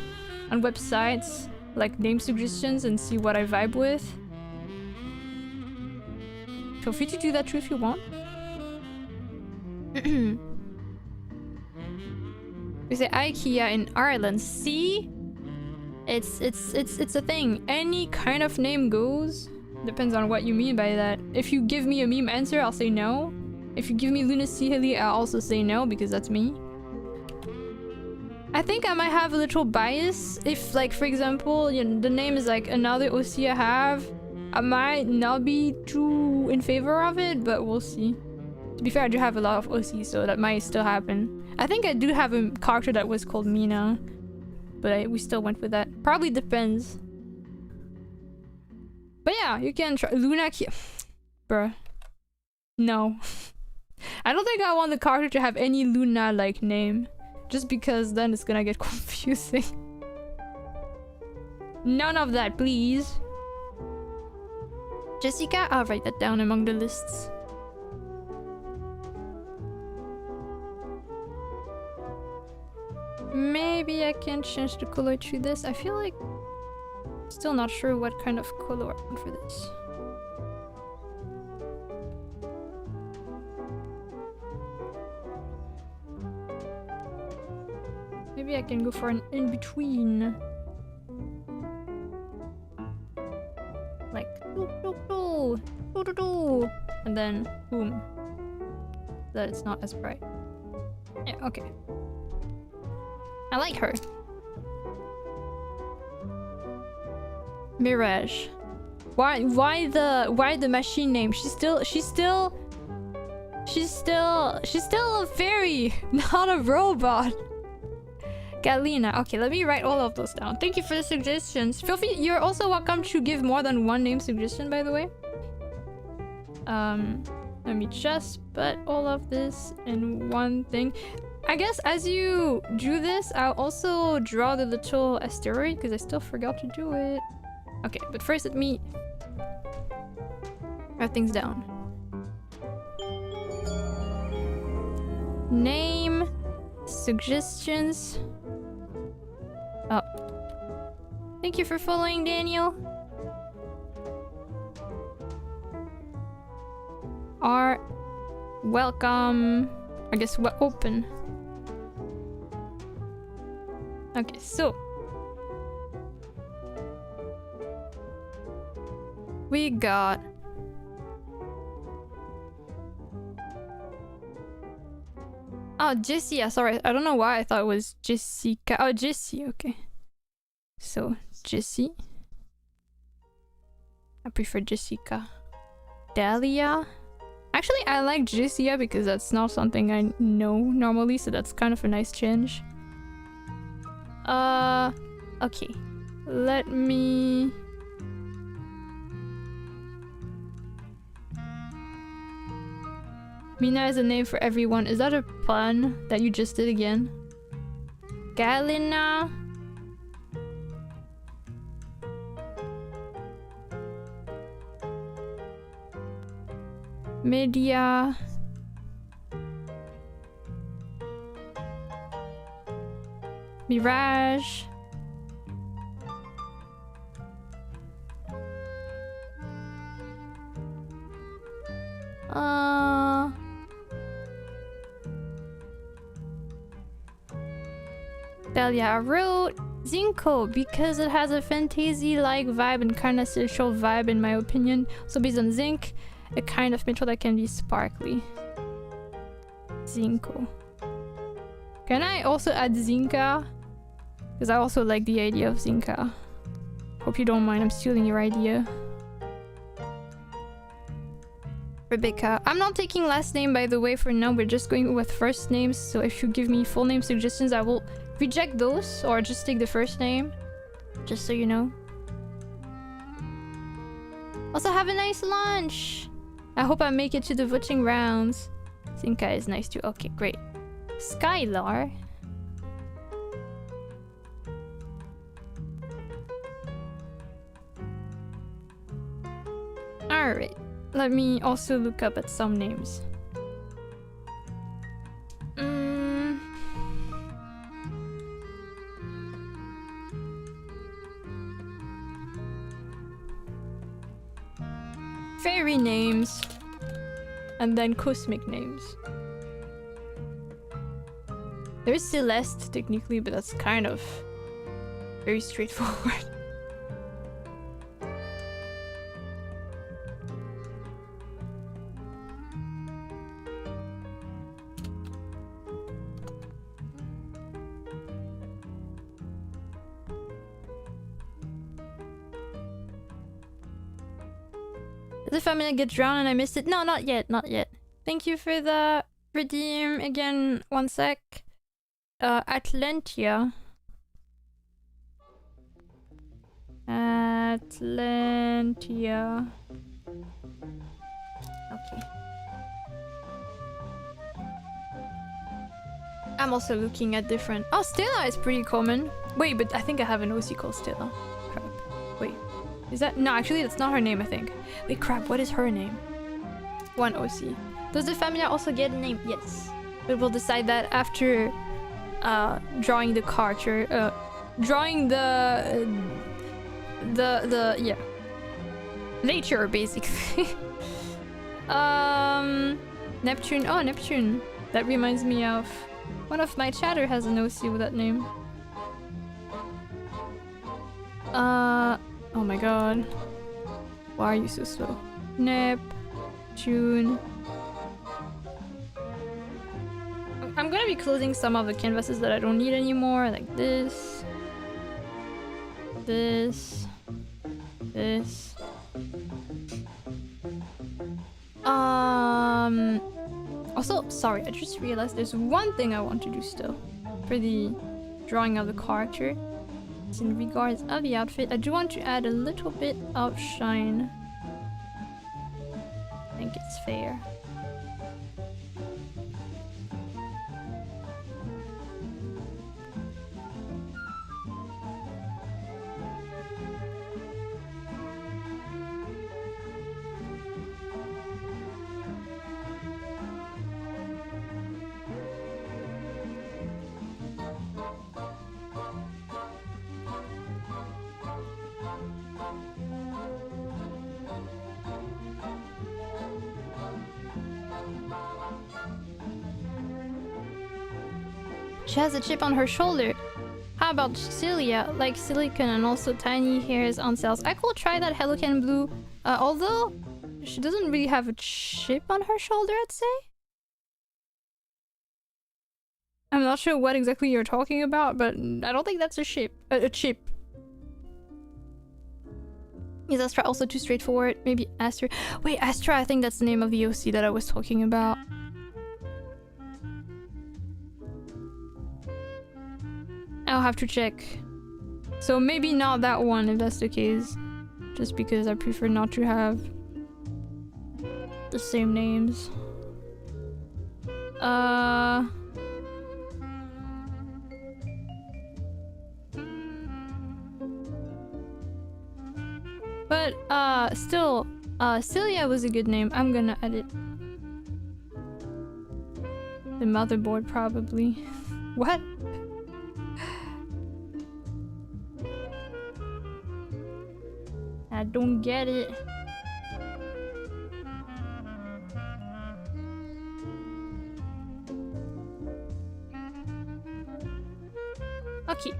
on websites like name suggestions and see what I vibe with. Feel free to do that too if you want. We say IKEA in Ireland. See? It's a thing. Any kind of name goes. Depends on what you mean by that. If you give me a meme answer, I'll say no. If you give me lunacyhilly, I'll also say no, because that's me. I think I might have a little bias if, like, for example, you know, the name is like another OC I have. I might not be too in favor of it, but we'll see. To be fair, I do have a lot of OCs, so that might still happen. I think I do have a character that was called Mina. but we still went with that. Probably depends. But yeah, you can try Lunacyhilly. Bruh. No. I don't think I want the character to have any Luna-like name. Just because then it's gonna get confusing. None of that, please. Jessica? I'll write that down among the lists. Maybe I can change the color to this. I feel like... Still not sure what kind of color I want for this. Maybe I can go for an in-between. Like, and then boom. That it's not as bright. Yeah, okay. I like her. Mirage. Why the machine name? She's still a fairy, not a robot. Galena. Okay, let me write all of those down. Thank you for the suggestions. Feel free, you're also welcome to give more than one name suggestion, by the way. Let me just put all of this in one thing. I guess as you do this, I'll also draw the little asteroid because I still forgot to do it. Okay, but first let me write things down. Name, suggestions. Oh. Thank you for following, Daniel. Are welcome. I guess we're open. Okay, so we got oh, Jessie. Sorry, I don't know why I thought it was Jessica. Oh, Jessie. Okay. So, Jessie. I prefer Jessica. Dahlia. Actually, I like Jessia because that's not something I know normally, so that's kind of a nice change. Okay. Let me... Mina is a name for everyone. Is that a pun that you just did again? Galena. Media. Mirage. Delia. I wrote Zinco because it has a fantasy-like vibe and kind of social vibe in my opinion. So based on zinc, a kind of metal that can be sparkly. Zinco. Can I also add Zinca? Because I also like the idea of Zinca. Hope you don't mind, I'm stealing your idea. Rebecca. I'm not taking last name, by the way, for now. We're just going with first names. So if you give me full name suggestions, I will reject those or just take the first name. Just so you know. Also, have a nice lunch. I hope I make it to the voting rounds. Zinca is nice too. Okay, great. Skylar. Alright. Let me also look up at some names. Fairy names. And then cosmic names. There's Celeste, technically, but that's kind of very straightforward. Did the family get drowned and I missed it? No, not yet, not yet. Thank you for the redeem again. One sec. Atlantia. Atlantia. Okay. I'm also looking at different... Oh, Stella is pretty common. Wait, but I think I have an OC called Stella. Crap. Wait. Is that... No, actually, that's not her name, I think. Wait, crap. What is her name? One OC. Does the family also get a name? Yes. But we'll decide that after drawing the character. Drawing the... Yeah. Nature, basically. Neptune. Oh, Neptune. That reminds me of... One of my chatter has an OC with that name. Oh my god. Why are you so slow? Neptune. I'm gonna be closing some of the canvases that I don't need anymore, like this. This. This. Also, sorry, I just realized there's one thing I want to do still for the drawing of the character. It's in regards of the outfit. I do want to add a little bit of shine. I think it's fair. She has a chip on her shoulder. How about Celia? Like silicon and also tiny hairs on cells. I could try that Helican Blue. Although she doesn't really have a chip on her shoulder, I'd say. I'm not sure what exactly you're talking about, but I don't think that's a chip. A chip. Is Astra also too straightforward? Maybe Astra. Wait, Astra, I think that's the name of the OC that I was talking about. I'll have to check. So maybe not that one if that's the case. Just because I prefer not to have the same names. But still, Celia was a good name. I'm gonna add it. The motherboard probably. What? I don't get it. Okay.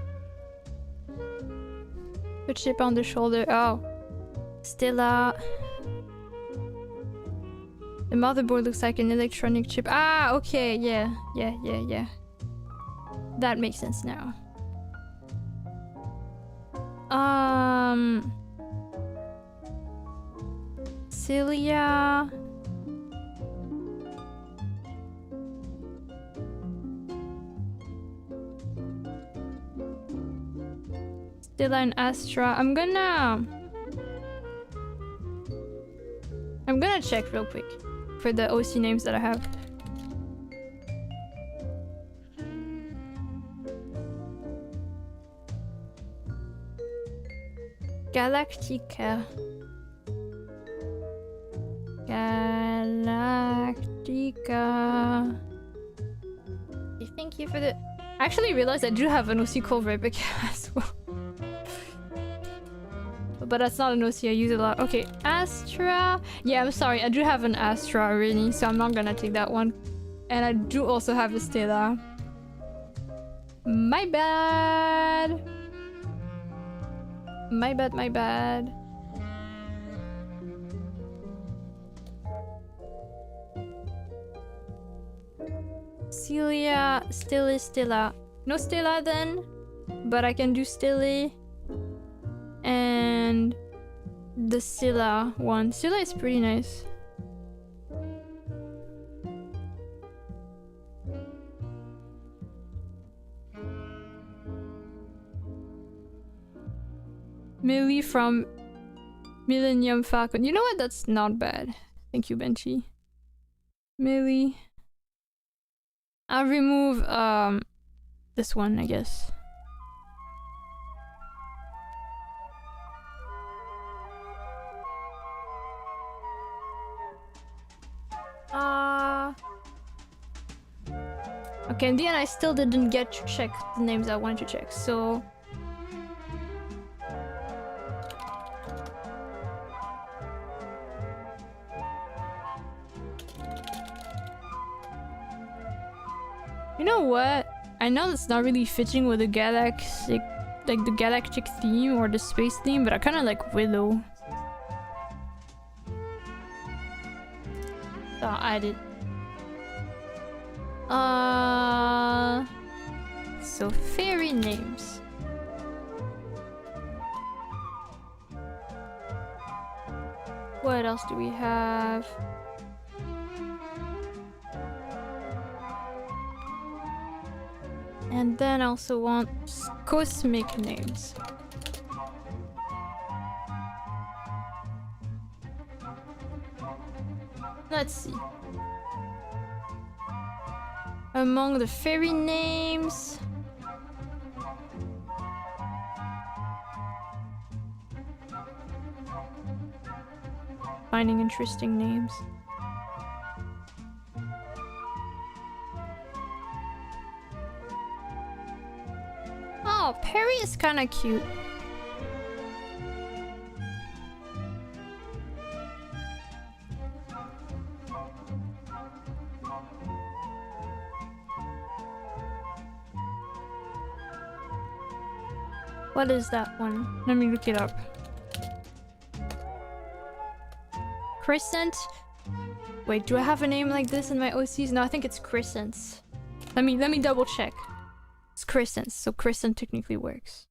Put chip on the shoulder. Oh. Stella. The motherboard looks like an electronic chip. Ah, okay. Yeah. Yeah. That makes sense now. Celia. Stella and Astra. I'm gonna check real quick for the OC names that I have. Galactica. Okay, thank you for the... I actually realized I do have an OC called Rebecca as well. But that's not an OC I use a lot. Okay, Astra. Yeah, I'm sorry. I do have an Astra already, so I'm not gonna take that one. And I do also have a Stella. My bad. My bad. Celia, Stella. No Stella then, but I can do Stella. And the Scylla one. Scylla is pretty nice. Millie from Millennium Falcon. You know what? That's not bad. Thank you, Benchy. Millie. I'll remove this one, I guess. Okay, in the end I still didn't get to check the names I wanted to check, so... You know what? I know that's not really fitting with the galactic, like the galactic theme or the space theme, but I kind of like Willow. So I'll add it. So fairy names. What else do we have? And then I also want cosmic names. Let's see. Among the fairy names... Finding interesting names. Oh, Perry is kind of cute. What is that one? Let me look it up. Crescent? Wait, do I have a name like this in my OCs? No, I think it's Crescents. Let me double check. It's Crescents, so Crescent technically works.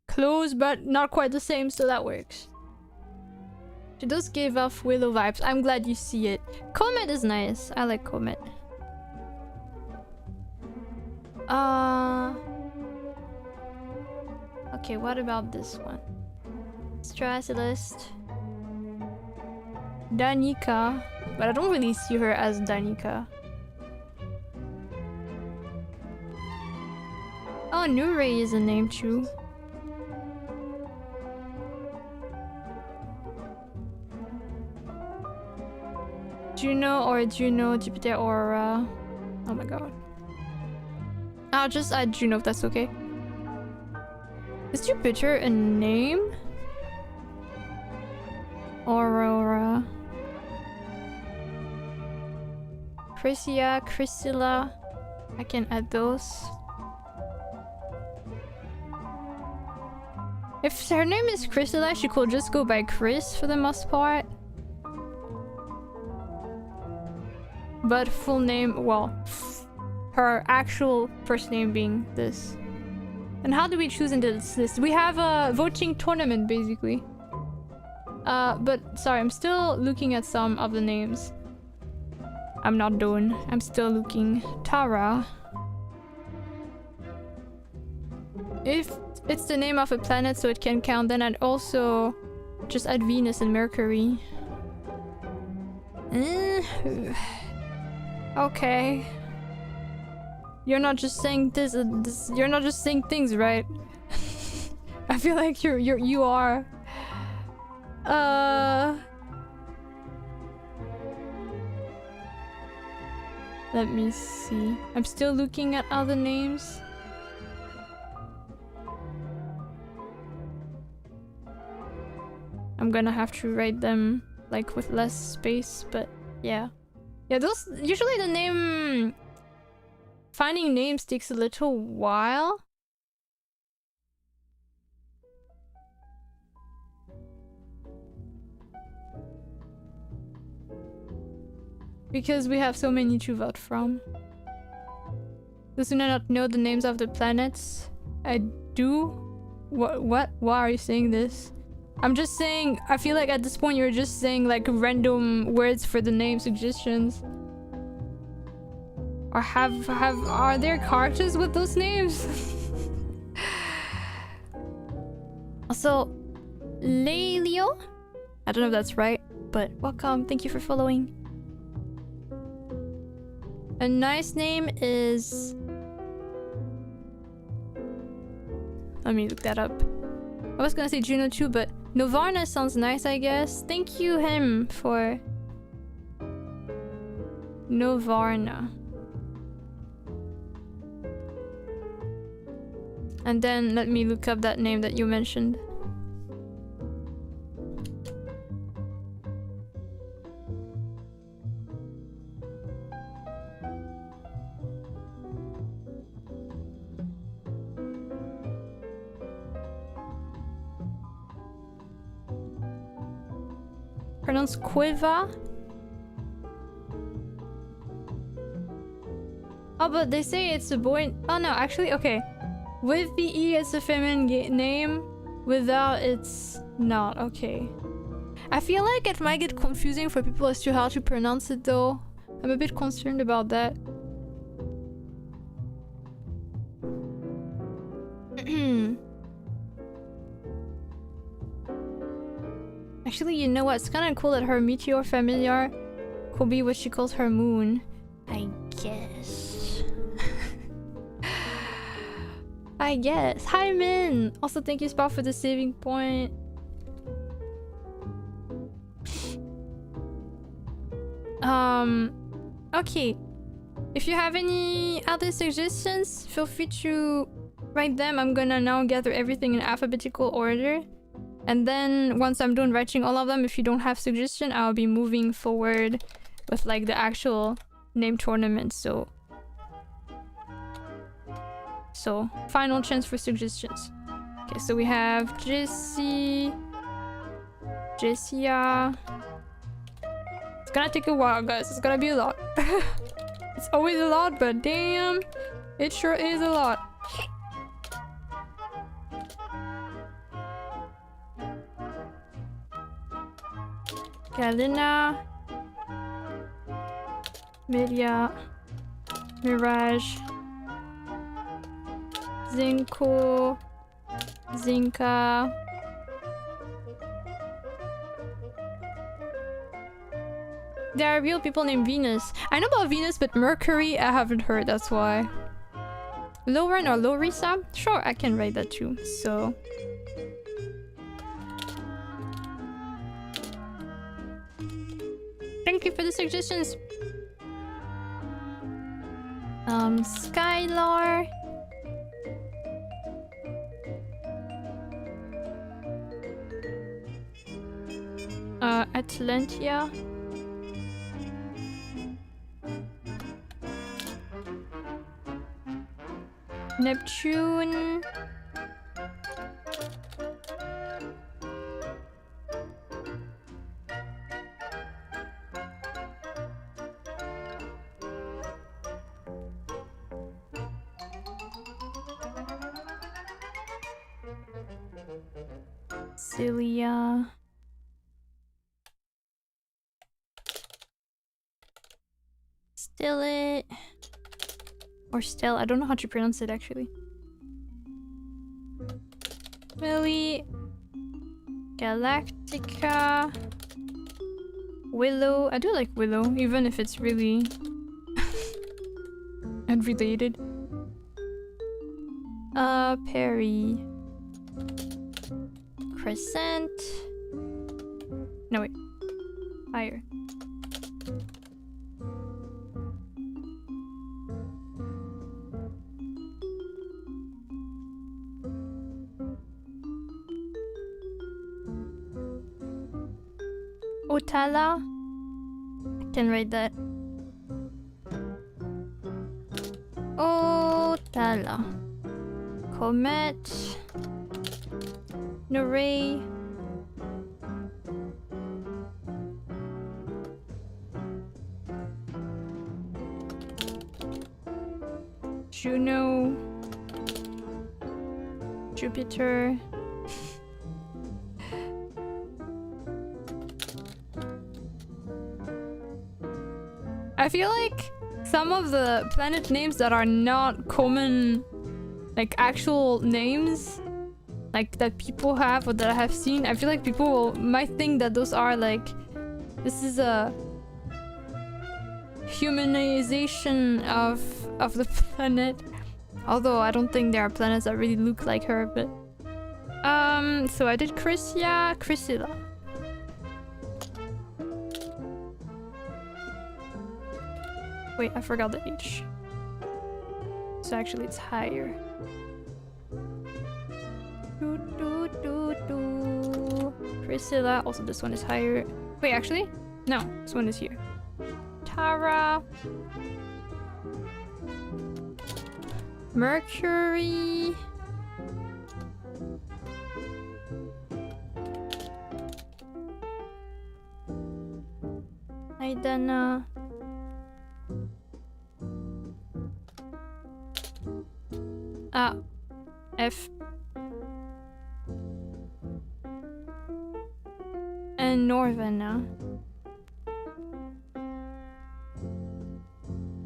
Close, but not quite the same, so that works. She does give off Willow vibes. I'm glad you see it. Comet is nice. I like Comet. Okay, what about this one? Stracelest. Danica. But I don't really see her as Danica. Oh, Nure is a name too. Juno or Juno, Jupiter Aurora. Oh my god. I'll just add Juno if that's okay. Is Jupiter a name? Aurora. Chrysia, Chrysilla. I can add those. If her name is Chrysilla, she could just go by Chris for the most part. But full name, well, her actual first name being this. And how do we choose into this list? We have a voting tournament, basically. But sorry, I'm still looking at some of the names. I'm not done. I'm still looking. Tara. If it's the name of a planet so it can count, then I'd also just add Venus and Mercury. Okay. You're not just saying this, you're not just saying things, right? I feel like you are. Let me see. I'm still looking at other names. I'm gonna have to write them like with less space, but yeah. Yeah, those usually the name finding names takes a little while. Because we have so many to vote from. Those do not know the names of the planets. I do? What? Why are you saying this? I'm just saying, I feel like at this point you're just saying like random words for the name suggestions. Or are there characters with those names? Also, Lelio? I don't know if that's right, but welcome. Thank you for following. A nice name is... Let me look that up. I was gonna say Juno too, but Novarna sounds nice, I guess. Thank you, him, for... Novarna. And then let me look up that name that you mentioned. Pronounced Quiva? Oh, but they say it's a boy. Oh no, actually, okay. With the E, it's a feminine name. Without, it's not. Okay. I feel like it might get confusing for people as to how to pronounce it, though. I'm a bit concerned about that. Actually, you know what? It's kind of cool that her meteor familiar could be what she calls her moon. I guess. I guess. Hi, Min! Also, thank you, Spa, for the saving point. Okay. If you have any other suggestions, feel free to write them. I'm gonna now gather everything in alphabetical order. And then once I'm done writing all of them, if you don't have suggestion, I'll be moving forward with like the actual name tournament. So final chance for suggestions. Okay, so we have Jessie, Jessia. It's gonna take a while, guys. It's gonna be a lot. It's always a lot, but damn, it sure is a lot. Galina, Miria, Mirage, Zinko, Zinka, there are real people named Venus. I know about Venus, but Mercury I haven't heard, that's why. Lauren or Lorisa? Sure, I can write that too, so... Thank you for the suggestions. Skylar. Atlantia. Neptune. Celia. Stillet. Or Stel, I don't know how to pronounce it actually. Millie. Galactica. Willow. I do like Willow, even if it's really unrelated. Perry. Crescent. No, wait. Higher. Otala. I can write that. Otala. Comet. Neray. Juno. Jupiter. I feel like some of the planet names that are not common, like actual names, like that people have or that I have seen, I feel like might think that those are like, this is a humanization of the planet. Although I don't think there are planets that really look like her, but so I did Chrysilla. Wait, I forgot the H. So actually it's higher. Chrysilla. Also this one is higher. Wait, actually? No, this one is here. Tara. Mercury. Idana. F. And Norvena.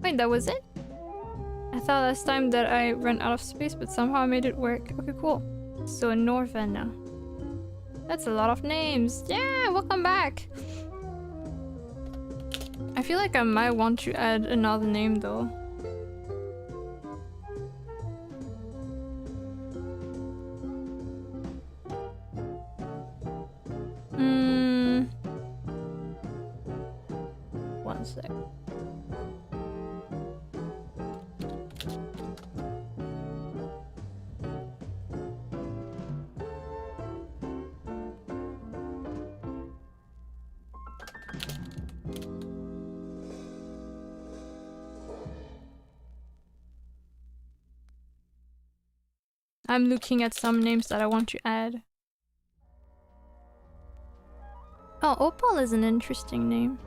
Wait, that was it? I thought last time that I ran out of space, but somehow I made it work. Okay, cool. So Norvena. That's a lot of names. Yeah, welcome back. I feel like I might want to add another name though. One sec. I'm looking at some names that I want to add. Oh, Opal is an interesting name.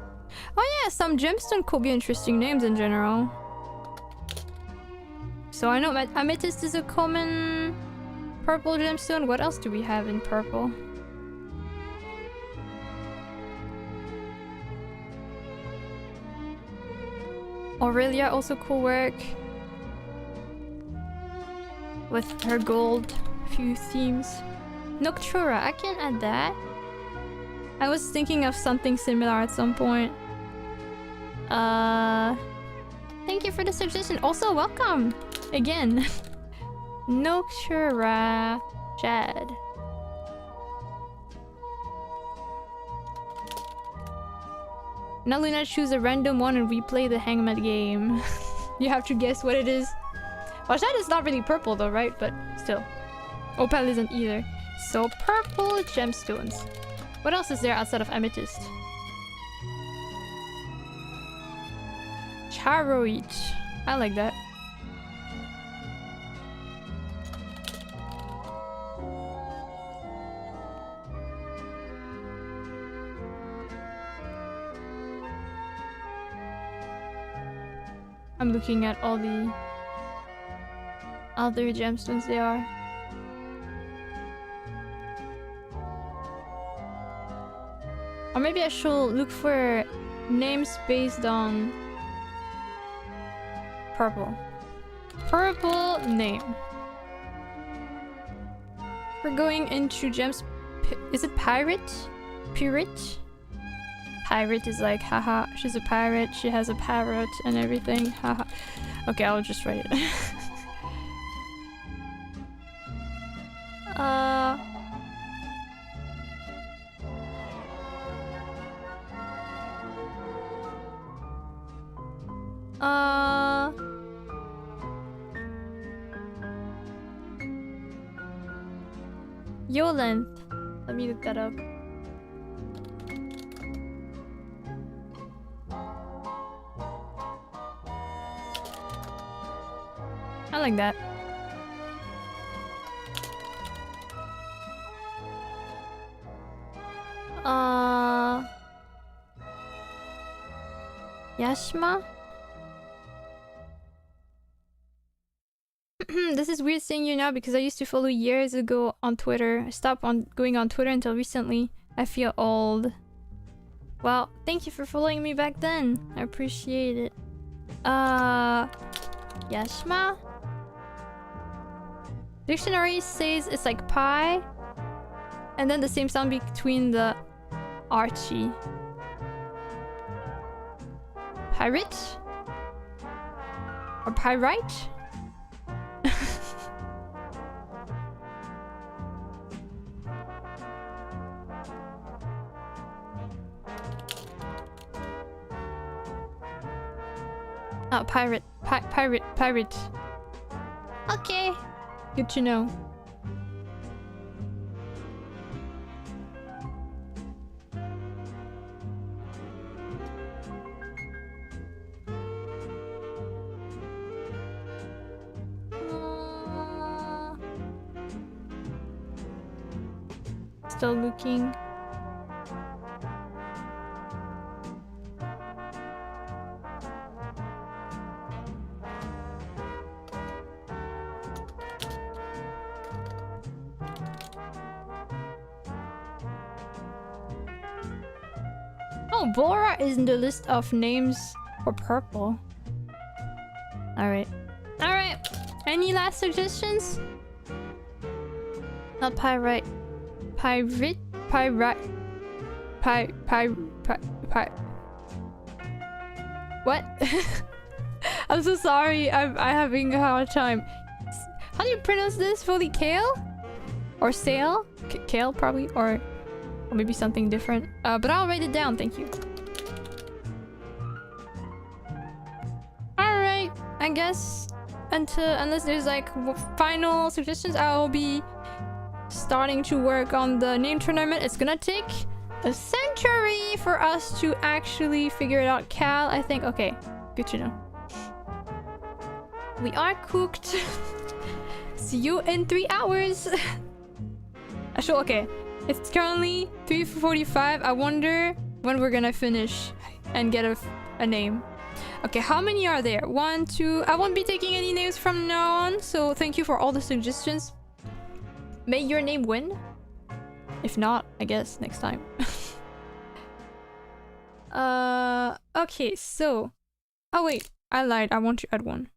Oh yeah, some gemstone could be interesting names in general. So I know Amethyst is a common purple gemstone. What else do we have in purple? Aurelia also could work with her gold few themes. Noctura, I can add that. I was thinking of something similar at some point. Thank you for the suggestion. Also, welcome again. Noctura Jad. Now Luna, choose a random one and replay the hangman game. You have to guess what it is. Well, Jad is not really purple though, right? But still. Opal isn't either. So purple gemstones. What else is there outside of amethyst? Charoite. I like that. I'm looking at all the other gemstones they are. Or maybe I should look for names based on purple. Purple name. We're going into gems. Is it pirate? Pirate? Pirate is like, haha, she's a pirate, she has a parrot and everything, haha. Okay, I'll just write it. Yolent. Let me look that up. I like that. Yashima? This is weird seeing you now because I used to follow years ago on Twitter. I stopped going on Twitter until recently. I feel old. Well, thank you for following me back then. I appreciate it. Yashima? Dictionary says it's like pie, and then the same sound between the Archie. Pirate? Or pyrite? Oh, pirate. Pirate. Okay. Good to know. Still looking. Oh, Bora is in the list of names for purple. Alright. Alright. Any last suggestions? Not pyrite. Pirate? Pyrite. What? I'm so sorry. I'm having a hard time. How do you pronounce this? Fully kale? Or sail? Kale, probably? Or maybe something different. But I'll write it down. Thank you. Alright. I guess unless there's like final suggestions, I'll be starting to work on the name tournament. It's gonna take a century for us to actually figure it out. Cal, I think. Okay, good to know. We are cooked. See you in 3 hours. Actually, okay. It's currently 3:45. I wonder when we're gonna finish and get a name. Okay, how many are there? 1, 2. I won't be taking any names from now on, so thank you for all the suggestions. May your name win. If not, I guess next time. Okay, so... Oh wait, I lied. I want to add one.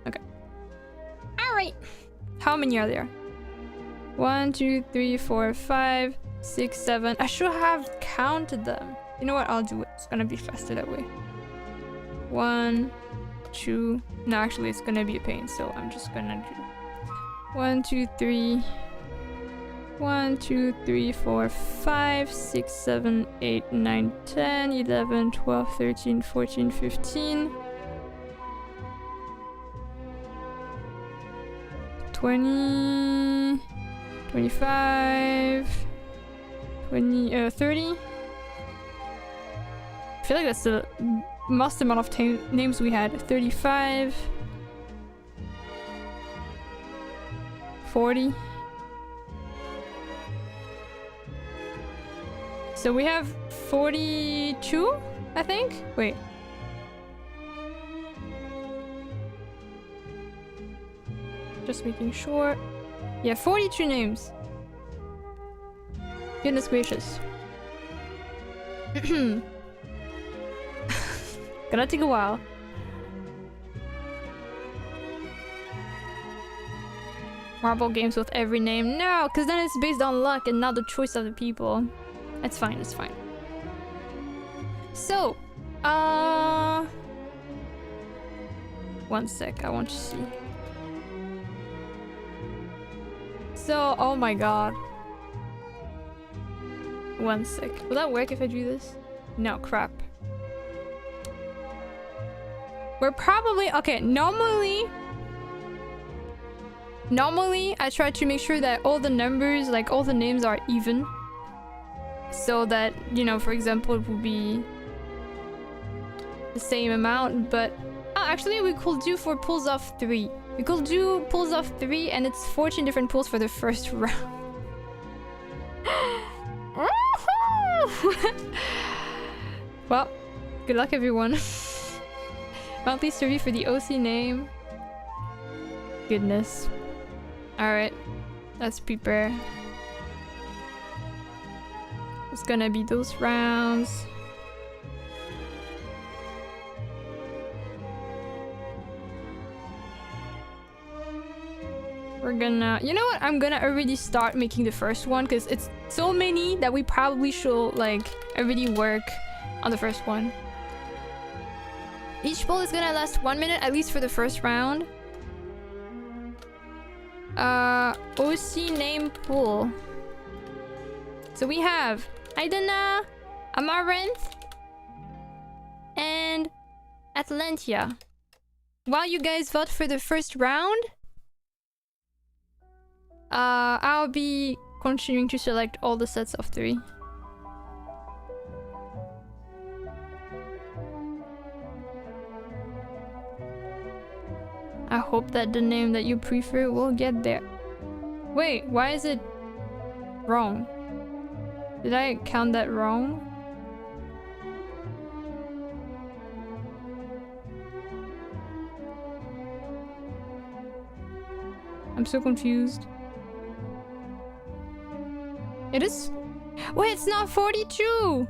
Okay. Alright. How many are there? 1, 2, 3, 4, 5, 6, 7. I should have counted them. You know what? I'll do it. It's gonna be faster that way. 1, 2. No, actually, it's gonna be a pain, so I'm just gonna do 1, 2, 3. 1, 2, 3, 4, 5, 6, 7, 8, 9, 10, 11, 12, 13, 14, 15. 20, 25, 20, 30. I feel like that's the most amount of names we had. 35, 40. So we have 42, I think? Wait. Just making sure. Yeah, 42 names. Goodness gracious. Gonna take a while. Marble games with every name. No, because then it's based on luck and not the choice of the people. It's fine, it's fine. So, 1 sec, I want to see. So, oh my god. 1 sec. Will that work if I do this? No, crap. We're probably... Okay, normally I try to make sure that all the numbers, like all the names are even. So that, you know, for example, it will be the same amount, but... Oh, actually, we could do for pulls of 3. We could do pulls of 3, and it's 14 different pulls for the first round. Well, good luck, everyone. Monthly survey for the OC name. Goodness. Alright, let's prepare. It's gonna be those rounds. We're gonna... You know what? I'm gonna already start making the first one because it's so many that we probably should like already work on the first one. Each poll is gonna last 1 minute at least for the first round. OC name pool. So we have Idana, Amaranth, and Atlantia. While you guys vote for the first round, I'll be continuing to select all the sets of 3. I hope that the name that you prefer will get there. Wait, why is it wrong? Did I count that wrong? I'm so confused. It is... Wait, it's not 42!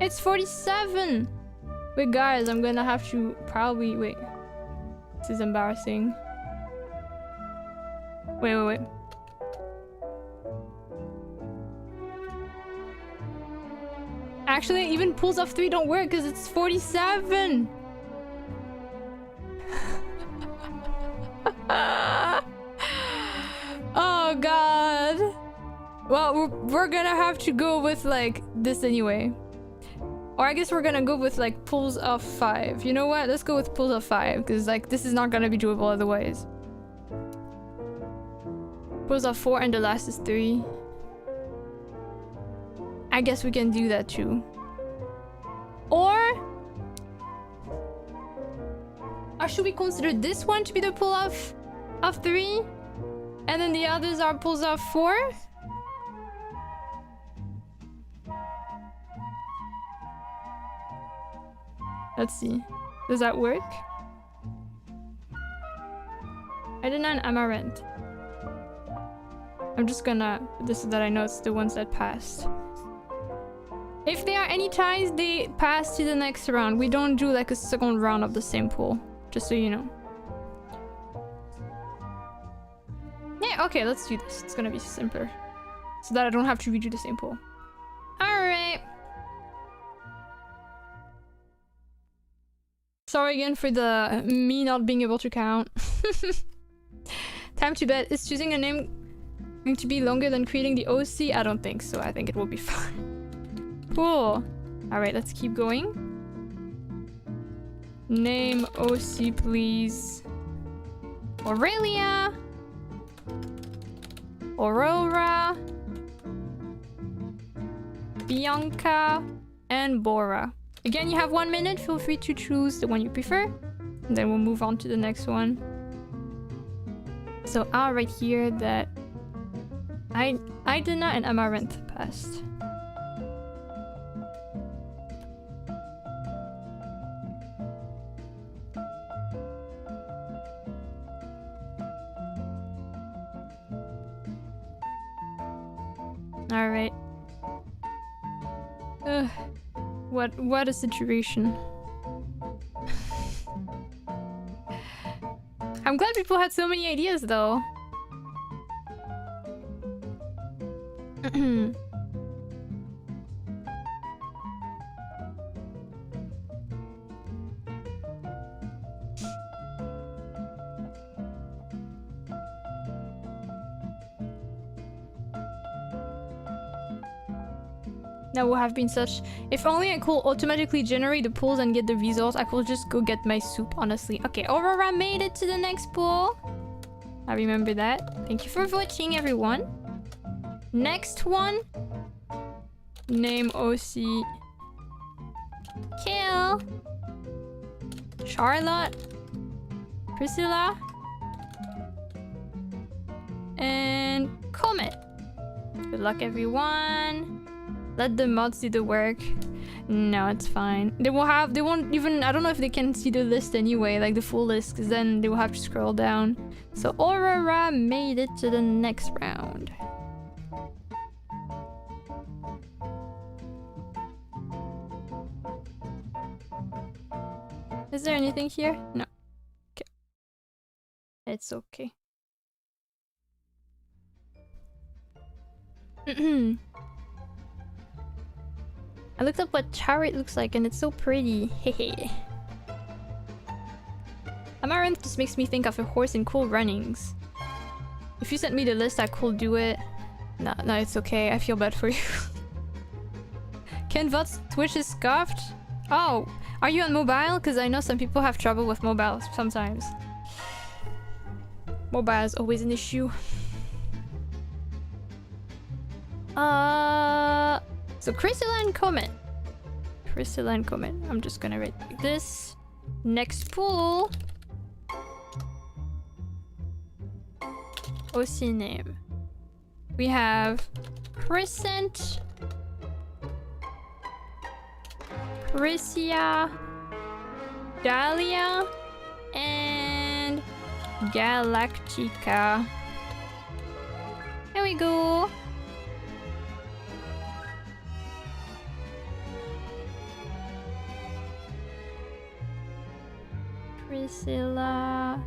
It's 47! Wait, guys, I'm gonna have to probably... Wait. This is embarrassing. Wait. Actually, even pools of 3 don't work because it's 47! Oh god. Well, we're gonna have to go with like this anyway. Or I guess we're gonna go with like pools of 5. You know what? Let's go with pools of 5 because like this is not gonna be doable otherwise. Pools of 4 and the last is 3. I guess we can do that too. Or should we consider this one to be the pool of 3? And then the others are pools of 4? Let's see. Does that work? I did not Amaranth. I'm just gonna put this so that I know it's the ones that passed. If there are any ties, they pass to the next round. We don't do like a second round of the same pool. Just so you know. Yeah, okay, let's do this. It's gonna be simpler. So that I don't have to redo the same pool. Alright. Sorry again for the me not being able to count. Time to bet. Is choosing a name going to be longer than creating the OC? I don't think so. I think it will be fine. Cool. Alright, let's keep going. Name OC, please. Aurelia. Aurora. Bianca. And Bora. Again, you have 1 minute. Feel free to choose the one you prefer. And then we'll move on to the next one. So I'll write here that Idana and Amaranth passed. Alright. Ugh. What a situation. I'm glad people had so many ideas though. That would have been such... If only I could automatically generate the pools and get the results, I could just go get my soup, honestly. Okay, Aurora made it to the next pool. I remember that. Thank you for voting, everyone. Next one. Name OC. Kill. Charlotte. Priscilla. And Comet. Good luck, everyone. Let the mods do the work. No, it's fine. They won't even, I don't know if they can see the list anyway, like the full list, because then they will have to scroll down. So Aurora made it to the next round. Is there anything here? No. Okay. It's okay. I looked up what chariot looks like and it's so pretty. Hehe. Amaranth just makes me think of a horse in Cool Runnings. If you sent me the list, I could do it. No, it's okay. I feel bad for you. Ken Vott's Twitch is scuffed? Oh, are you on mobile? Because I know some people have trouble with mobile sometimes. Mobile is always an issue. So Crystalline Comet. Crystalline Comet. I'm just gonna write like this. Next pool. OC name. We have Crescent, Chrysia, Dahlia, and Galactica. There we go. Priscilla.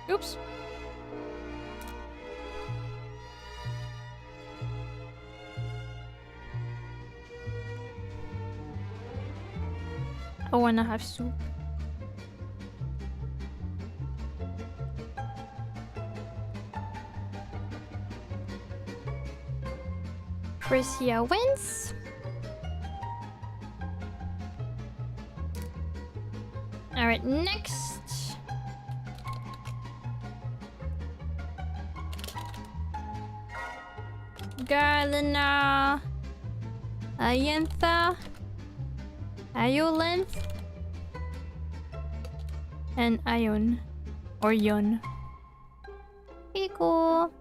Oops. I wanna have soup. Chrysia wins. Alright, next. Garlina, Ayantha, Iolenth, and Ion, or Yon. Pretty cool.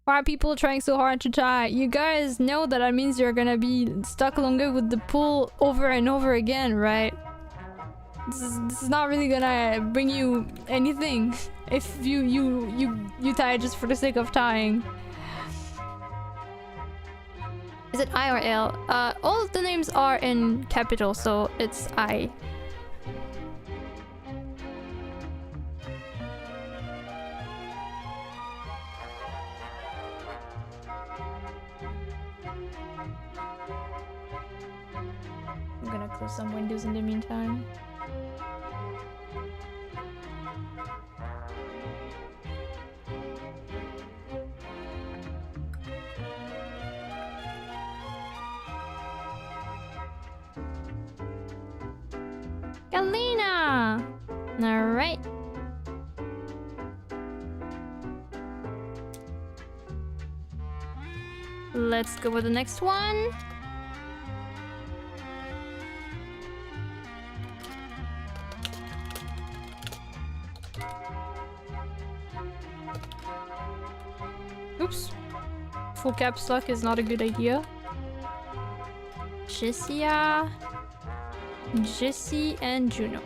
Why are people trying so hard to tie? You guys know that means you're gonna be stuck longer with the pool over and over again, right? This is not really gonna bring you anything if you tie just for the sake of tying. Is it I or L? All of the names are in capital, so it's I. I'm gonna close some windows in the meantime. Galena! Alright. Let's go with the next one. Oops. Full caps lock is not a good idea. Jessia, Jessie, and Juno.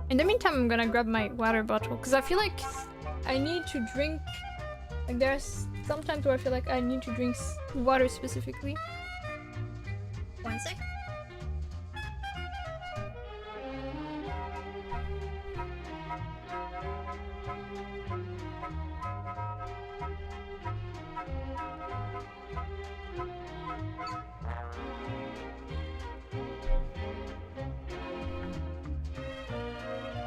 In the meantime, I'm gonna grab my water bottle because I feel like I need to drink. Like there's sometimes where I feel like I need to drink water specifically. One sec.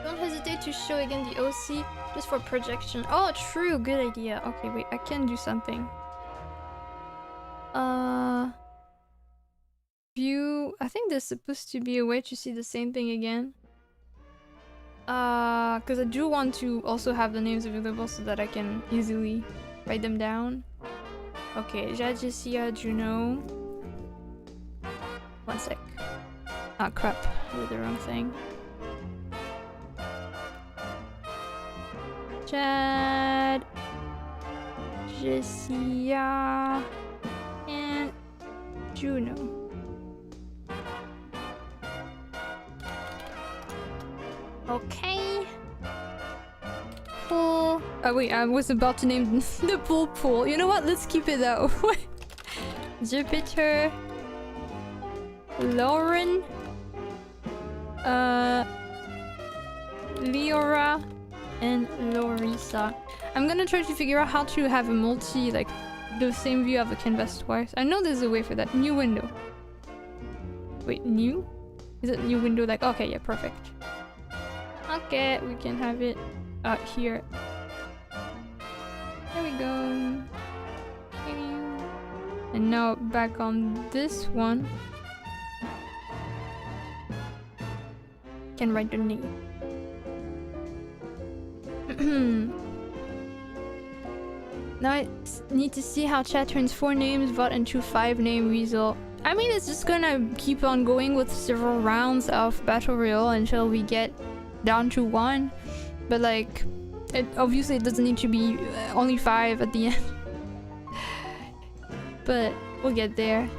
Don't hesitate to show again the OC just for projection. Oh, true. Good idea. Okay, wait. I can do something. View. I think there's supposed to be a way to see the same thing again. Because I do want to also have the names available so that I can easily write them down. Okay, Jajicia Juno. One sec. Ah, crap. I did the wrong thing. Chad, Jessia, and Juno. Okay. Pool. Oh wait, I was about to name the pool. You know what? Let's keep it that way. Jupiter. Lauren. Leora. And Lorisa. I'm gonna try to figure out how to have a the same view of the canvas twice. I know there's a way for that. New window. Wait, new? Is it new window? Like, okay, yeah, perfect. Okay, we can have it here. There we go. And now back on this one. Can write the name. Now I need to see how chat turns 4 names vote into 5 name result. I mean, it's just gonna keep on going with several rounds of Battle Royale until we get down to 1. But like, obviously it doesn't need to be only 5 at the end. But we'll get there.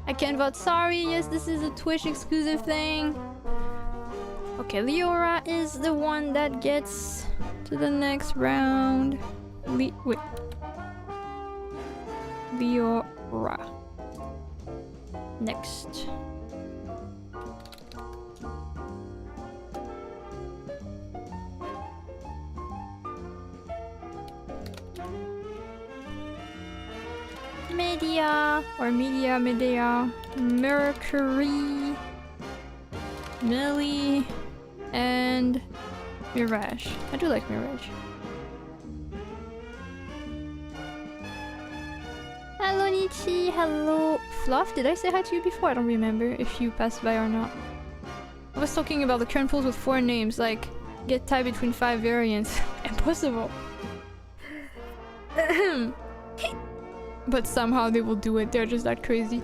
I can't vote, sorry. Yes, this is a Twitch exclusive thing. Okay, Leora is the one that gets to the next round. Wait. Leora. Next. Medea, Mercury, Millie, and Mirage. I do like Mirage. Hello Nietzsche, hello Fluff. Did I say hi to you before? I don't remember if you passed by or not. I was talking about the current pools with 4 names, like get tied between 5 variants. Impossible. But somehow they will do it. They're just that crazy.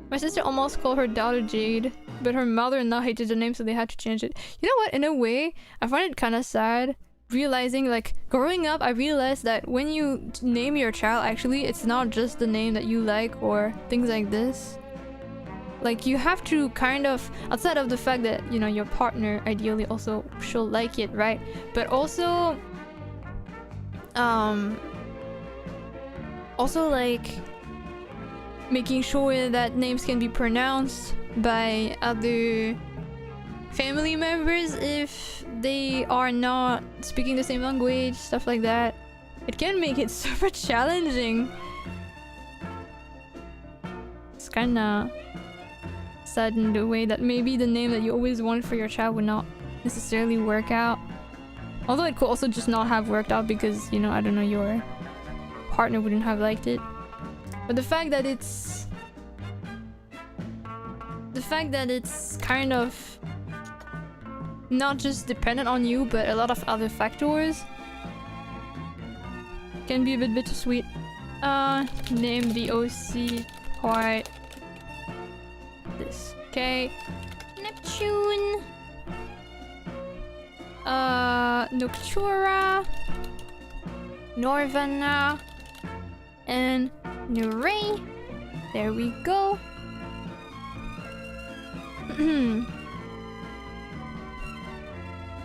My sister almost called her daughter Jade, but her mother-in-law hated the name, so they had to change it. You know what? In a way, I find it kind of sad realizing, like, growing up, I realized that when you name your child, actually, it's not just the name that you like or things like this. Like, you have to kind of, outside of the fact that, you know, your partner ideally also should like it, right? But also, like making sure that names can be pronounced by other family members if they are not speaking the same language, stuff like that. It can make it super challenging. It's kinda sad in the way that maybe the name that you always wanted for your child would not necessarily work out. Although it could also just not have worked out because, you know, I don't know, your partner wouldn't have liked it. But the fact that it's kind of not just dependent on you, but a lot of other factors can be a bit bittersweet. Name the OC part this. Okay. Neptune. Noctura. Norvana. And Nuray. There we go.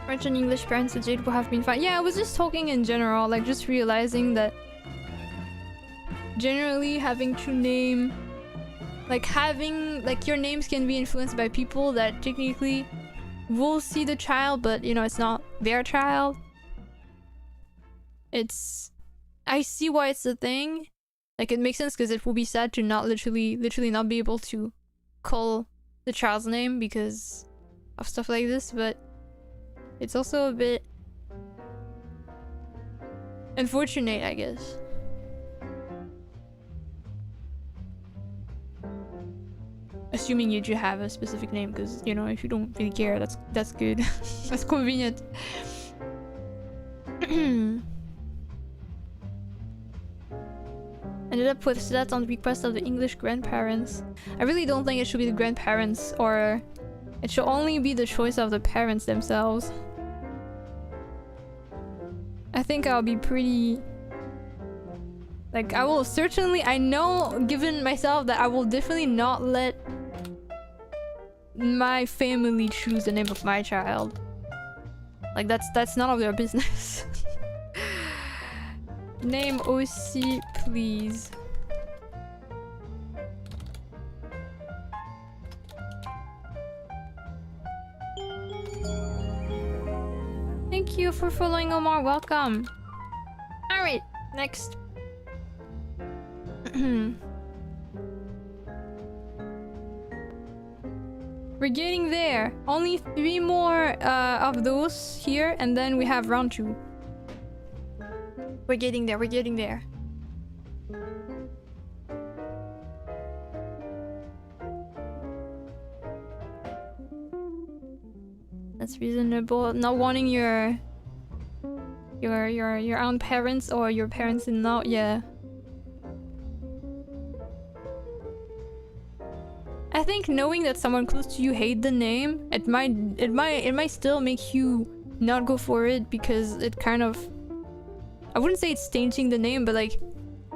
French and English parents of Jade will have been fine. Yeah, I was just talking in general, like just realizing that generally having to name, like having, like your names can be influenced by people that technically will see the child, but you know, it's not their child. I see why it's a thing. Like it makes sense because it will be sad to not literally not be able to call the child's name because of stuff like this, but it's also a bit unfortunate, I guess. Assuming you do have a specific name, because, you know, if you don't really care, that's good. That's convenient. Ended up with that on request of the English grandparents. I really don't think it should be the grandparents, or it should only be the choice of the parents themselves. I think I'll be pretty... Like, I will certainly... I know, given myself, that I will definitely not let my family choose the name of my child. Like, that's none of their business. Name OC, please. Thank you for following, Omar. Welcome. Alright, next. We're getting there. Only 3 more of those here, and then we have round 2. We're getting there, we're getting there. That's reasonable. Not wanting your own parents or your parents-in-law, yeah. I think knowing that someone close to you hate the name, it might still make you not go for it, because it kind of, I wouldn't say it's tainting the name, but like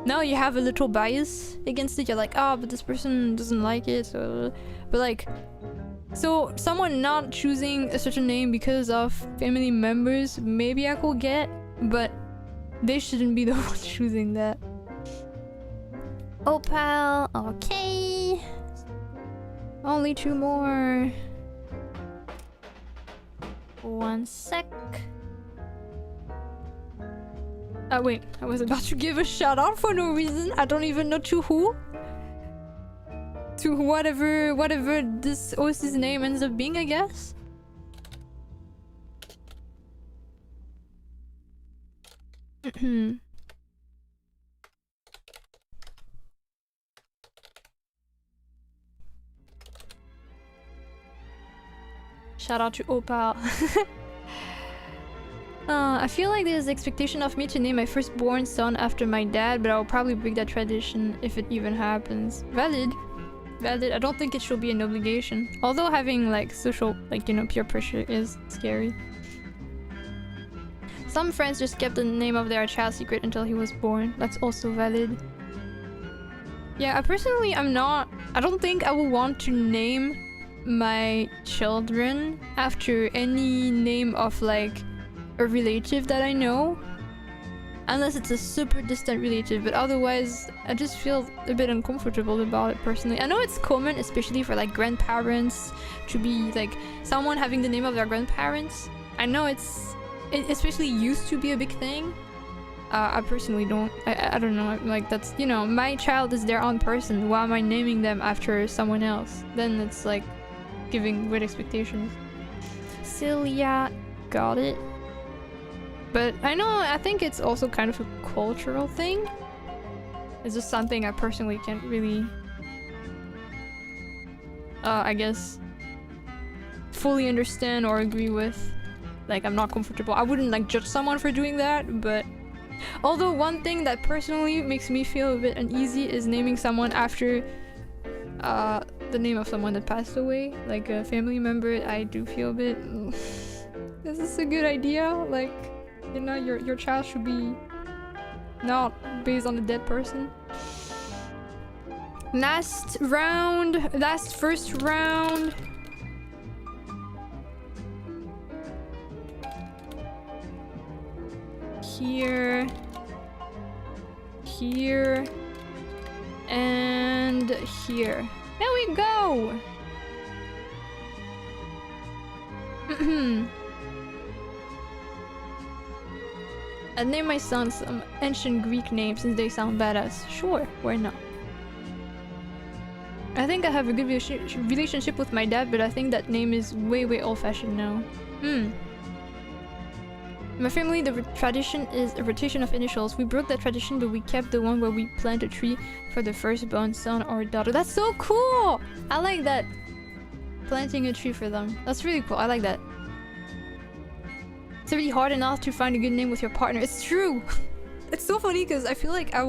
now you have a little bias against it. You're like, oh, but this person doesn't like it, so, but like, so someone not choosing a certain name because of family members, maybe I could get, but they shouldn't be the one choosing that. Opal, okay. Only 2 more. 1 sec. Wait, I was about to give a shout out for no reason. I don't even know to who. To whatever this OC's name ends up being, I guess. Shout out to Opal. I feel like there's expectation of me to name my firstborn son after my dad, but I'll probably break that tradition if it even happens. Valid. Valid. I don't think it should be an obligation. Although having like social, like, you know, peer pressure is scary. Some friends just kept the name of their child secret until he was born. That's also valid. Yeah, I personally, I don't think I would want to name my children after any name of like a relative that I know, unless it's a super distant relative, but otherwise I just feel a bit uncomfortable about it personally. I know it's common, especially for like grandparents, to be like someone having the name of their grandparents. I know it especially used to be a big thing. I personally don't. I don't know, like that's, you know, my child is their own person. Why am I naming them after someone else? Then it's like giving weird expectations. Celia, got it. But I think it's also kind of a cultural thing. It's just something I personally can't really, I guess, fully understand or agree with. Like, I'm not comfortable. I wouldn't like judge someone for doing that, but although one thing that personally makes me feel a bit uneasy is naming someone after the name of someone that passed away, like a family member. I do feel a bit, is this a good idea? Like, you know, your child should be not based on a dead person. Last first round. Here, and here. There we go! I'd name my son some ancient Greek name since they sound badass. Sure, why not? I think I have a good relationship with my dad, but I think that name is way old-fashioned now. My family, the tradition is a rotation of initials. We broke that tradition, but we kept the one where we plant a tree for the firstborn son or daughter. That's so cool! I like that. Planting a tree for them. That's really cool. I like that. It's really hard enough to find a good name with your partner. It's true! It's so funny because I feel like I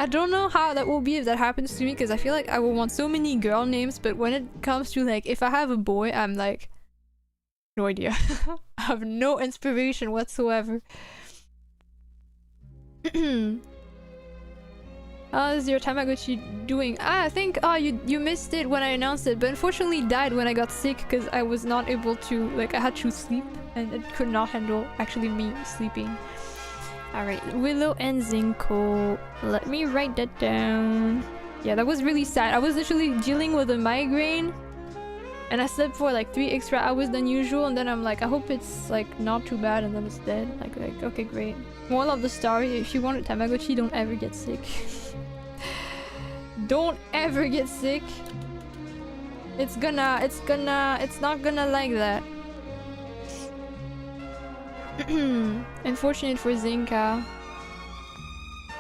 don't know how that will be if that happens to me, because I feel like I will want so many girl names, but when it comes to like, if I have a boy, I'm like, no idea. I have no inspiration whatsoever. How's your Tamagotchi doing? I think you missed it when I announced it, but unfortunately died when I got sick because I was not able to, like, I had to sleep and it could not handle actually me sleeping. Alright, Willow and Zinco. Let me write that down. Yeah, that was really sad. I was literally dealing with a migraine and I slept for like 3 extra hours than usual, and then I'm like, I hope it's like not too bad, and then it's dead. Like okay, great. Moral of the story, if you want a Tamagotchi, don't ever get sick. Don't ever get sick. It's not gonna like that. Unfortunate for Zinka.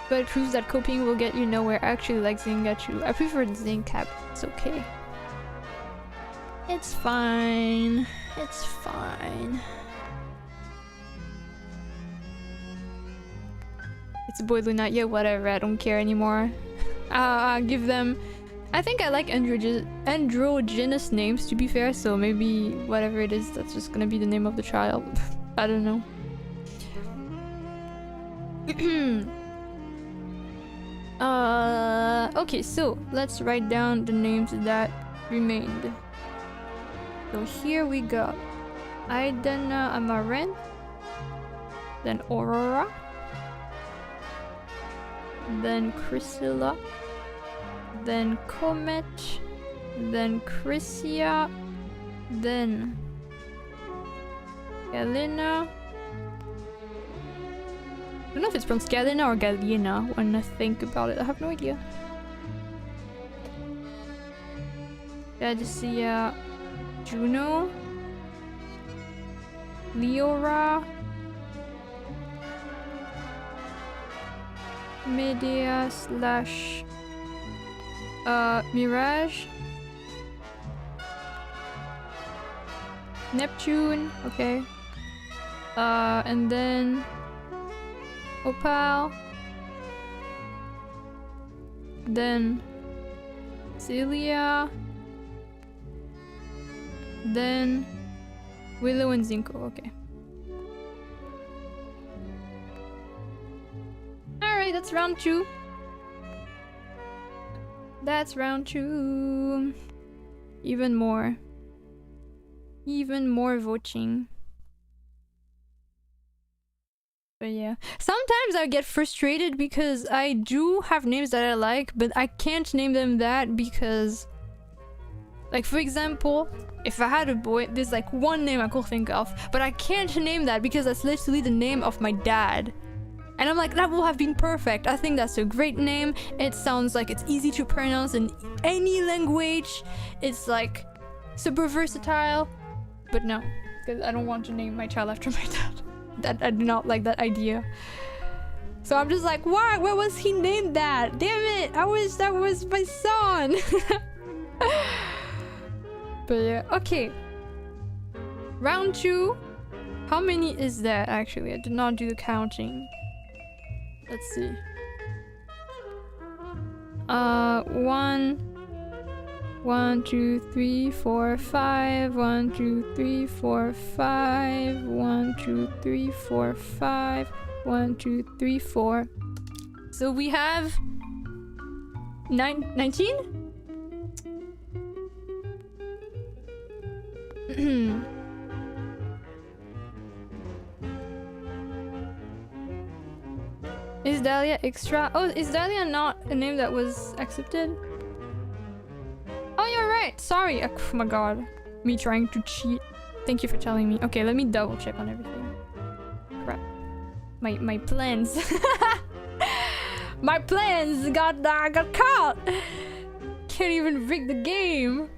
But it proves that coping will get you nowhere. I actually like Zinga too. I prefer Zinka, it's okay. It's fine. It's fine. It's a boy Luna. Yeah, whatever. I don't care anymore. I'll give them... I think I like androgynous names, to be fair, so maybe whatever it is, that's just gonna be the name of the child. I don't know. Okay, so let's write down the names that remained. So here we got Idana Amaranth, then Aurora, then Chrysilla, then Comet, then Chrysia, then Galena. I don't know if it's pronounced Galena or Galena when I think about it. I have no idea. Gadisia, Juno, Leora, Medea slash Mirage, Neptune, okay, and then Opal, then Celia, then Willow and Zinco, okay. Alright, that's round 2. That's round 2. Even more voting. But yeah. Sometimes I get frustrated because I do have names that I like, but I can't name them that because... Like, for example, if I had a boy, there's like one name I could think of, but I can't name that because that's literally the name of my dad. And I'm like, that will have been perfect. I think that's a great name. It sounds like it's easy to pronounce in any language. It's like super versatile. But no, because I don't want to name my child after my dad. I do not like that idea. So I'm just like, why? Where was he named that? Damn it! I wish that was my son. But yeah, okay. Round 2. How many is that actually? I did not do the counting. Let's see. 1, 2, 3, 4, 5. 1, 2, 3, 4, 5. 1, 2, 3, 4, 5. 1, 2, 3, 4. So we have 19? Is Dahlia extra? Oh, is Dahlia not a name that was accepted? Oh, you're right. Sorry. Oh my god. Me trying to cheat. Thank you for telling me. Okay, let me double check on everything. Crap. My plans. My plans got caught. Can't even rig the game.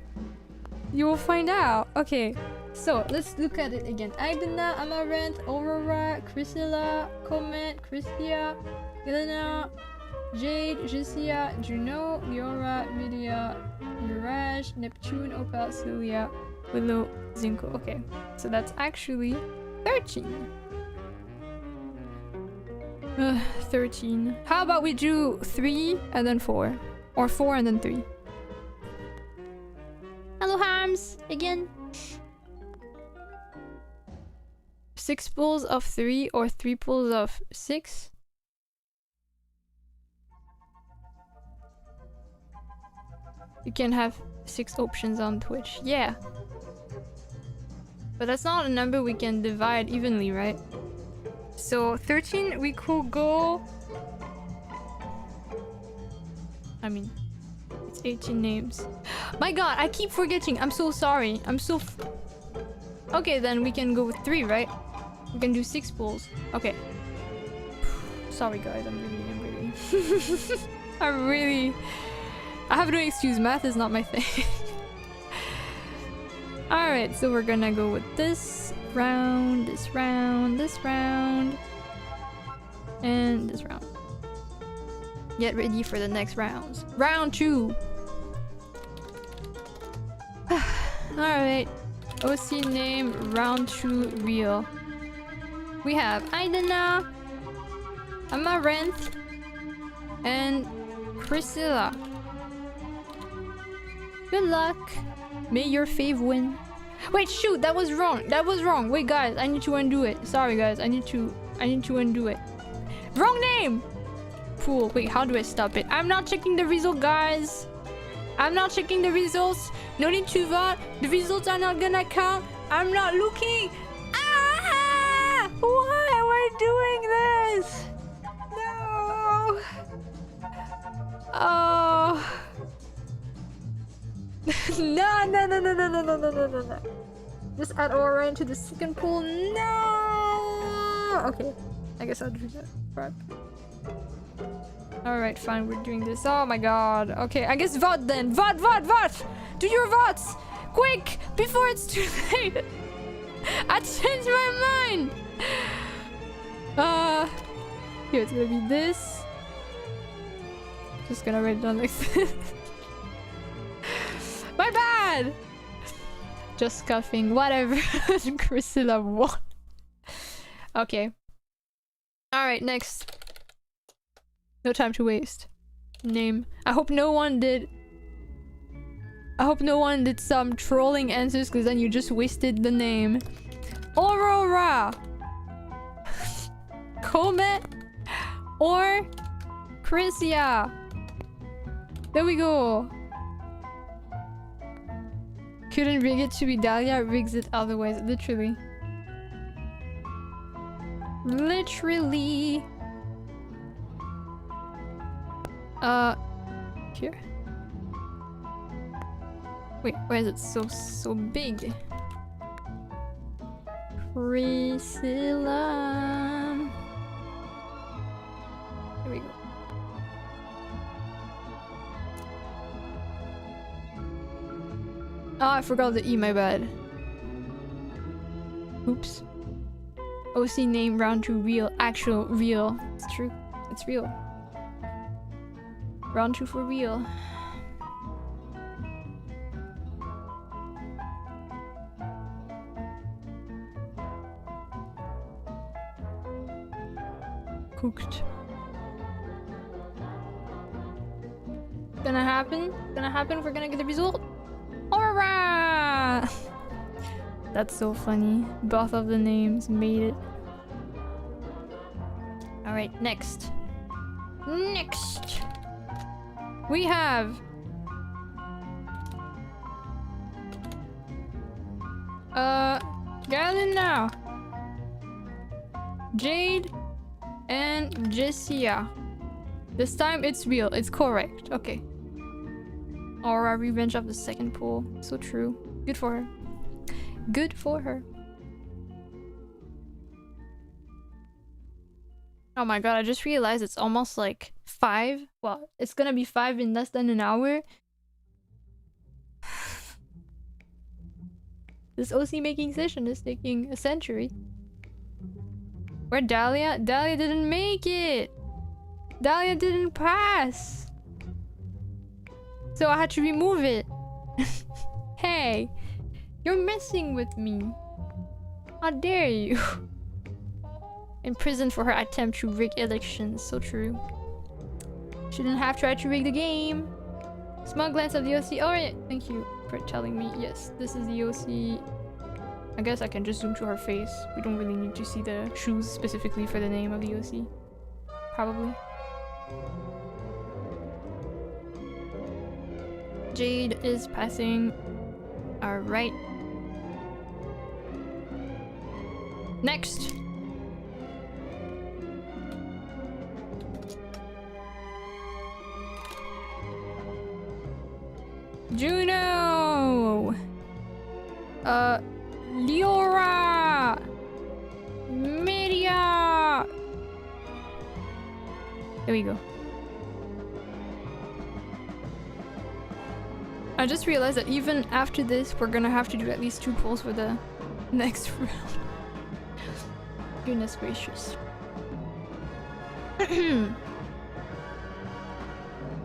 You will find out. Okay. So let's look at it again. Aidena, Amaranth, Aurora, Chrysilla, Comet, Christia, Elena, Jade, Jessia, Juno, Leora, Media, Mirage, Neptune, Opal, Celia, Willow, Zinco. Okay, so that's actually 13. 13. How about we do 3 and then 4? Or 4 and then 3? Hello, Harms! Again. 6 pulls of 3 or 3 pulls of 6? You can have 6 options on Twitch. Yeah. But that's not a number we can divide evenly, right? So 13, we could go... I mean, it's 18 names. My god, I keep forgetting. I'm so sorry. I'm so... Okay, then we can go with 3, right? We can do 6 pulls. Okay. Sorry guys, I'm really... I have no excuse. Math is not my thing. Alright, so we're gonna go with this round, this round, this round, and this round. Get ready for the next rounds. Round 2! Alright. OC name, round 2, real. We have Aidena, Amaranth, and Chrysilla. Good luck. May your fave win. Wait, shoot, that was wrong. That was wrong. Wait, guys, I need to undo it. Sorry, guys, I need to undo it. Wrong name. Cool. Wait, how do I stop it? I'm not checking the result, guys. I'm not checking the results. No need to vote. The results are not gonna count. I'm not looking. Ah! Why am I doing this? No. Oh. No. Just add aura into the second pool. No. Okay. I guess I'll do that. Crap. Alright, fine. We're doing this. Oh my god. Okay, I guess vote then. Vote! Do your votes! Quick! Before it's too late! I changed my mind! Here, it's gonna be this. Just gonna write it down like this. My bad! Just scuffing. Whatever. Chrysilla won. Okay. Alright, next. No time to waste. Name. I hope no one did some trolling answers, because then you just wasted the name. Aurora! Comet! Or Christia! There we go! Couldn't rig it to be Dahlia, rigs it otherwise. Literally. Literally. Here. Wait, why is it so big? Priscilla. Here we go. Oh, I forgot the E, my bad. Oops. OC name round 2 real. Actual real. It's true. It's real. Round 2 for real. Cooked. Gonna happen? Gonna happen? We're gonna get the result? Alright! That's so funny. Both of the names made it. Alright, next. Next! We have... Galina, Jade, and Jessia. This time it's real. It's correct. Okay. Aura, revenge of the second pool. So true. Good for her. Good for her. Oh my god, I just realized it's almost like 5. Well, it's gonna be 5 in less than an hour. This OC making session is taking a century. Where Dahlia? Dahlia didn't make it! Dahlia didn't pass! So I had to remove it. Hey! You're messing with me. How dare you? In prison for her attempt to rig elections. So true. Shouldn't have tried to rig the game. Small glance of the OC. Alright, thank you for telling me. Yes, this is the OC. I guess I can just zoom to her face. We don't really need to see the shoes specifically for the name of the OC. Probably. Jade is passing. Alright. Next! Juno! Leora! Media! There we go. I just realized that even after this, we're gonna have to do at least 2 polls for the next round. Goodness gracious.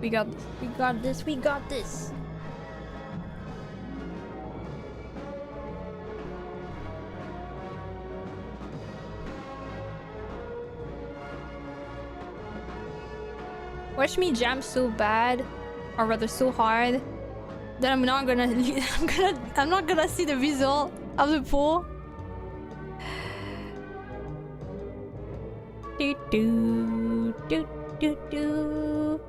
We got this. We got this. We got this. Watch me jam so bad, or rather so hard, that I'm not gonna see the result of the poll. Do do do do do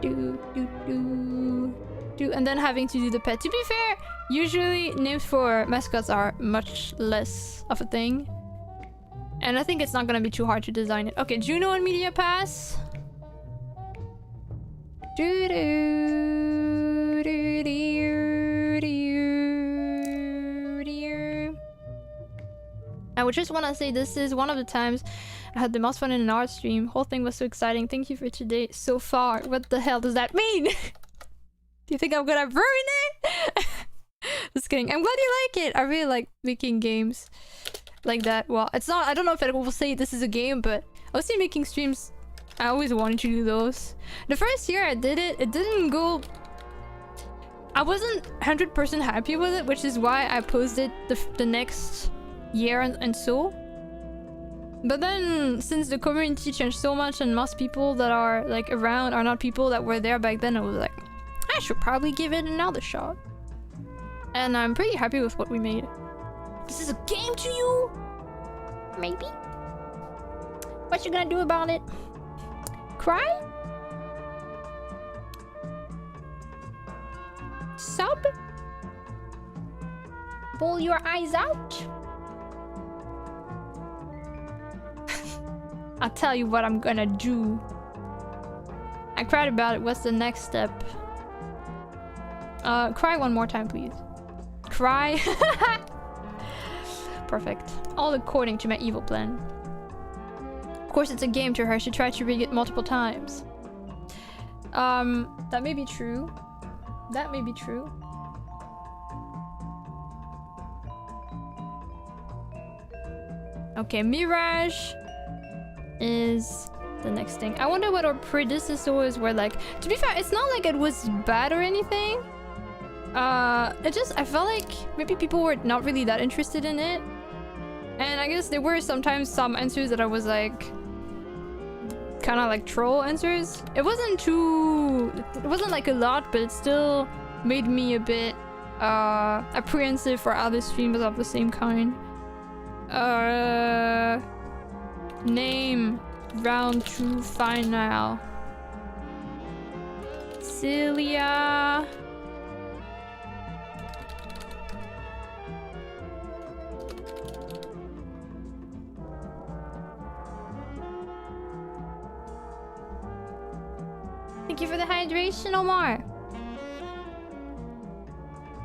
do do do, and then having to do the pet. To be fair, usually names for mascots are much less of a thing. And I think it's not gonna be too hard to design it. Okay, Juno and Media Pass. I would just want to say this is one of the times I had the most fun in an art stream. Whole thing was so exciting. Thank you for today so far. What the hell does that mean? Do you think I'm gonna ruin it? Just kidding. I'm glad you like it. I really like making games like that. Well, it's not, I don't know if I will say this is a game, but I was making streams. I always wanted to do those. The first year I did it, it didn't go... I wasn't 100% happy with it, which is why I posted the next year and so. But then, since the community changed so much and most people that are like around are not people that were there back then, I was like, I should probably give it another shot. And I'm pretty happy with what we made. This is a game to you? Maybe? What you gonna do about it? Cry? Sob? Bawl your eyes out? I'll tell you what I'm gonna do. I cried about it. What's the next step? Cry one more time, please. Cry. Perfect. All according to my evil plan. Of course, it's a game to her. She tried to rig it multiple times. That may be true. That may be true. Okay, Mirage is the next thing. I wonder what our predecessors were like. To be fair, it's not like it was bad or anything. It just, I felt like maybe people were not really that interested in it. And I guess there were sometimes some answers that I was like, kind of like troll answers. It wasn't like a lot, but it still made me a bit apprehensive for other streamers of the same kind. Name round 2 final. Celia. Thank you for the hydration, Omar.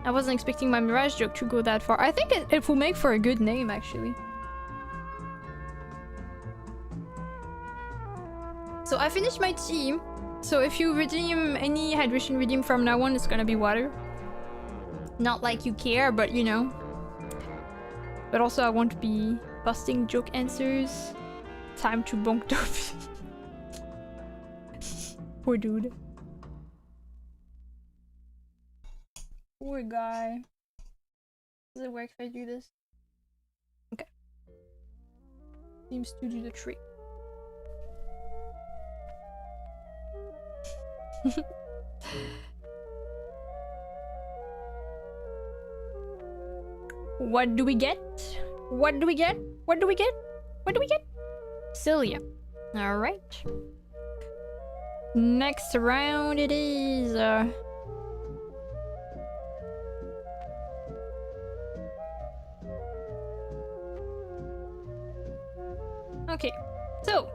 I wasn't expecting my Mirage joke to go that far. I think it will make for a good name, actually. So I finished my team. So if you redeem any hydration redeem from now on, it's gonna be water. Not like you care, but you know. But also I won't be busting joke answers. Time to bonk Dopey. Poor dude. Poor guy. Does it work if I do this? Okay. Seems to do the trick. What do we get? What do we get? What do we get? What do we get? Cilia. Alright. Next round it is. Okay, so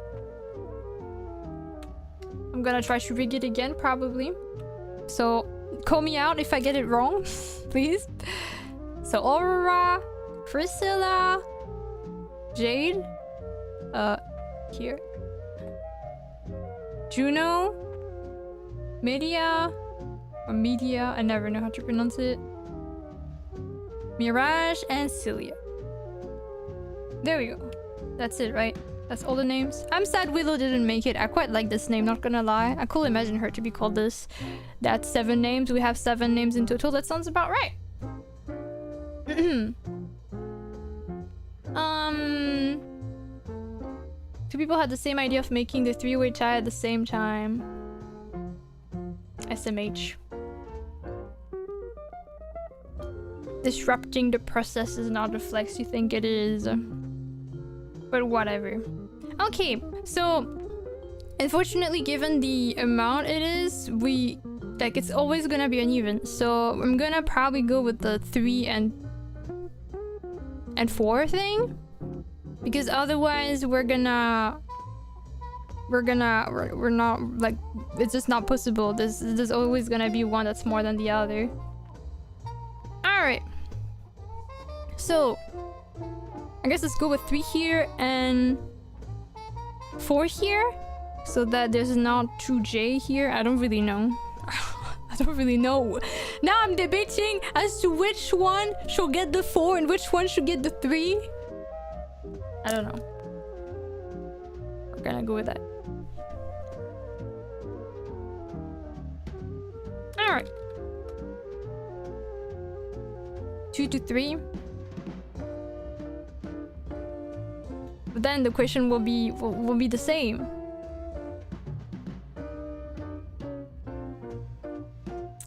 I'm gonna try to rig it again, probably. So call me out if I get it wrong, please. So Aurora, Priscilla, Jade, here, Juno, Media, or Media, I never know how to pronounce it, Mirage, and Cilia. There we go. That's it, right? That's all the names. I'm sad Willow didn't make it. I quite like this name, not gonna lie. I could imagine her to be called this. That's 7 names. We have 7 names in total. That sounds about right. Two people had the same idea of making the 3-way tie at the same time. SMH. Disrupting the process is not the flex you think it is. But whatever. Okay, so unfortunately, given the amount it is, it's always gonna be uneven. So I'm gonna probably go with the 3 and 4 thing, because otherwise we're not like, it's just not possible. There's always gonna be one that's more than the other. All right. So I guess let's go with 3 here and 4 here, so that there's not 2J here. I don't really know. I don't really know. Now I'm debating as to which one should get the 4 and which one should get the 3. I don't know. We're gonna go with that. Alright. 2 to 3. But then the question will be the same.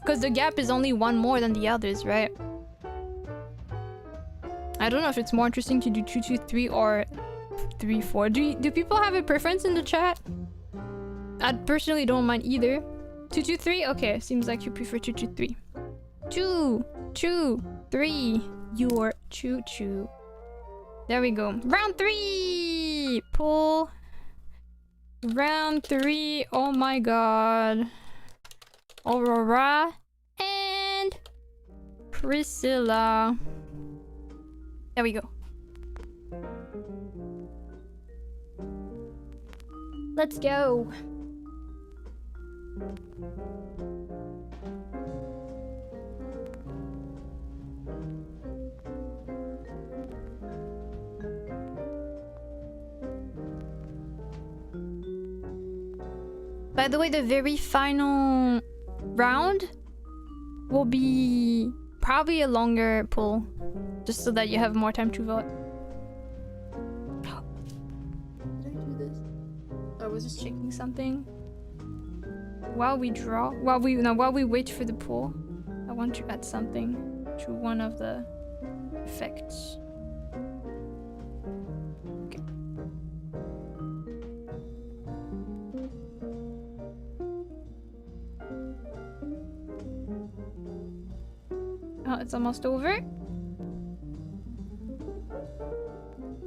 Because the gap is only 1 more than the others, right? I don't know if it's more interesting to do 2 to 3 or 3 4. Do people have a preference in the chat? I personally don't mind either. 2 to 3? Okay, seems like you prefer 2 to 3. 2 2 3. Your choo-choo. There we go. Round 3! Pull. Round 3. Oh my god. Aurora and Priscilla. There we go. Let's go. By the way, the very final round will be probably a longer pull, just so that you have more time to vote. Did I do this? I was just checking something. While we wait for the pull, I want to add something to one of the effects. Okay. Oh, it's almost over.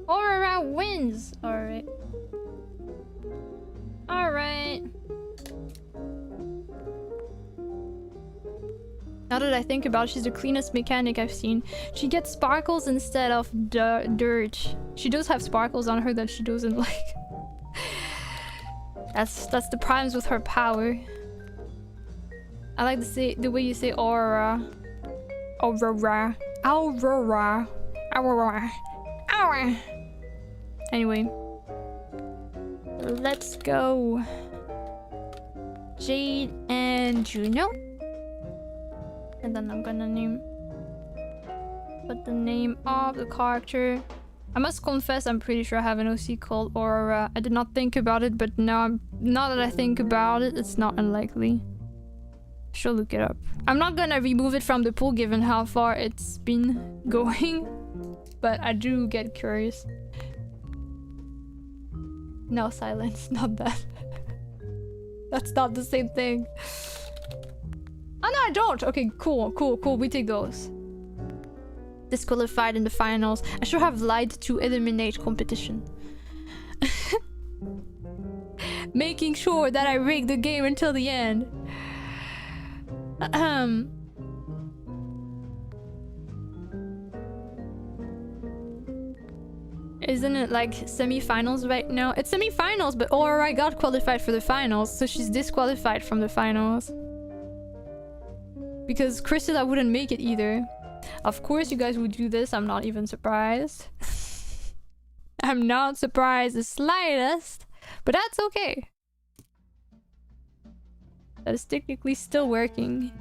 Aurora wins! Alright. Alright. Now that I think about it, she's the cleanest mechanic I've seen. She gets sparkles instead of dirt. She does have sparkles on her that she doesn't like. That's the problems with her power. I like the way you say aura. Aurora. Aurora. Aurora. Aurora. Anyway. Let's go. Jade and Juno. And then I'm gonna put the name of the character. I must confess, I'm pretty sure I have an OC called Aurora. I did not think about it, but now that I think about it, it's not unlikely. Should look it up. I'm not gonna remove it from the pool given how far it's been going, but I do get curious. No, silence, not that. That's not the same thing. Oh no, I don't! Okay, cool, we take those. Disqualified in the finals. I should have lied to eliminate competition. Making sure that I rig the game until the end. Isn't it like semi-finals right now? It's semi-finals, but Aurora got qualified for the finals, so she's disqualified from the finals. Because Crystal wouldn't make it either. Of course you guys would do this, I'm not even surprised. I'm not surprised the slightest, but that's okay. That is technically still working.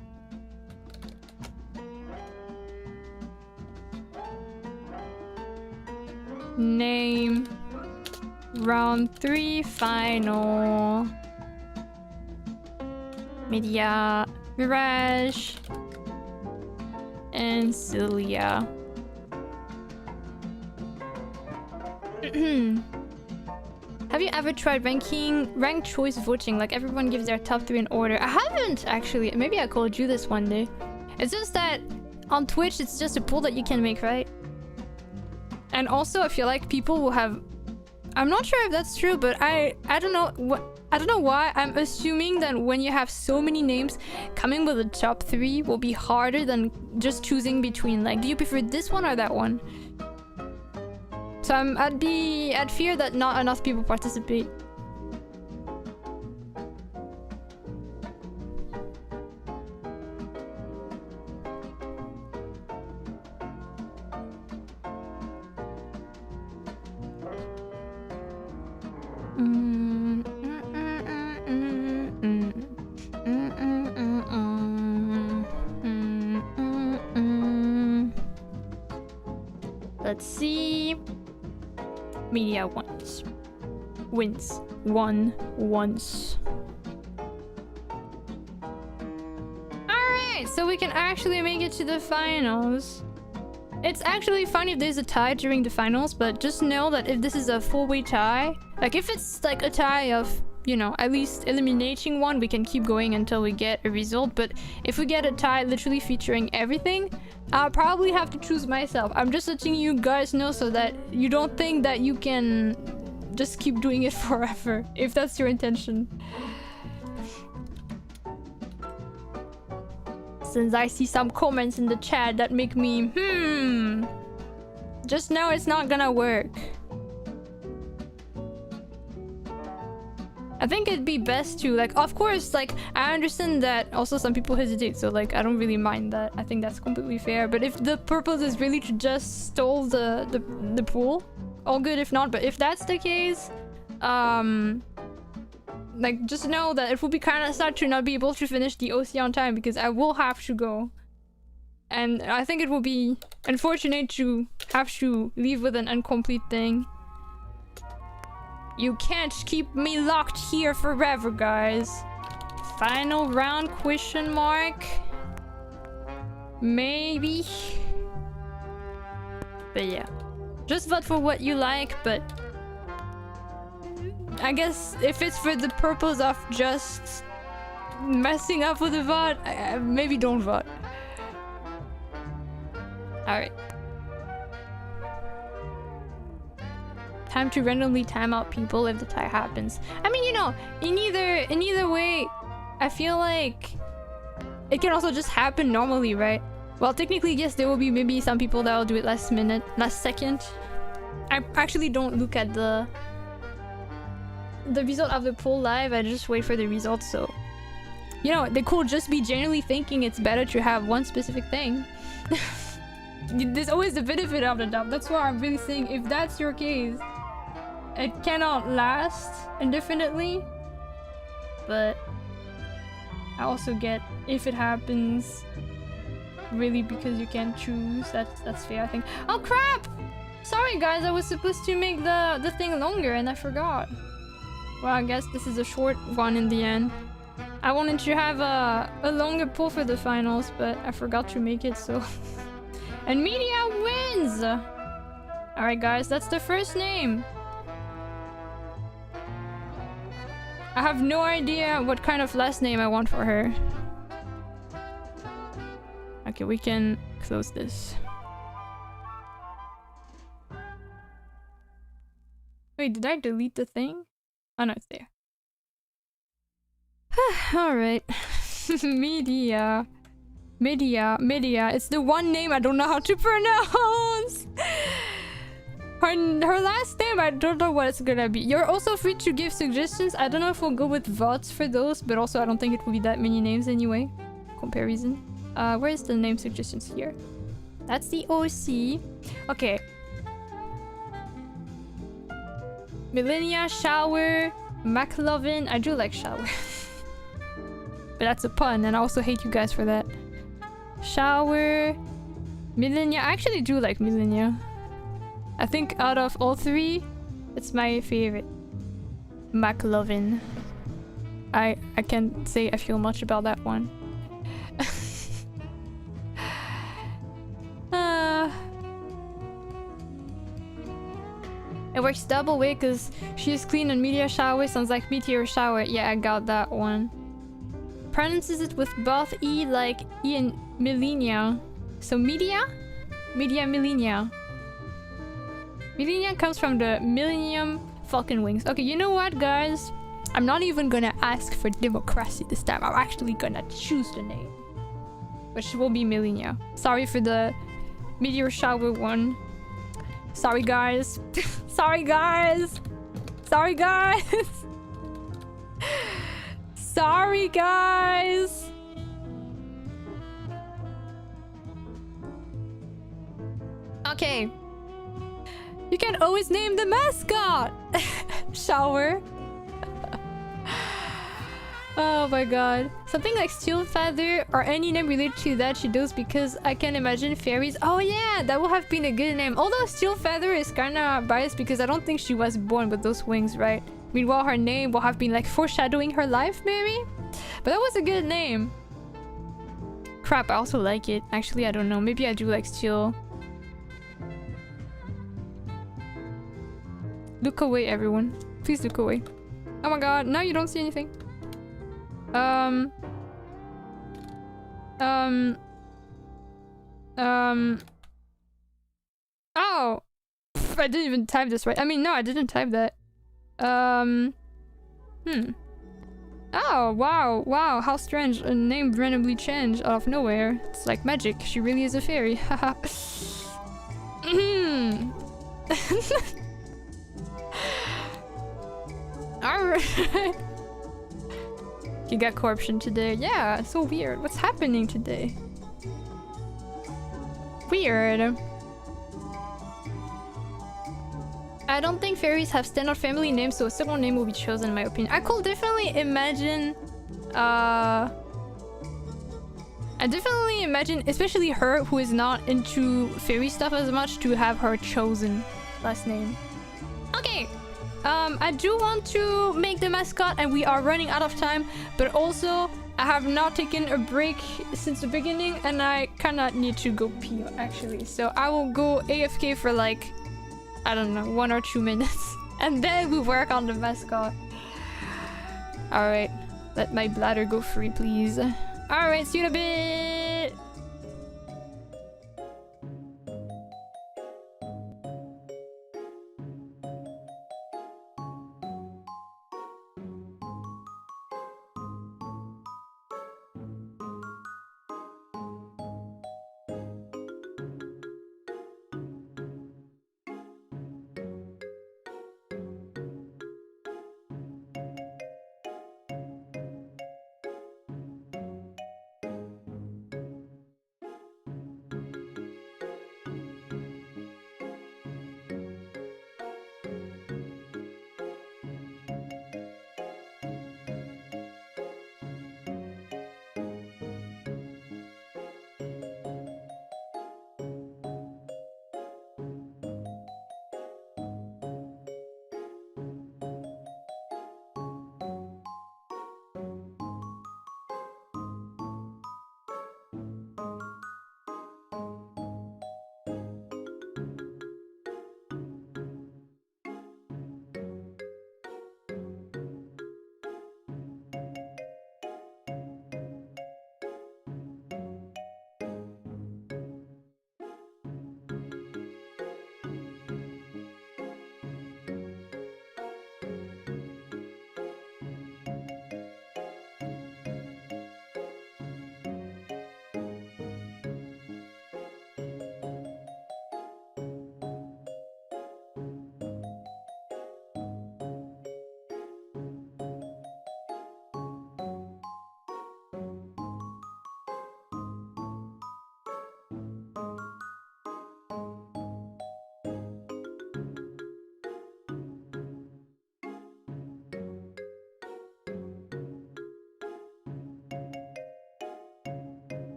Name. Round 3 final. Media. Mirage. And Celia. Have you ever tried ranked choice voting? Like everyone gives their top 3 in order. I haven't actually. Maybe I could do this one day. It's just that on Twitch it's just a poll that you can make, right? And also I feel like people will have... I'm not sure if that's true, but I don't know what... I don't know why. I'm assuming that when you have so many names, coming with a top 3 will be harder than just choosing between, like, do you prefer this one or that one? So I'd fear that not enough people participate. Let's see. Media wins. Won once. Alright, so we can actually make it to the finals. It's actually fine if there's a tie during the finals, but just know that if this is a 4-way tie, like if it's like a tie of, you know, at least eliminating one, we can keep going until we get a result. But if we get a tie literally featuring everything, I'll probably have to choose myself. I'm just letting you guys know so that you don't think that you can just keep doing it forever, if that's your intention. Since I see some comments in the chat that make me, just know it's not gonna work. I think it'd be best to, like, of course, like, I understand that also some people hesitate, so, like, I don't really mind that. I think that's completely fair. But if the purpose is really to just stall the pool, all good if not. But if that's the case, like, just know that it will be kind of sad to not be able to finish the OC on time, because I will have to go. And I think it will be unfortunate to have to leave with an incomplete thing. You can't keep me locked here forever, guys. Final round, question mark? Maybe. But yeah. Just vote for what you like, but... I guess if it's for the purpose of just messing up with the vote, maybe don't vote. Alright. Time to randomly time out people if the tie happens. I mean, you know, in either way, I feel like it can also just happen normally, right? Well, technically, yes, there will be maybe some people that will do it last second. I actually don't look at the result of the poll live. I just wait for the results, so... You know, they could just be genuinely thinking it's better to have one specific thing. There's always the benefit of the doubt. That's why I'm really saying if that's your case, it cannot last indefinitely. But I also get if it happens really because you can't choose. That's fair, I think. Oh crap! Sorry guys, I was supposed to make the thing longer and I forgot. Well, I guess this is a short one in the end. I wanted to have a longer poll for the finals, but I forgot to make it, so... And Media wins! Alright guys, that's the first name. I have no idea what kind of last name I want for her. Okay, we can close this. Wait, did I delete the thing? Oh no, it's there. Alright. Media. It's the one name I don't know how to pronounce. Her last name, I don't know what it's gonna be. You're also free to give suggestions. I don't know if we'll go with VODs for those, but also I don't think it will be that many names anyway. Comparison. Where is the name suggestions here? That's the OC. Okay. Millennia, Shower, McLovin. I do like Shower. But that's a pun, and I also hate you guys for that. Shower, Millennia. I actually do like Millennia. I think out of all three, it's my favorite. McLovin. I can't say I feel much about that one. It works double way because she's clean and Meteor Shower sounds like Meteor Shower. Yeah, I got that one. Pronounces it with both E like E and Millennia. So Media? Media Millennia. Millennia comes from the Millennium Falcon Wings. Okay, you know what, guys? I'm not even gonna ask for democracy this time. I'm actually gonna choose the name. Which will be Millennia. Sorry for the Meteor Shower one. Sorry, guys. Sorry, guys. Sorry, guys. Sorry, guys. Okay. You can always name the mascot. Shower. Oh my god. Something like Steel Feather or any name related to that she does because I can imagine fairies. Oh yeah, that would have been a good name. Although Steel Feather is kinda biased because I don't think she was born with those wings, right? Meanwhile, her name will have been like foreshadowing her life, maybe? But that was a good name. Crap, I also like it. Actually, I don't know. Maybe I do like Steel. Look away, everyone. Please look away. Oh my god, now you don't see anything. Oh! Pff, I didn't even type this right. I mean, no, I didn't type that. Oh, wow, wow, how strange. A name randomly changed out of nowhere. It's like magic. She really is a fairy. Haha. Alright. You got corruption today. Yeah, so weird. What's happening today? Weird. I don't think fairies have standard family names, so a second name will be chosen in my opinion. I could definitely imagine... I definitely imagine, especially her, who is not into fairy stuff as much, to have her chosen last name. Okay! I do want to make the mascot and we are running out of time, but also I have not taken a break since the beginning and I kinda need to go pee actually. So I will go AFK for like, I don't know, 1 or 2 minutes and then we work on the mascot. Alright, let my bladder go free please. Alright, see you in a bit!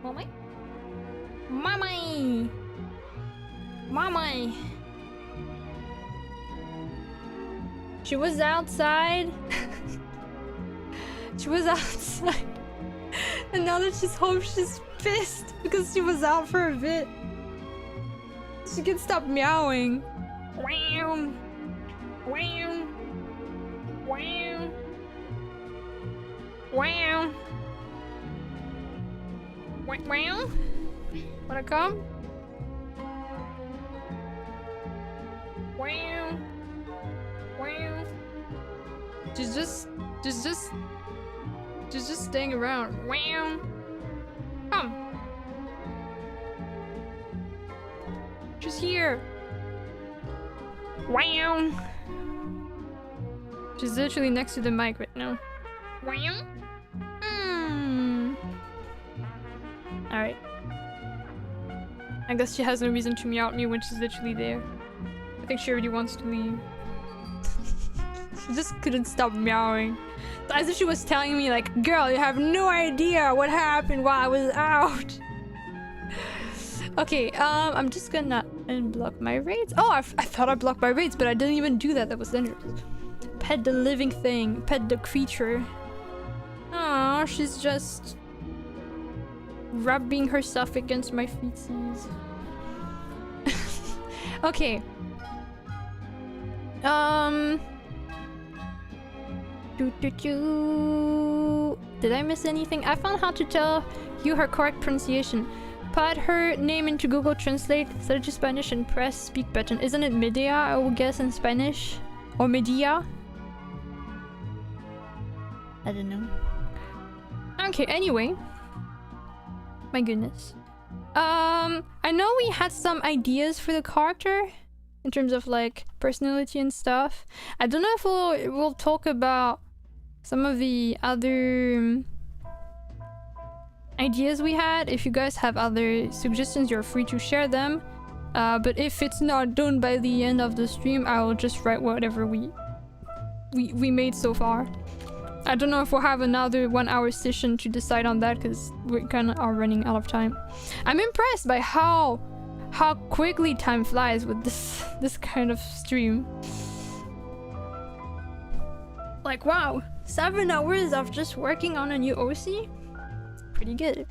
Mommy? Mommy! Mommy! She was outside. She was outside. And now that she's home, she's pissed because she was out for a bit. She can stop meowing. Wow. Wow. Wow. Wow. Wow. Wanna come? Wow. Wow. She's just staying around. Wow. Come. She's here. Wow. She's literally next to the mic right now. Wow. Alright. I guess she has no reason to meow at me when she's literally there. I think she already wants to leave. She just couldn't stop meowing. As if she was telling me like, girl, you have no idea what happened while I was out. Okay, I'm just gonna unblock my raids. Oh, I thought I blocked my raids, but I didn't even do that. That was dangerous. Pet the living thing. Pet the creature. Oh, she's just rubbing herself against my feces. Okay. Did I miss anything? I found how to tell you her correct pronunciation. Put her name into Google Translate, set it to Spanish, and press speak button. Isn't it Medea, I would guess, in Spanish? Or Medea? I don't know. Okay, anyway. My goodness. I know we had some ideas for the character in terms of like personality and stuff. I don't know if we'll talk about some of the other ideas we had. If you guys have other suggestions, you're free to share them. But if it's not done by the end of the stream, I will just write whatever we made so far. I don't know if we'll have another 1 hour session to decide on that because we kind of are running out of time. I'm impressed by how quickly time flies with this kind of stream. Like, wow, 7 hours of just working on a new OC? Pretty good.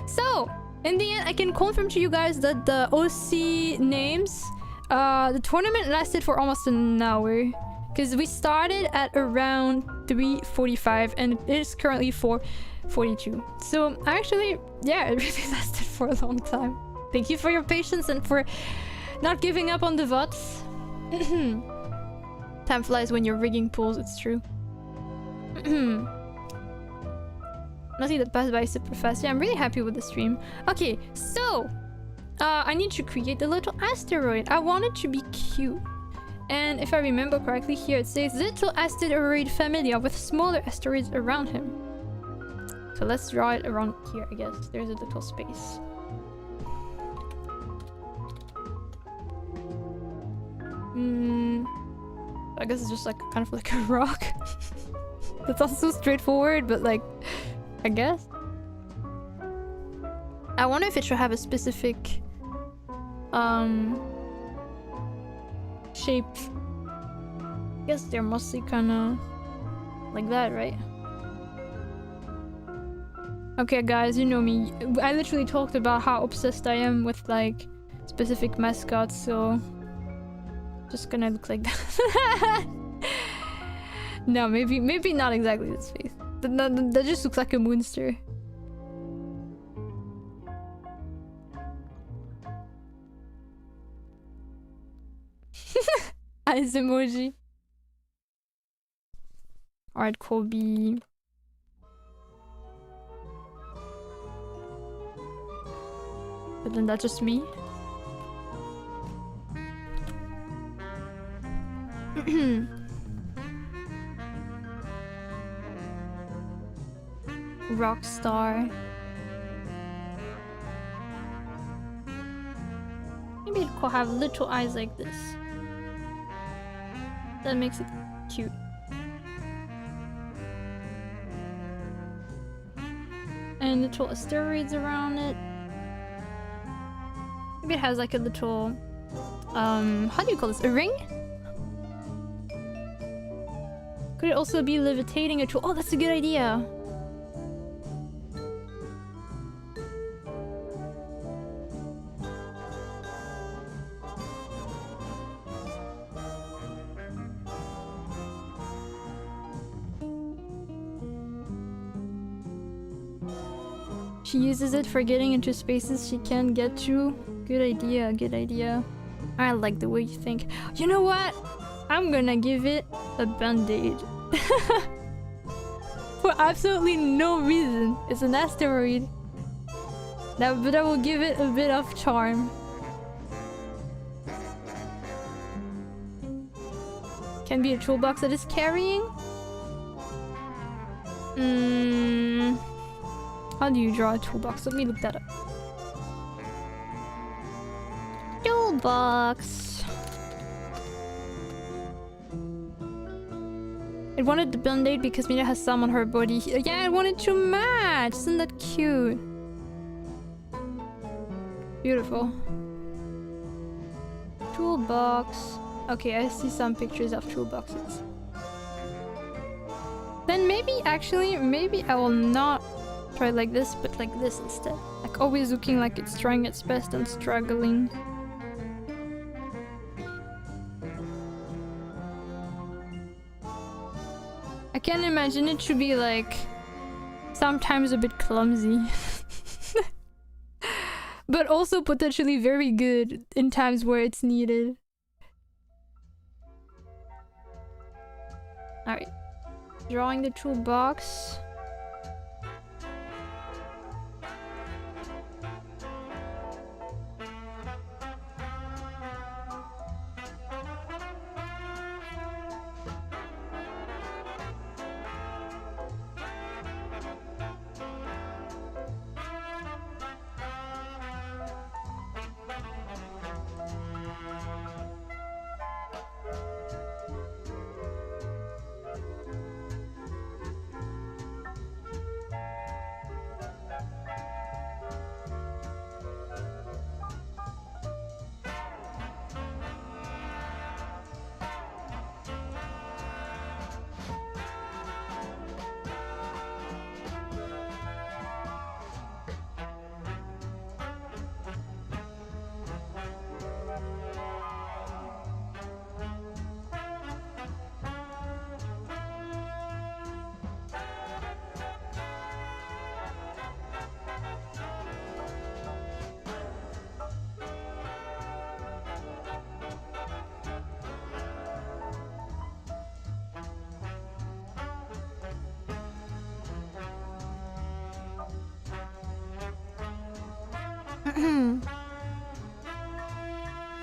So, in the end, I can confirm to you guys that the OC names, the tournament lasted for almost an hour. Because we started at around 3:45 and it is currently 4:42. So actually, yeah, it really lasted for a long time. Thank you for your patience and for not giving up on the VODs. Time flies when you're rigging pools, it's true. Nothing that passed by super fast. Yeah, I'm really happy with the stream. Okay, so I need to create a little asteroid. I want it to be cute. And if I remember correctly, here it says little asteroid familiar with smaller asteroids around him. So let's draw it around here, I guess. There's a little space. I guess it's just like kind of like a rock. That's also straightforward, but like, I guess. I wonder if it should have a specific shape. I guess they're mostly kind of like that, right? Okay, guys, you know me. I literally talked about how obsessed I am with like specific mascots, so just gonna look like that. No, maybe not exactly this face. That just looks like a monster. Eyes emoji. Alright, Colby. But then that's just me. Rockstar. Maybe it could have little eyes like this. That makes it cute. and little asteroids around it. Maybe it has like a little, how do you call this? A ring? Could it also be levitating a tool? Oh, that's a good idea. She uses it for getting into spaces she can't get to. Good idea, good idea. I like the way you think. You know what? I'm gonna give it a band-aid. For absolutely no reason. It's an asteroid. But I will give it a bit of charm. Can be a toolbox that is carrying? How do you draw a toolbox? Let me look that up. Toolbox. I wanted the band-aid because Mina has some on her body. Yeah, I wanted to match. Isn't that cute? Beautiful. Toolbox. Okay, I see some pictures of toolboxes. Then maybe, actually, maybe I will not try like this, but like this instead. Like always looking like it's trying its best and struggling. I can imagine it to be like sometimes a bit clumsy. But also potentially very good in times where it's needed. Alright. Drawing the toolbox.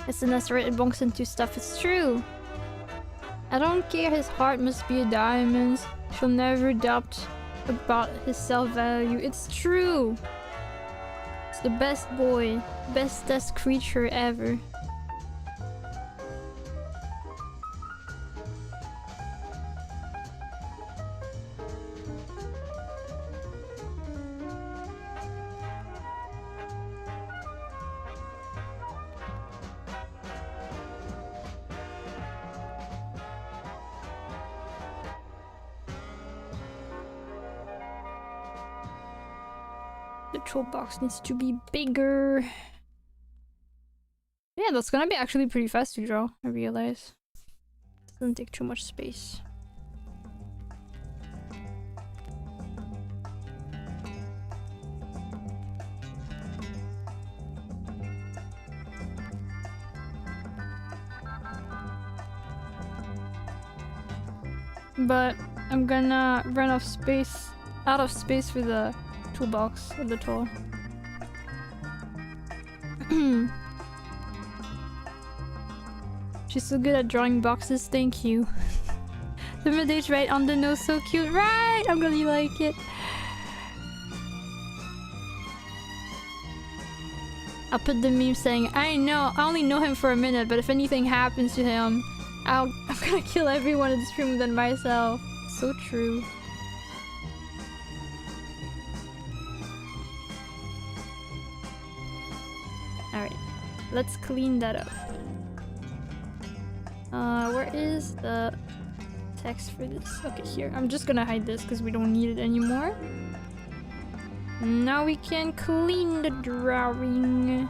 It's an asteroid, it bonks into stuff, it's true. I don't care, his heart must be a diamond. She'll never doubt about his self-value. It's true. It's the best boy, bestest creature ever. The toolbox needs to be bigger. Yeah, that's gonna be actually pretty fast to draw, I realize. Doesn't take too much space. But I'm gonna run out of space for the toolbox a little. She's so good at drawing boxes, thank you. The midage right on the nose, so cute, right? I'm really like it. I'll put the meme saying, I only know him for a minute, but if anything happens to him, I'm gonna kill everyone in this room than myself. So true. let's clean that up. Where is the text for this? Okay, here. I'm just gonna hide this because we don't need it anymore. Now we can clean the drawing.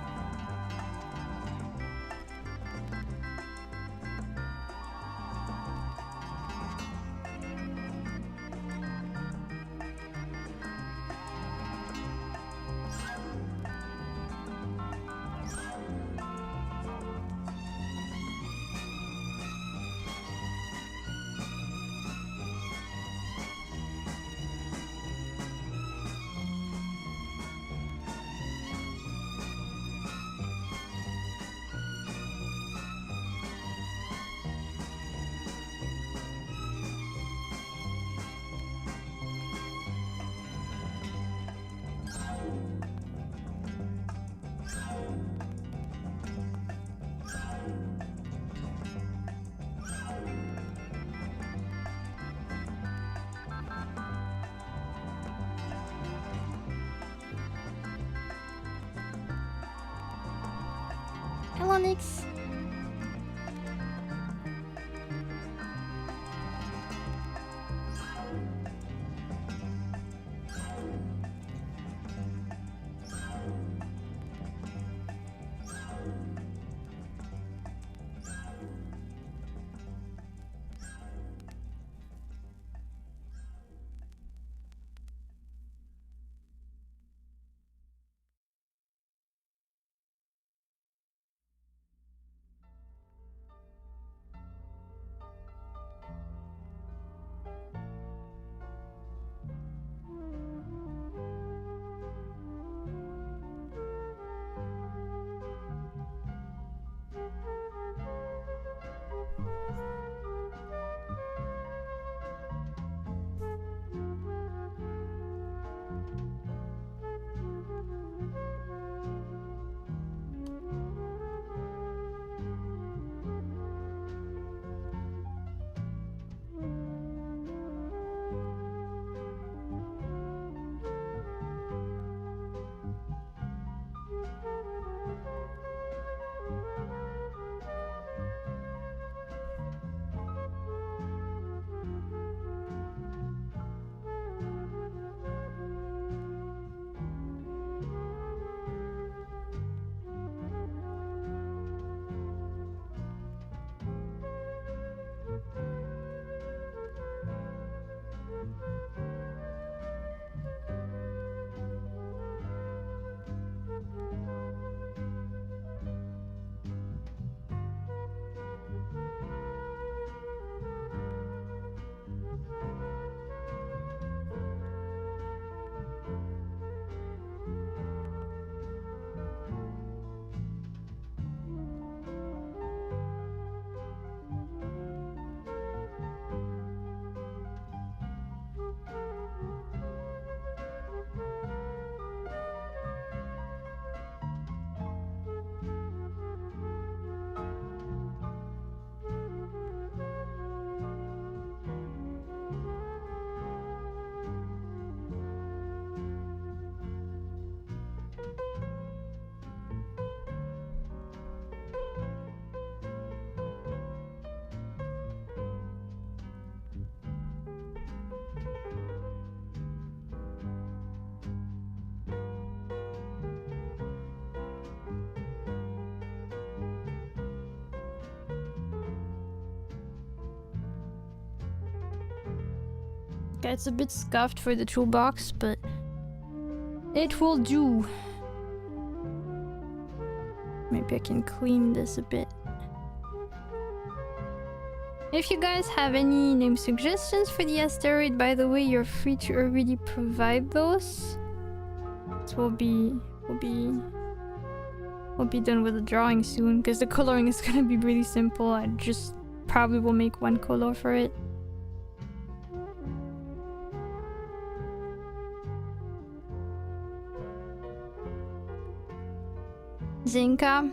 Onyx. Okay, it's a bit scuffed for the toolbox, but it will do. Maybe I can clean this a bit. If you guys have any name suggestions for the asteroid, by the way, you're free to already provide those. So we'll be done with the drawing soon, because the coloring is gonna be really simple. I just probably will make one color for it. Zinka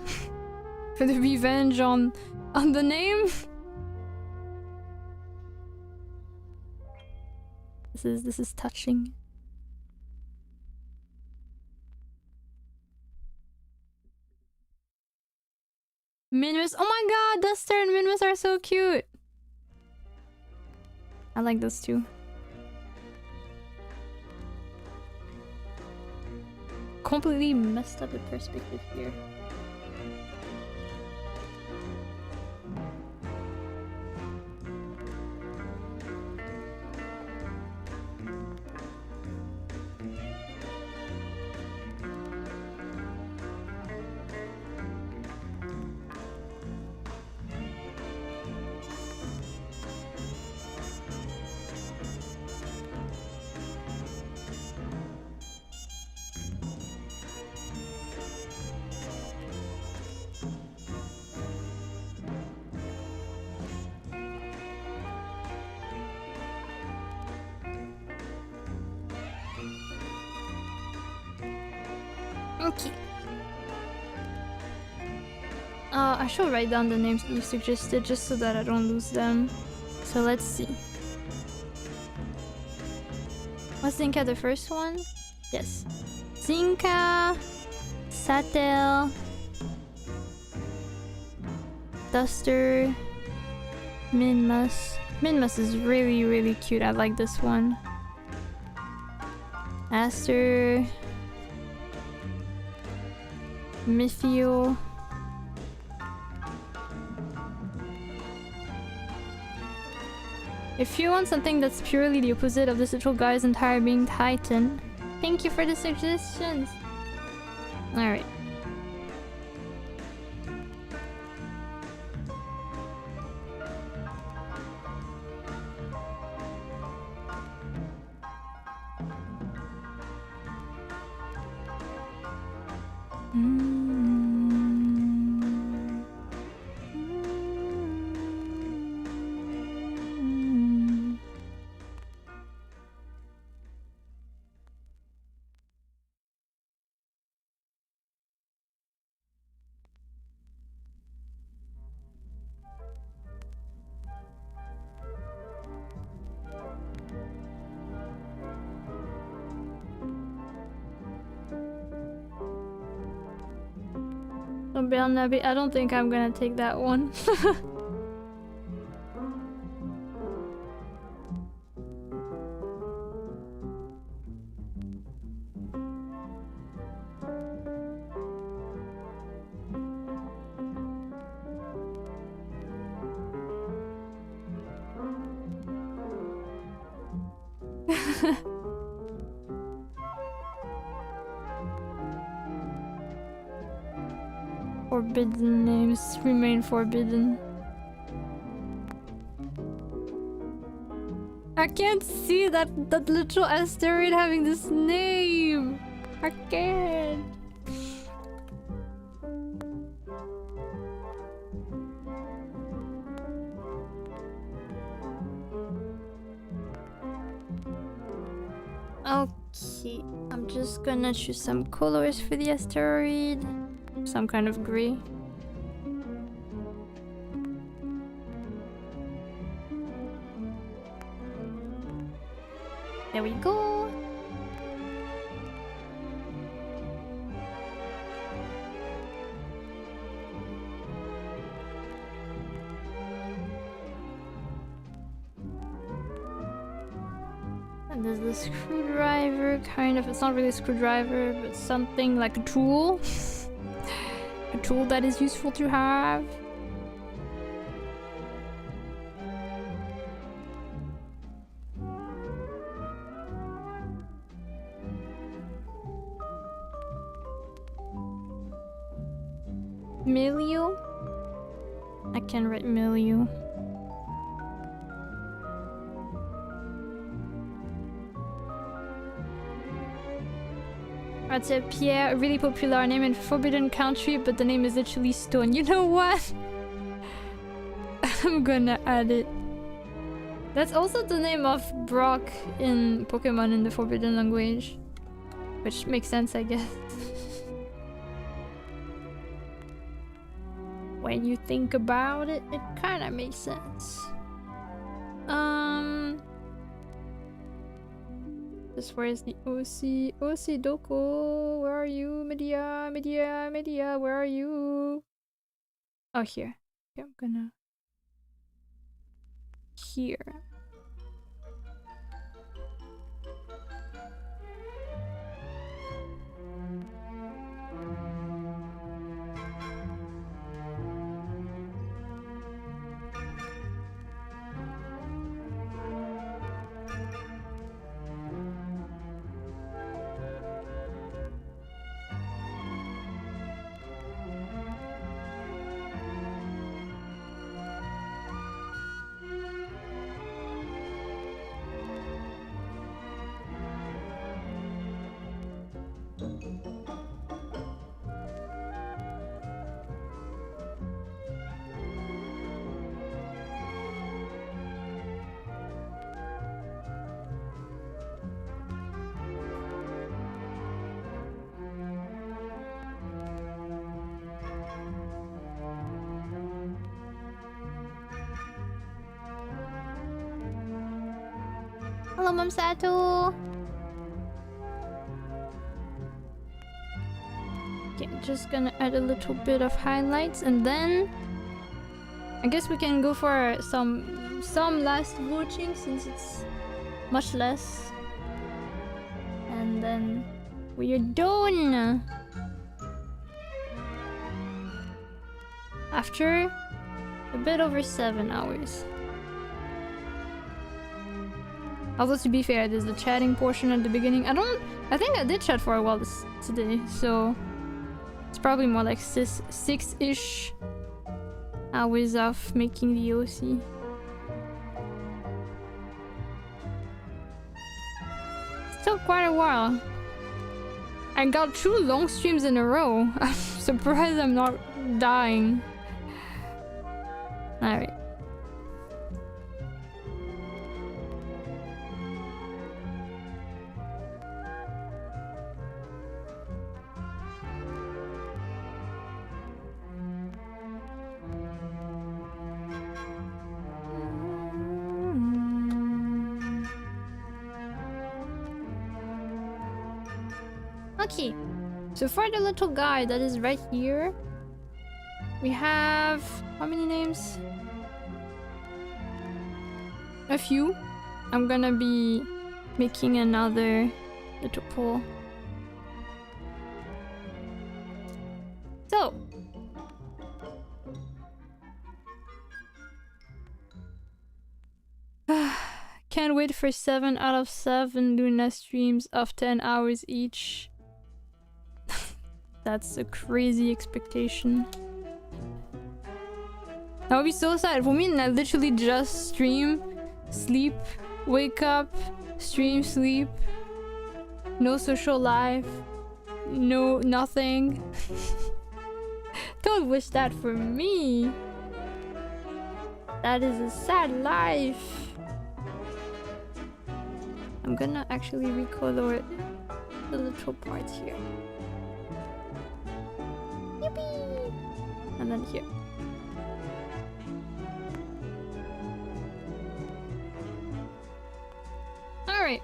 for the revenge on the name. This is touching. Minmus. Oh my god, Duster and Minmus are so cute. I like those two. Completely messed up the perspective here. Okay. I should write down the names that you suggested just so that I don't lose them. So let's see. Was Zinka the first one? Yes. Zinka, Satel, Duster, Minmus. Minmus is really, really cute. I like this one. Aster, Mithio. If you want something that's purely the opposite of this little guy's entire being Titan, thank you for the suggestions. Alright. Bernabe, I don't think I'm gonna take that one. Forbidden names remain forbidden. I can't see that little asteroid having this name. I can't. Okay, I'm just gonna choose some colors for the asteroid. Some kind of gray. There we go. And there's the screwdriver, kind of. It's not really a screwdriver, but something like a tool. A tool that is useful to have. Milieu? I can write milieu. I'd say Pierre, a really popular name in Forbidden Country, but the name is literally Stone. You know what? I'm gonna add it. That's also the name of Brock in Pokemon in the Forbidden Language. Which makes sense, I guess. When you think about it, it kinda makes sense. Just where is the OC? OC Doko, where are you? Media, where are you? Oh, here. Okay, I'm gonna... Here. Hello, Mom Sato. Okay, just gonna add a little bit of highlights, and then I guess we can go for some last voting since it's much less, and then we are done after a bit over 7 hours. Although to be fair, there's the chatting portion at the beginning. I think I did chat for a while today, so it's probably more like 6-ish hours of making the OC. Still quite a while. I got 2 long streams in a row. I'm surprised I'm not dying. Alright. Okay, so for the little guy that is right here, we have how many names? A few. I'm gonna be making another little poll. So can't wait for 7 out of 7 Luna streams of 10 hours each. That's a crazy expectation. That would be so sad. For me, I literally just stream, sleep, wake up, stream, sleep. No social life. No, nothing. Don't wish that for me. That is a sad life. I'm gonna actually recolor the little parts here. Yippee! And then here. Alright,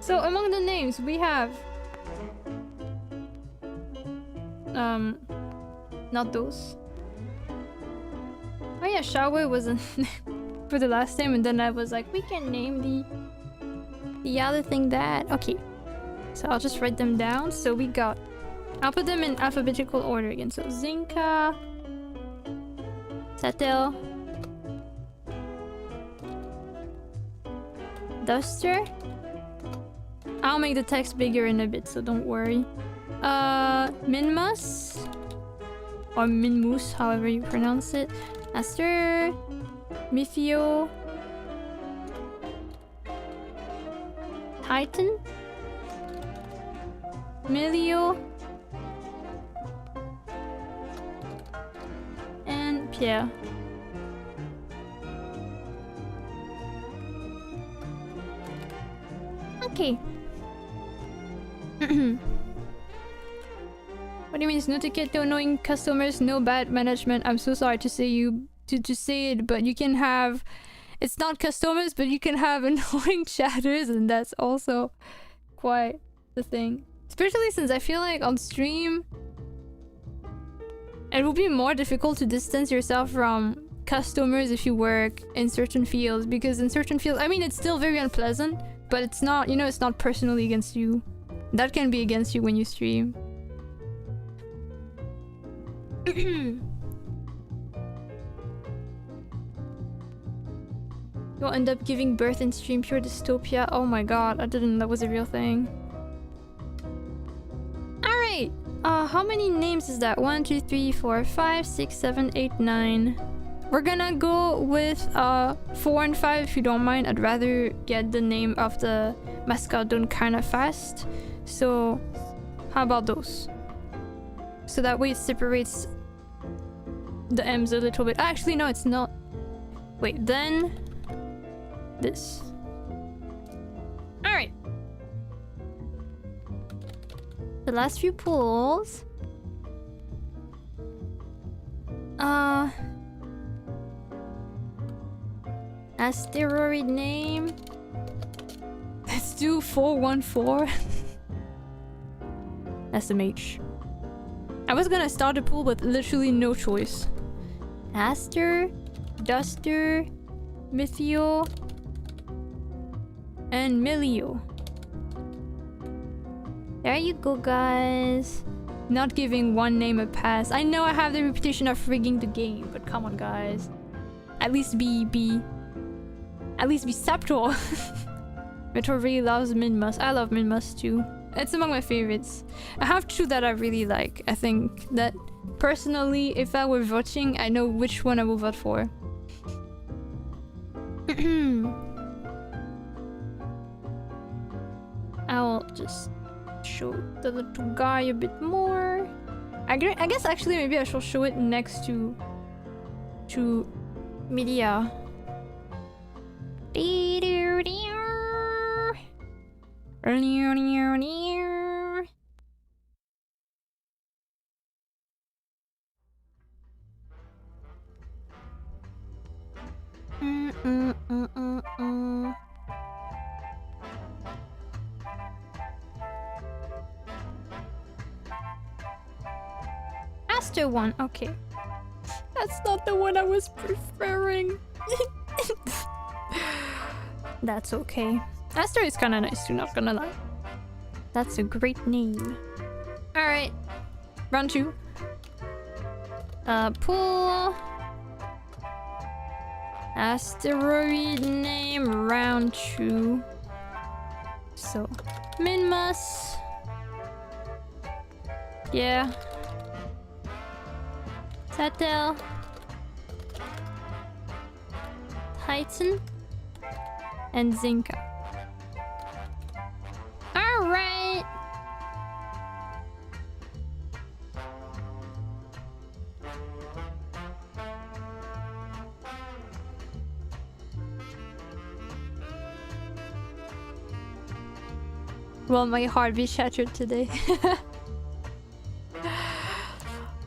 so among the names we have not those. Oh yeah, Shower was a for the last name, and then I was like, we can name the other thing that. Okay, so I'll just write them down. So we got, I'll put them in alphabetical order again. So Zinka, Satel, Duster. I'll make the text bigger in a bit, so don't worry. Minmus, or Minmus, however you pronounce it. Aster, Mithio, Titan, Milio, and Pierre. Okay. What do you mean it's no ticket, no knowing customers, no bad management? I'm so sorry to say to say it, but you can have, it's not customers, but you can have annoying chatters, and that's also quite the thing. Especially since I feel like on stream, It will be more difficult to distance yourself from customers if you work in certain fields, because in certain fields, I mean, it's still very unpleasant, but it's not, you know, it's not personally against you. That can be against you when you stream. You'll end up giving birth in stream, pure dystopia. Oh my god, I didn't know that was a real thing. Alright, how many names is that? 1, 2, 3, 4, 5, 6, 7, 8, 9. We're gonna go with 4 and 5 if you don't mind. I'd rather get the name of the mascot done kind of fast. So, how about those? So that way it separates the M's a little bit. Actually, no, it's not. Wait, then this. Alright. The last few pulls. Asteroid name. Let's do 414. SMH. I was gonna start a pool, but literally no choice. Aster, Duster, Mythio, and Milio. There you go, guys. Not giving one name a pass. I know I have the reputation of rigging the game, but come on, guys. At least be Septor. Metro really loves Minmus. I love Minmus too. It's among my favorites. I have two that I really like. I think that personally, if I were voting, I know which one I will vote for. I'll just show the little guy a bit more. I guess actually maybe I shall show it next to media. Aster one, okay. That's not the one I was preferring. That's okay. Aster is kinda nice too, not gonna lie. That's a great name. Alright. Round 2. Pull. Asteroid name round 2. So, Minmus. Yeah. Satel. Titan. And Zinka. Alright. Well, my heart be shattered today.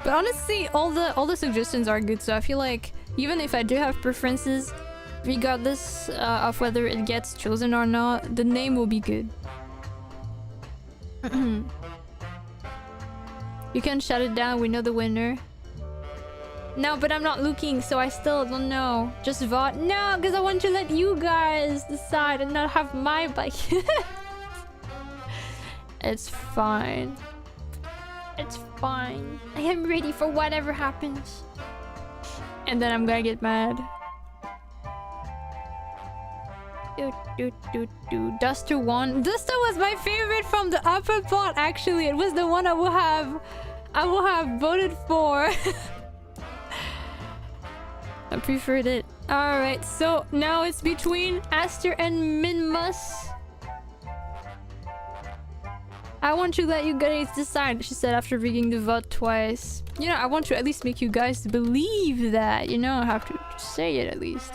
But honestly, all the suggestions are good, so I feel like even if I do have preferences, regardless of whether it gets chosen or not, the name will be good. You can shut it down, we know the winner. No, but I'm not looking, so I still don't know. Just vote. No, because I want to let you guys decide and not have my bike. It's fine. It's fine. I am ready for whatever happens. And then I'm gonna get mad. Duster 1. Duster was my favorite from the upper part, actually. It was the one I will have voted for. I preferred it. Alright, so now it's between Aster and Minmus. I want to let you guys decide, she said after reading the vote twice. You know, I want to at least make you guys believe that. You know, I have to say it at least.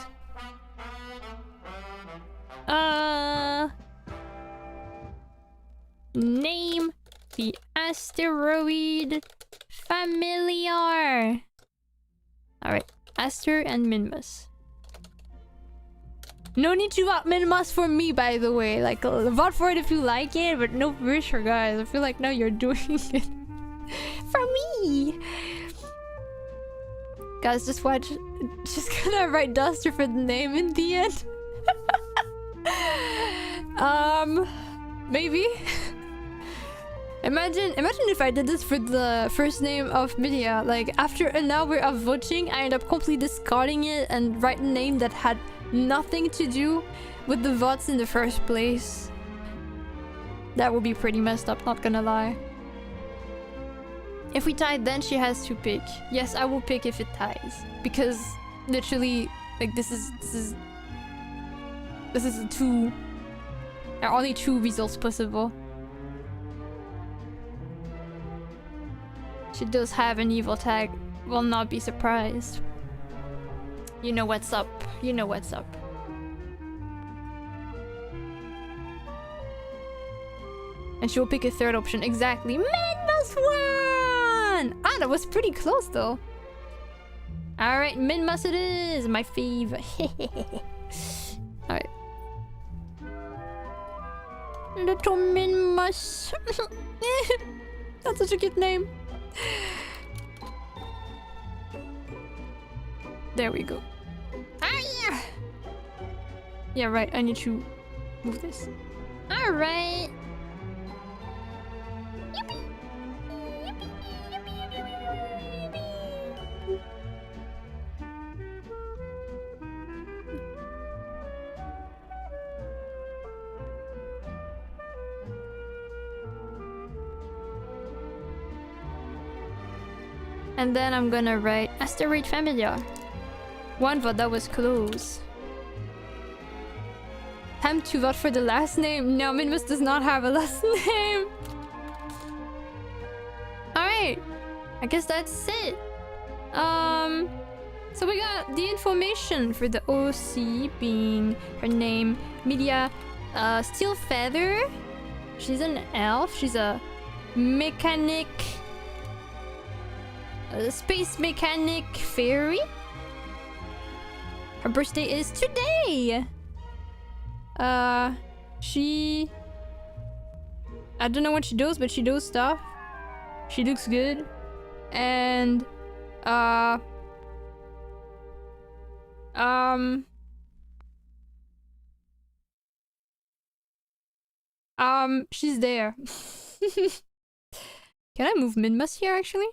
Name the asteroid familiar. Alright, Aster and Minmus. No need to vote Minmus for me, by the way. Like, vote for it if you like it, but no pressure, guys. I feel like now you're doing it for me. Guys, just watch. Just gonna write Duster for the name in the end. Maybe. Imagine if I did this for the first name of Media. Like, after an hour of voting, I end up completely discarding it and write a name that had nothing to do with the votes in the first place. That would be pretty messed up, not gonna lie. If we tie, then she has to pick. Yes, I will pick if it ties. Because, literally, like, this is two... There are only two results possible. She does have an evil tag. Will not be surprised. You know what's up. You know what's up. And she'll pick a third option. Exactly. Minmus won! Ah, that was pretty close though. Alright, Minmus it is. My fave. Alright. Little Minmus. That's such a cute name. There we go. Ah, yeah! Yeah, right. I need to move this. Alright. And then I'm gonna write Asteroid Familiar. One vote, that was close. Time to vote for the last name. No, Minmus does not have a last name. Alright. I guess that's it. So we got the information for the OC being her name, Media Steel Feather. She's an elf. She's a mechanic... space mechanic fairy. Her birthday is today. She... I don't know what she does, but she does stuff. She looks good. And... she's there. Can I move Minmus here, actually?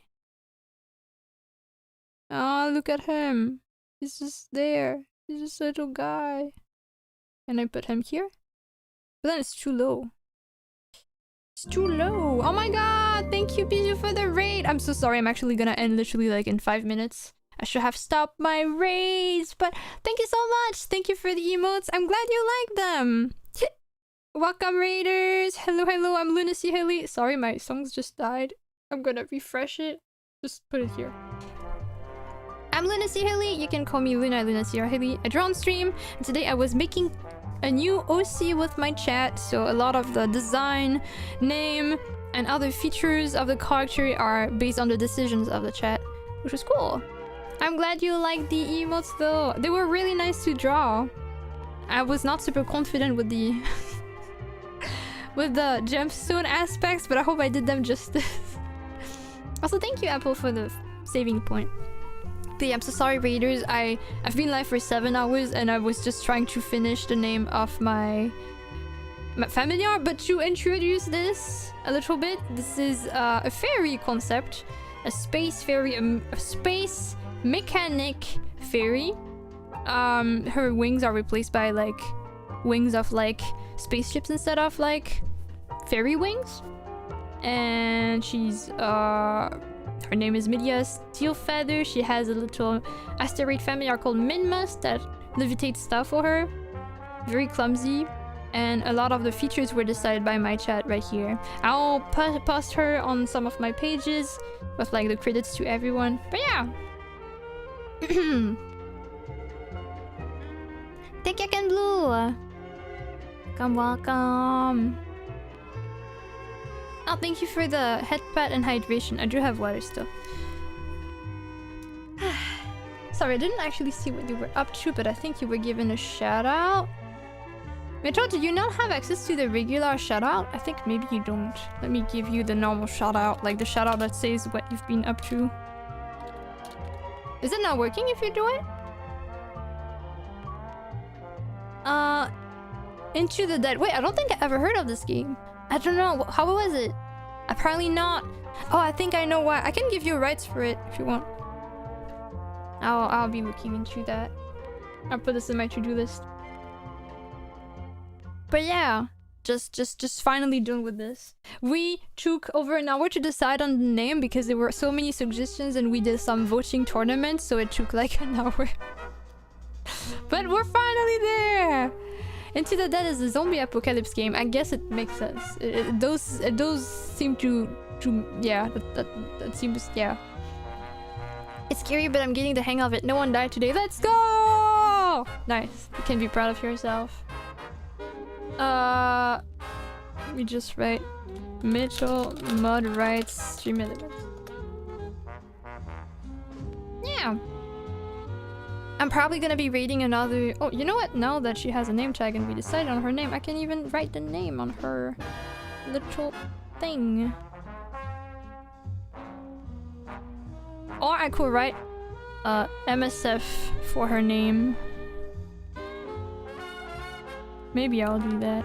Oh, look at him. He's just there. He's just a little guy. Can I put him here? But then it's too low. It's too low. Oh my god! Thank you, Bijou, for the raid! I'm so sorry. I'm actually gonna end literally like in 5 minutes. I should have stopped my raids, but thank you so much! Thank you for the emotes. I'm glad you like them! Welcome, raiders! Hello, hello, I'm lunacyhilly. Sorry, my songs just died. I'm gonna refresh it. Just put it here. I'm lunacyhilly. You can call me lunacyhilly. I draw on stream, and today I was making a new OC with my chat, so a lot of the design, name, and other features of the character are based on the decisions of the chat, which is cool. I'm glad you liked the emotes though. They were really nice to draw. I was not super confident with the with the gemstone aspects, but I hope I did them justice. Also, thank you, Apple, for the saving point. But yeah, I'm so sorry, raiders. I've been live for 7 hours and I was just trying to finish the name of my familiar. But to introduce this a little bit, this is a fairy concept, a space fairy, a space mechanic fairy. Her wings are replaced by like wings of like spaceships instead of like fairy wings, and she's her name is Media Steel Feather. She has a little asteroid familiar called Minmus that levitates stuff for her. Very clumsy. And a lot of the features were decided by my chat right here. I'll post her on some of my pages with like the credits to everyone. But yeah. Thank you, Ken Blue. Welcome. Oh, thank you for the head pat and hydration. I do have water still. Sorry, I didn't actually see what you were up to, but I think you were given a shout out. Metro, do you not have access to the regular shout out? I think maybe you don't. Let me give you the normal shout out, like the shout out that says what you've been up to. Is it not working if you do it? Into the Dead. Wait, I don't think I ever heard of this game. I don't know. How was it? Apparently not. Oh, I think I know why. I can give you rights for it if you want. I'll be looking into that. I'll put this in my to-do list. But yeah, just finally done with this. We took over an hour to decide on the name because there were so many suggestions and we did some voting tournaments, so it took like an hour. But we're finally there! Into the Dead is a zombie apocalypse game. I guess it makes sense. Those seem to yeah, that seems, yeah. It's scary, but I'm getting the hang of it. No one died today. Let's go! Nice. You can be proud of yourself. We just write Mitchell Mud writes stream elements. Yeah. I'm probably gonna be raiding another. Oh, you know what? Now that she has a name tag and we decided on her name, I can even write the name on her little thing. Or I could write MSF for her name. Maybe I'll do that.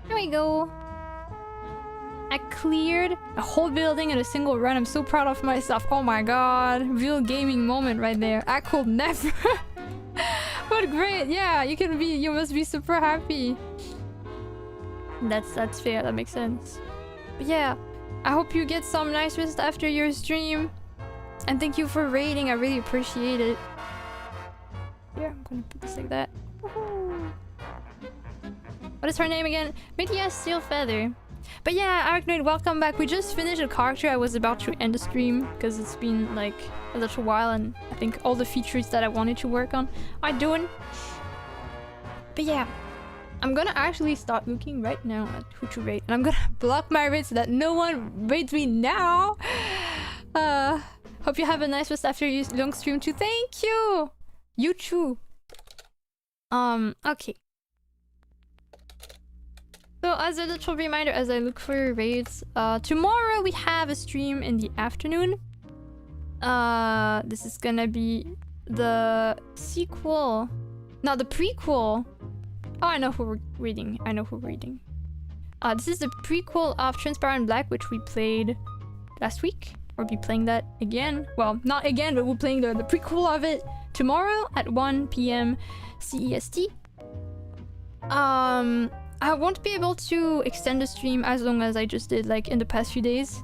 There we go. I cleared a whole building in a single run. I'm so proud of myself. Oh my god. Real gaming moment right there. I could never. But great. Yeah, you must be super happy. That's fair. That makes sense. But yeah, I hope you get some nice rest after your stream. And thank you for raiding. I really appreciate it. Yeah, I'm gonna put this like that. What is her name again? Media Steel Feather. But yeah, Arachnoid, welcome back. We just finished a character. I was about to end the stream because it's been like a little while and I think all the features that I wanted to work on are done. But yeah, I'm gonna actually start looking right now at who to rate. And I'm gonna block my rate so that no one rates me now. Hope you have a nice rest after your long stream too. Thank you! You too. Okay. So as a little reminder, as I look for raids, tomorrow we have a stream in the afternoon. This is gonna be the sequel, not the prequel. Oh, I know who we're reading. This is the prequel of Transparent Black, which we played last week. We'll be playing that again. Well, not again, but we're playing the prequel of it tomorrow at 1 p.m. CEST. I won't be able to extend the stream as long as I just did, like, in the past few days.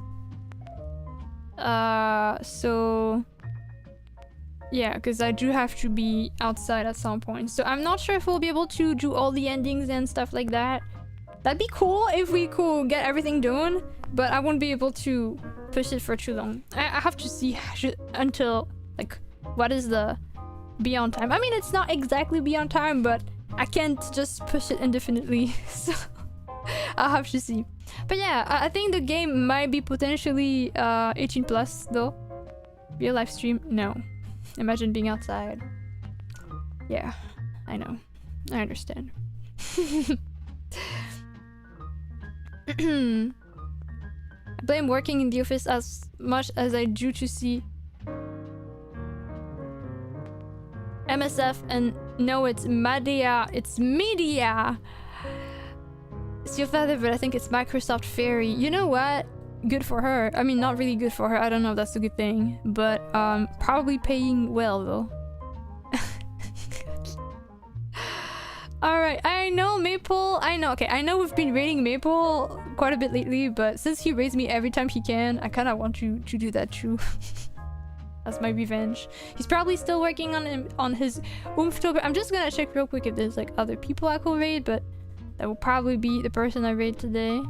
So... yeah, because I do have to be outside at some point. So I'm not sure if we'll be able to do all the endings and stuff like that. That'd be cool if we could get everything done, but I won't be able to push it for too long. I have to see until, like, what is the beyond time. I mean, it's not exactly beyond time, but I can't just push it indefinitely, so I'll have to see. But yeah, I think the game might be potentially 18 plus though. Real live stream? No. Imagine being outside. Yeah, I know. I understand. I blame working in the office as much as I do to see MSF and no, it's media. It's media. It's your father, but I think it's Microsoft Fairy. You know what? Good for her. I mean, not really good for her. I don't know if that's a good thing, but probably paying well though. All right, I know Maple. I know. Okay, I know we've been raiding Maple quite a bit lately, but since he raids me every time he can, I kind of want to do that too. That's my revenge. He's probably still working on his Oomptober. I'm just gonna check real quick if there's like other people I could raid, but that will probably be the person I raid today.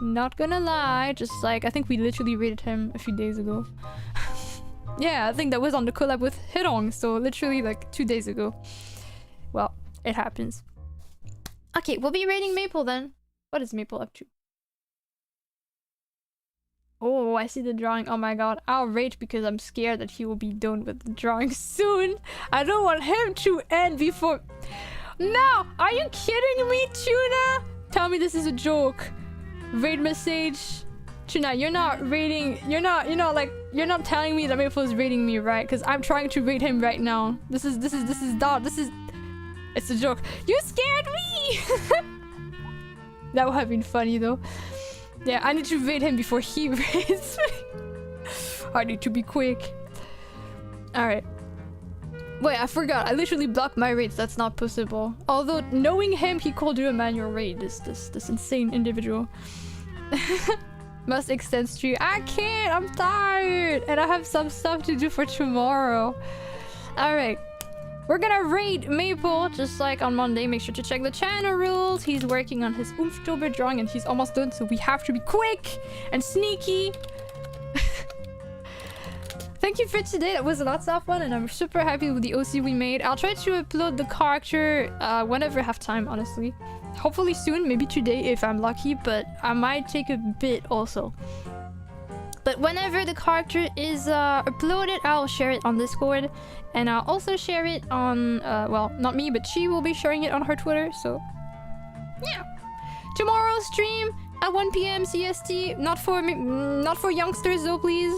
Not gonna lie, just like I think we literally raided him a few days ago. Yeah, I think that was on the collab with Hirong, so literally like 2 days ago. Well, it happens. Okay, we'll be raiding Maple then. What is Maple up to? Oh, I see the drawing. Oh my god. I'll rage because I'm scared that he will be done with the drawing soon. I don't want him to end before... No! Are you kidding me, Tuna? Tell me this is a joke. Raid message. Tuna, you're not raiding. You're not telling me that Maple is raiding me, right? Because I'm trying to raid him right now. This is it's a joke. You scared me. That would have been funny though. Yeah, I need to raid him before he raids me. I need to be quick. Alright. Wait, I forgot. I literally blocked my raids. That's not possible. Although, knowing him, he could do a manual raid. This insane individual. Must extend stream. I can't! I'm tired! And I have some stuff to do for tomorrow. Alright. We're gonna raid Maple, just like on Monday. Make sure to check the channel rules. He's working on his Oomptober drawing and he's almost done, so we have to be quick and sneaky. Thank you for today. That was lots of fun and I'm super happy with the OC we made. I'll try to upload the character whenever I have time, honestly. Hopefully soon, maybe today if I'm lucky, but I might take a bit also. But whenever the character is uploaded, I'll share it on Discord. And I'll also share it on, well, not me, but she will be sharing it on her Twitter, so... yeah. Tomorrow's stream at 1 PM CST. Not for youngsters though, please.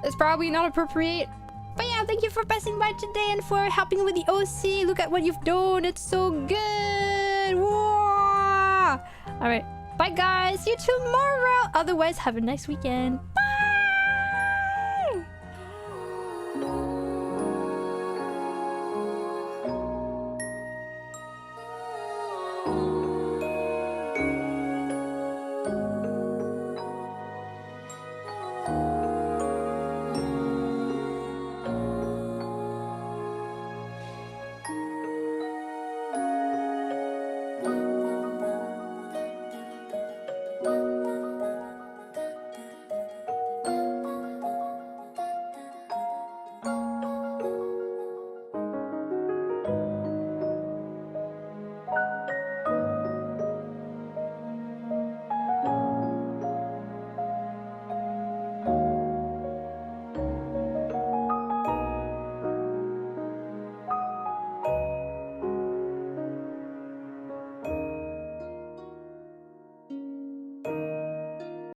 It's probably not appropriate. But yeah, thank you for passing by today and for helping with the OC. Look at what you've done. It's so good. Alright. Bye guys. See you tomorrow. Otherwise, have a nice weekend. Bye.